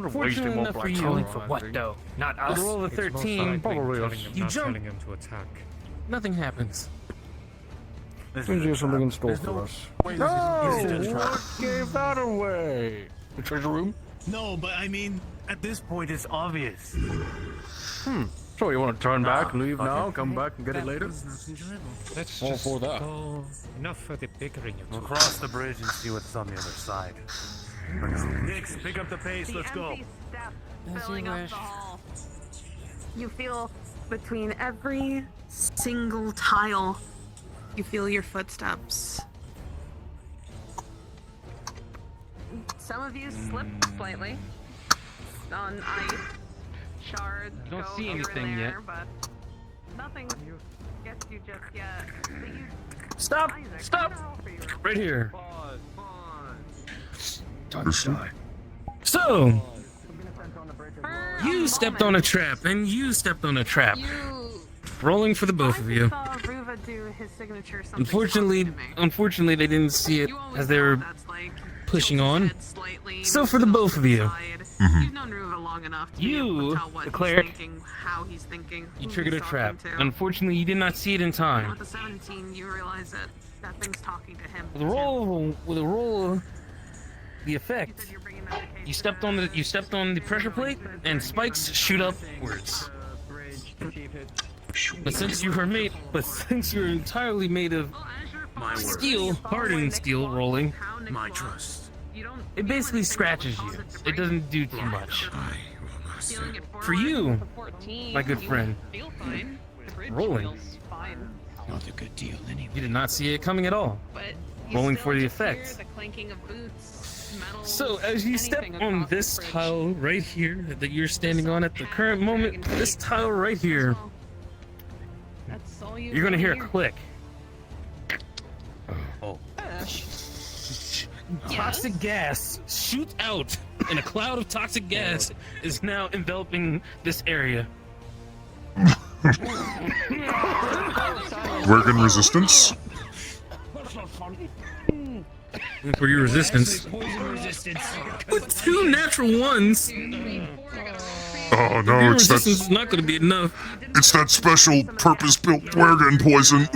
Fortunately enough for you, Calling for what though? Not with us. a roll of 13, you jump. Telling him to attack. Nothing happens. Seems there's something in store for us. No! What gave that away? The treasure room? No, but I mean, at this point, it's obvious. So you want to turn back, leave now, come back and get it later? Let's All just for that. go. Enough for the bickering. You We'll two. cross the bridge and see what's on the other side. Nyx, pick up the pace. Let's go. Filling up the hall. You feel between every single tile, you feel your footsteps. Some of you slip slightly on ice. Shards You don't go see here and anything there, yet. but nothing gets you just yet. But you, Stop! Isaac, Stop! I'm gonna roll for you. Right here. Understood. So, you stepped on a trap, and you stepped on a trap. Rolling for the both of you. Saw Ruva do his signature something Unfortunately, they didn't see it as they were pushing on. slightly. So for the both of you, You've known Ruva long enough to be able you to tell what declared he's thinking, how he's thinking, you who triggered a he's trap. talking to. Unfortunately, you did not see it in And time. with the 17, you realize that that thing's talking to him. With a roll, the effect. You stepped on the pressure plate, and spikes shoot upwards. But since you're entirely made of steel, hardened steel, rolling, My trust. it basically scratches you. It doesn't do too much. For you, my good friend, rolling. Not a good deal anyway. You did not see it coming at all. Rolling for the effect. The clanking of boots, metal, So as you step anything on across the this bridge. tile right here that you're standing on at the current moment, this tile right here, That's all you're gonna hear a click. Toxic gas shoots out, and a cloud of toxic gas is now enveloping this area. Working resistance? For your resistance. With 2 natural ones. Oh no, Your it's that. resistance is not going to be enough. It's that special purpose-built Dwergen poison.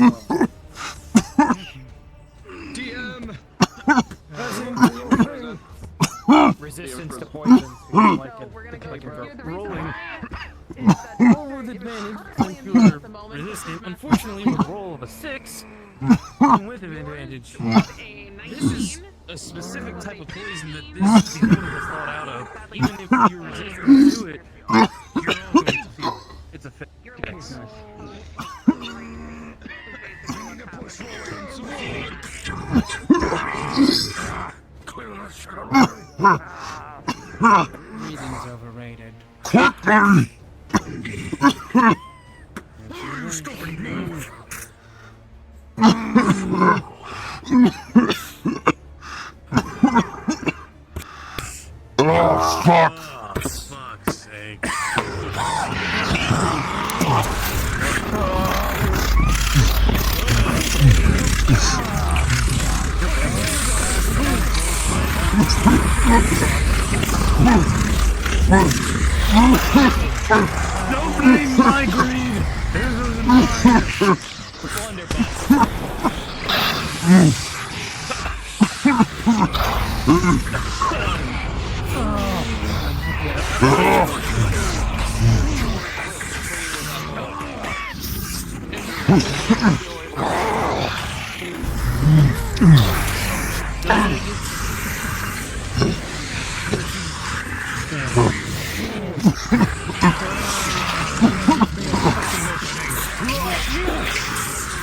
Resistance to poison. Rolling. Roll with advantage since you're resistant. Unfortunately, with a roll of a 6, with advantage. This is a specific type of poison that this beholder was thought out of. Even if you're resistant to it, you're all going to feel it. It's a fit. Yes. Breathing's overrated. Quickly! Oh, fuck! Fuck's sake. Don't blame my greed! This isn't mine!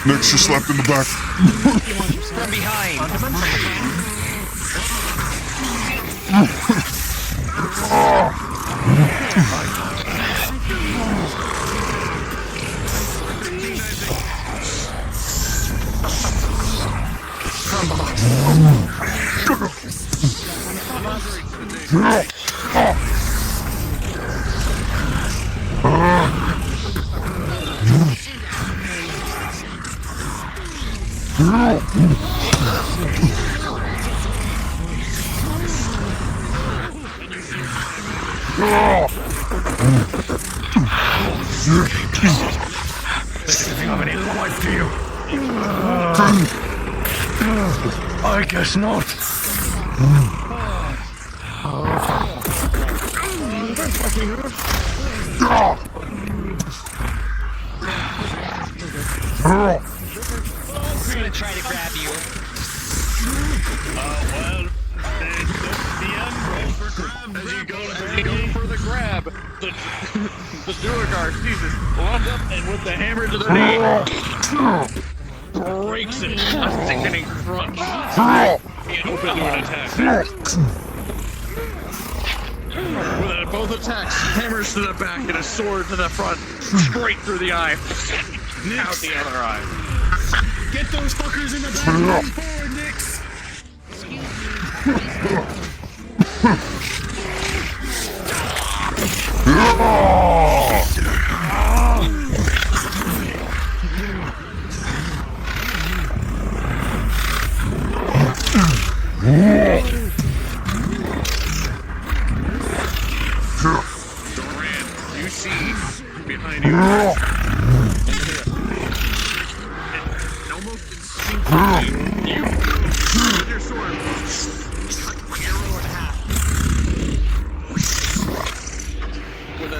Nick's just slapped in the back. From behind. I guess not. We're gonna try to grab you. Well, as you go for the grab, the Duergar sees it, runs up and with the hammer to the knee, breaks it, a sickening crunch. He opens an attack. With both attacks, hammers to the back and a sword to the front, straight through the eye, out the other eye. Get those fuckers in the back forward, Nix! Doran, you see behind you. Almost instinctively, you with your sword cut the arrow in half. With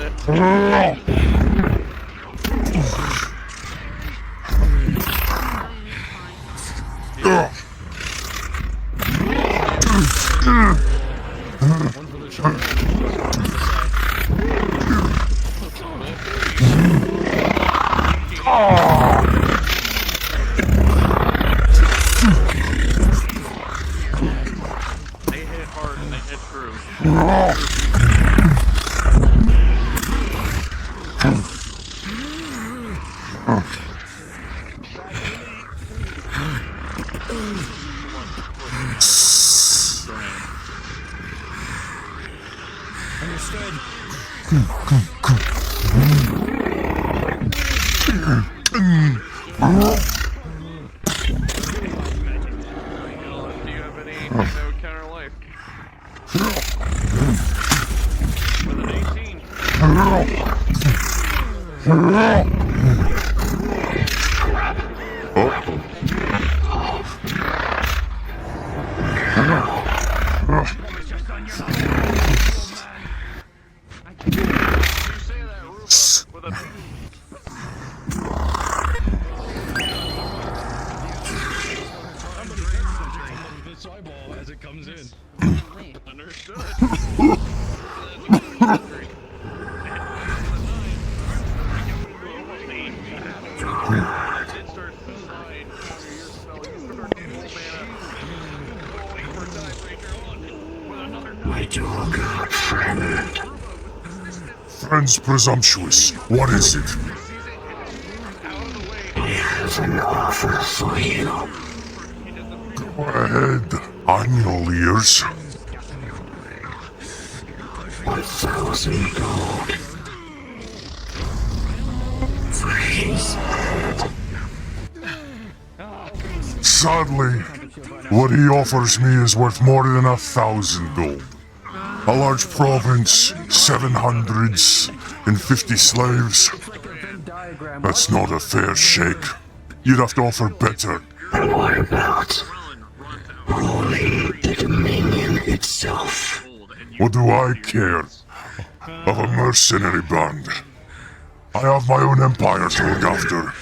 They hit hard and they hit true. Understood. Do you have any that would counter life. With an 18. This eyeball as it comes in. Understood. My dog, friend. Friend's presumptuous. What is it? I have an offer for you. Go ahead. I'm all ears. 1,000 gold. For his head. Sadly, what he offers me is worth more than 1,000 gold. A large province, 750 slaves. That's not a fair shake. You'd have to offer better. And what about ruling the Dominion itself? What do I care? Of a mercenary band. I have my own empire to look after.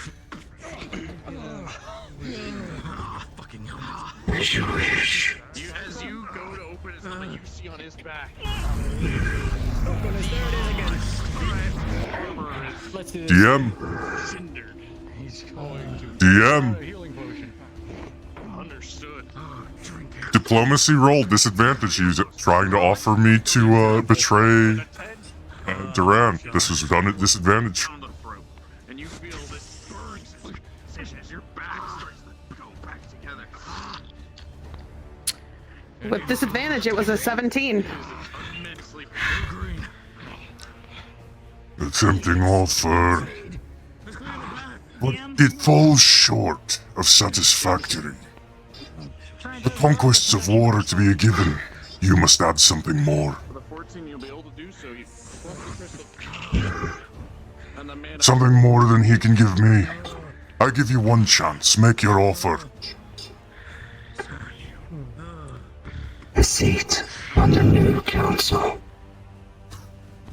As you wish. As you go to open it, something you see on his back. DM? DM? Understood. Diplomacy roll, disadvantage. He's trying to offer me to betray Duran. This was done at disadvantage. And you feel this burns as your back starts to go back together. With disadvantage, it was a 17. A tempting offer, but it falls short of satisfactory. The conquests of war are to be a given. You must add something more. For the 14, you'll be able to do so. Something more than he can give me. I give you one chance. Make your offer. A seat on the new council.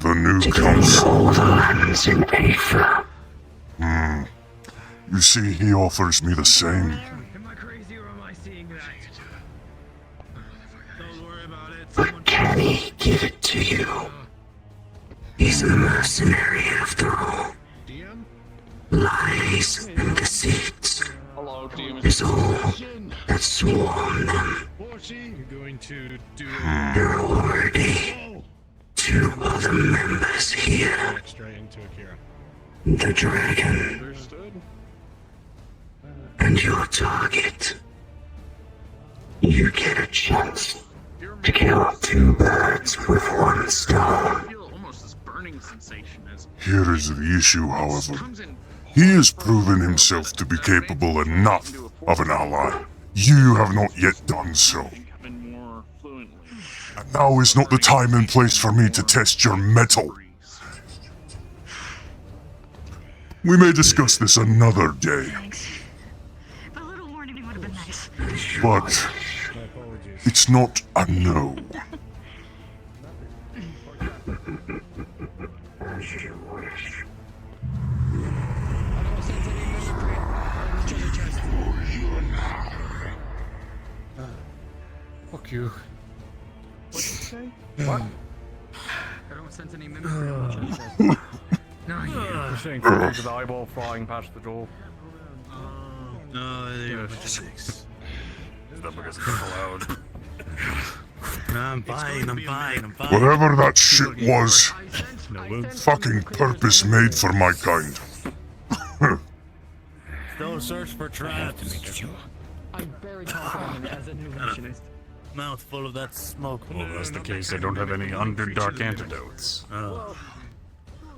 The new to council. All the lands in Aether. You see, he offers me the same. But can he give it to you? He's a mercenary after all. Lies and deceit is all that swarm them. You're already two other members here. The dragon. And your target. You get a chance to kill two birds with one stone. Here is the issue, however. He has proven himself to be capable enough of an ally. You have not yet done so. And now is not the time and place for me to test your mettle. We may discuss this another day. But it's not a no. Fuck you. What'd you say? What? I don't sense any mimics. No, You're saying something to the eyeball flying past the door. No, they're six. Is that because it's loud? I'm fine. Whatever that shit was, fucking purpose made for my kind. Don't search for traps. I'm very confident as a new machinist. Mouth full of that smoke. Well, if that's the case, I don't have any underdark antidotes.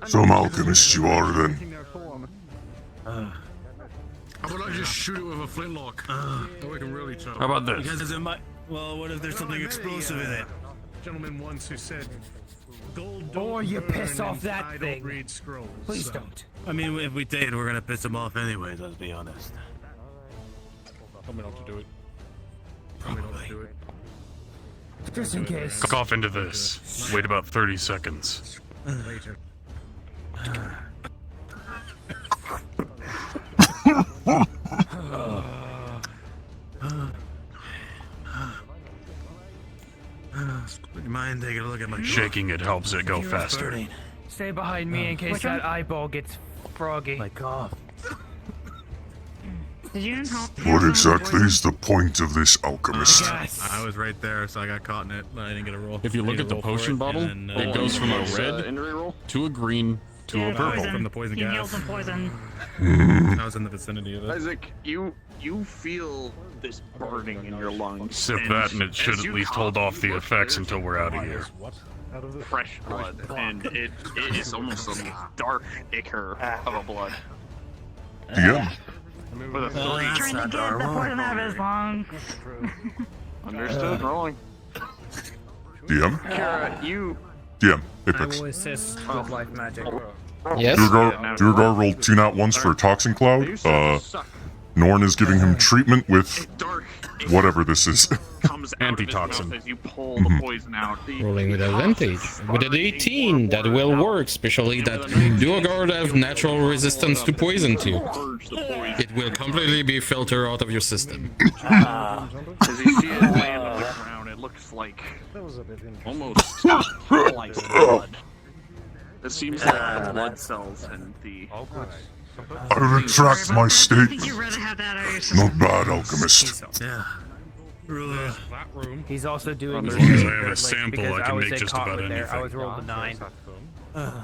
Some alchemist you are, then. How about I just shoot it with a flintlock? So we can really tell. How about this? Because Well, what if there's something explosive in it? Gentleman once who said, "Gold Or you burn piss off and that I thing. don't read scrolls." Please so- don't. I mean, if we did, we're gonna piss him off anyways, let's be honest. Tell me not to do it. Probably. Do it. Just in case. Cough into this. Wait about 30 seconds. Later. Would you mind taking a look at my Shaking it helps it go faster. Stay behind me in case Which that one? eyeball gets froggy. My cough. Did you What exactly is the point of this, alchemist? I was right there, so I got caught in it. I didn't get a roll. If you look Need at a the roll for potion it, bottle, and then, it goes from a red Injury roll? to a green to a purple. From the poison He gas. inhaled some poison. I was in the vicinity of it. Isaac, you feel this burning in your lungs. Sip that and it should as at you least cough, hold off the you effects until we're out of here. fresh blood, and it is almost a dark ichor of a blood. DM. With a 3. Trying to get the poison out of his lungs. Understood, rolling. DM. Kara, you... DM. I Apex. will assist with life magic. Yes? Durgar rolled 2 nat 1s for Toxin Cloud. Norn is giving him treatment with whatever this is. Antitoxin. As you pull the poison out. Rolling with advantage. With an 18, that will work, especially that Duergar have natural resistance to poison too. It will completely be filtered out of your system. As you see it land on the ground, it looks like almost like blood. It seems like the blood cells and the... I retract my I think statement. you'd rather have that out of your system. Not bad, alchemist. Yeah. He's also doing As his long as I thing have a like, sample, because I can was make a just caught about with there. I anything. was rolled a 9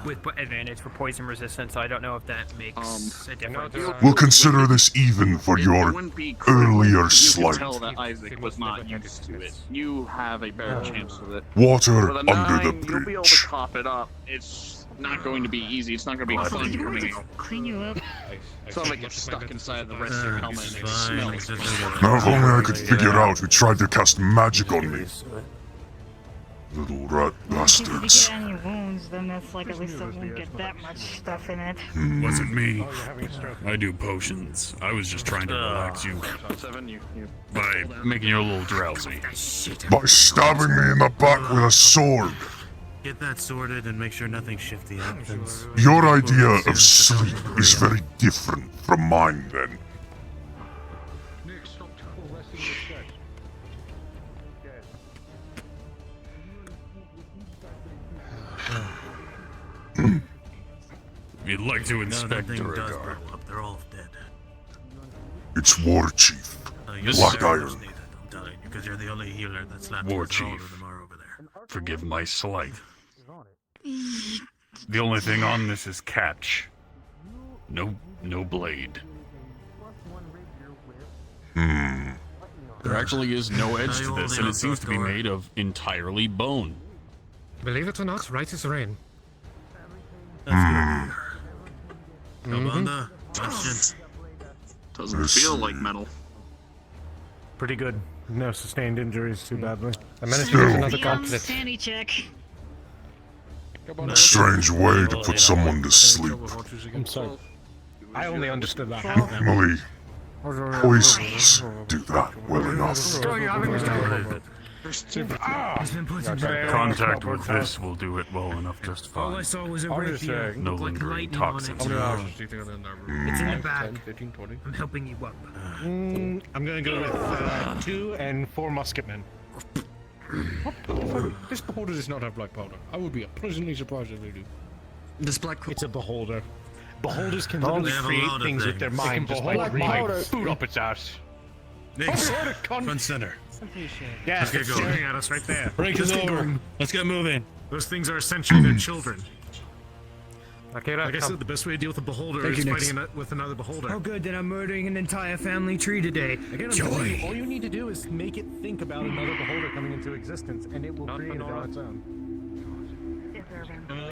with advantage for poison resistance, so I don't know if that makes a difference. We'll consider this even for your earlier You can slight. tell that Isaac was not used to it. You have a better chance with it. Water With a under the 9, you'll be able to cough it up. It's not going to be easy. It's not going to be fun coming out. Clean you up. It's not like you're stuck inside the rest of your helmet and it smells. Now, if only I could figure out who tried to cast magic on me. Little rat If you bastards. get any wounds, then that's like at least it won't get that much stuff in it. Wasn't me. I do potions. I was just trying to relax you by making you a little drowsy. By stabbing me in the back with a sword. Get that sorted and make sure nothing shifty happens. Your idea of sleep is very different from mine, then. You'd like to inspect Nothing does Duergar. blow up. They're all dead. It's Warchief. You're BlackIron. I'm telling you, because you're the only healer that's left. Warchief. All of them are over there. Forgive my slight. The only thing on this is catch. No blade. There actually is no edge to this, and it seems to be made of entirely bone. Believe it or not, right is rain. Kabanda, question. Doesn't feel like metal. Pretty good. No sustained injuries too badly. I managed to get another DM sanity check. Strange way to put someone to sleep. I'm sorry. I only understood that. Normally, poisons do that well enough. Contact with this will do it well enough just All I fine. saw was a rapier. No Looked like lingering lightning on it. toxins. It's in the back. I'm helping you up. I'm gonna go with 2 and 4 musketmen. This beholder does not have black powder. I would be pleasantly surprised if they do. This black. It's a beholder. Beholders can Oh, literally they have a create lot of things with things. their They mind, can just behold like my reading food up its ass. Next, Oh, front center. Yeah, Let's get it's going. staring at us right there. Break Let's is get over. going. Let's get moving. Those things are essentially their children. Okay, Like I said, the best way to deal with a beholder Thank is you, fighting with another beholder. Oh, good. Then I'm murdering an entire family tree today. Again, I'm telling you, all you need to do is make it think about another beholder coming into existence, and it will create it on its own.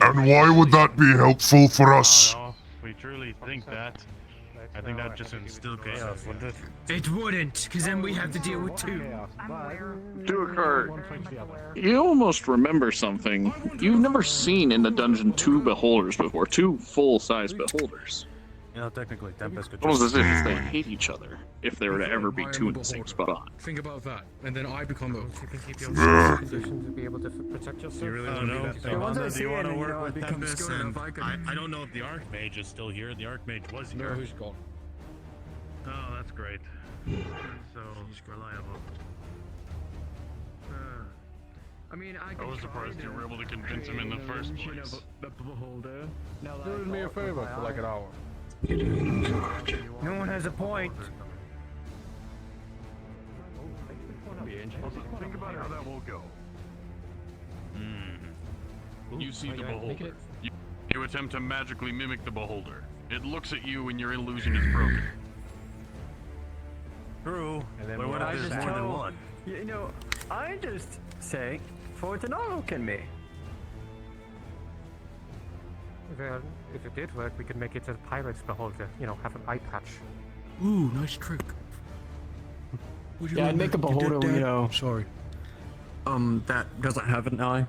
And why would that be helpful for us? We truly think that. I think that just instill chaos, wouldn't it? It wouldn't, because then we have to deal with two. Duakar, you almost remember something. You've never seen in the dungeon two beholders before, two full-size beholders. You know, technically, Tempest could Almost as if just... they hate each other, if they were to ever be two in the same spot. Think about that, and then I become a. You can keep your Yeah. position to be able to protect yourself. You really don't want to know? know. Do you want to work with Tempest? And I don't know if the Archmage is still here. The Archmage was here. No, he's gone. Oh, that's great. So reliable. I mean, I was surprised you were able to convince him in the first place. Do me a favor for like an hour. No one has a point. Think about how that will go. You see the beholder. You attempt to magically mimic the beholder. It looks at you and your illusion is broken. True. But what if there's more than one? You know, I just say, Fortunato can be. Well, if it did work, we could make it a pirate's beholder. You know, have an eye patch. Ooh, nice trick. Yeah, I'd make a beholder, you know. Sorry. That doesn't have an eye.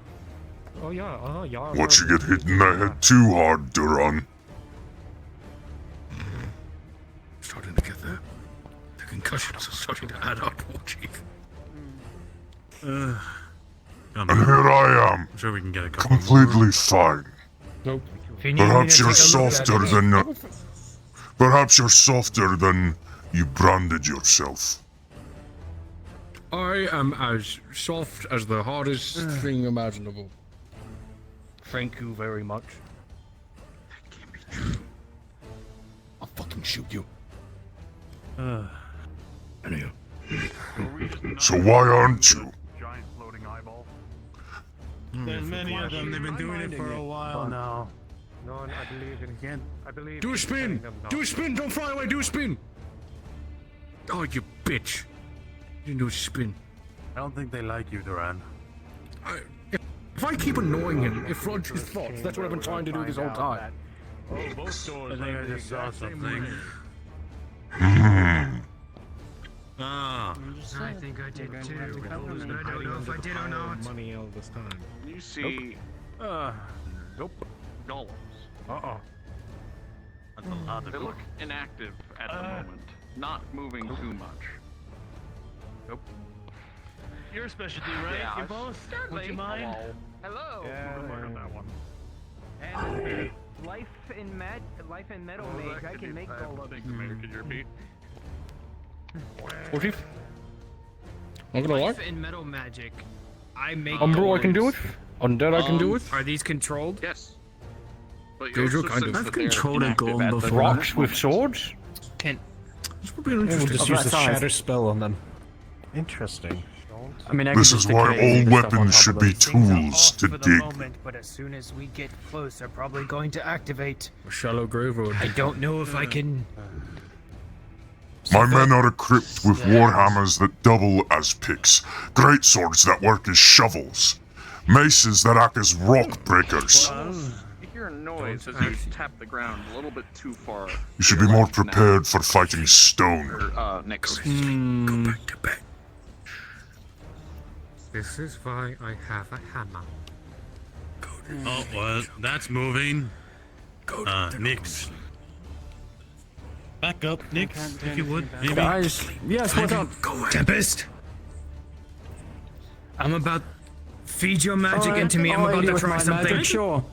Oh yeah, yeah. Once you get hit in the head too hard, Duran. Starting to get there. The concussions are starting to add up, Warchief. And here I am, I'm sure we can get a couple completely fine. Nope. Perhaps you're softer than... Perhaps you're softer than you branded yourself. I am as soft as the hardest thing imaginable. Thank you very much. I'll fucking shoot you. Anyhow. So why aren't you? Giant floating eyeball. There's many of them. They've been doing it for a while now. No, I believe in him. I believe. Do a spin! Do a spin! Don't fly away! Do a spin! Oh, you bitch! You didn't do a spin. I don't think they like you, Duran. If I keep annoying him, it floods his thoughts. That's what I've been trying to do this whole time. Oh, both doors. I think I just saw something. Ah. I think I did too. I don't know if I did or not. Money all this time. You see... Nope. golems. Uh-oh. That's a lot of They look inactive at the moment, not moving too much. Nope. Your specialty, right? Yeah, You both? Would you mind? Hello. Yeah, I that one. And life in metal mage, I can make golems. Thanks, Commander. Could you repeat? Warchief? I'm gonna lie. Life in metal magic. I make Umbro, I can do it. Undead, I can do it. Are these controlled? Yes. But Jojo kind of. I've controlled a golem before. Rocks with swords? Can... This would be an We'll interesting. just use the shatter spell on them. Interesting. I mean, This is why all weapons should be tools to for the dig. moment, but as soon as we get close, they're probably going to activate. A shallow grave or I don't know if I can. My men are equipped with warhammers that double as picks, greatswords that work as shovels, maces that act as rock breakers. You hear a noise as you tap the ground a little bit too far. You should be more prepared for fighting stone. Next. Go back to bed. This is why I have a hammer. Oh, well, that's moving. Nix. Back up, Nix, if you would, maybe. Guys, yes, what's up? Tempest. I'm about feed your magic into me. I'm about to try something. Sure.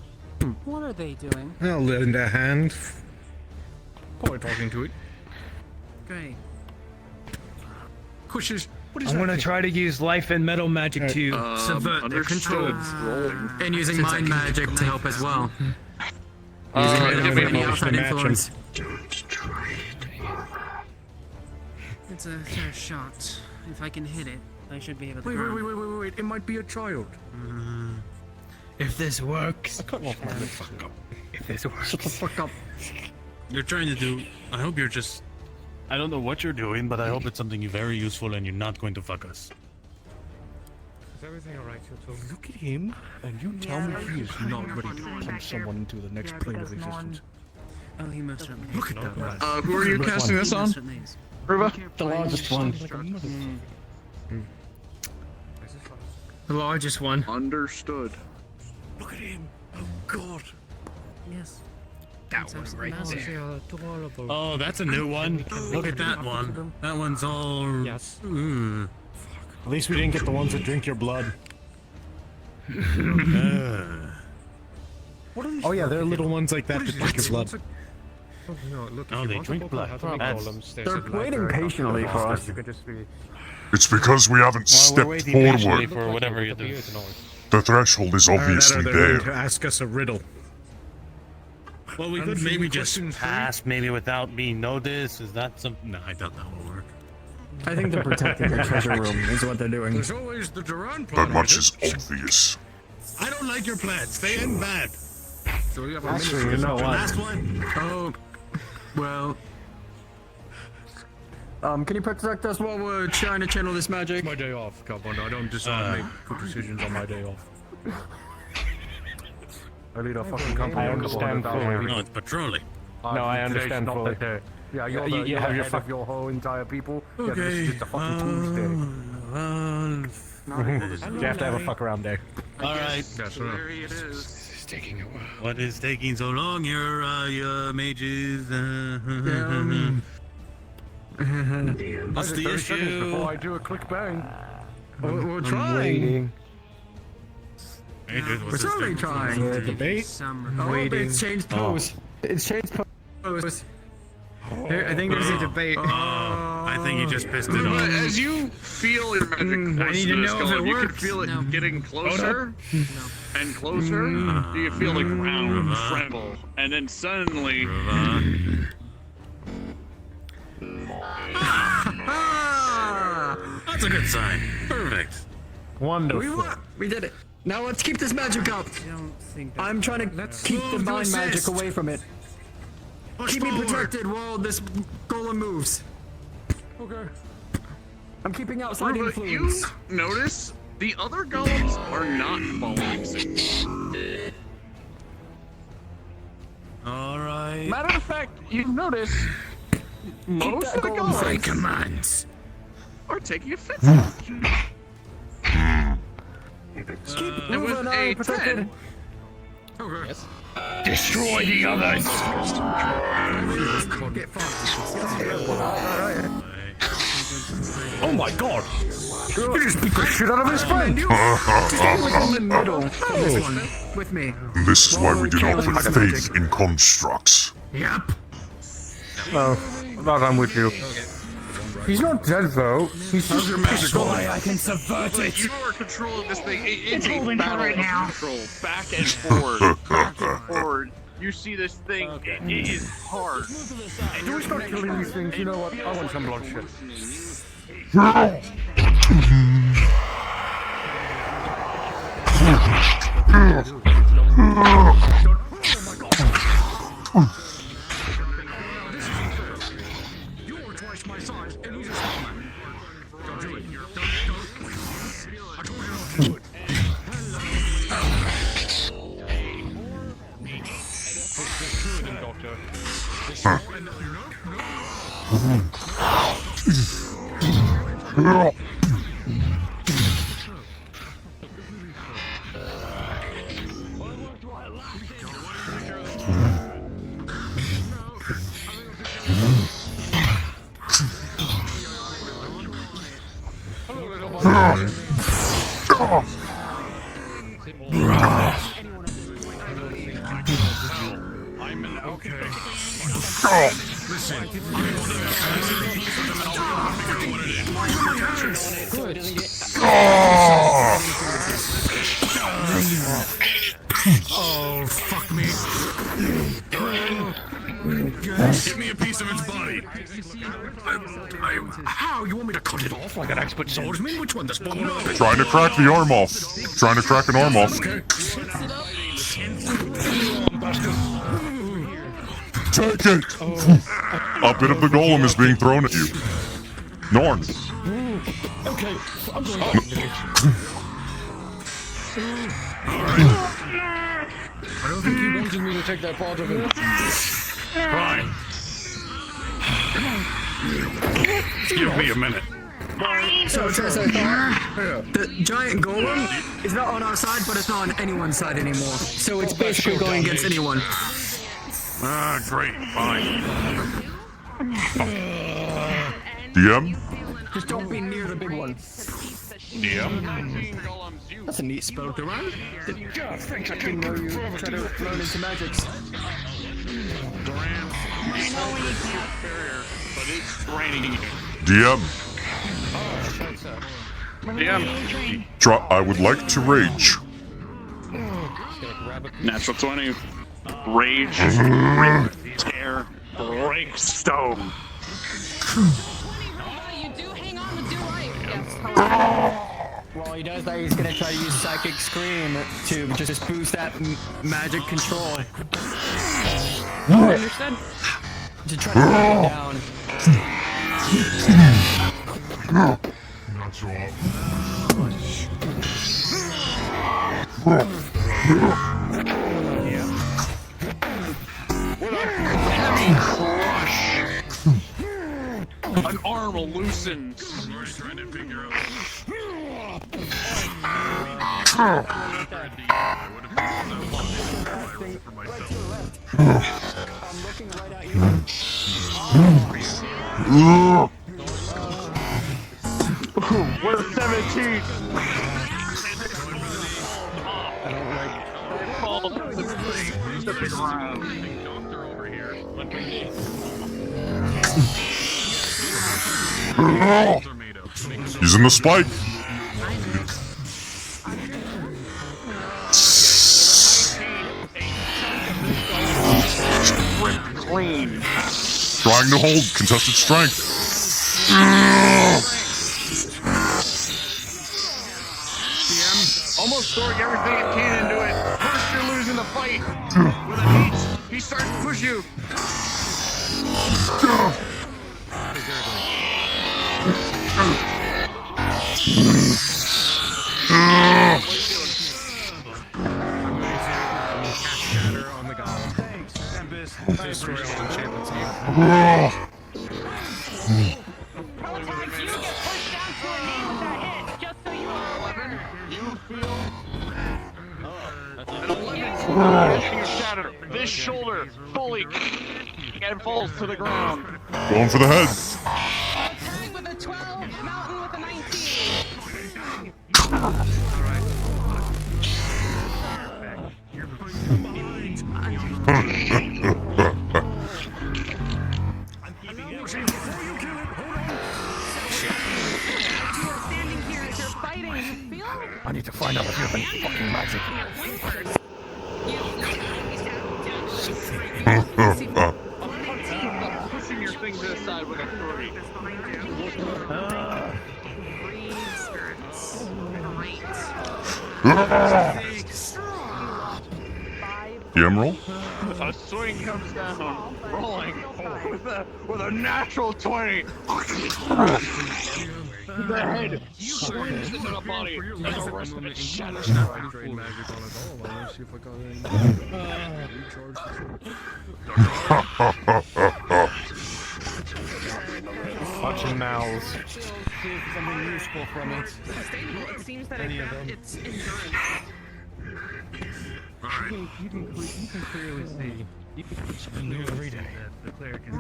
What are they doing? I'll lend a hand. Probably talking to it. Great. Kushes. What is I'm that gonna thing? try to use life and metal magic to subvert their control. And using mind magic to help as well. Give me Any outside influence. It's a fair shot. If I can hit it, I should be able to. Wait. It might be a child. If this works. Cut off my fuck up. If this works. Shut the fuck up. You're trying to do. I hope you're just. I don't know what you're doing, but I hope it's something very useful and you're not going to fuck us. Is everything alright, Toto? Look at him, and you tell me he is not ready to become someone into the next plane of existence. Oh, he most certainly is. Look at that. Who are you casting this on? Ruva? The largest one. The largest one. Understood. Look at him. Oh God. Yes. That one right there. Oh, that's a new one. Look at that one. That one's all. Yes. At least we didn't get the ones that drink your blood. Oh yeah, there are little ones like that that drink your blood. Oh, they drink blood. They're waiting patiently for us. It's because we haven't stepped forward. For whatever you do. The threshold is obviously They're going to there. ask us a riddle. Well, we could maybe just Pass maybe without being noticed. Is that something? No, I doubt that will work. I think they're protecting the treasure room is what they're doing. There's always the Duran That plan. much is obvious. I don't like your plans. They end bad. So we have a Actually, minute you for know the what? last one. Oh, well. Can you protect us while we're trying to channel this magic? My day off, Carbon. I don't decide make good decisions on my day off. I lead a fucking company. I understand fully. No, it's patrolling. No, I understand fully. Yeah, you're You have your of your whole entire people. Yeah, this Okay. is just a fucking Tuesday. You have to have a fuck around day. All right. That's There it is. It's taking a while. What is taking so long? Your mages. What's the issue? Before I do a click bang. We're trying. We're certainly trying. Debate? Oh, it's changed pose. It's changed pose. I think there's a debate. I think you just pissed it Ruva, off. as you feel your magic I force need to in this know if it golem, you can works. feel it No. getting closer and closer. You feel the ground tremble, and then suddenly. That's a good sign. Perfect. Wonderful. We did it. Now let's keep this magic up. I'm trying to keep the move to mind magic assist. away from it. Keep me protected while this golem moves. Okay. I'm keeping outside Ruva, influence. you notice the other golems are not following suit. All right. Matter of fact, you notice most of the Obey golems commands. are taking offense. Keep And with moving a on, protected. 10, Yes. destroy the others. Get fast. Oh my God! You just beat the shit out of his friend. In the middle. This one. With me. This is why we do not put faith in constructs. Yep. Oh, I thought I'm with you. He's not dead though. He's just Destroy. I can subvert But it. you are controlling this thing. It's a holding battle right of now. control. Back and forward. Back and forward. You see this thing. It is hard. Do we start killing these things? You know what? I want some bloodshed. You're twice my size, and he's a small man. Don't do it. Don't. I told you not to do it. Oh, fuck me. Give me a piece of its body. How? You want me to cut it off like an expert swordsman? Which one? The small one? Trying to crack the arm off. Trying to crack an arm off. Take it! A bit of the golem is being thrown at you. Norn. Okay, I'm going. I don't think he wanted me to take that part of it. Fine. Give me a minute. So, the giant golem is not on our side, but it's not on anyone's side anymore. So it's basically going against anyone. Ah, great. Fine. DM? Just don't be near the big one. DM? That's a neat spell to run. Didn't know you try to learn into magics. But it's raining. DM. DM. I would like to rage. Natural 20. Rage. Rip. Tear. Break stone. While he does that, he's gonna try to use Psychic Scream to just boost that magic control. Understood? To try to bring it down. With a heavy crush. An arm loosens. Trying to figure out. With a 17. Using the spike. Clean. Trying to hold contested strength. Almost throwing everything it can into it. First, you're losing the fight. With a heat, he starts to push you. This shoulder fully and falls to the ground. Going for the head. With a 12, Mountain with a 19. I need to find out if you have any fucking magic. Pushing your thing to the side with a 3. DM roll? A swing comes down, rolling with a natural 20. The head swings into the body, and the rest of it shatters. Watching mouths. Something useful from it. It seems that it's endurance. You can clearly see. You can read it. The player can.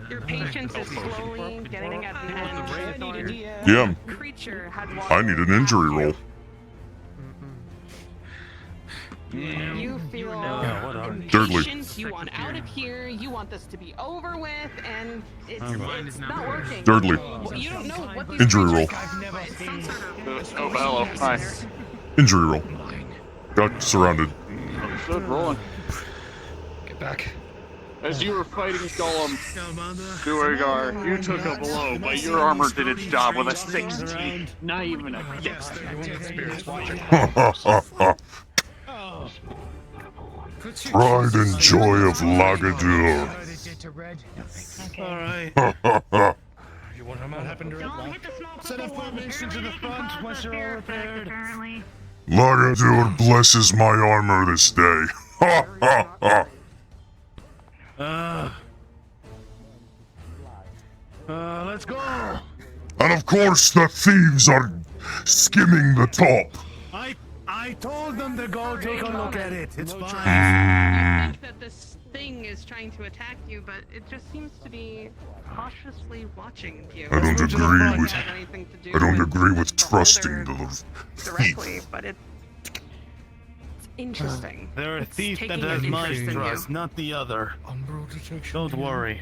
Your patience is slowly getting at the end. DM. Creature had I need an injury roll. You feel Thirdly. impatience, you want out of here, you want this to be over with, and it's not working. Thirdly. Well, you don't know what these Injury roll. Oh, hello. Hi. Injury roll. Got surrounded. Understood. Rolling. Get back. As you were fighting Golem, Duergar, you took a blow, but your armor did its job with a 16. Not even a dex. Pride and joy of Lagadur. Alright. You want to know what happened to it? Set up formation to the front once you're all repaired. Lagadur blesses my armor this day. Ha ha ha. Let's go. And of course, the thieves are skimming the top. I told them to go take a look at it. It's fine. You think that this thing is trying to attack you, but it just seems to be cautiously watching you. I don't agree with. Have anything to do I don't with agree with trusting the directly, thief. but it's interesting. They're a It's thief that taking has an my interest in you. trust, not the other. Don't worry.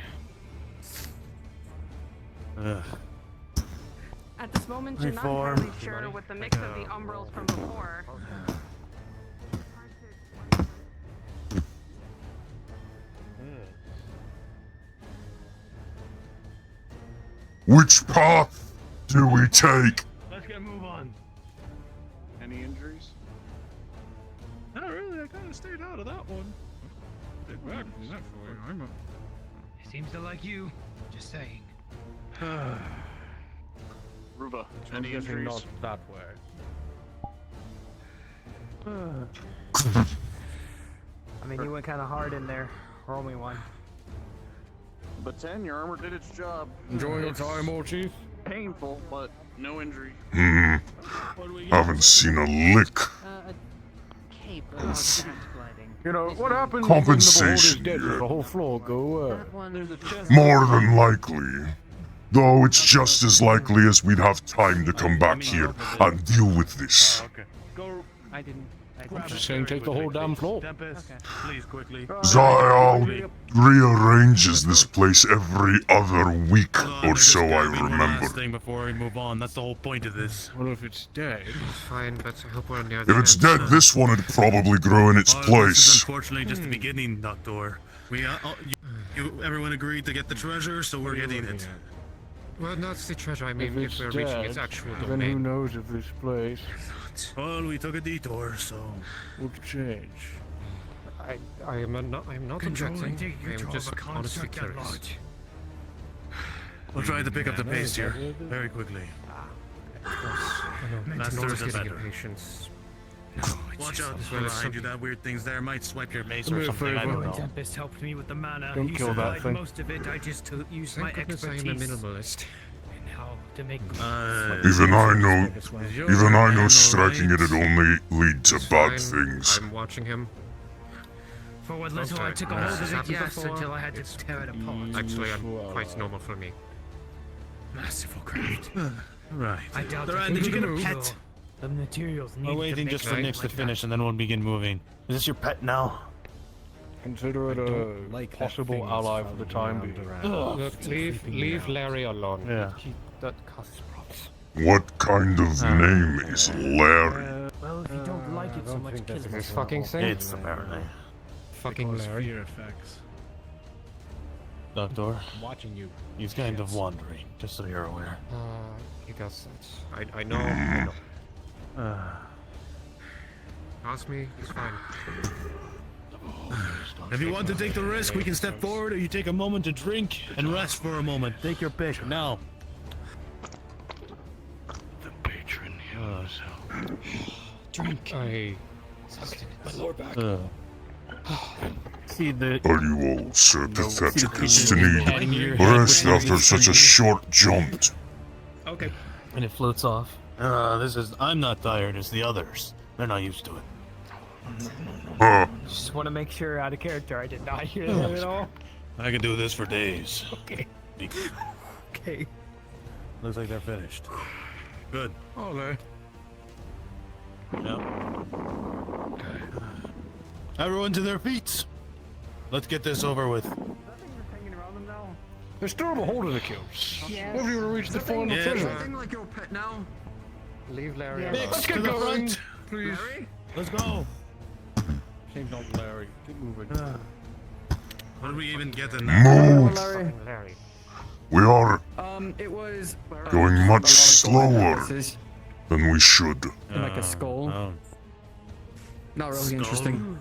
At this moment, you're not Reform. entirely sure with the mix of the umbrals from before. Which path do we take? Let's get move on. Any injuries? Not really. I kind of stayed out of that one. Big back is that for you? I'm a... Seems to like you. Just saying. Ruva, I'm any guessing injuries? not that way. I mean, you went kind of hard in there. Roll me one. But 10, your armor did its job. Enjoy your time, Warchief. Painful, but no injury. Haven't seen a lick. Cape You know, what happens Compensation, when the beholder's dead? Does the whole floor go away? More than likely. Though it's just as likely as we'd have time to come back here and deal with this. I didn't. I'm just saying, take the whole damn floor. Tempest, please quickly. Zayal rearranges this place every other week or so, I remember. Last thing before we move on. That's the whole point of this. What if it's dead? It's fine, but I hope we're on the other If it's dead, this one would probably grow in its This is place. unfortunately just the beginning, Doctor. We everyone agreed to get the treasure, so we're getting it. Well, not the treasure, I mean, If it's if we're reaching dead, its actual then who domain. knows of this place? Well, we took a detour, so What's change? I am not objecting. I am just honestly curious. we'll try to pick up the pace here very quickly. Of course, I know. Faster Nobody's the getting better. impatience. Watch out, as well as behind you. That weird thing's there might swipe your mace Do or me a something. I favor. don't know. Tempest helped me with the mana. Don't He kill that supplied thing. most of it. I just used my Thank goodness I am a expertise. minimalist. And how to make. Even I know striking it'd only lead to bad things. I'm watching him. For what little I took a hold of it, yes, until I had to tear it apart. Actually, I'm quite normal for me. Masterful craft. Right. I doubt Duran, did you get a pet? The materials needed We're waiting to just make for Nix to finish and then we'll begin moving. Is this your pet now? Consider it a possible ally for the time being. Look, leave Larry alone. Yeah. That causes problems. What kind of name is Larry? Well, if you don't like it so much, kill it. This fucking thing? It's apparently. Fucking Larry. effects. Doctor, Watching you. he's kind of wandering, just so you're aware. He does that. I know. Ask me, he's fine. If you want to take the risk, we can step forward, or you take a moment to drink and rest for a moment. Take your pick now. The patron heals. Drink. My lower back. See the. Are you all so pathetic as to Patting your need head rest with after such a short jump? Okay. And it floats off. I'm not tired, it's the others. They're not used to it. Just want to make sure out of character I did not hear that at all. I could do this for days. Okay. Okay. Looks like they're finished. Good. Ole. Yep. Everyone to their feet. Let's get this over with. There's still a beholder to kill. Yes. What have you reached the final Yeah. treasure? like your pet now. Leave Larry Yeah. alone. Let's get going, please. Let's go. Change on Larry. Keep moving. What did we even get in Move! Larry. We are It was going much slower than we should. like a skull. Oh. Not really interesting.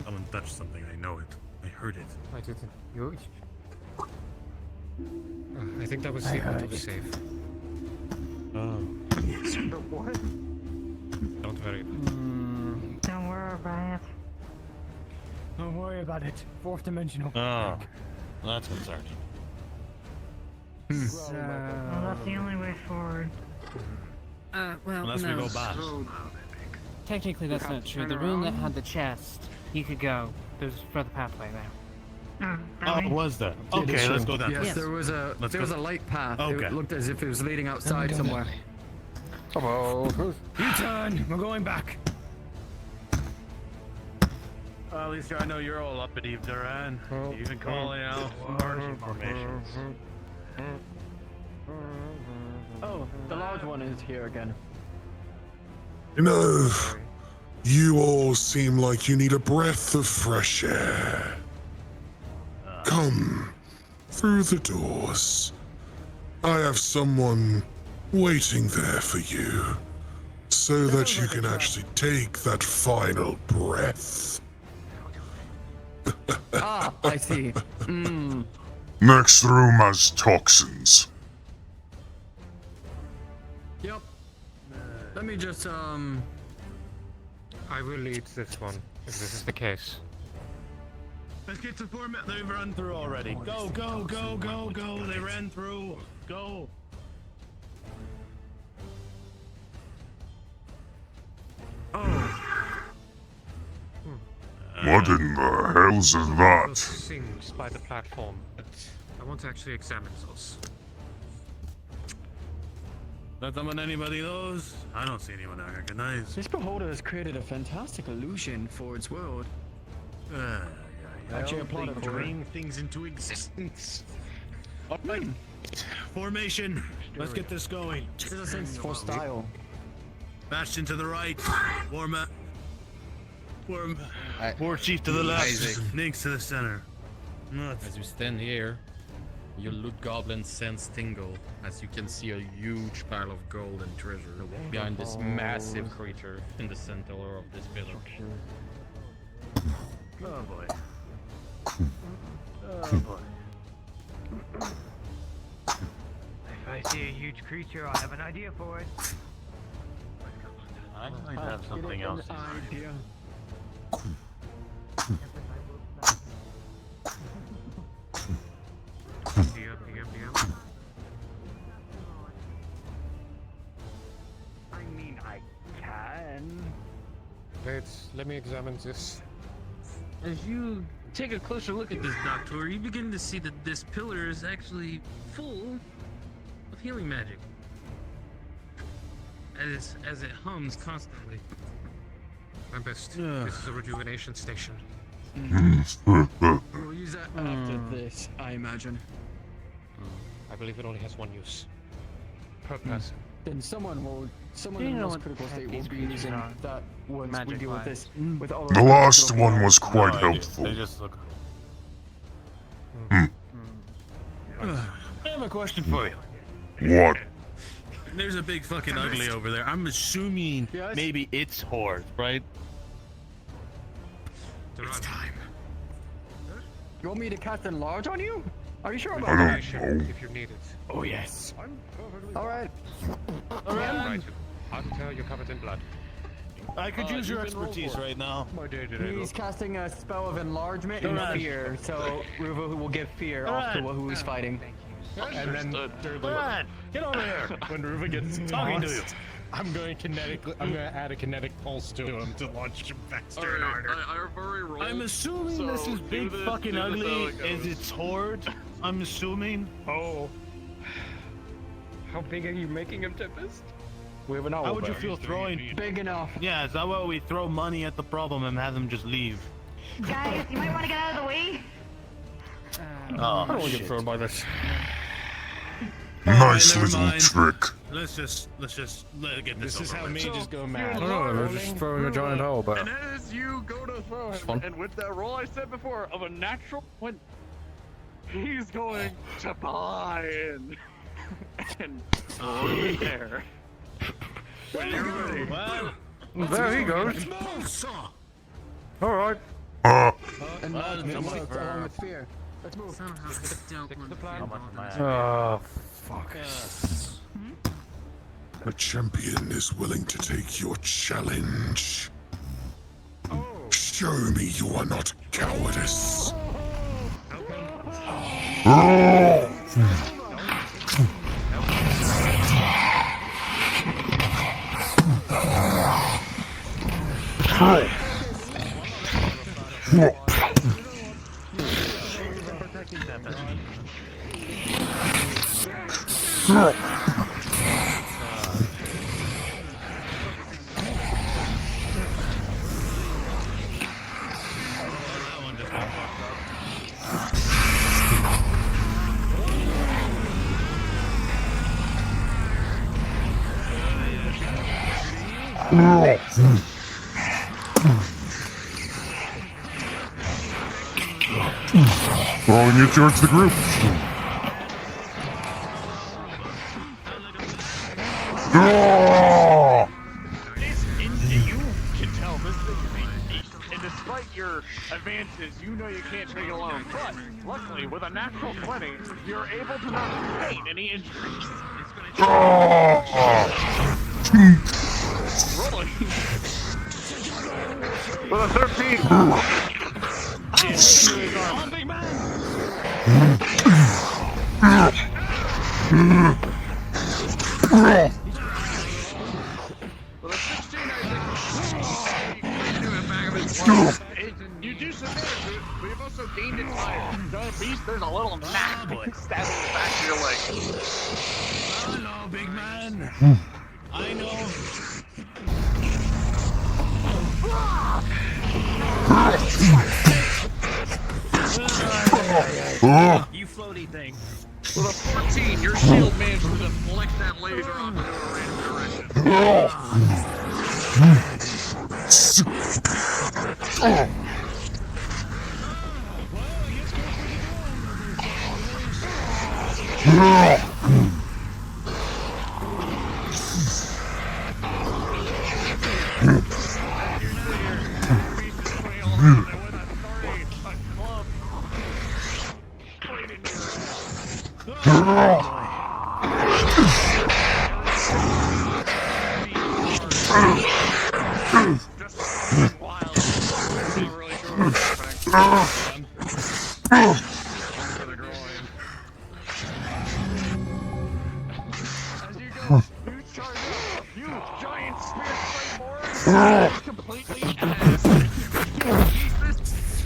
Someone touched something, I know it. I heard it. I didn't. You. I think that was safe to be safe. Oh. What? very good. Don't worry about it. Don't worry about it. Fourth dimensional. Oh, that's concerning. Well, that's the only way forward. Well, Unless no. we go back. Technically, that's not true. The room that had the chest, you could go. There's further pathway there. Oh, was there? Okay, let's go down. Yes, there was a light path. Okay. It looked as if it was leading outside somewhere. U-turn. We're going back. Well, at least I know you're all uppity, Duran. Even calling out large formations. Oh, the large one is here again. You know, you all seem like you need a breath of fresh air. Come through the doors. I have someone waiting there for you, so that you can actually take that final breath. Ah, I see. Next room has toxins. Yep. Let me just, I will lead this one, if this is the case. Let's get to format. They've run through already. Go, go, go, go, go. They ran through. Go. What in the hell's Those that? things by the platform, but I want to actually examine those. Not someone anybody those? I don't see anyone I recognize. this beholder has created a fantastic illusion for its world. Actually, applaud it for it. dream things into existence. Alright. Formation. Let's get this going. Citizens for style. Bastion to the right. Warchief to the left. Isaac. Nyx to the center. As you stand here, your loot goblin sense tingle as you can see a huge pile of gold and treasure behind this massive creature in the center of this pillar. Oh boy. Oh boy. If I see a huge creature, I have an idea for it. I might have something else. Idea. I mean, I can. Let me examine this. As you take a closer look at this, Doctor, you begin to see that this pillar is actually full of healing magic. As it hums constantly. Tempest, this is a rejuvenation station. We'll use that after this, I imagine. I believe it only has one use. Per person. Then someone in you the know most what critical state will these be creatures using are? that once we Magic deal with wise. this. With all The last one was quite No idea. helpful. They just look. Hmm. I have a question for you. What? There's a big fucking ugly over there. I'm assuming Yes? maybe it's Horde, right? It's time. You want me to cast Enlarge on you? Are you sure about I that? don't know. If you need it. Oh yes. Alright. Right. I'll tell you're covered in blood. I could use your expertise right now. He's casting a spell of enlargement and Alright. fear, so Ruva will give fear off to who he's fighting. And then Brad, get over here. when Ruva gets Talking to you. I'm going to add a kinetic pulse to him to launch him faster and harder. I've already rolled. I'm assuming so this is big do this, fucking do this ugly how it as goes. it's Horde. I'm assuming. Oh. How big are you making him, Tempest? We have an How would you feel throwing? Big enough. Yeah, is that why we throw money at the problem and have them just leave? Guys, you might want to get out of the way. I don't want to get thrown by this. Nice never little mind. trick. Let's just get this This is over how with. mages go mad. Oh, they're just throwing a giant hole, but And as you go to throw him, and with that roll I said before of a natural 20, he's going to buy in and throw it there. When you're ready. Well, there he goes. All right. Enlargement works along with fear. Let's move. Somehow I don't want to Oh, fuck. A champion is willing to take your challenge. Show me you are not cowardice. Throwing it towards the group. You can tell this thing is a beast, and despite your advances, you know you can't take it alone. But luckily, with a natural 20, you're able to not sustain any injuries. Rolling with a 13. On, big man. With a 16, you do some damage, but you've also gained it fire. Giant beast, there's a little knack to it, stabbing the back of your leg. I know, big man. I know. You floaty thing. With a 14, your shield managed to deflect that laser off into a random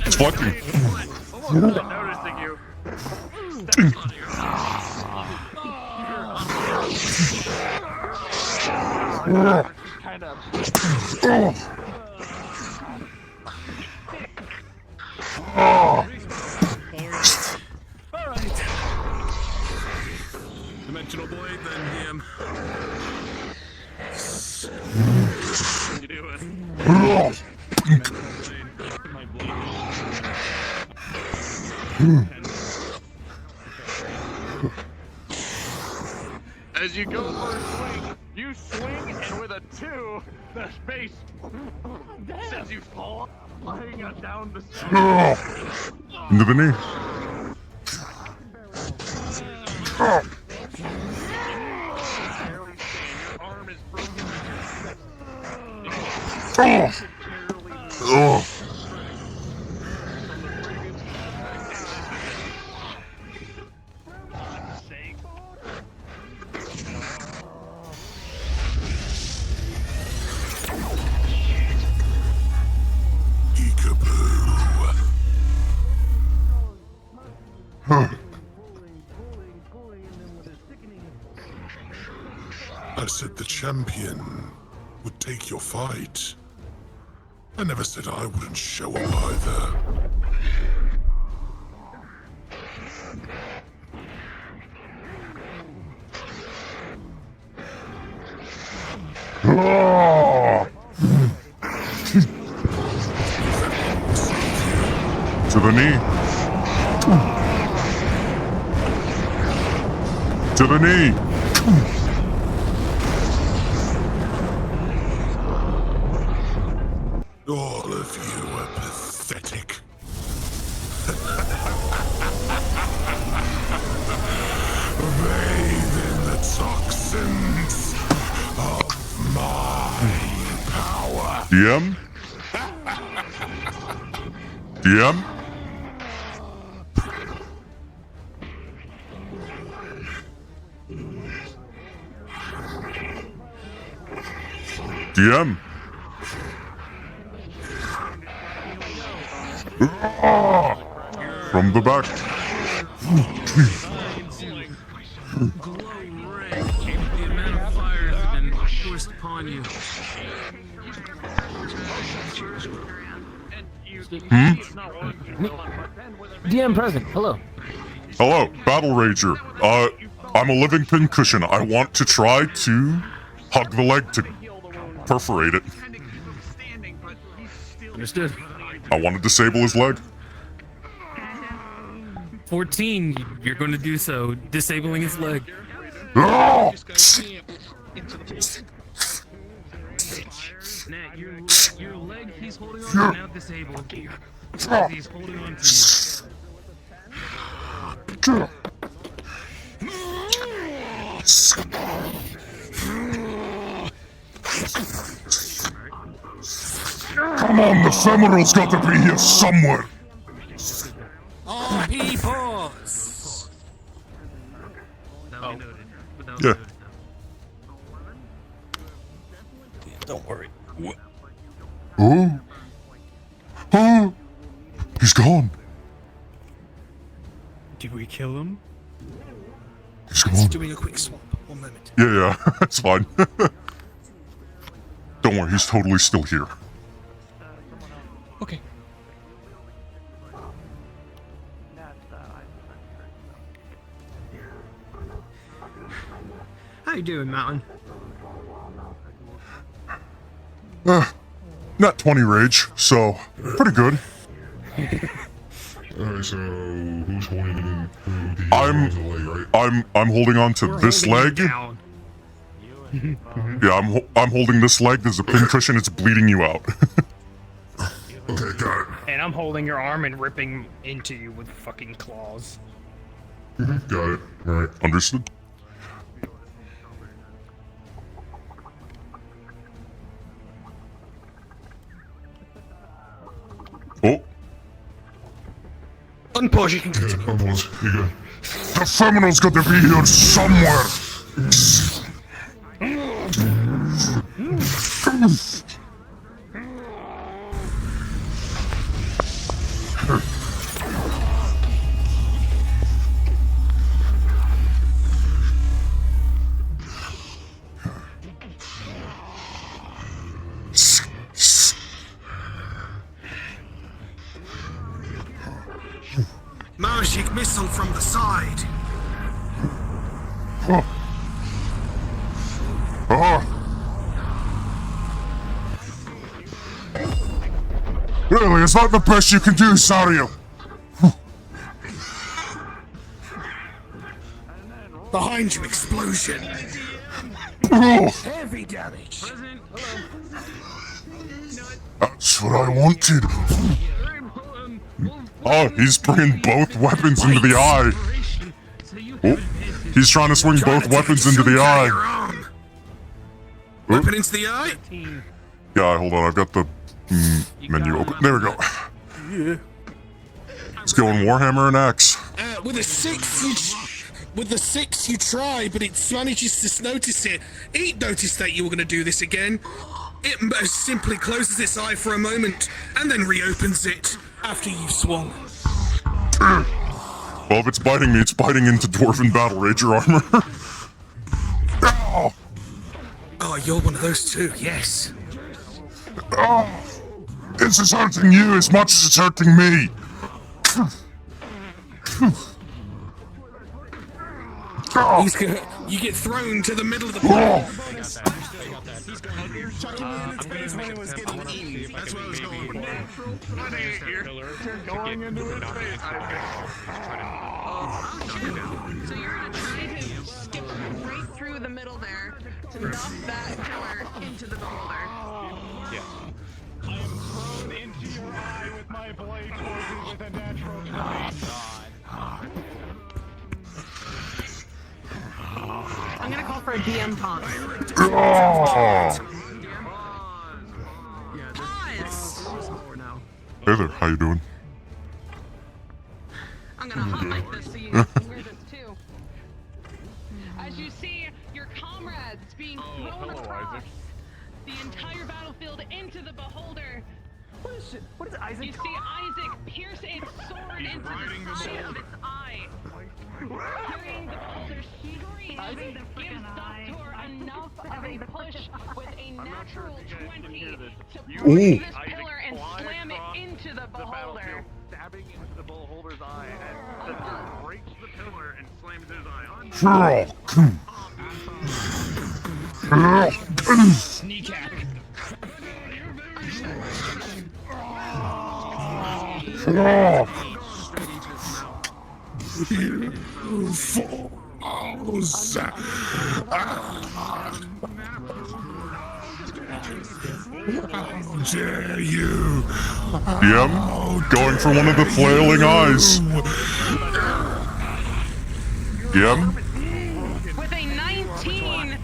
It's lucky. Almost not noticing you. Kind of. Alright. Dimensional Void, then him. You do it. As you go for a swing, you swing, and with a 2, the space sends you flying down the stairs. Into the knee. Your arm is broken. I said the champion would take your fight. I never said I wouldn't show up either. To the knee. To the knee. All of you are pathetic. Bathe in the toxins DM? DM? DM? From the back. The amount of fire has been forced upon you. DM present. Hello. Hello, Battle Rager. I'm a living pincushion. I want to try to hug the leg to perforate it. Understood. I want to disable his leg. 14, you're going to do so, disabling his leg. Oh! Nat, your leg he's holding on to now disabled. As he's holding on to you. Come on, the Femeral's got to be here somewhere. RP pause. Yeah. Don't worry. Oh. Oh. He's gone. Did we kill him? He's gone. Doing a quick swap. 1 moment. Yeah, it's fine. Don't worry, he's totally still here. Okay. How you doing, Mountain? Not 20 rage, so pretty good. Alright, so who's holding the leg, right? I'm holding on to this leg. Yeah, I'm holding this leg. There's a pincushion. It's bleeding you out. Okay, got it. And I'm holding your arm and ripping into you with fucking claws. Got it. Alright. Understood. Oh. Unpause, you can continue. Yeah, unpause. You go. The Feminal's got to be here somewhere. Magic missile from the side. Oh. Oh. Really, is that the best you can do, Sario? Behind you, explosion. Oh. Heavy damage. That's what I wanted. Oh, he's bringing both weapons into the eye. Oh, he's trying to swing both weapons into the eye. Weapon into the eye? Yeah, hold on, I've got the menu open. There we go. Yeah. Let's go in Warhammer and Axe. With a 6 you try, but it manages to notice it. It noticed that you were going to do this again. It simply closes its eye for a moment, and then reopens it after you've swung. Well, if it's biting me, it's biting into Dwarven Battle Rager armor. Oh. Oh, you're one of those too, yes. Oh. This is hurting you as much as it's hurting me. You get thrown to the middle of the pool. That's what I was going Going into his face. So you're gonna try to skip right through the middle there to knock that killer into the beholder. Yeah. I am thrown into your eye with my blade forces with a natural 20. I'm gonna call for for a DM pause. Hey there, how you doing? I'm gonna hot mic this so you can hear this too. As you see your comrades being thrown across the entire battlefield into the beholder. What is Isaac? You see Isaac pierce its sword into the side of its eye. Hearing the beholder's scream gives Doctor enough of a push with a natural 20 to break this pillar and slam it into the beholder. Stabbing into the beholder's eye and then breaks the pillar and slams his eye on. Kneecap. How dare you? DM, going for one of the flailing eyes. DM? With a 19,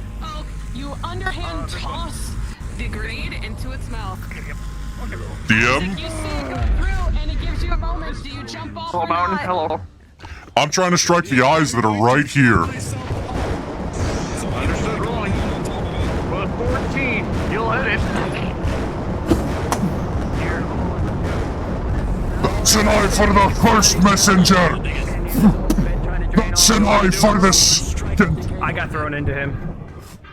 you underhand toss the grenade into its mouth. DM? You see it go through, and it gives you a moment. Do you jump off or not? Hello. I'm trying to strike the eyes that are right here. Understood rolling. With 14, you'll hit it. That's an eye for the first messenger. That's an eye for the second. I got thrown into him.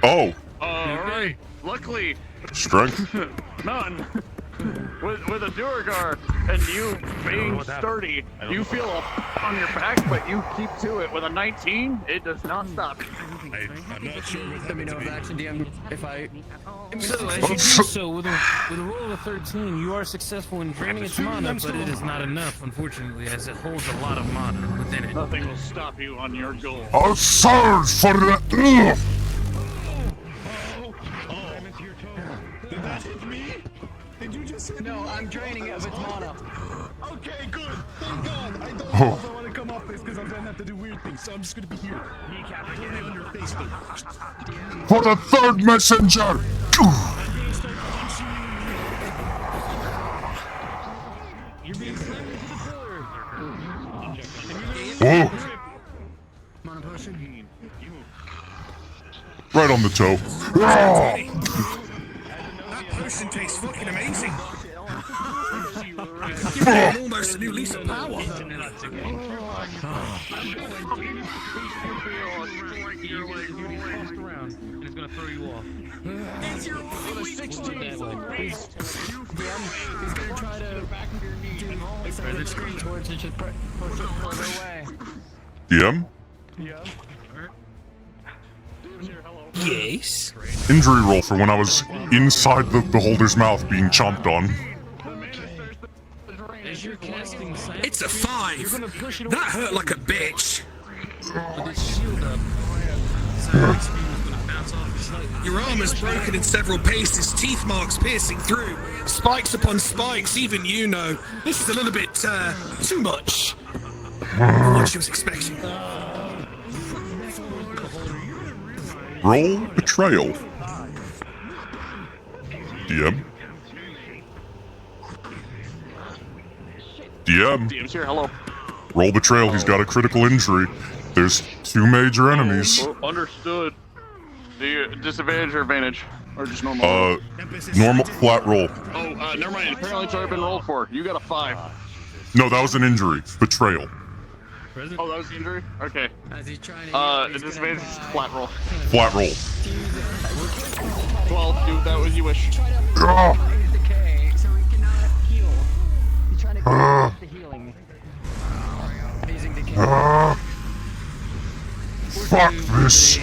Oh. Alright. Luckily, Strength? none. With a Duergar and you being sturdy, you feel up on your back, but you keep to it. With a 19, it does not stop. I'm not sure what Let me know if action DM if I. So, as you do so, with a roll of a 13, you are successful in draining its mana, but it is not enough, unfortunately, as it holds a lot of mana within it. Nothing will stop you on your goal. I'll surge for the... Did that hit me? Did you just hit me? No, I'm draining it of its mana. Okay, good. Thank God. I don't know if I want to come off this because I'm going to have to do weird things, so I'm just going to be here. Kneecap, get it on your face first. For the third messenger! You're being slammed into the pillar. Whoa. Mana potion. Right on the toe. That potion tastes fucking amazing. Give me almost a new lease of power. And it's gonna throw you off. With a 16. He's gonna try to do side of the screen towards it, just push it further away. DM? Yes. Injury roll for when I was inside the beholder's mouth being chomped on. As you're casting It's a 5. That hurt like a bitch. with its shield up, Your arm is broken in several places, teeth marks piercing through, spikes upon spikes, even you know. This is a little bit, too much. For what she was expecting. Roll betrayal. DM? DM? DM's here, hello. Roll betrayal, he's got a critical injury. There's 2 major enemies. Oh, understood. The disadvantage or advantage? Or just normal? Normal flat roll. Oh, never mind. Apparently it's already been rolled for. You got a 5. No, that was an injury. Betrayal. Oh, that was the injury? Okay. The disadvantage is flat roll. Flat roll. 12, do that as you wish. Decay, so he cannot heal. He's trying to get the healing. Using decay. Fuck this.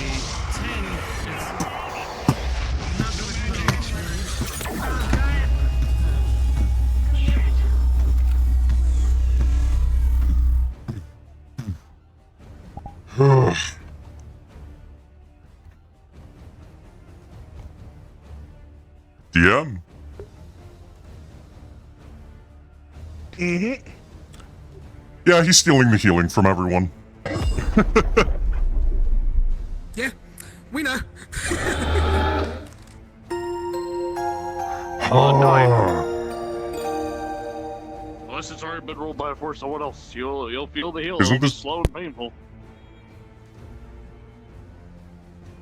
DM? Mm-hmm. Yeah, he's stealing the healing from everyone. Yeah. We know. Unless it's already been rolled by a force, someone else, you'll feel the heal. Isn't It'll be this- slow and painful.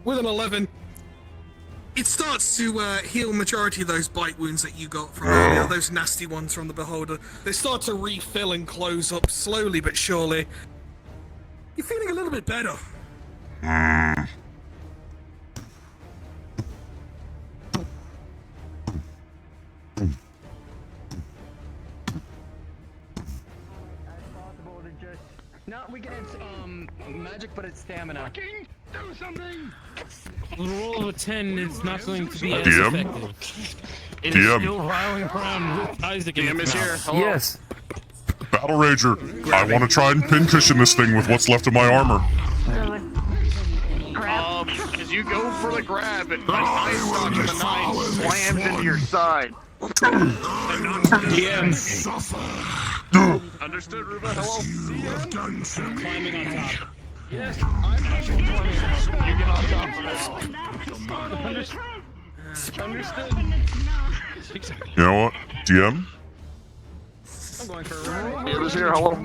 With an 11, it starts to heal majority of those bite wounds that you got from earlier, those nasty ones from the Beholder. They start to refill and close up slowly but surely. You're feeling a little bit better. No, we get its magic, but it's stamina. Do something! With a roll of a 10, it's not going to be as DM? effective. It is DM. still riling around with Isaac in DM its is here. mouth. Hello. Yes. Battle Rager, I want to try and pincushion this thing with what's left of my armor. As you go for the grab, the eye stock of the knife slams into your side. DM. Understood, Ruba? Hello? Climbing on top. Yes, I'm climbing. You get on top of this. Understood. You know what? DM? I'm going for a It was here, hello?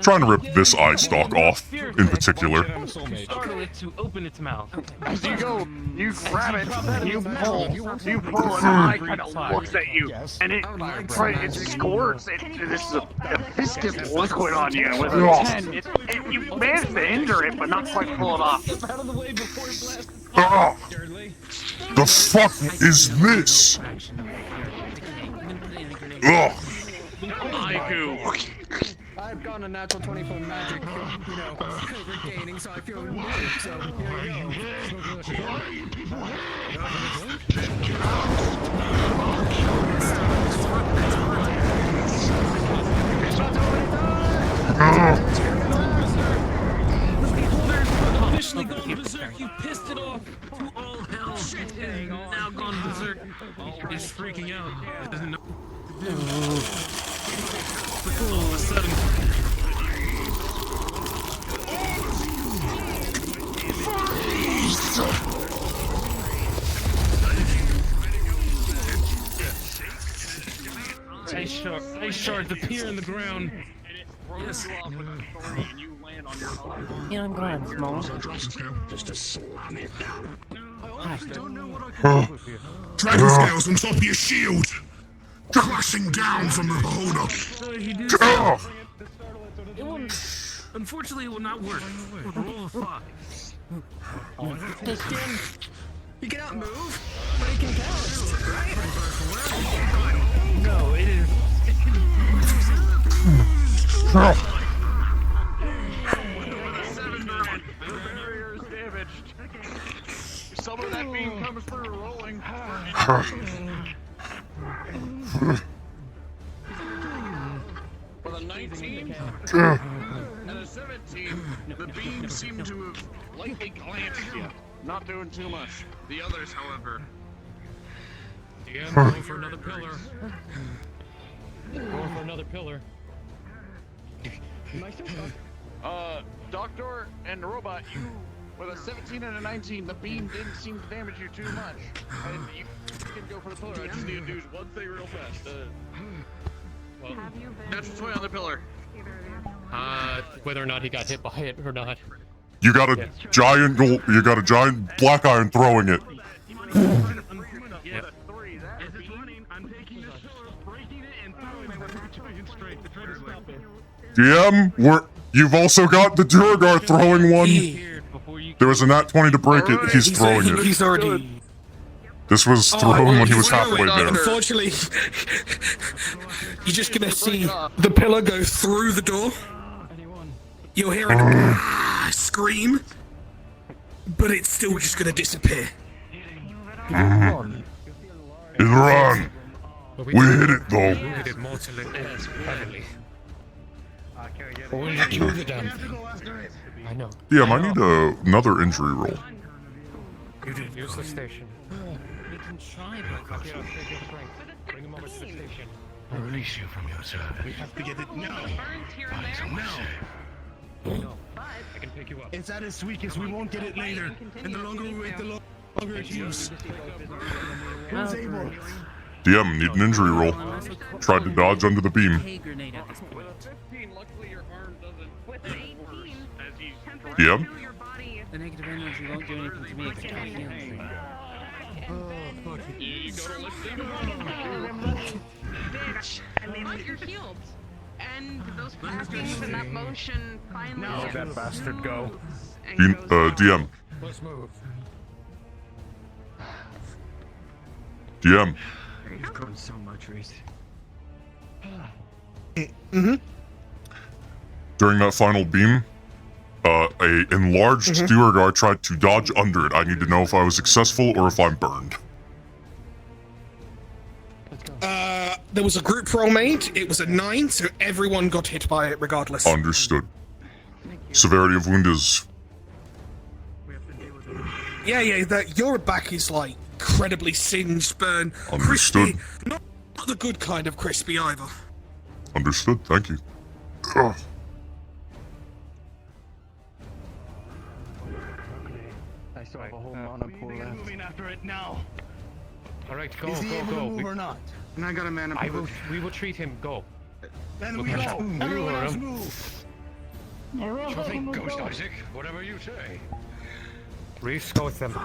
Trying to rip this eye stalk off, in particular. Startle it to open its mouth. As you go, you grab it, you pull, and the eye kind of looks at you, and it squirts. This is a viscous liquid on you. With a 10, you manage to injure it, but not quite pull it off. Ah! The fuck is this? Ugh! I've gone a natural 20 for magic, regaining, so I feel new, so here Officially gone berserk. You pissed it off to all hell. It is now gone berserk. It's freaking out. It doesn't know. All of a sudden. Ice shards appear in the ground. Yes. Yeah, I'm glad, Small. Dragon scales on top of your shield! Crashing down from the beholder! It won't, unfortunately, it will not work. With a roll of 5. You cannot move, but he can cast, right? No, it is. Some of that beam comes through rolling. For the 19 and a 17, the beams seem to have lightly glanced you. Not doing too much. The others, however. DM, go for another pillar. Go for another pillar. Doctor and Robot, you, with a 17 and a 19, the beam didn't seem to damage you too much. And you can go for the pillar. I just need to do one thing real fast. Well, natural 20 on the pillar. Whether or not he got hit by it or not. You got a giant BlackIron throwing it. DM, you've also got the Duragar throwing one. There was a nat 20 to break it. He's throwing it. He's already. This was thrown when he was halfway there. Unfortunately, you're just gonna see the pillar go through the door. You'll hear it scream, but it's still just gonna disappear. It ran. We hit it though. We did mortally heavily. When you kill the damn thing. I know. Yeah, I need another injury roll. You did use the station. We can try, Bring him over to the station. I release you from your service. We have to get it now. Find someone safe. I can pick you up. It's at its weakest. We won't get it later. And the longer we wait, the longer it's used. Who's able? DM, need an injury roll. Tried to dodge under the beam. Grenade at this point. DM? The negative energy won't do anything to me except heal me. Bitch, and then you're healed. And those packings and that motion finally. Now let that bastard go. DM. Let's move. DM. You've grown so much, Reese. During that final beam, a enlarged Duergar tried to dodge under it. I need to know if I was successful or if I'm burned. There was a group roll made. It was a 9, so everyone got hit by it regardless. Understood. Severity of wound is... Yeah, your back is like incredibly singed, burned, Understood. crispy. Not the good kind of crispy either. Understood, thank you. Ugh. I still have a whole mana pool left. Moving after it now. All right, go, Is he able to go. move or not? And I got a mana pool. We will treat him. Go. Then Look we at go. him. Everyone else him. move. Sure thing, Ghost Isaac. Whatever you say. Reese, go with them.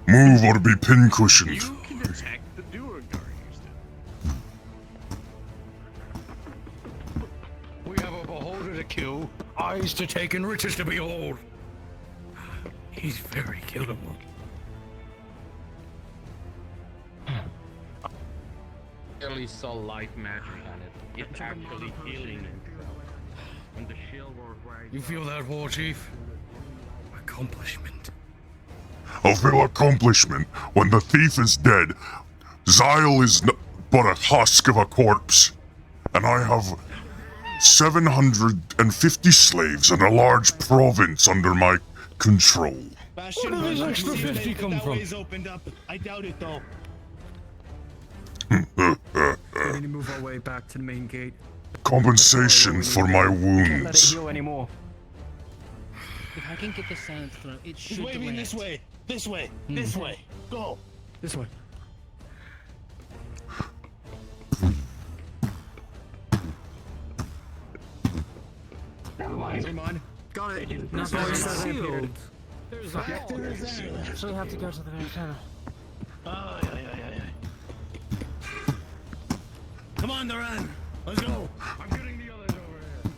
Move or be pincushioned. You can attack the Duergar, Houston. We have a beholder to kill, eyes to take, and riches to behold. He's very killable. Barely saw light magic on it. It's actually healing himself. And the shield was right. You feel that, Warchief? Accomplishment. Of their accomplishment, when the thief is dead, Zyle is but a husk of a corpse. And I have 750 slaves and a large province under my control. Bastion, Where did this extra 50 come from? Opened up. I doubt it though. We need to move our way back to the main gate. Compensation for my Can't let it wounds. heal anymore. If I can get the silence throw, it should He's waving delay this it. way. This way. This way. Go. This way. Never mind. Got it. Not Oh, very it's not sealed. appeared. There's a hole. So we have to go to the very center. Oh, yeah. Come on, Duran. Let's go. I'm getting the others over here.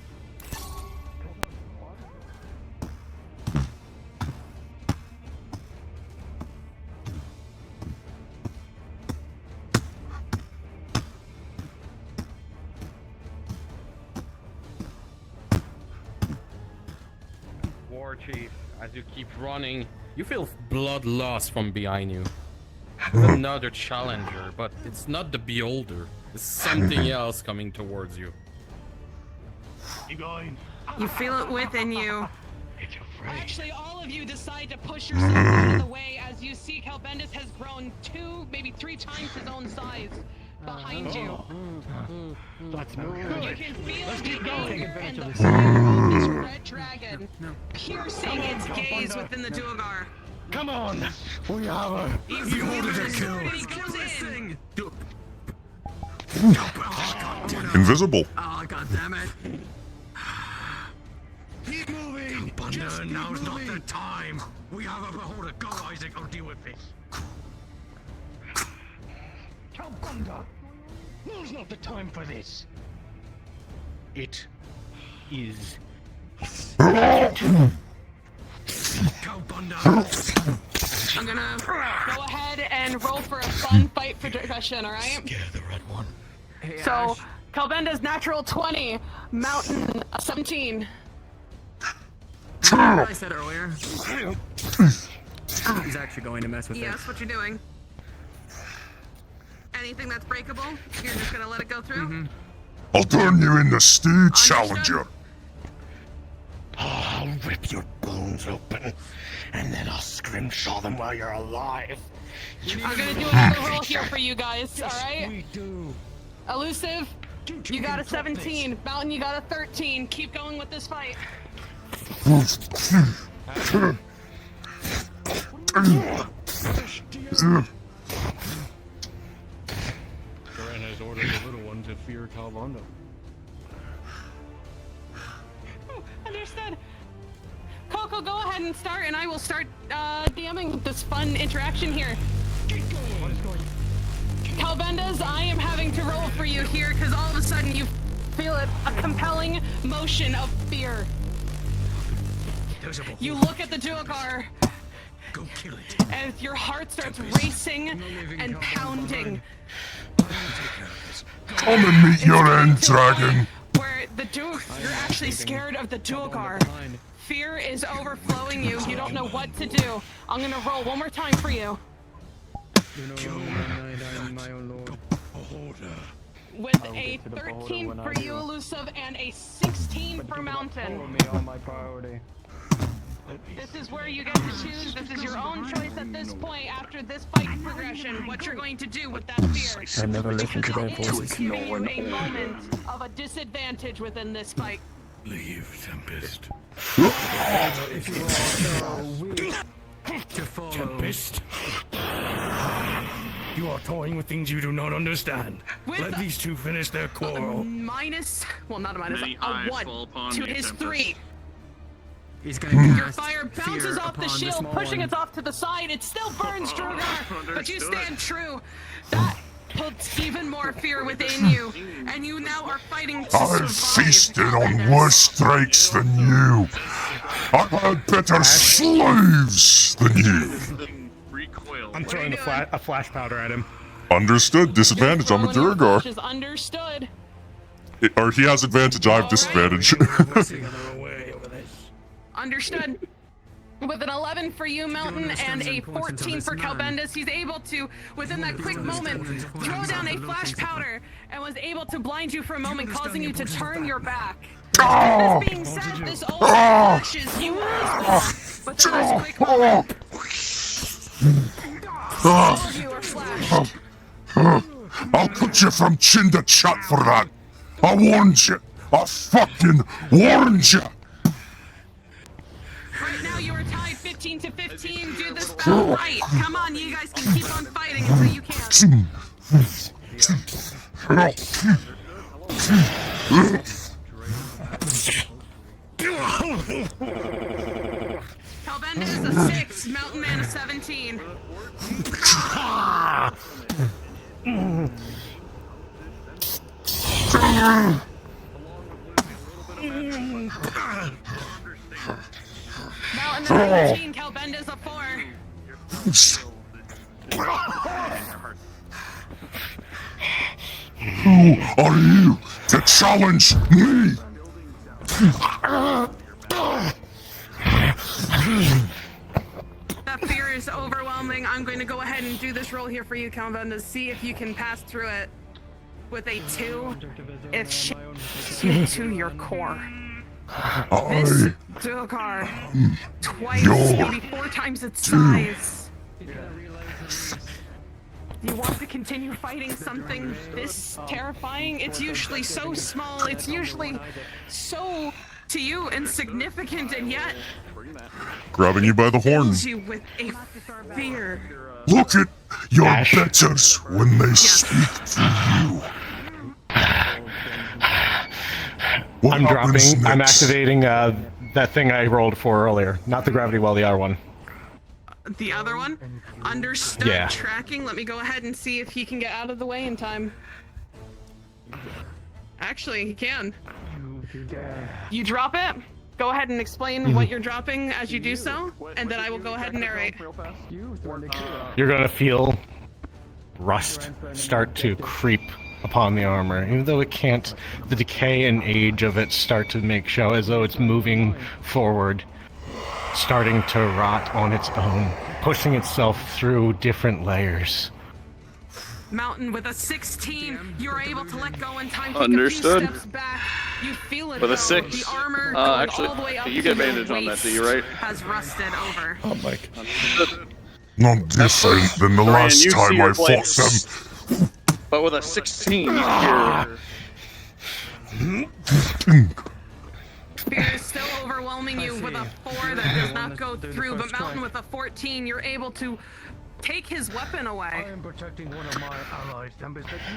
Warchief, as you keep running, you feel blood loss from behind you. There's another challenger, but it's not the beholder. It's something else coming towards you. Keep going. You feel it within you. Actually, all of you decide to push yourselves out of the way as you see Calbendis has grown 2, maybe 3 times his own size behind you. Let's move. You can feel Let's the keep going. anger and the fire of this red dragon piercing its gaze within the Duergar. Come on. We have a beholder to kill. He goes in. Invisible. Oh, God damn it. Keep moving. Thunder, now's not the time. We have a beholder. Go, Isaac. I'll deal with this. Calbunda. Now's not the time for this. It is. I'm gonna go ahead and roll for a fun fight for discretion, alright? Scare the red one. Hey, So, Ash. Calbenda's natural 20, Mountain 17. What I said earlier. He's actually going to mess with Yes, what you doing? Anything that's breakable, you're just gonna let it go through? I'll turn you into stew, challenger. I'll rip your bones open, and then I'll scrimshaw them while you're alive. I'm gonna do another roll here for you guys, alright? We do. Elusive, You got a 17. Mountain, you got a 13. Keep going with this fight. Duran has ordered the little one to fear Calvando. Understood. Coco, go ahead and start, and I will start DMing this fun interaction here. Calvendas, I am having to roll for you here because all of a sudden you feel a compelling motion of fear. You look at the Duogar, and your heart starts racing and pounding. Come and meet your end, dragon. Where you're actually scared of the Duogar. Fear is overflowing you. You don't know what to do. I'm gonna roll one more time for you. With a 13 for you, Elusive, and a 16 for Mountain. This is where you get to choose. This is your own choice at this point after this fight progression, what you're going to do with that fear. I never listened to their voices. Giving you a moment of a disadvantage within this fight. Leave, Tempest. If you are so weak to follow. Tempest. You are toying with things you do not understand. Let these two finish their quarrel. Well, not a minus, a 1 to his 3. He's gonna Your fire bounces off the shield, pushing it off to the side. It still burns, Drogar, but you stand true. That puts even more fear within you, and you now are fighting to survive. I've feasted on worse strikes than you. I've had better slaves than you. I'm throwing a flash powder at him. Understood. Disadvantage. I'm a Durgar. Is understood. Or he has advantage. I have disadvantage. Understood. With an 11 for you, Mountain, and a 14 for Calbendas, he's able to, within that quick moment, throw down a flash powder and was able to blind you for a moment, causing you to turn your back. This being said, this also flashes you as well. Within this quick moment, all of you are flashed. I'll cut you from chin to chat for that. I warned you. I fucking warned you. Right now you are tied 15 to 15. Do this battle right. Come on, you guys can keep on fighting until you can. Calbendas is a 6, Mountain Man a 17. Mountain is a 13, Calbendas a 4. Who are you to challenge me? That fear is overwhelming. I'm going to go ahead and do this roll here for you, Calvendas. See if you can pass through it. With a 2, it's shit to your core. This Duogar, twice, maybe 4 times its size. You want to continue fighting something this terrifying? It's usually so small, it's usually so, to you, insignificant, and yet... Grabbing you by the horn. fills you with a fear. Look at your betters when they speak to you. I'm dropping. I'm activating that thing I rolled for earlier. Not the gravity well, the other one. The other one? Understood. Yeah. Tracking. Let me go ahead and see if he can get out of the way in time. Actually, he can. You drop it. Go ahead and explain what you're dropping as you do so, and then I will go ahead and narrate. You're gonna feel rust start to creep upon the armor, even though it can't. The decay and age of it start to make show as though it's moving forward, starting to rot on its own, pushing itself through different layers. Mountain with a 16, you're able to let go in time. Take Understood. A few steps back. You feel it With a though. 6. The armor going actually, all the way up you to get your advantage on that, waist do you, right? has rusted over. Oh, Mike. Not different than the last you see time your I fought blades. them. But with a 16, you hear Fear is still overwhelming you with a 4 that does not go through, but Mountain with a 14, you're able to take his weapon away. I am protecting one of my allies.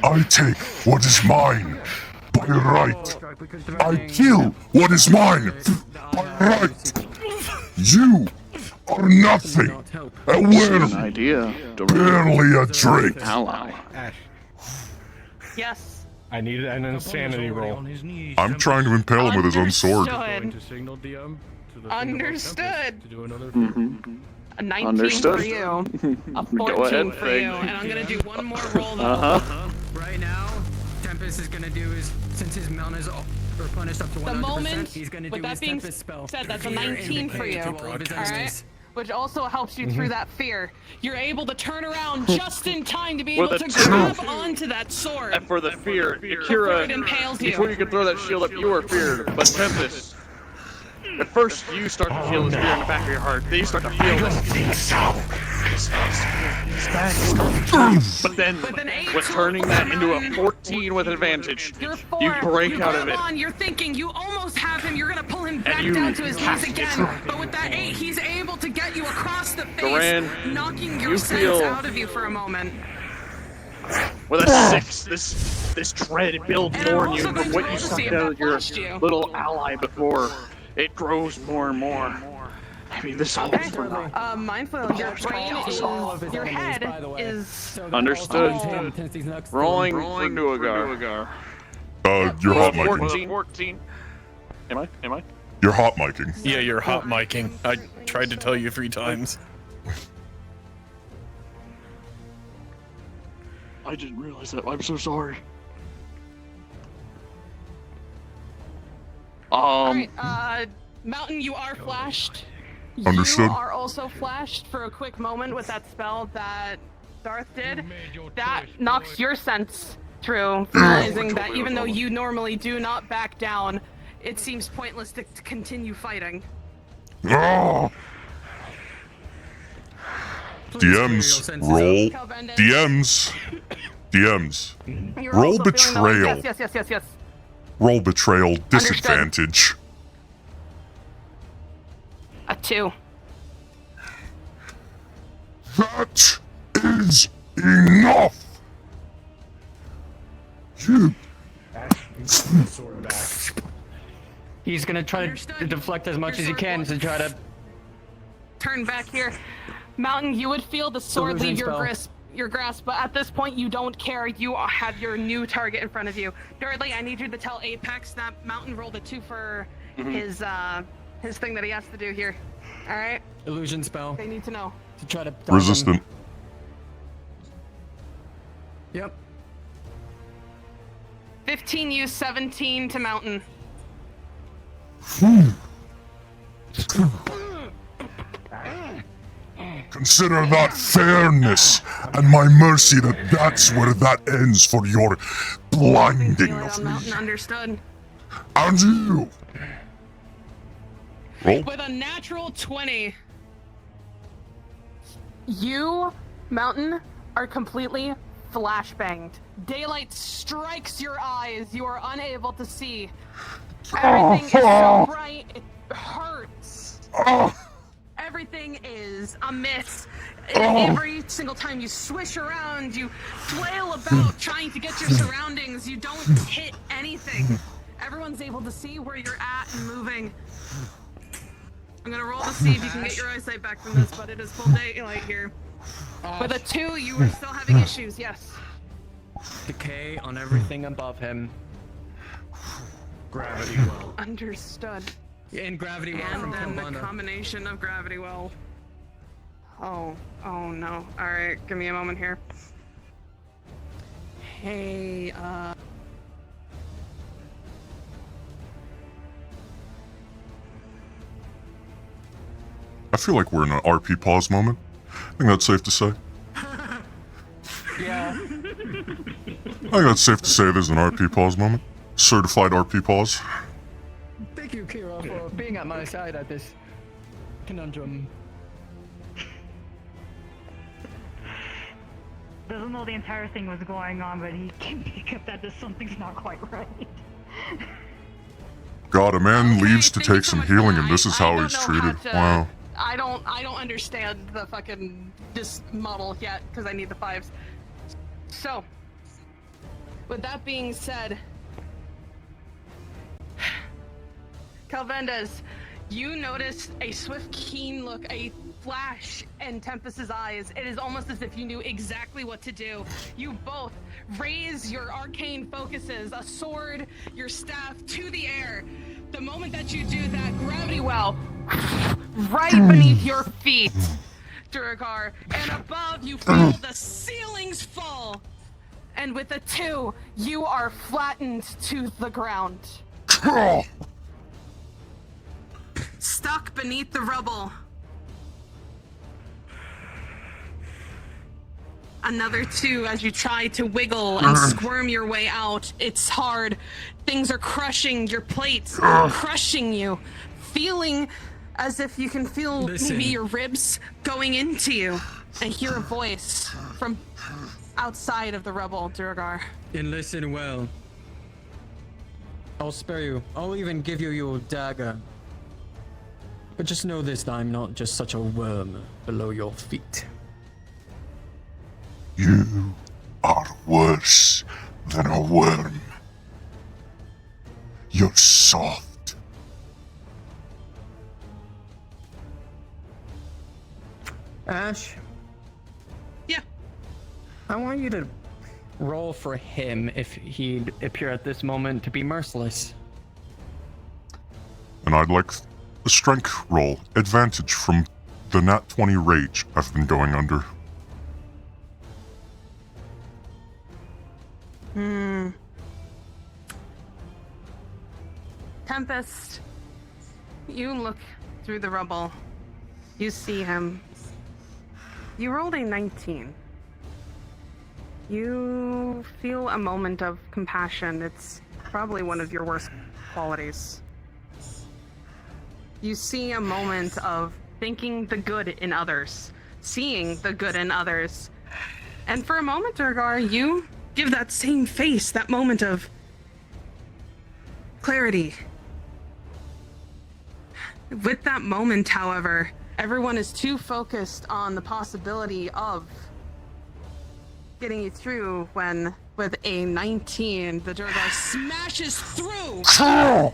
I take what is mine by right. I kill what is mine by right. You are nothing. And we're barely a drink. Yes. I need an insanity roll. I'm trying to impale him with his own sword. Understood. A 19 Understood. for you, a Go 14 ahead, for you, and I'm gonna do one more roll though. Right now, Tempest is gonna do his, since his mount is replenished up to 100%, The moment, he's gonna with do that his being Tempest spell. said, that's a Fear 19 for you, indicated to all of his enemies. alright? Which also helps you through that fear. You're able to turn around just in time to be With able a to two. grab onto that sword. And for the fear, Before Akira, it impales you. before you can throw that shield up, you are feared. But Tempest, at first you start to feel this fear in the back of your heart. Then you start to feel this. But then, with turning that into a 14 with advantage, you break out of it. You're thinking you almost have him. You're gonna pull him back you down to his knees have to again. try. But with that 8, he's able to get you across the face, Duran, knocking your you sense feel- out of you for a moment. With a 6, this dread builds more in you from what you sucked out of your little ally before. It grows more and more. I mean, this all is for that. Mindful, your brain is, your head is... Understood. Rolling for Duergar. You're hot micing. 14. Am I? You're hot micing. Yeah, you're hot micing. I tried to tell you 3 times. I didn't realize that. I'm so sorry. Alright, Mountain, you are flashed. Understood. You are also flashed for a quick moment with that spell that Darth did. That knocks your sense through, realizing that even though you normally do not back down, it seems pointless to continue fighting. Ah! DMs, roll. DMs. You're Roll also feeling the- betrayal. Yes. Roll betrayal disadvantage. A 2. That is enough. You. He's gonna try to deflect as much as he can to try to Turn back here. Mountain, you would feel the sword Illusion leave spell. your grasp, but at this point you don't care. You have your new target in front of you. Dudley, I need you to tell Apex that Mountain rolled a 2 for his thing that he has to do here. All right? illusion spell. They need to know. To try to dodge Resistant. him. Yep. 15 use 17 to Mountain. Consider that fairness and my mercy that's where that ends for your blinding of me. Mountain understood. And you. Roll. With a natural 20. You, Mountain, are completely flashbanged. Daylight strikes your eyes. You are unable to see. Everything is so bright, it hurts. Everything is amiss. Every single time you swish around, you flail about trying to get your surroundings. You don't hit anything. Everyone's able to see where you're at and moving. I'm gonna roll to see if you can get your eyesight back from this, but it is full daylight here. With a 2, you are still having issues, yes. Decay on everything above him. Gravity well. Understood. And gravity well And from then the Kambana. combination of gravity well. Oh no. Alright, give me a moment here. Hey, I feel like we're in an RP pause moment. I think that's safe to say. Yeah. I think that's safe to say there's an RP pause moment. Certified RP pause. Thank you, Kira, for being at my side at this conundrum. Doesn't know the entire thing was going on, but he can pick up that something's not quite right. God, a man leaves to take some healing, and this is how he's treated. Wow. I don't understand the fucking this model yet because I need the 5s. So, with that being said, Calvendas, you notice a swift, keen look, a flash in Tempest's eyes. It is almost as if you knew exactly what to do. You both raise your arcane focuses, a sword, your staff, to the air. The moment that you do that, gravity well right beneath your feet, Duragar, and above you feel the ceilings fall. And with a 2, you are flattened to the ground. Stuck beneath the rubble. Another 2 as you try to wiggle and squirm your way out. It's hard. Things are crushing your plates, crushing you. Feeling as if you can feel maybe your ribs going into you. And hear a voice from outside of the rubble, Duragar. And listen well. I'll spare you. I'll even give you your dagger. But just know this, that I'm not just such a worm below your feet. You are worse than a worm. You're soft. Ash? Yeah. I want you to roll for him if he'd appear at this moment to be merciless. And I'd like a strength roll advantage from the nat 20 rage I've been going under. Tempest, you look through the rubble. You see him. You rolled a 19. You feel a moment of compassion. It's probably one of your worst qualities. You see a moment of thinking the good in others, seeing the good in others. And for a moment, Durgar, you give that same face, that moment of clarity. With that moment, however, everyone is too focused on the possibility of getting you through when, with a 19, the Durgar smashes through. However,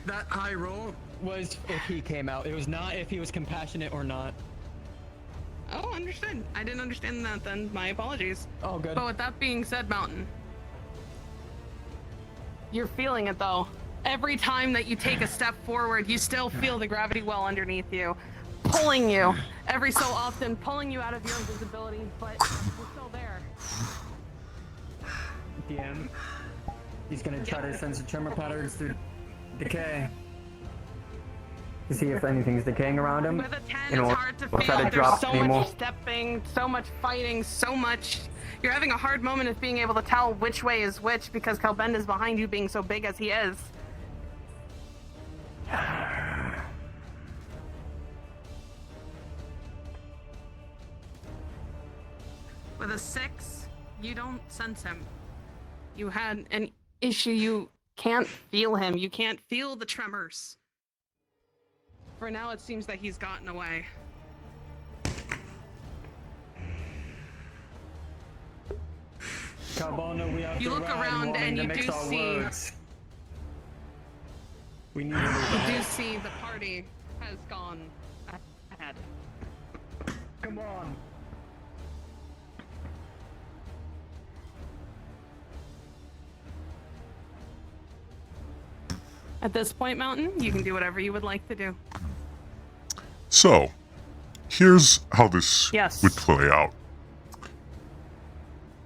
that high roll was if he came out. It was not if he was compassionate or not. Oh, understood. I didn't understand that then. My apologies. Oh, good. But with that being said, Mountain, you're feeling it though. Every time that you take a step forward, you still feel the gravity well underneath you, pulling you every so often, pulling you out of your invisibility, but you're still there. DM. He's gonna try to sense the tremor patterns through decay. To see if anything's decaying around him. With a 10, it's hard to feel. There's so much stepping, so much fighting, so much. You're having a hard moment of being able to tell which way is which because Calbend is behind you being so big as he is. With a 6, you don't sense him. You had an issue. You can't feel him. You can't feel the tremors. For now, it seems that he's gotten away. Carbona, we have you to look ride around and you mix do our see. words. We need You do see the party has gone ahead. Come on. At this point, Mountain, you can do whatever you would like to do. So, here's how this Yes. would play out.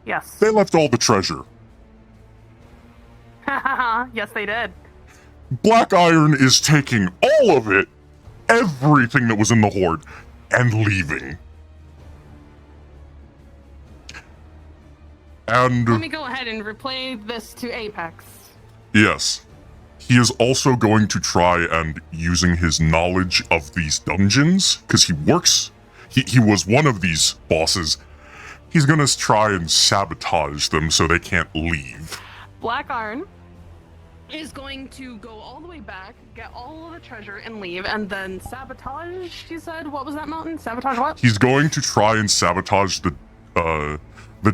Yes. They left all the treasure. Yes, they did. BlackIron is taking all of it, everything that was in the Horde, and leaving. And Let me go ahead and replay this to Apex. yes, he is also going to try and using his knowledge of these dungeons, because he was one of these bosses, he's gonna try and sabotage them so they can't leave. BlackIron is going to go all the way back, get all of the treasure, and leave, and then sabotage. You said what was that mountain? Sabotage what? He's going to try and sabotage the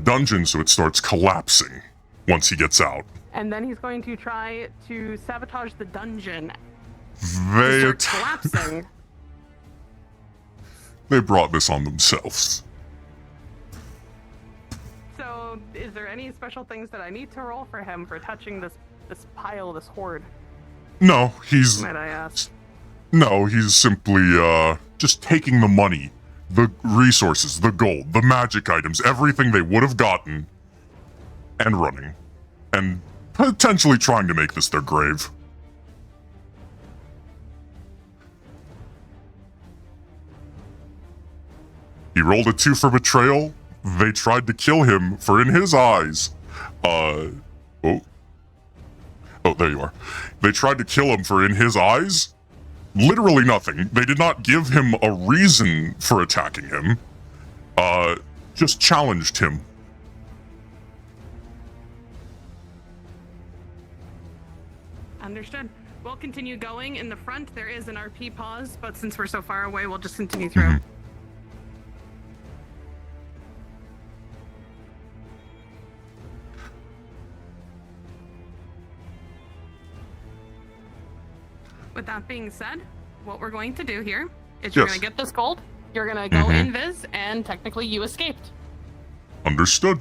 dungeon so it starts collapsing once he gets out. And then he's going to try to sabotage the dungeon. They to start collapsing. They brought this on themselves. So, is there any special things that I need to roll for him for touching this pile, this hoard? No, he's... Might I ask? No, he's simply, just taking the money, the resources, the gold, the magic items, everything they would have gotten, and running. And potentially trying to make this their grave. He rolled a 2 for betrayal. They tried to kill him for, in his eyes, oh, there you are. They tried to kill him for, in his eyes, literally nothing. They did not give him a reason for attacking him. Just challenged him. Understood. We'll continue going. In the front, there is an RP pause, but since we're so far away, we'll just continue through. With that being said, what we're going to do here is you're going to get this gold, you're going to go invis, and technically you escaped. Understood.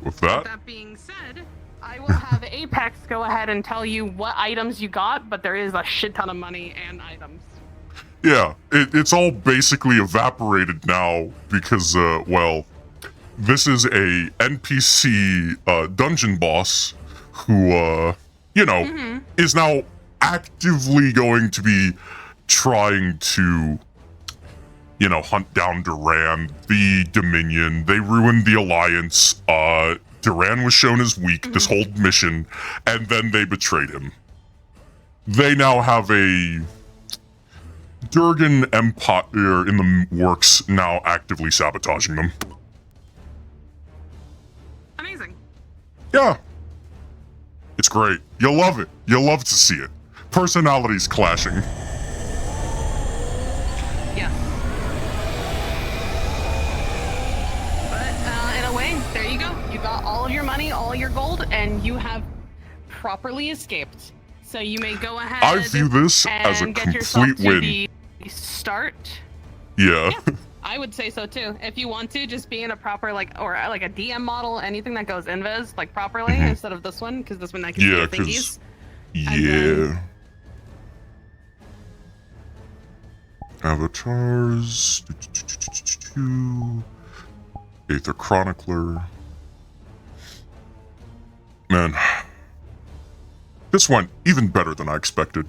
With that... With that being said, I will have Apex go ahead and tell you what items you got, but there is a shit ton of money and items. Yeah, it's all basically evaporated now because, well, this is a NPC dungeon boss who, you know, is now actively going to be trying to, you know, hunt down Duran, the Dominion. They ruined the Alliance. Duran was shown as weak this whole mission, and then they betrayed him. They now have a Durgan Empire in the works, now actively sabotaging them. Amazing. Yeah. It's great. You'll love it. You'll love to see it. Personalities clashing. Yeah. But in a way, there you go. You got all of your money, all your gold, and you have properly escaped. So you may go ahead. I view this as a get yourself complete to win. the start. Yeah. I would say so too. If you want to, just be in a proper like a DM model, anything that goes invis like properly instead of this one, because this one I can see the thingies. Yeah. Avatars. Aether Chronicler. Man. This went even better than I expected.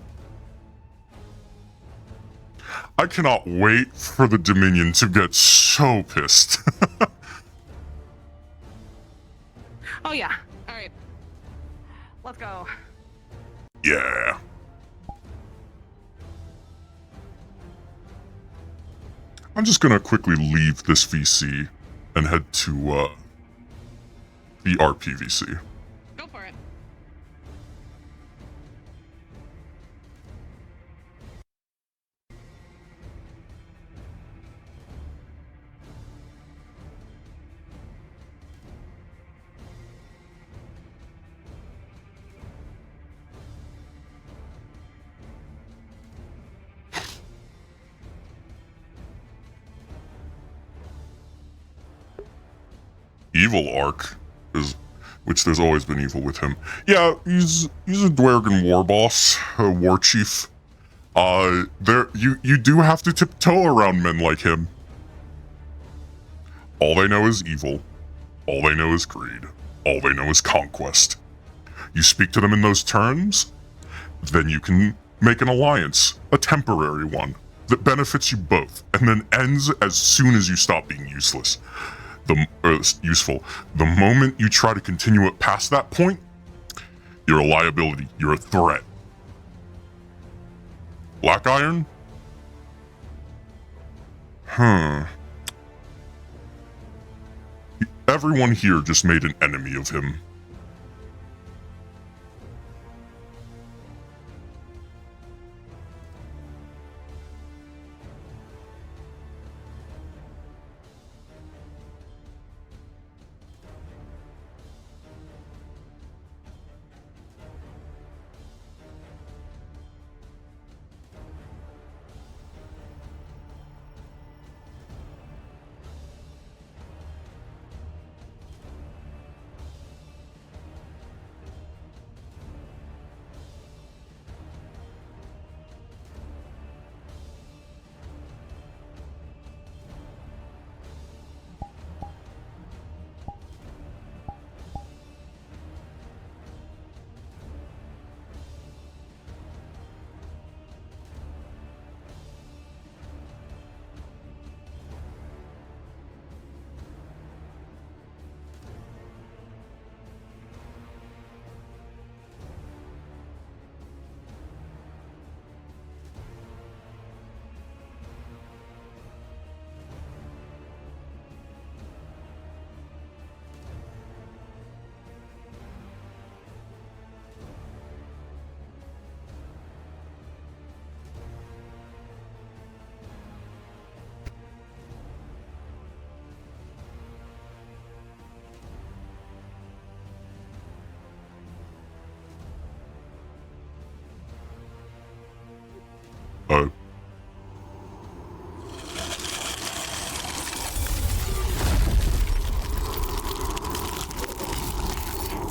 I cannot wait for the Dominion to get so pissed. Oh yeah. All right. Let's go. Yeah. I'm just gonna quickly leave this VC and head to the RP VC. Go for it. Evil Arc is, which there's always been evil with him. Yeah, he's a Dwergen war boss, a Warchief. You do have to tiptoe around men like him. All they know is evil. All they know is greed. All they know is conquest. You speak to them in those terms, then you can make an alliance, a temporary one, that benefits you both, and then ends as soon as you stop being useless. Useful. The moment you try to continue it past that point, you're a liability. You're a threat. BlackIron? Everyone here just made an enemy of him.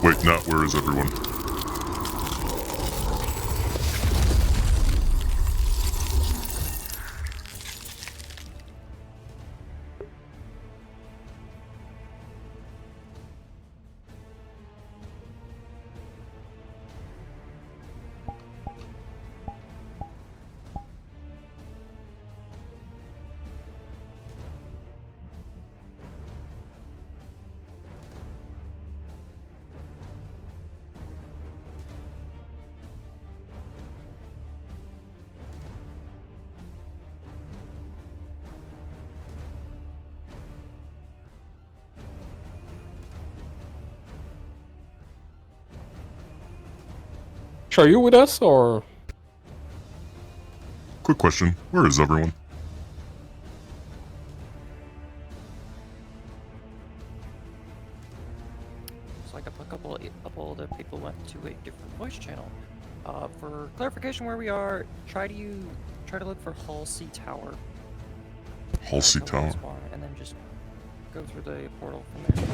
Wait, Nat, where is everyone? Are you with us, or? Quick question, where is everyone? Looks like a couple of the people went to a different voice channel. For clarification where we are, try to look for Hull C Tower. Hull C Tower? And then just go through the portal from there.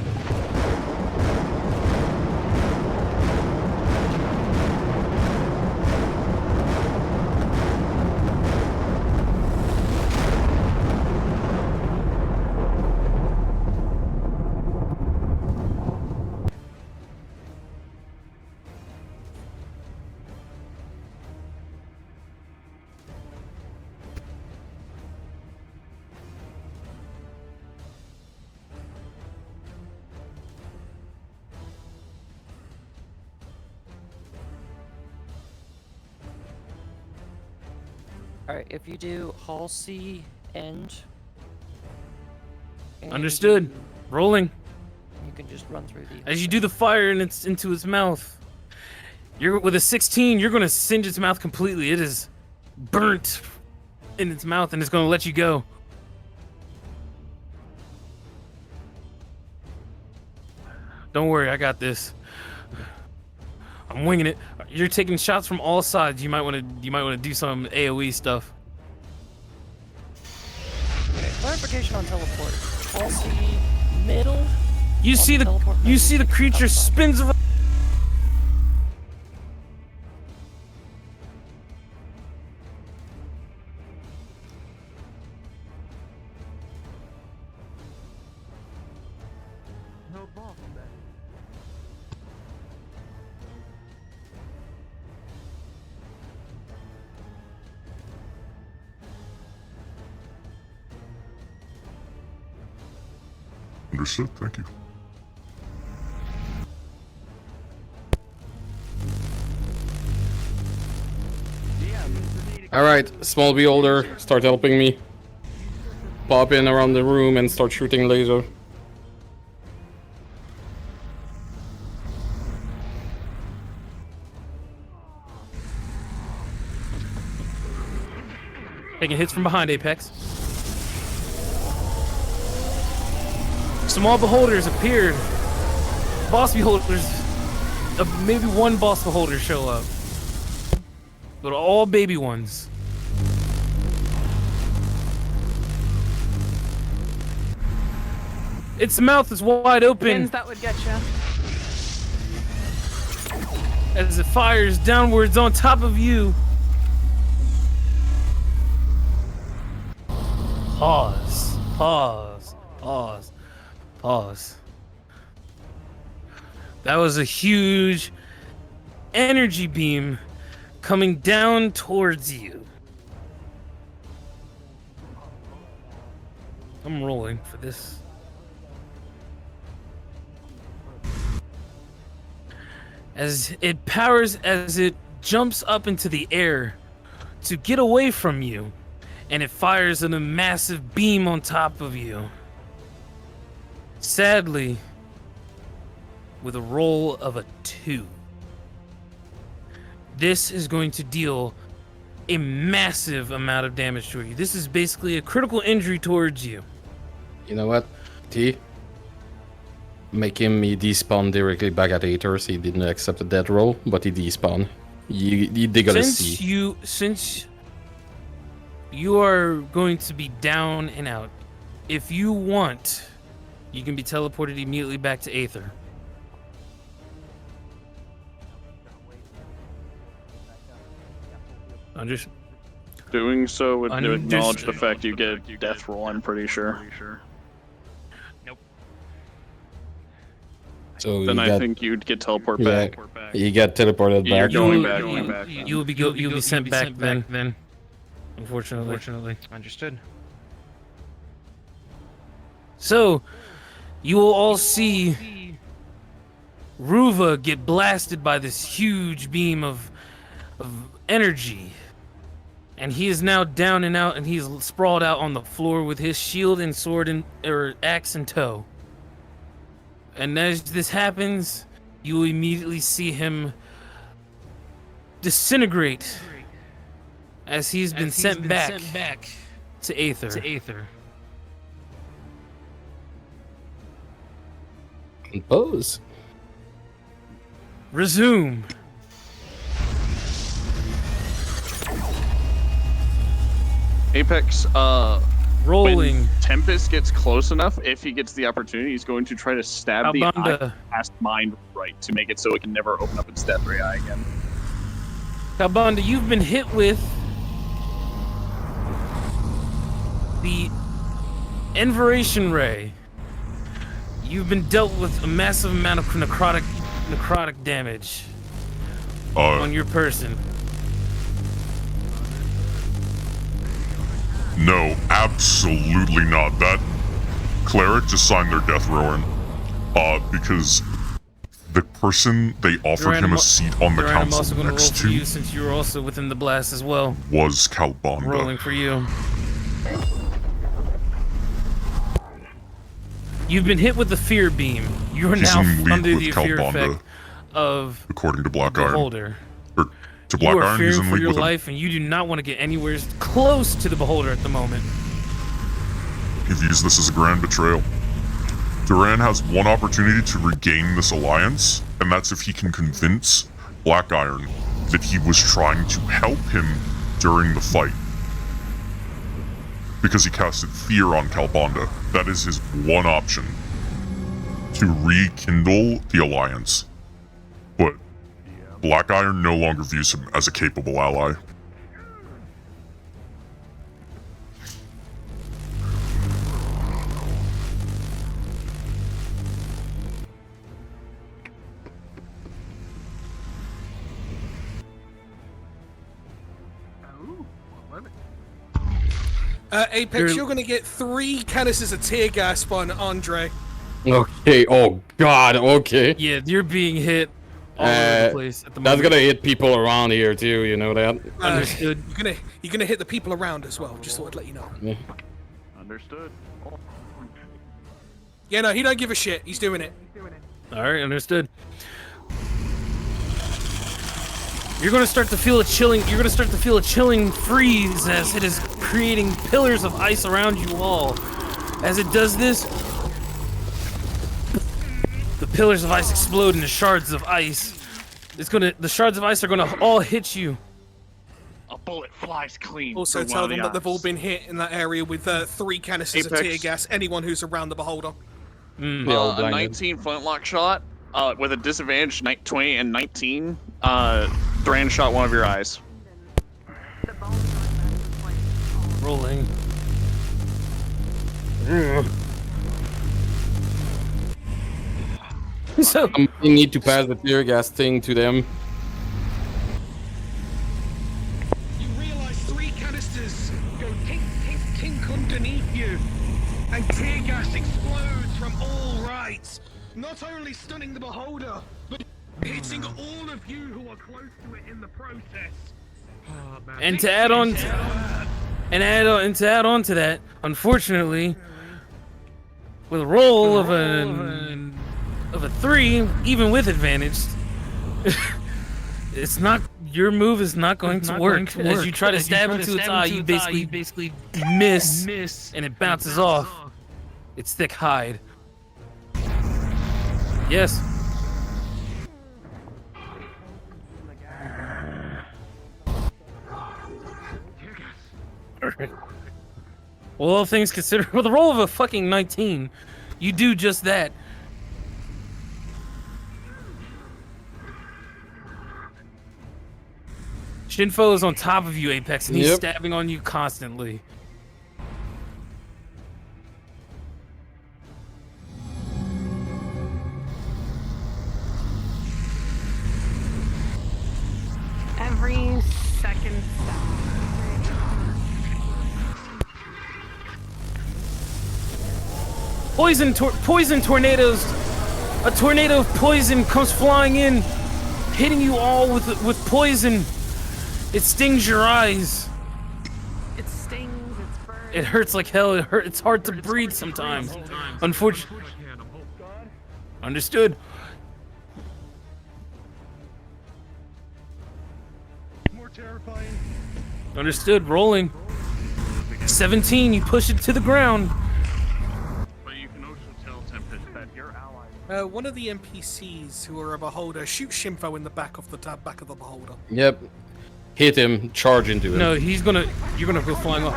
Alright, if you do Hall C end. Understood. Rolling. You can just run through the. As you do the fire and it's into his mouth. You're with a 16, you're gonna singe its mouth completely. It is burnt in its mouth and it's gonna let you go. Don't worry, I got this. I'm winging it. You're taking shots from all sides. You might want to do some AOE stuff. Okay, clarification on teleport. I'll see middle. You see the creature spins around. Understood, thank you. Alright, small beholder, start helping me. Pop in around the room and start shooting laser. Taking hits from behind, Apex. Small beholders appeared. Boss beholders, maybe one boss beholder show up. But all baby ones. Its mouth is wide open. Pins that would get you. As it fires downwards on top of you. Pause. Pause. Pause. Pause. That was a huge energy beam coming down towards you. I'm rolling for this. As it jumps up into the air to get away from you, and it fires in a massive beam on top of you. Sadly, with a roll of a 2. This is going to deal a massive amount of damage to you. This is basically a critical injury towards you. You know what, T? Make him despawn directly back at Aether, so he didn't accept the death roll, but he despawn. They gotta see. Since you are going to be down and out, if you want, you can be teleported immediately back to Aether. Doing so would acknowledge the fact you get a death roll, I'm pretty sure. So then I think you'd get teleported back. You get teleported back. You're going back. You'll be sent back then. Unfortunately. Understood. So, you will all see Ruva get blasted by this huge beam of energy. And he is now down and out, and he's sprawled out on the floor with his shield and sword or axe in tow. And as this happens, you will immediately see him disintegrate as he's been sent back to Aether. Compose. Resume. Apex, rolling. When Tempest gets close enough, if he gets the opportunity, he's going to try to stab the eye past mind right to make it so it can never open up its death ray eye again. Kalbanda, you've been hit with the Invaration Ray. You've been dealt with a massive amount of necrotic damage on your person. No, absolutely not. That cleric just signed their death row in. Because the person they offered him a seat on the I'm also council gonna roll next for you to since you were also within the blast as well. was Kalbanda. Rolling for you. You've been hit with the fear beam. You are He's now in league under with the fear Kalbanda, effect of according to the BlackIron. beholder. Or to You are BlackIron, he's fearing in for league your with him. life, and you do not want to get anywhere close to the beholder at the moment. He views this as a grand betrayal. Duran has one opportunity to regain this alliance, and that's if he can convince BlackIron that he was trying to help him during the fight. Because he casted fear on Kalbanda. That is his one option to rekindle the alliance. But BlackIron no longer views him as a capable ally. Apex, you're gonna get 3 canisters of tear gas on Andre. Okay, oh god, okay. Yeah, you're being hit all over the place at the That's moment. gonna hit people around here too, you know that? Understood. You're gonna hit the people around as well. Just thought I'd let you know. Yeah. Understood. Yeah, no, he don't give a shit. He's doing it. All right, understood. You're gonna start to feel a chilling. You're gonna start to feel a chilling freeze as it is creating pillars of ice around you all. As it does this, the pillars of ice explode into shards of ice. The shards of ice are gonna all hit you. A bullet flies clean. Also through tell one of them the that they've all eyes. been hit in that area with 3 canisters of Apex. tear gas. Anyone who's around the beholder. A 19 flintlock shot with a disadvantage 20 and 19. Duran shot one of your eyes. Rolling. So you need to pass the tear gas thing to them. You realize 3 canisters go tink, tink, tink underneath you, and tear gas explodes from all rights, not only stunning the beholder, but hitting all of you who are close to it in the process. And to add on to that, unfortunately, with a roll of a 3, even with advantage, your move is not going to work. As you try to stab into its eye, you basically miss, and it bounces off. It's thick hide. Yes. Alright. Well, all things considered, with a roll of a fucking 19, you do just that. Shinfo is on top of you, Apex, and he's stabbing on you constantly. Every second step. Poison tornadoes. A tornado of poison comes flying in, hitting you all with poison. It stings your eyes. It stings, it's burns. It hurts like hell. It's hard to breathe sometimes. Unfortunately. Understood. More terrifying. Understood. Rolling. 17. You push it to the ground. But you can also tell Tempest that your ally. One of the NPCs who are a beholder shoots Shinfo in the back of the beholder. Yep. Hit him, charge into him. No, you're gonna go flying off.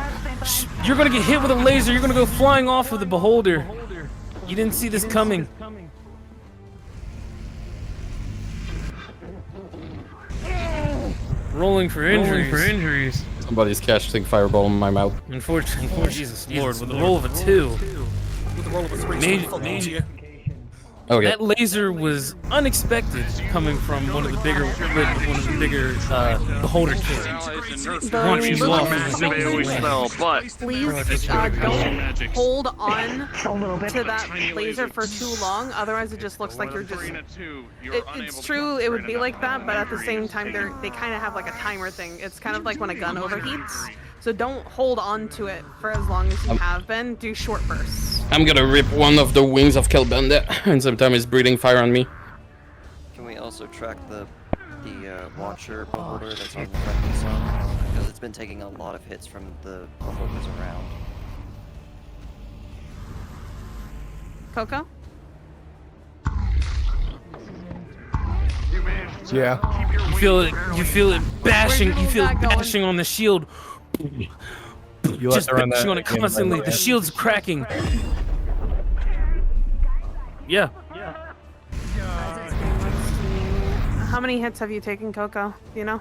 You're gonna get hit with a laser. You're gonna go flying off of the beholder. You didn't see this coming. Rolling for injuries. Somebody's casting fireball in my mouth. Unfortunately, Jesus Lord, with a roll of a 2. With a roll of a 3, Okay. That laser was unexpected, coming from one of the bigger beholder kids. Launch you off. Please don't hold on to that laser for too long, otherwise it just looks like you're just... It's true, it would be like that, but at the same time, they kind of have like a timer thing. It's kind of like when a gun overheats. So don't hold on to it for as long as you have been. Do short bursts. I'm gonna rip one of the wings of Kelbanda, and sometimes it's breathing fire on me. Can we also track the Watcher beholder that's on the friendly zone? Because it's been taking a lot of hits from the beholders around. Coco? Yeah. You feel it bashing. You feel it bashing on the shield. Just bashing on it constantly. The shield's cracking. Yeah. How many hits have you taken, Coco? Do you know?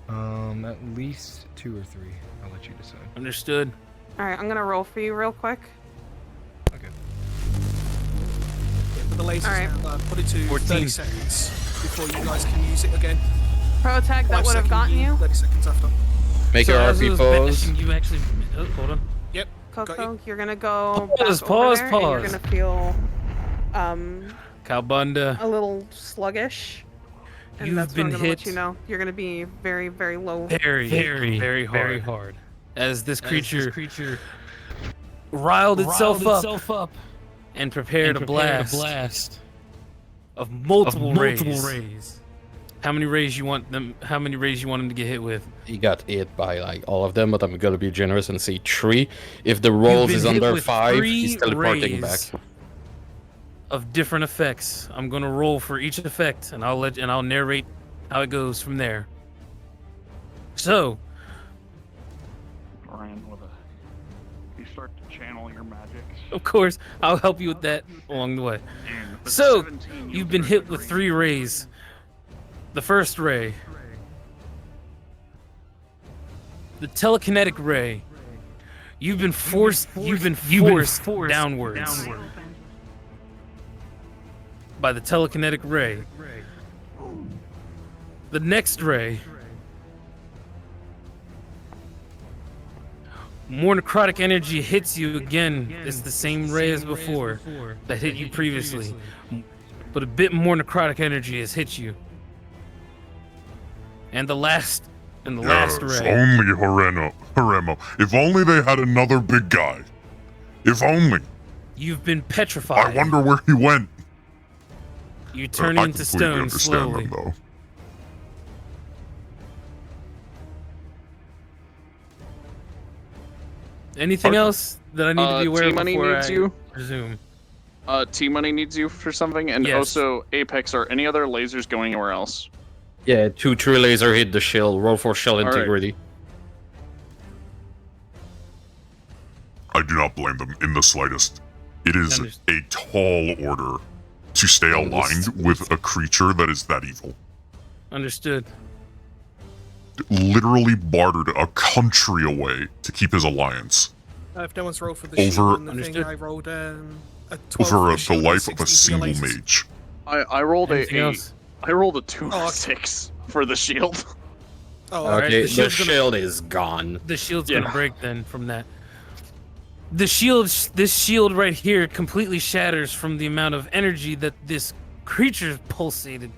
At least 2 or 3. I'll let you decide. Understood. Alright, I'm gonna roll for you real quick. Okay. With the lasers, put it to 30 seconds before you guys can use it again. Pro attack that 5 would have gotten seconds, you. 30 seconds after. Make your RP pose. You actually. Oh, hold on. Yep. Coco, you're gonna go Pause, back over there, and pause. you're gonna feel Calbunda. a little sluggish. And You've that's been what I'm gonna let hit you know. You're gonna be very, very low. Very hard. As this creature riled itself up and prepared a blast of multiple rays. How many rays you want them? How many rays you want him to get hit with? He got hit by like all of them, but I'm gonna be generous and say 3. If the rolls is under 5, he's teleporting back. Of different effects. I'm gonna roll for each effect, and I'll narrate how it goes from there. So, Ryan, you start to channel your magic. of course, I'll help you with that along the way. So, you've been hit with 3 rays. The first ray, the telekinetic ray. You've been forced downwards by the telekinetic ray. The next ray, more necrotic energy hits you again. It's the same ray as before that hit you previously, but a bit more necrotic energy has hit you. And the last ray. Only Horemo. If only they had another big guy. If only. You've been petrified. I wonder where he went. You turn into stone slowly. Them, though. Anything else that I need to be aware of before I resume? T-Money needs you for something, and also Apex, are any other lasers going anywhere else? Yeah, 2 true laser hit the shield. Roll for shell integrity. I do not blame them in the slightest. It is a tall order to stay aligned with a creature that is that evil. Understood. Literally bartered a country away to keep his alliance. If no one's rolled for the shield and the thing, I rolled a 12 over for the life and of a 16 for the single lasers. mage. I rolled I rolled a 2 and 6 for the shield. Okay, the shield is gone. The shield's gonna break then from that. This shield right here completely shatters from the amount of energy that this creature pulsated,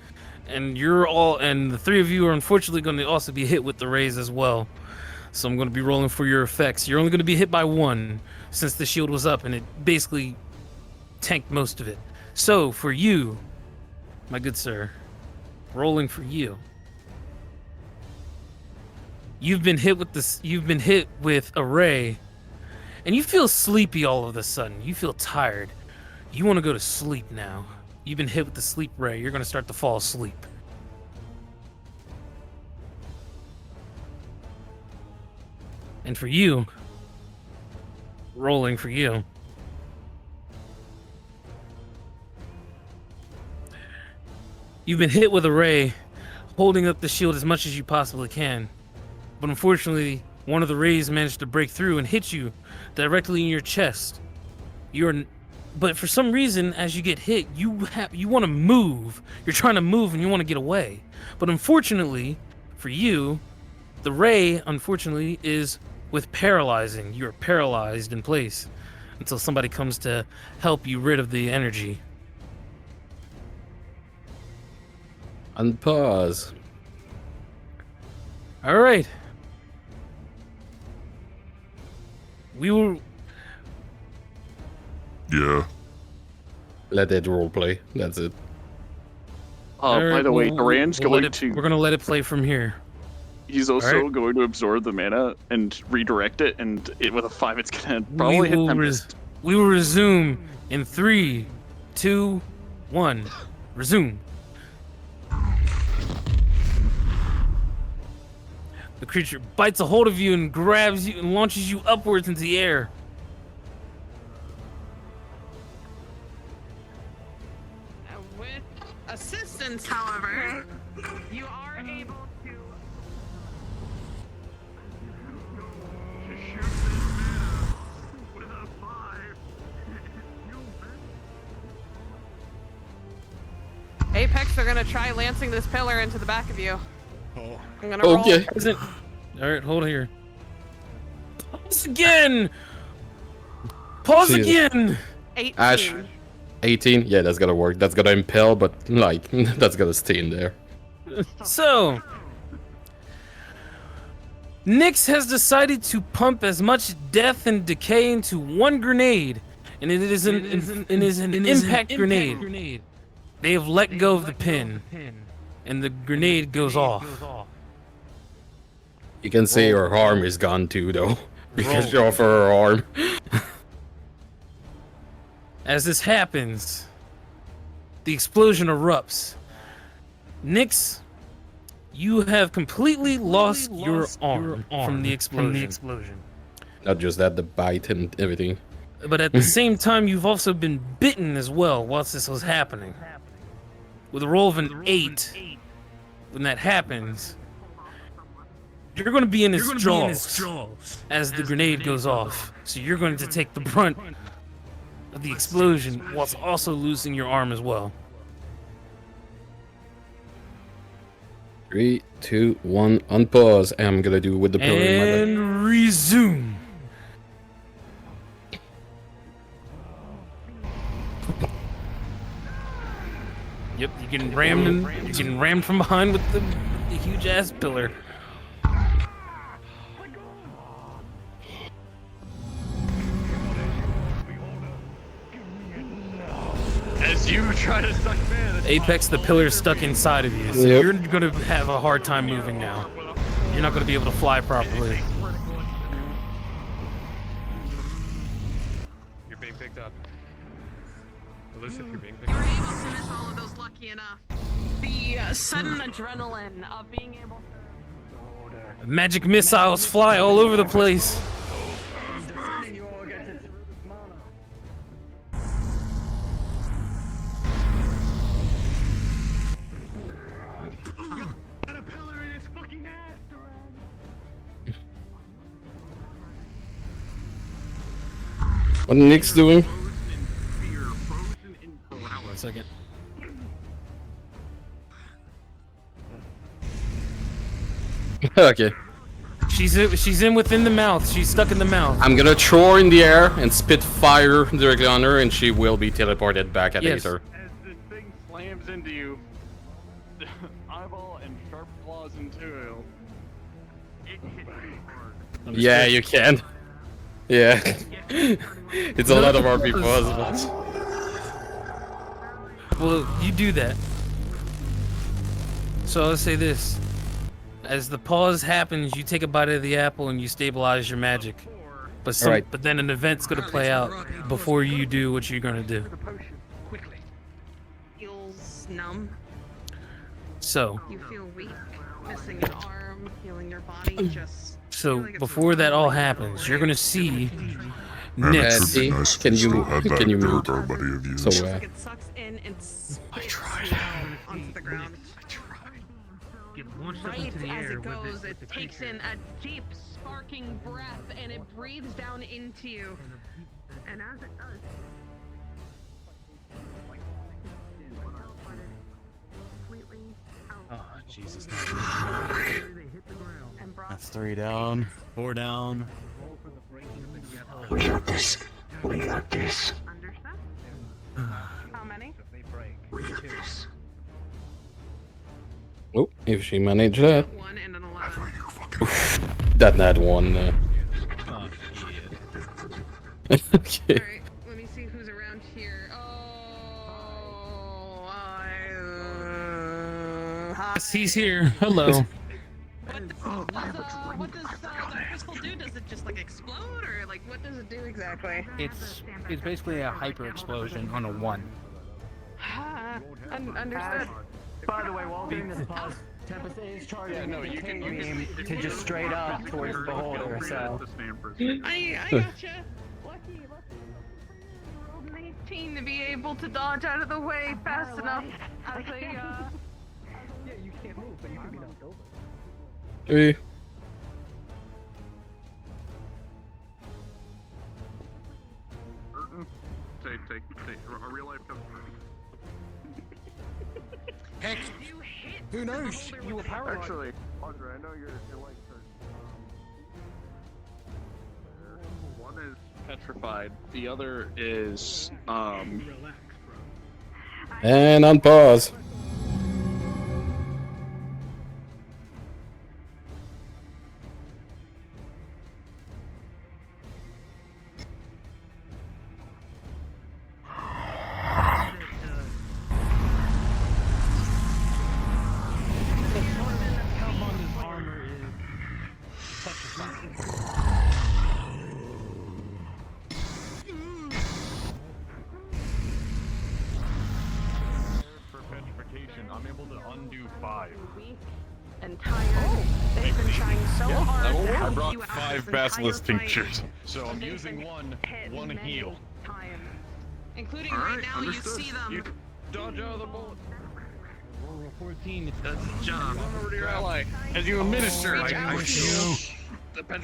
and the 3 of you are unfortunately going to also be hit with the rays as well. So I'm going to be rolling for your effects. You're only going to be hit by 1 since the shield was up and it basically tanked most of it. So for you, my good sir, rolling for you. You've been hit with a ray, and you feel sleepy all of a sudden. You feel tired. You want to go to sleep now. You've been hit with the sleep ray. You're going to start to fall asleep. And for you, rolling for you. You've been hit with a ray, holding up the shield as much as you possibly can. But unfortunately, one of the rays managed to break through and hit you directly in your chest. But for some reason, as you get hit, you want to move. You're trying to move and you want to get away. But unfortunately, for you, the ray, unfortunately, is with paralyzing. You're paralyzed in place until somebody comes to help you rid of the energy. Unpause. All right. We will. Yeah. Let it roleplay. That's it. By the way, Rand's going to. We're gonna let it play from here. He's also going to absorb the mana and redirect it, and with a 5, it's gonna probably hit Tempest. We will resume in 3, 2, 1. Resume. The creature bites a hold of you and grabs you and launches you upwards into the air. With assistance, however, you are able to shoot this mana with a 5. Apex, they're gonna try lancing this pillar into the back of you. Oh. I'm gonna roll. All right, hold here. Pause again. Pause again. 18. Ash, 18. Yeah, that's gonna work. That's gonna impel, but like that's gonna stay in there. So, Nyx has decided to pump as much death and decay into one grenade, and it is an impact grenade. They have let go of the pin, and the grenade goes off. You can say her arm is gone too, though, because Roll. of her arm. As this happens, the explosion erupts. Nyx, you have completely lost your arm from the explosion. Not just that, the bite and everything. But at the same time, you've also been bitten as well whilst this was happening. With a roll of an 8, when that happens, you're going to be in his jaws as the grenade goes off. So you're going to take the brunt of the explosion whilst also losing your arm as well. 3, 2, 1, unpause. I'm gonna do with the pillar in my back. And resume. Yep, you're getting rammed from behind with the huge ass pillar. As you try to suck man. Apex, the pillar's stuck inside of you, so Yep. you're gonna have a hard time moving now. You're not gonna be able to fly properly. You're being picked up. Elusive, you're being picked You're up. able to miss all of those lucky enough. The sudden adrenaline of being able to... Magic missiles fly all over the place. What Nick's doing? One second. Okay. She's in within the mouth. She's stuck in the mouth. I'm gonna throw her in the air and spit fire directly on her, and she will be teleported back at Yes. Aether. As this thing slams into you, eyeball and sharp claws into it. It hit you hard. Yeah, you can. Yeah. It's a lot of RP puzzles. Well, you do that. So I'll say this. As the pause happens, you take a bite of the apple and you stabilize your magic. But Alright. but then an event's gonna play out before you do what you're gonna do. Feels numb. So, You feel weak, missing an arm, feeling your body just... before that all happens, you're gonna see Man, it Nyx. should be nice if Can we you- still had that can you dirt mute? everybody of you. So, It sucks in and spits down onto the ground. Right as it goes, it takes in a deep, sparking breath and it breathes down into you. And as it does, completely out. Oh, Jesus. And brought That's 3 down, 4 down. We got this. We got this. Understand? How many? We got this. Oh, if she managed that. 1 and an 11. That not one. Oh, Okay. Alright, let me see who's around here. Oh, He's here. Hello. what does the crystal do? Does it just like explode, or like what does it do exactly? It's basically a hyper explosion on a 1. Understood. By the way, while doing this pause, Tempest is charging the beam to just straight up towards the beholder, so... I gotcha. Lucky. Rolled an 18 to be able to dodge out of the way fast enough as a, Yeah, you can't move, but you can be knocked over. Hey. Take a real life cover. Heck, who knows? You were paralyzed. Actually, Andre, I know your legs hurt. One is petrified. The other is And unpause. They've been trying so hard to I help brought you out 5 this basilisk entire fight. tinctures, so I'm using one heal. Including All right right, now, understood. you see them. You dodge out of the bullet. Roll 14, it does the job. Run over to your ally as you administer.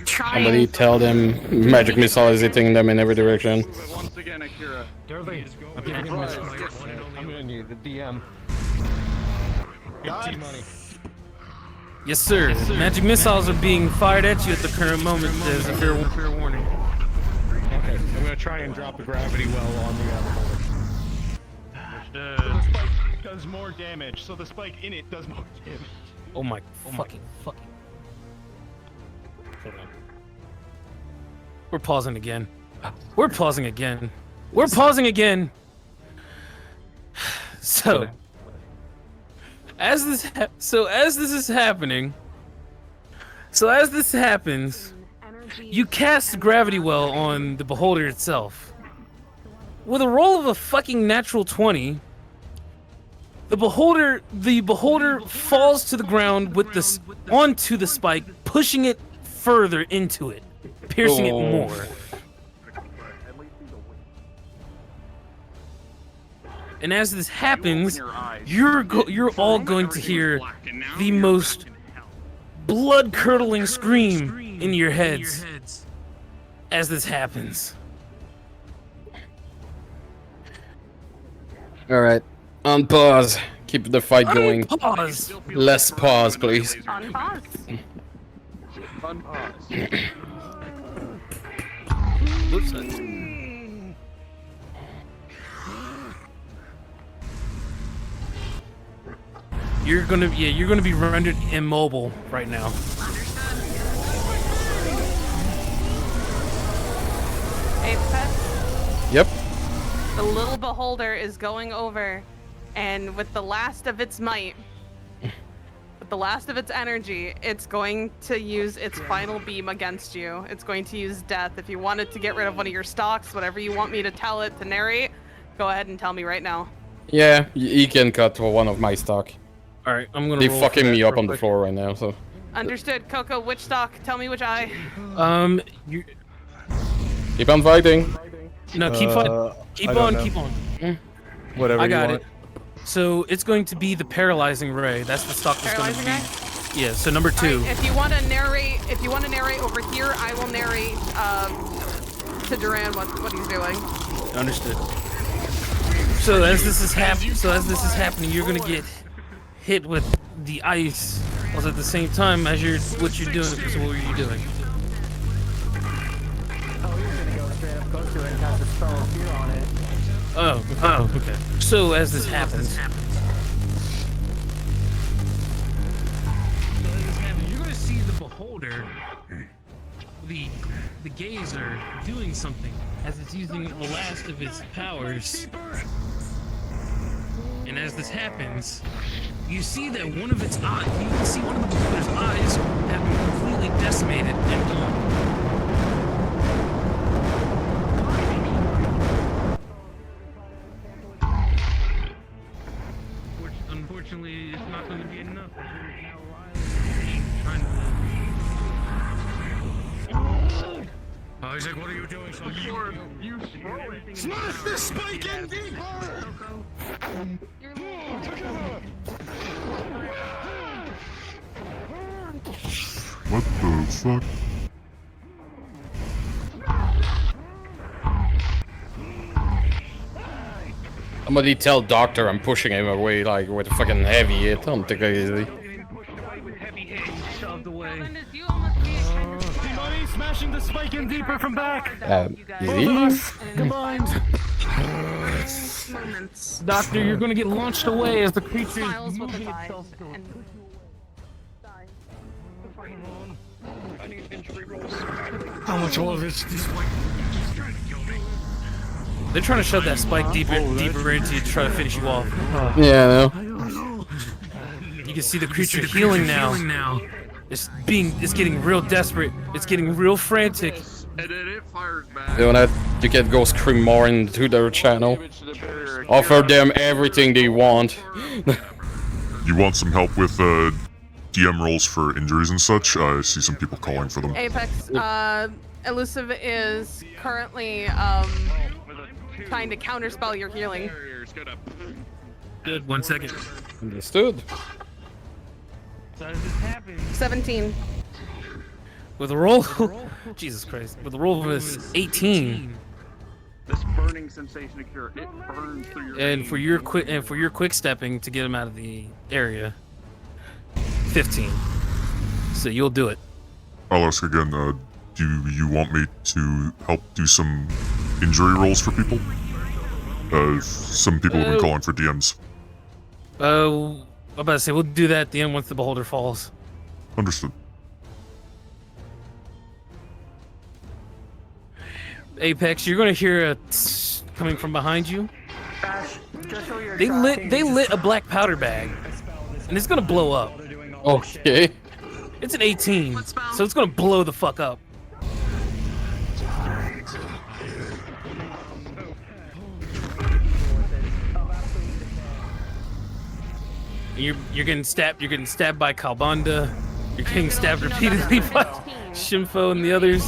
Somebody tell them magic missile is hitting them in every direction. Once again, Akira. Durley, I'm giving you my spike. I'm gonna need the DM. God. Money. Yes, sir. Magic missiles are being fired at you at the current moment. There's a fair warning. Okay, I'm gonna try and drop the gravity well on the other So the spike does more damage, so the spike in it does more damage. Oh my fucking. Hold on. We're pausing again. We're pausing again. We're pausing again. So, as this happens, you cast gravity well on the beholder itself. With a roll of a fucking natural 20, the beholder falls to the ground with this onto the spike, pushing it further into it, piercing it more. And as this happens, you're all going to hear the most blood-curdling scream in your heads as this happens. Alright. On pause. Keep the fight going. Pause. Less pause, please. On pause. You're gonna be rendered immobile right now. Hey, Pet. Yep. The little beholder is going over, and with the last of its might, with the last of its energy, it's going to use its final beam against you. It's going to use death. If you wanted to get rid of one of your stocks, whatever you want me to tell it to narrate, go ahead and tell me right now. Yeah, you can cut one of my stock. Alright, I'm gonna They're roll fucking for me that up real on the quick. floor right now, so. Understood. Coco, which stock? Tell me which eye. You... Keep on fighting. No, keep fighting. Keep on. Whatever I got you it. So it's going to be the paralyzing ray. That's the stock that's going to be. Yeah. So number 2. Right, if you want to narrate over here, I will narrate to Duran what he's doing. Understood. So as this is happening, you're gonna get hit with the ice, also at the same time as what you're doing. So what were you doing? Oh, you're gonna go straight up close to it and cast a spell of fear on it. Oh, okay. So as this happens, you're gonna see the beholder, the gazer, doing something as it's using the last of its powers. And as this happens, you see that one of its eyes, you can see one of the beholder's eyes have been completely decimated and gone. Unfortunately, it's not going to be enough. Isaac, what are you doing? So you Smash this spike in deeper! What the fuck? Somebody tell Doctor I'm pushing him away like with a fucking heavy hit. Don't take it easy. Shoved away. Money smashing the spike in deeper from back. Easy. Combined. Doctor, you're going to get launched away as the creature is Smiles with moving its eyes itself. and How much all of this like They're trying to shove that spike deeper into you to try to finish you off. Yeah, I know. You can see the creature healing now. It's getting real desperate. It's getting real frantic. And then it fires back. You know, you can go scream more into their channel. Offer them everything they want. You want some help with DM rolls for injuries and such. I see some people calling for them. Apex, Elusive is currently trying to counterspell your healing. Good, 1 second. Understood. So does this happen? 17. With a roll, Jesus Christ, with a roll of this 18. This burning sensation of cure, it burns through your And veins. for your quick stepping to get him out of the area, 15. So you'll do it. I'll ask again, do you want me to help do some injury rolls for people? Some people have been calling for DMs. I'm about to say, we'll do that at the end once the beholder falls. Understood. Apex, you're gonna hear a coming from behind you. They lit a black powder bag, and it's gonna blow up. Okay. It's an 18, so it's gonna blow the fuck up. You're getting stabbed. You're getting stabbed by Kalbanda. You're getting stabbed repeatedly by Shimfo and the others.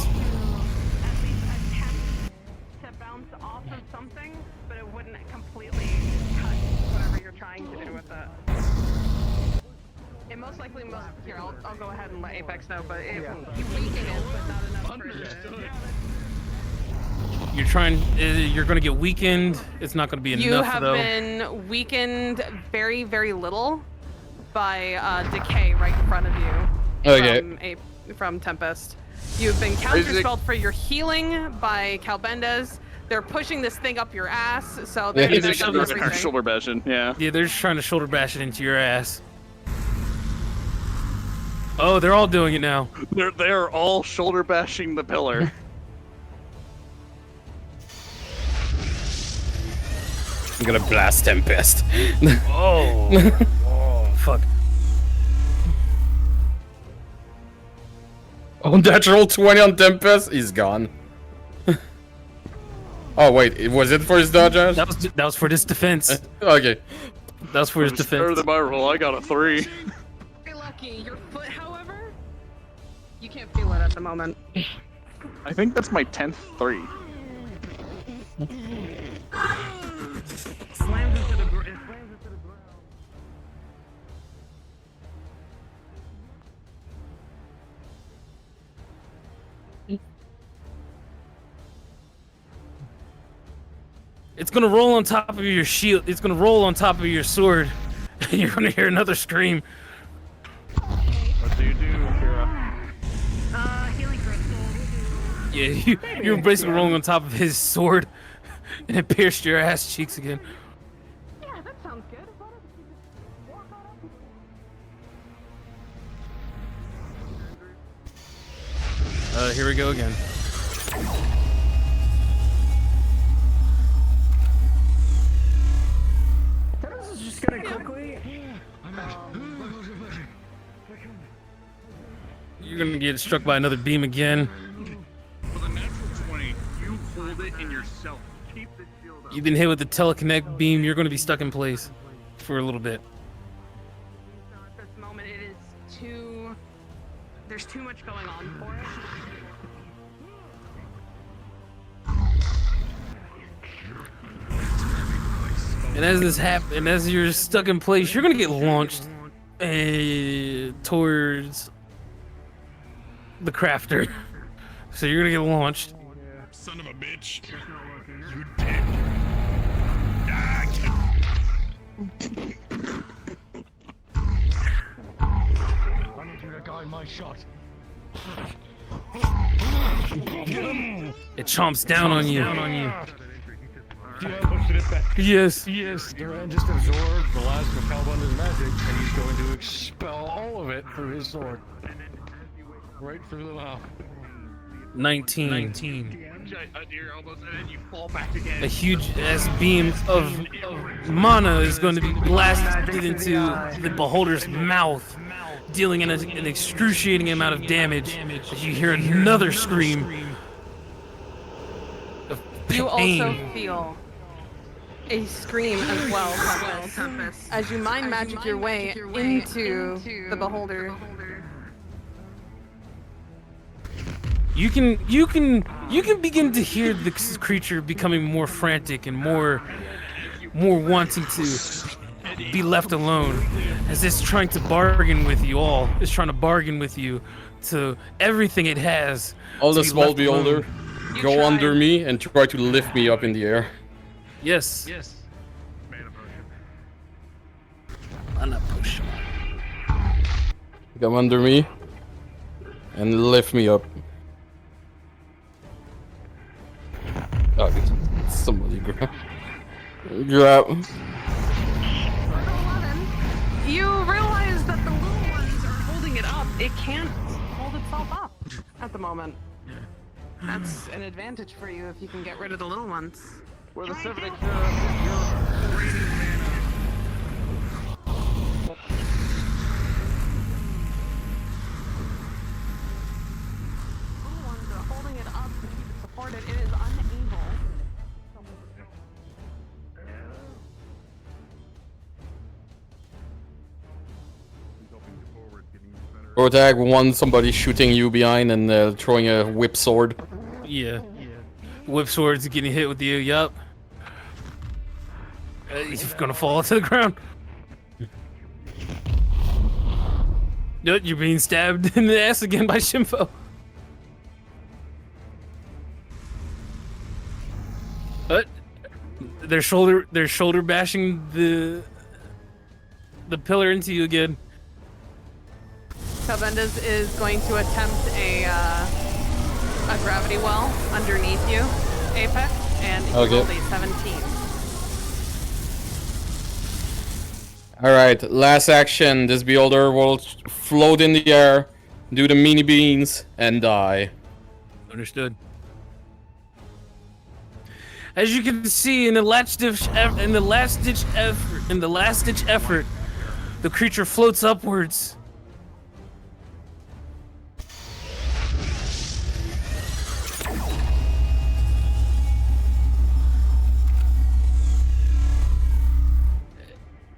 To bounce off of something, but it wouldn't completely cut whatever you're trying to do with it. It most likely here, I'll go ahead and let Apex know, but you weaken it, but not enough for it to... You're gonna get weakened. It's not gonna be enough, You have though. been weakened very, very little by decay right in front of you. Okay. From Tempest. You've been counterspelled for your healing by Calbendas. They're pushing this thing up your ass, so they're Yeah, doing everything. shoulder bashing, yeah. Yeah, they're just trying to shoulder bash it into your ass. Oh, they're all doing it now. They're all shoulder bashing the pillar. I'm gonna blast Tempest. Oh, fuck. Oh, natural 20 on Tempest. He's gone. Oh wait, was it for his dodge? That was for this defense. Okay. That was for his defense. Better than my roll. I got a 3. Very lucky. Your foot, however, you can't feel it at the moment. I think that's my 10th 3. Slams into the ground. It's gonna roll on top of your shield. It's gonna roll on top of your sword. And you're gonna hear another scream. What do you do, Kira? Healing crystal. Yeah, you're basically rolling on top of his sword, and it pierced your ass cheeks again. Yeah, that sounds good. Here we go again. This is just gonna quickly. You're gonna get struck by another beam again. For the natural 20, you hold it in yourself. Keep the shield up. You've been hit with the teleconnect beam. You're gonna be stuck in place for a little bit. At this moment, it is too... There's too much going on for it. And as this happens, and as you're stuck in place, you're gonna get launched towards the crafter. So you're gonna get launched. Son of a bitch. You I need you to guide my shot. It chomps down on you. Yes. Yes. Duran just absorbed the last of Calbunda's magic, and he's going to expel all of it through his sword. Right through the mouth. 19. A deer almost, and then you fall back again. A huge ass beam of mana is going to be blasted into the beholder's mouth, dealing an excruciating amount of damage. As you hear another scream of You pain. also feel a scream as well, Tempest, as you mind magic your way into the beholder. You can begin to hear the creature becoming more frantic and more wanting to be left alone, as it's trying to bargain with you all. It's trying to bargain with you to everything it has. All to the be small left beholder, alone. go under me and try to lift me up in the air. Yes. I'm not pushing. Come under me and lift me up. Oh, somebody grab. You realize that the little ones are holding it up. It can't hold itself up at the moment. That's an advantage for you if you can get rid of the little ones. We're the civic holding it up to keep it supported. It is unable. Or tag one, somebody shooting you behind and throwing a whip sword. Yeah. Whip swords getting hit with you. Yup. He's gonna fall to the ground. Nope, you're being stabbed in the ass again by Shimfo. They're shoulder bashing the pillar into you again. Calvendas is going to attempt a gravity well underneath you, Apex, and he rolled a 17. Alright, last action. This beholder will float in the air, do the mini beans, and die. Understood. As you can see, in the last ditch effort, the creature floats upwards.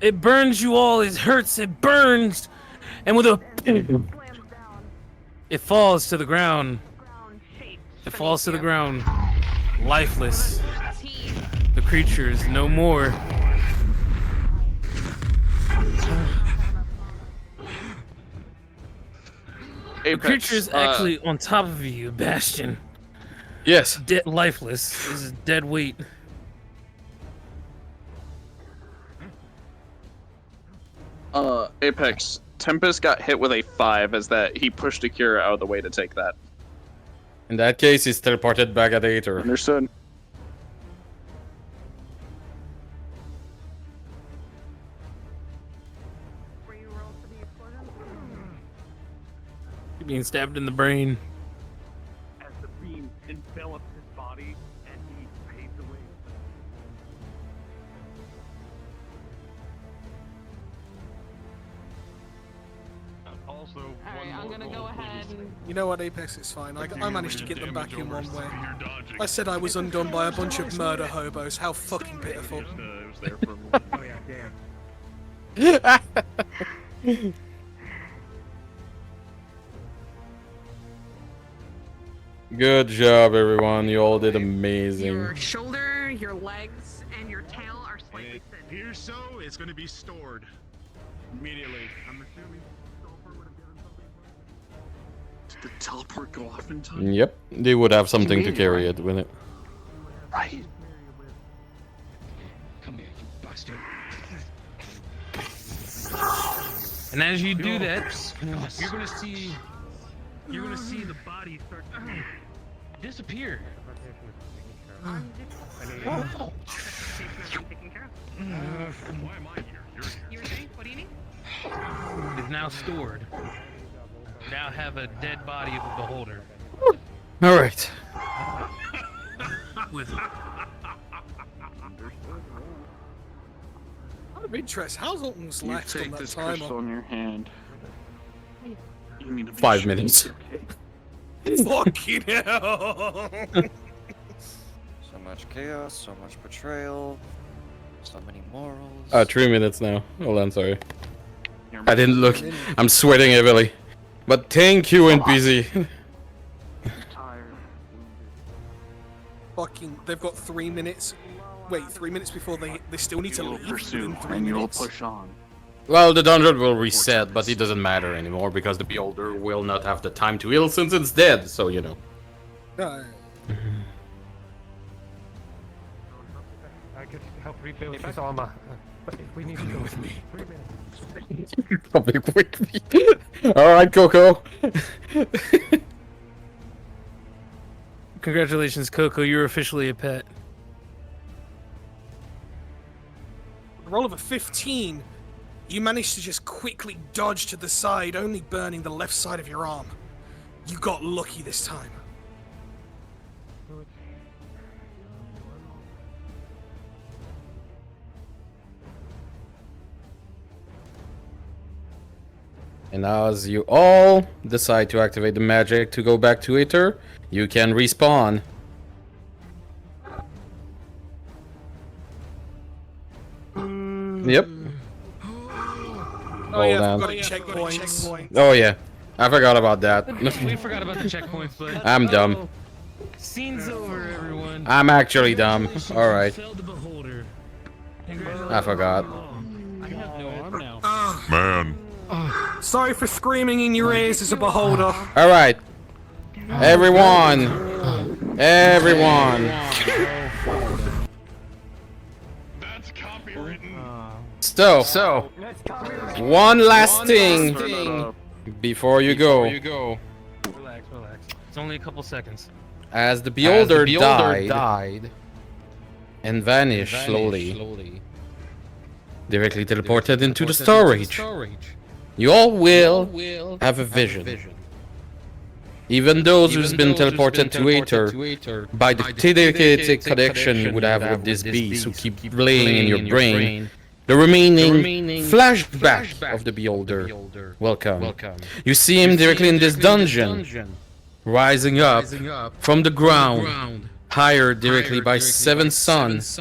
It burns you all. It hurts. It burns, and with a, it falls to the ground. It falls to the ground, lifeless. The creature is no more. The creature is actually on top of you, Bastion. Yes. Dead, lifeless. This is dead weight. Apex, Tempest got hit with a 5 as that he pushed Akira out of the way to take that. In that case, he's teleported back at Aether. Understood. You're being stabbed in the brain. As the beam envelops his body and he fades away. Also, Alright, I'm gonna go ahead and... You know what, Apex, it's fine. I managed to get them back in one way. I said I was undone by a bunch of murder hobos. How fucking pitiful. Oh yeah, damn. Good job, everyone. You all did amazing. Your shoulder, your legs, and your tail are slightly It appears so. It's going to be stored immediately. I'm assuming Sulfur would have given something. Did the teleport go off in time? Yep, they would have something to carry it with it. Right. Come here, you bastard. And as you do that, you're gonna see the body start to disappear. Why am I here? You were saying? What do you mean? is now stored. Now have a dead body of a beholder. Alright. With Out of interest, how's Alton's You left on take that this timer? crystal in your hand. You need to be 5 sure minutes. it's okay. Fucking hell! So much chaos, so much betrayal. So many morals. 3 minutes now. Hold on, sorry. I didn't look. I'm sweating heavily. But thank you, NPC. Fucking, they've got 3 minutes. Wait, 3 minutes before they still need to leave. Pursue, within 3 and you will minutes. push on. Well, the dungeon will reset, but it doesn't matter anymore because the beholder will not have the time to heal since it's dead, so you know. I could help rebuild his armor, but we need to go with me. 3 minutes. Probably quickly. Alright, Coco. Congratulations, Coco. You're officially a pet. Roll of a 15. You managed to just quickly dodge to the side, only burning the left side of your arm. You got lucky this time. And as you all decide to activate the magic to go back to Aether, you can respawn. Yep. Oh yeah, Hold on. forgot checkpoints. Oh yeah, I forgot about that. We forgot about the checkpoints, but I'm dumb. Scene's over, everyone. I'm actually dumb. Alright. Failed the beholder. I forgot. I have no arm now. Man. Sorry for screaming in your ears as a beholder. Alright. Everyone. Everyone. So, one last thing before you go. Relax, relax. It's only a couple seconds. As the beholder died and vanished slowly, directly teleported into the storage. You all will have a vision. Even those who's been teleported to Aether, by the telepathic connection you would have with this beast who keep playing in your brain, the remaining flashback of the beholder. Welcome. You see him directly in this dungeon, rising up from the ground, higher directly by 7 suns.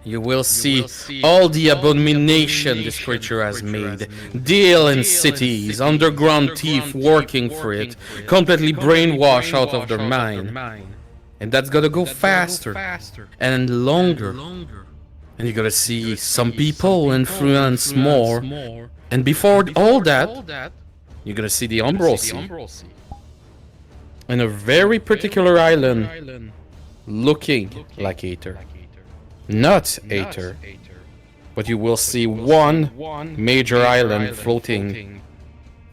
You will see all the abomination this creature has made. Deal in cities, underground thief working for it, completely brainwashed out of their mind. And that's gonna go faster and longer. And you're gonna see some people influence more. And before all that, you're gonna see the Umbral Sea. And a very particular island looking like Aether. Not Aether, but you will see one major island floating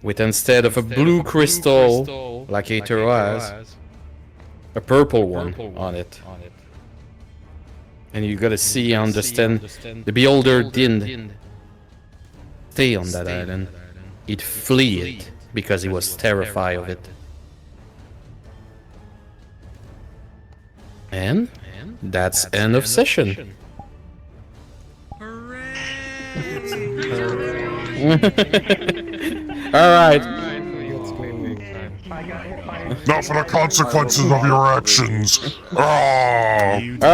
with, instead of a blue crystal like Aether was, a purple one on it. And you gotta see, understand, the beholder didn't stay on that island. It fled because he was terrified of it. And that's end of session. Alright. Now for the consequences of your actions. Alright.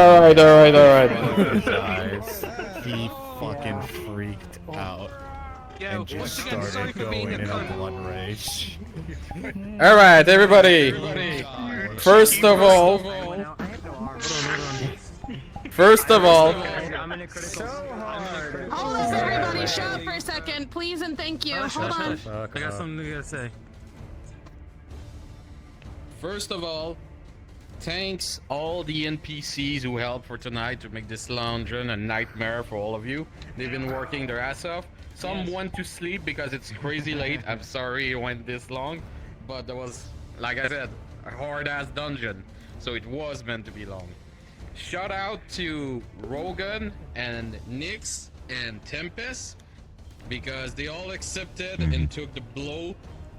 Guys, he fucking freaked out and just started going in a blood rage. Alright, everybody. First of all, Hold on, everybody. Shut up for a second, please and thank you. Hold on. I got something to say. First of all, thanks all the NPCs who helped for tonight to make this dungeon a nightmare for all of you. They've been working their ass off. Some went to sleep because it's crazy late. I'm sorry it went this long, but there was, like I said, a hard-ass dungeon, so it was meant to be long. Shout out to Rogan and Nyx and Tempest because they all accepted and took the blow.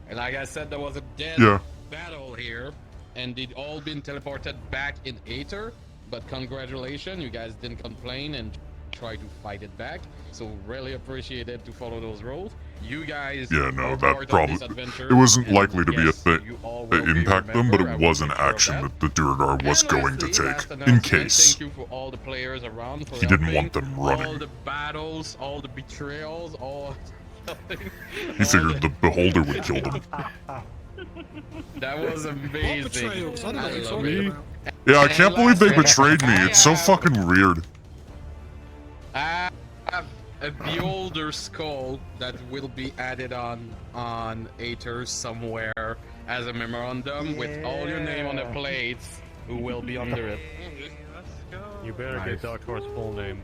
And like I said, there was a dead battle here, and they'd all been teleported back in Aether. But congratulations, you guys didn't complain and try to fight it back. So really appreciate it to follow those rules. You guys Yeah, no, are that part of problem. this adventure, It wasn't and likely to be a yes, thing you all that will be impact them, but remembered. it I was will an take care of action that. that the Durgar was And going to lastly, take, last in announcement, case Thank you for all the players around for he didn't helping. want them running. All the battles, all the betrayals, all. He figured the Beholder would kill them. That was amazing. betrayals? I don't know what I you're love talking it. about. Yeah, I And can't believe they lastly, betrayed me. It's so fucking weird. I have a Beholder skull that will be added on Aether somewhere as a memorandum with all your name on the plates who will be under it. You better get Dark Horse full name.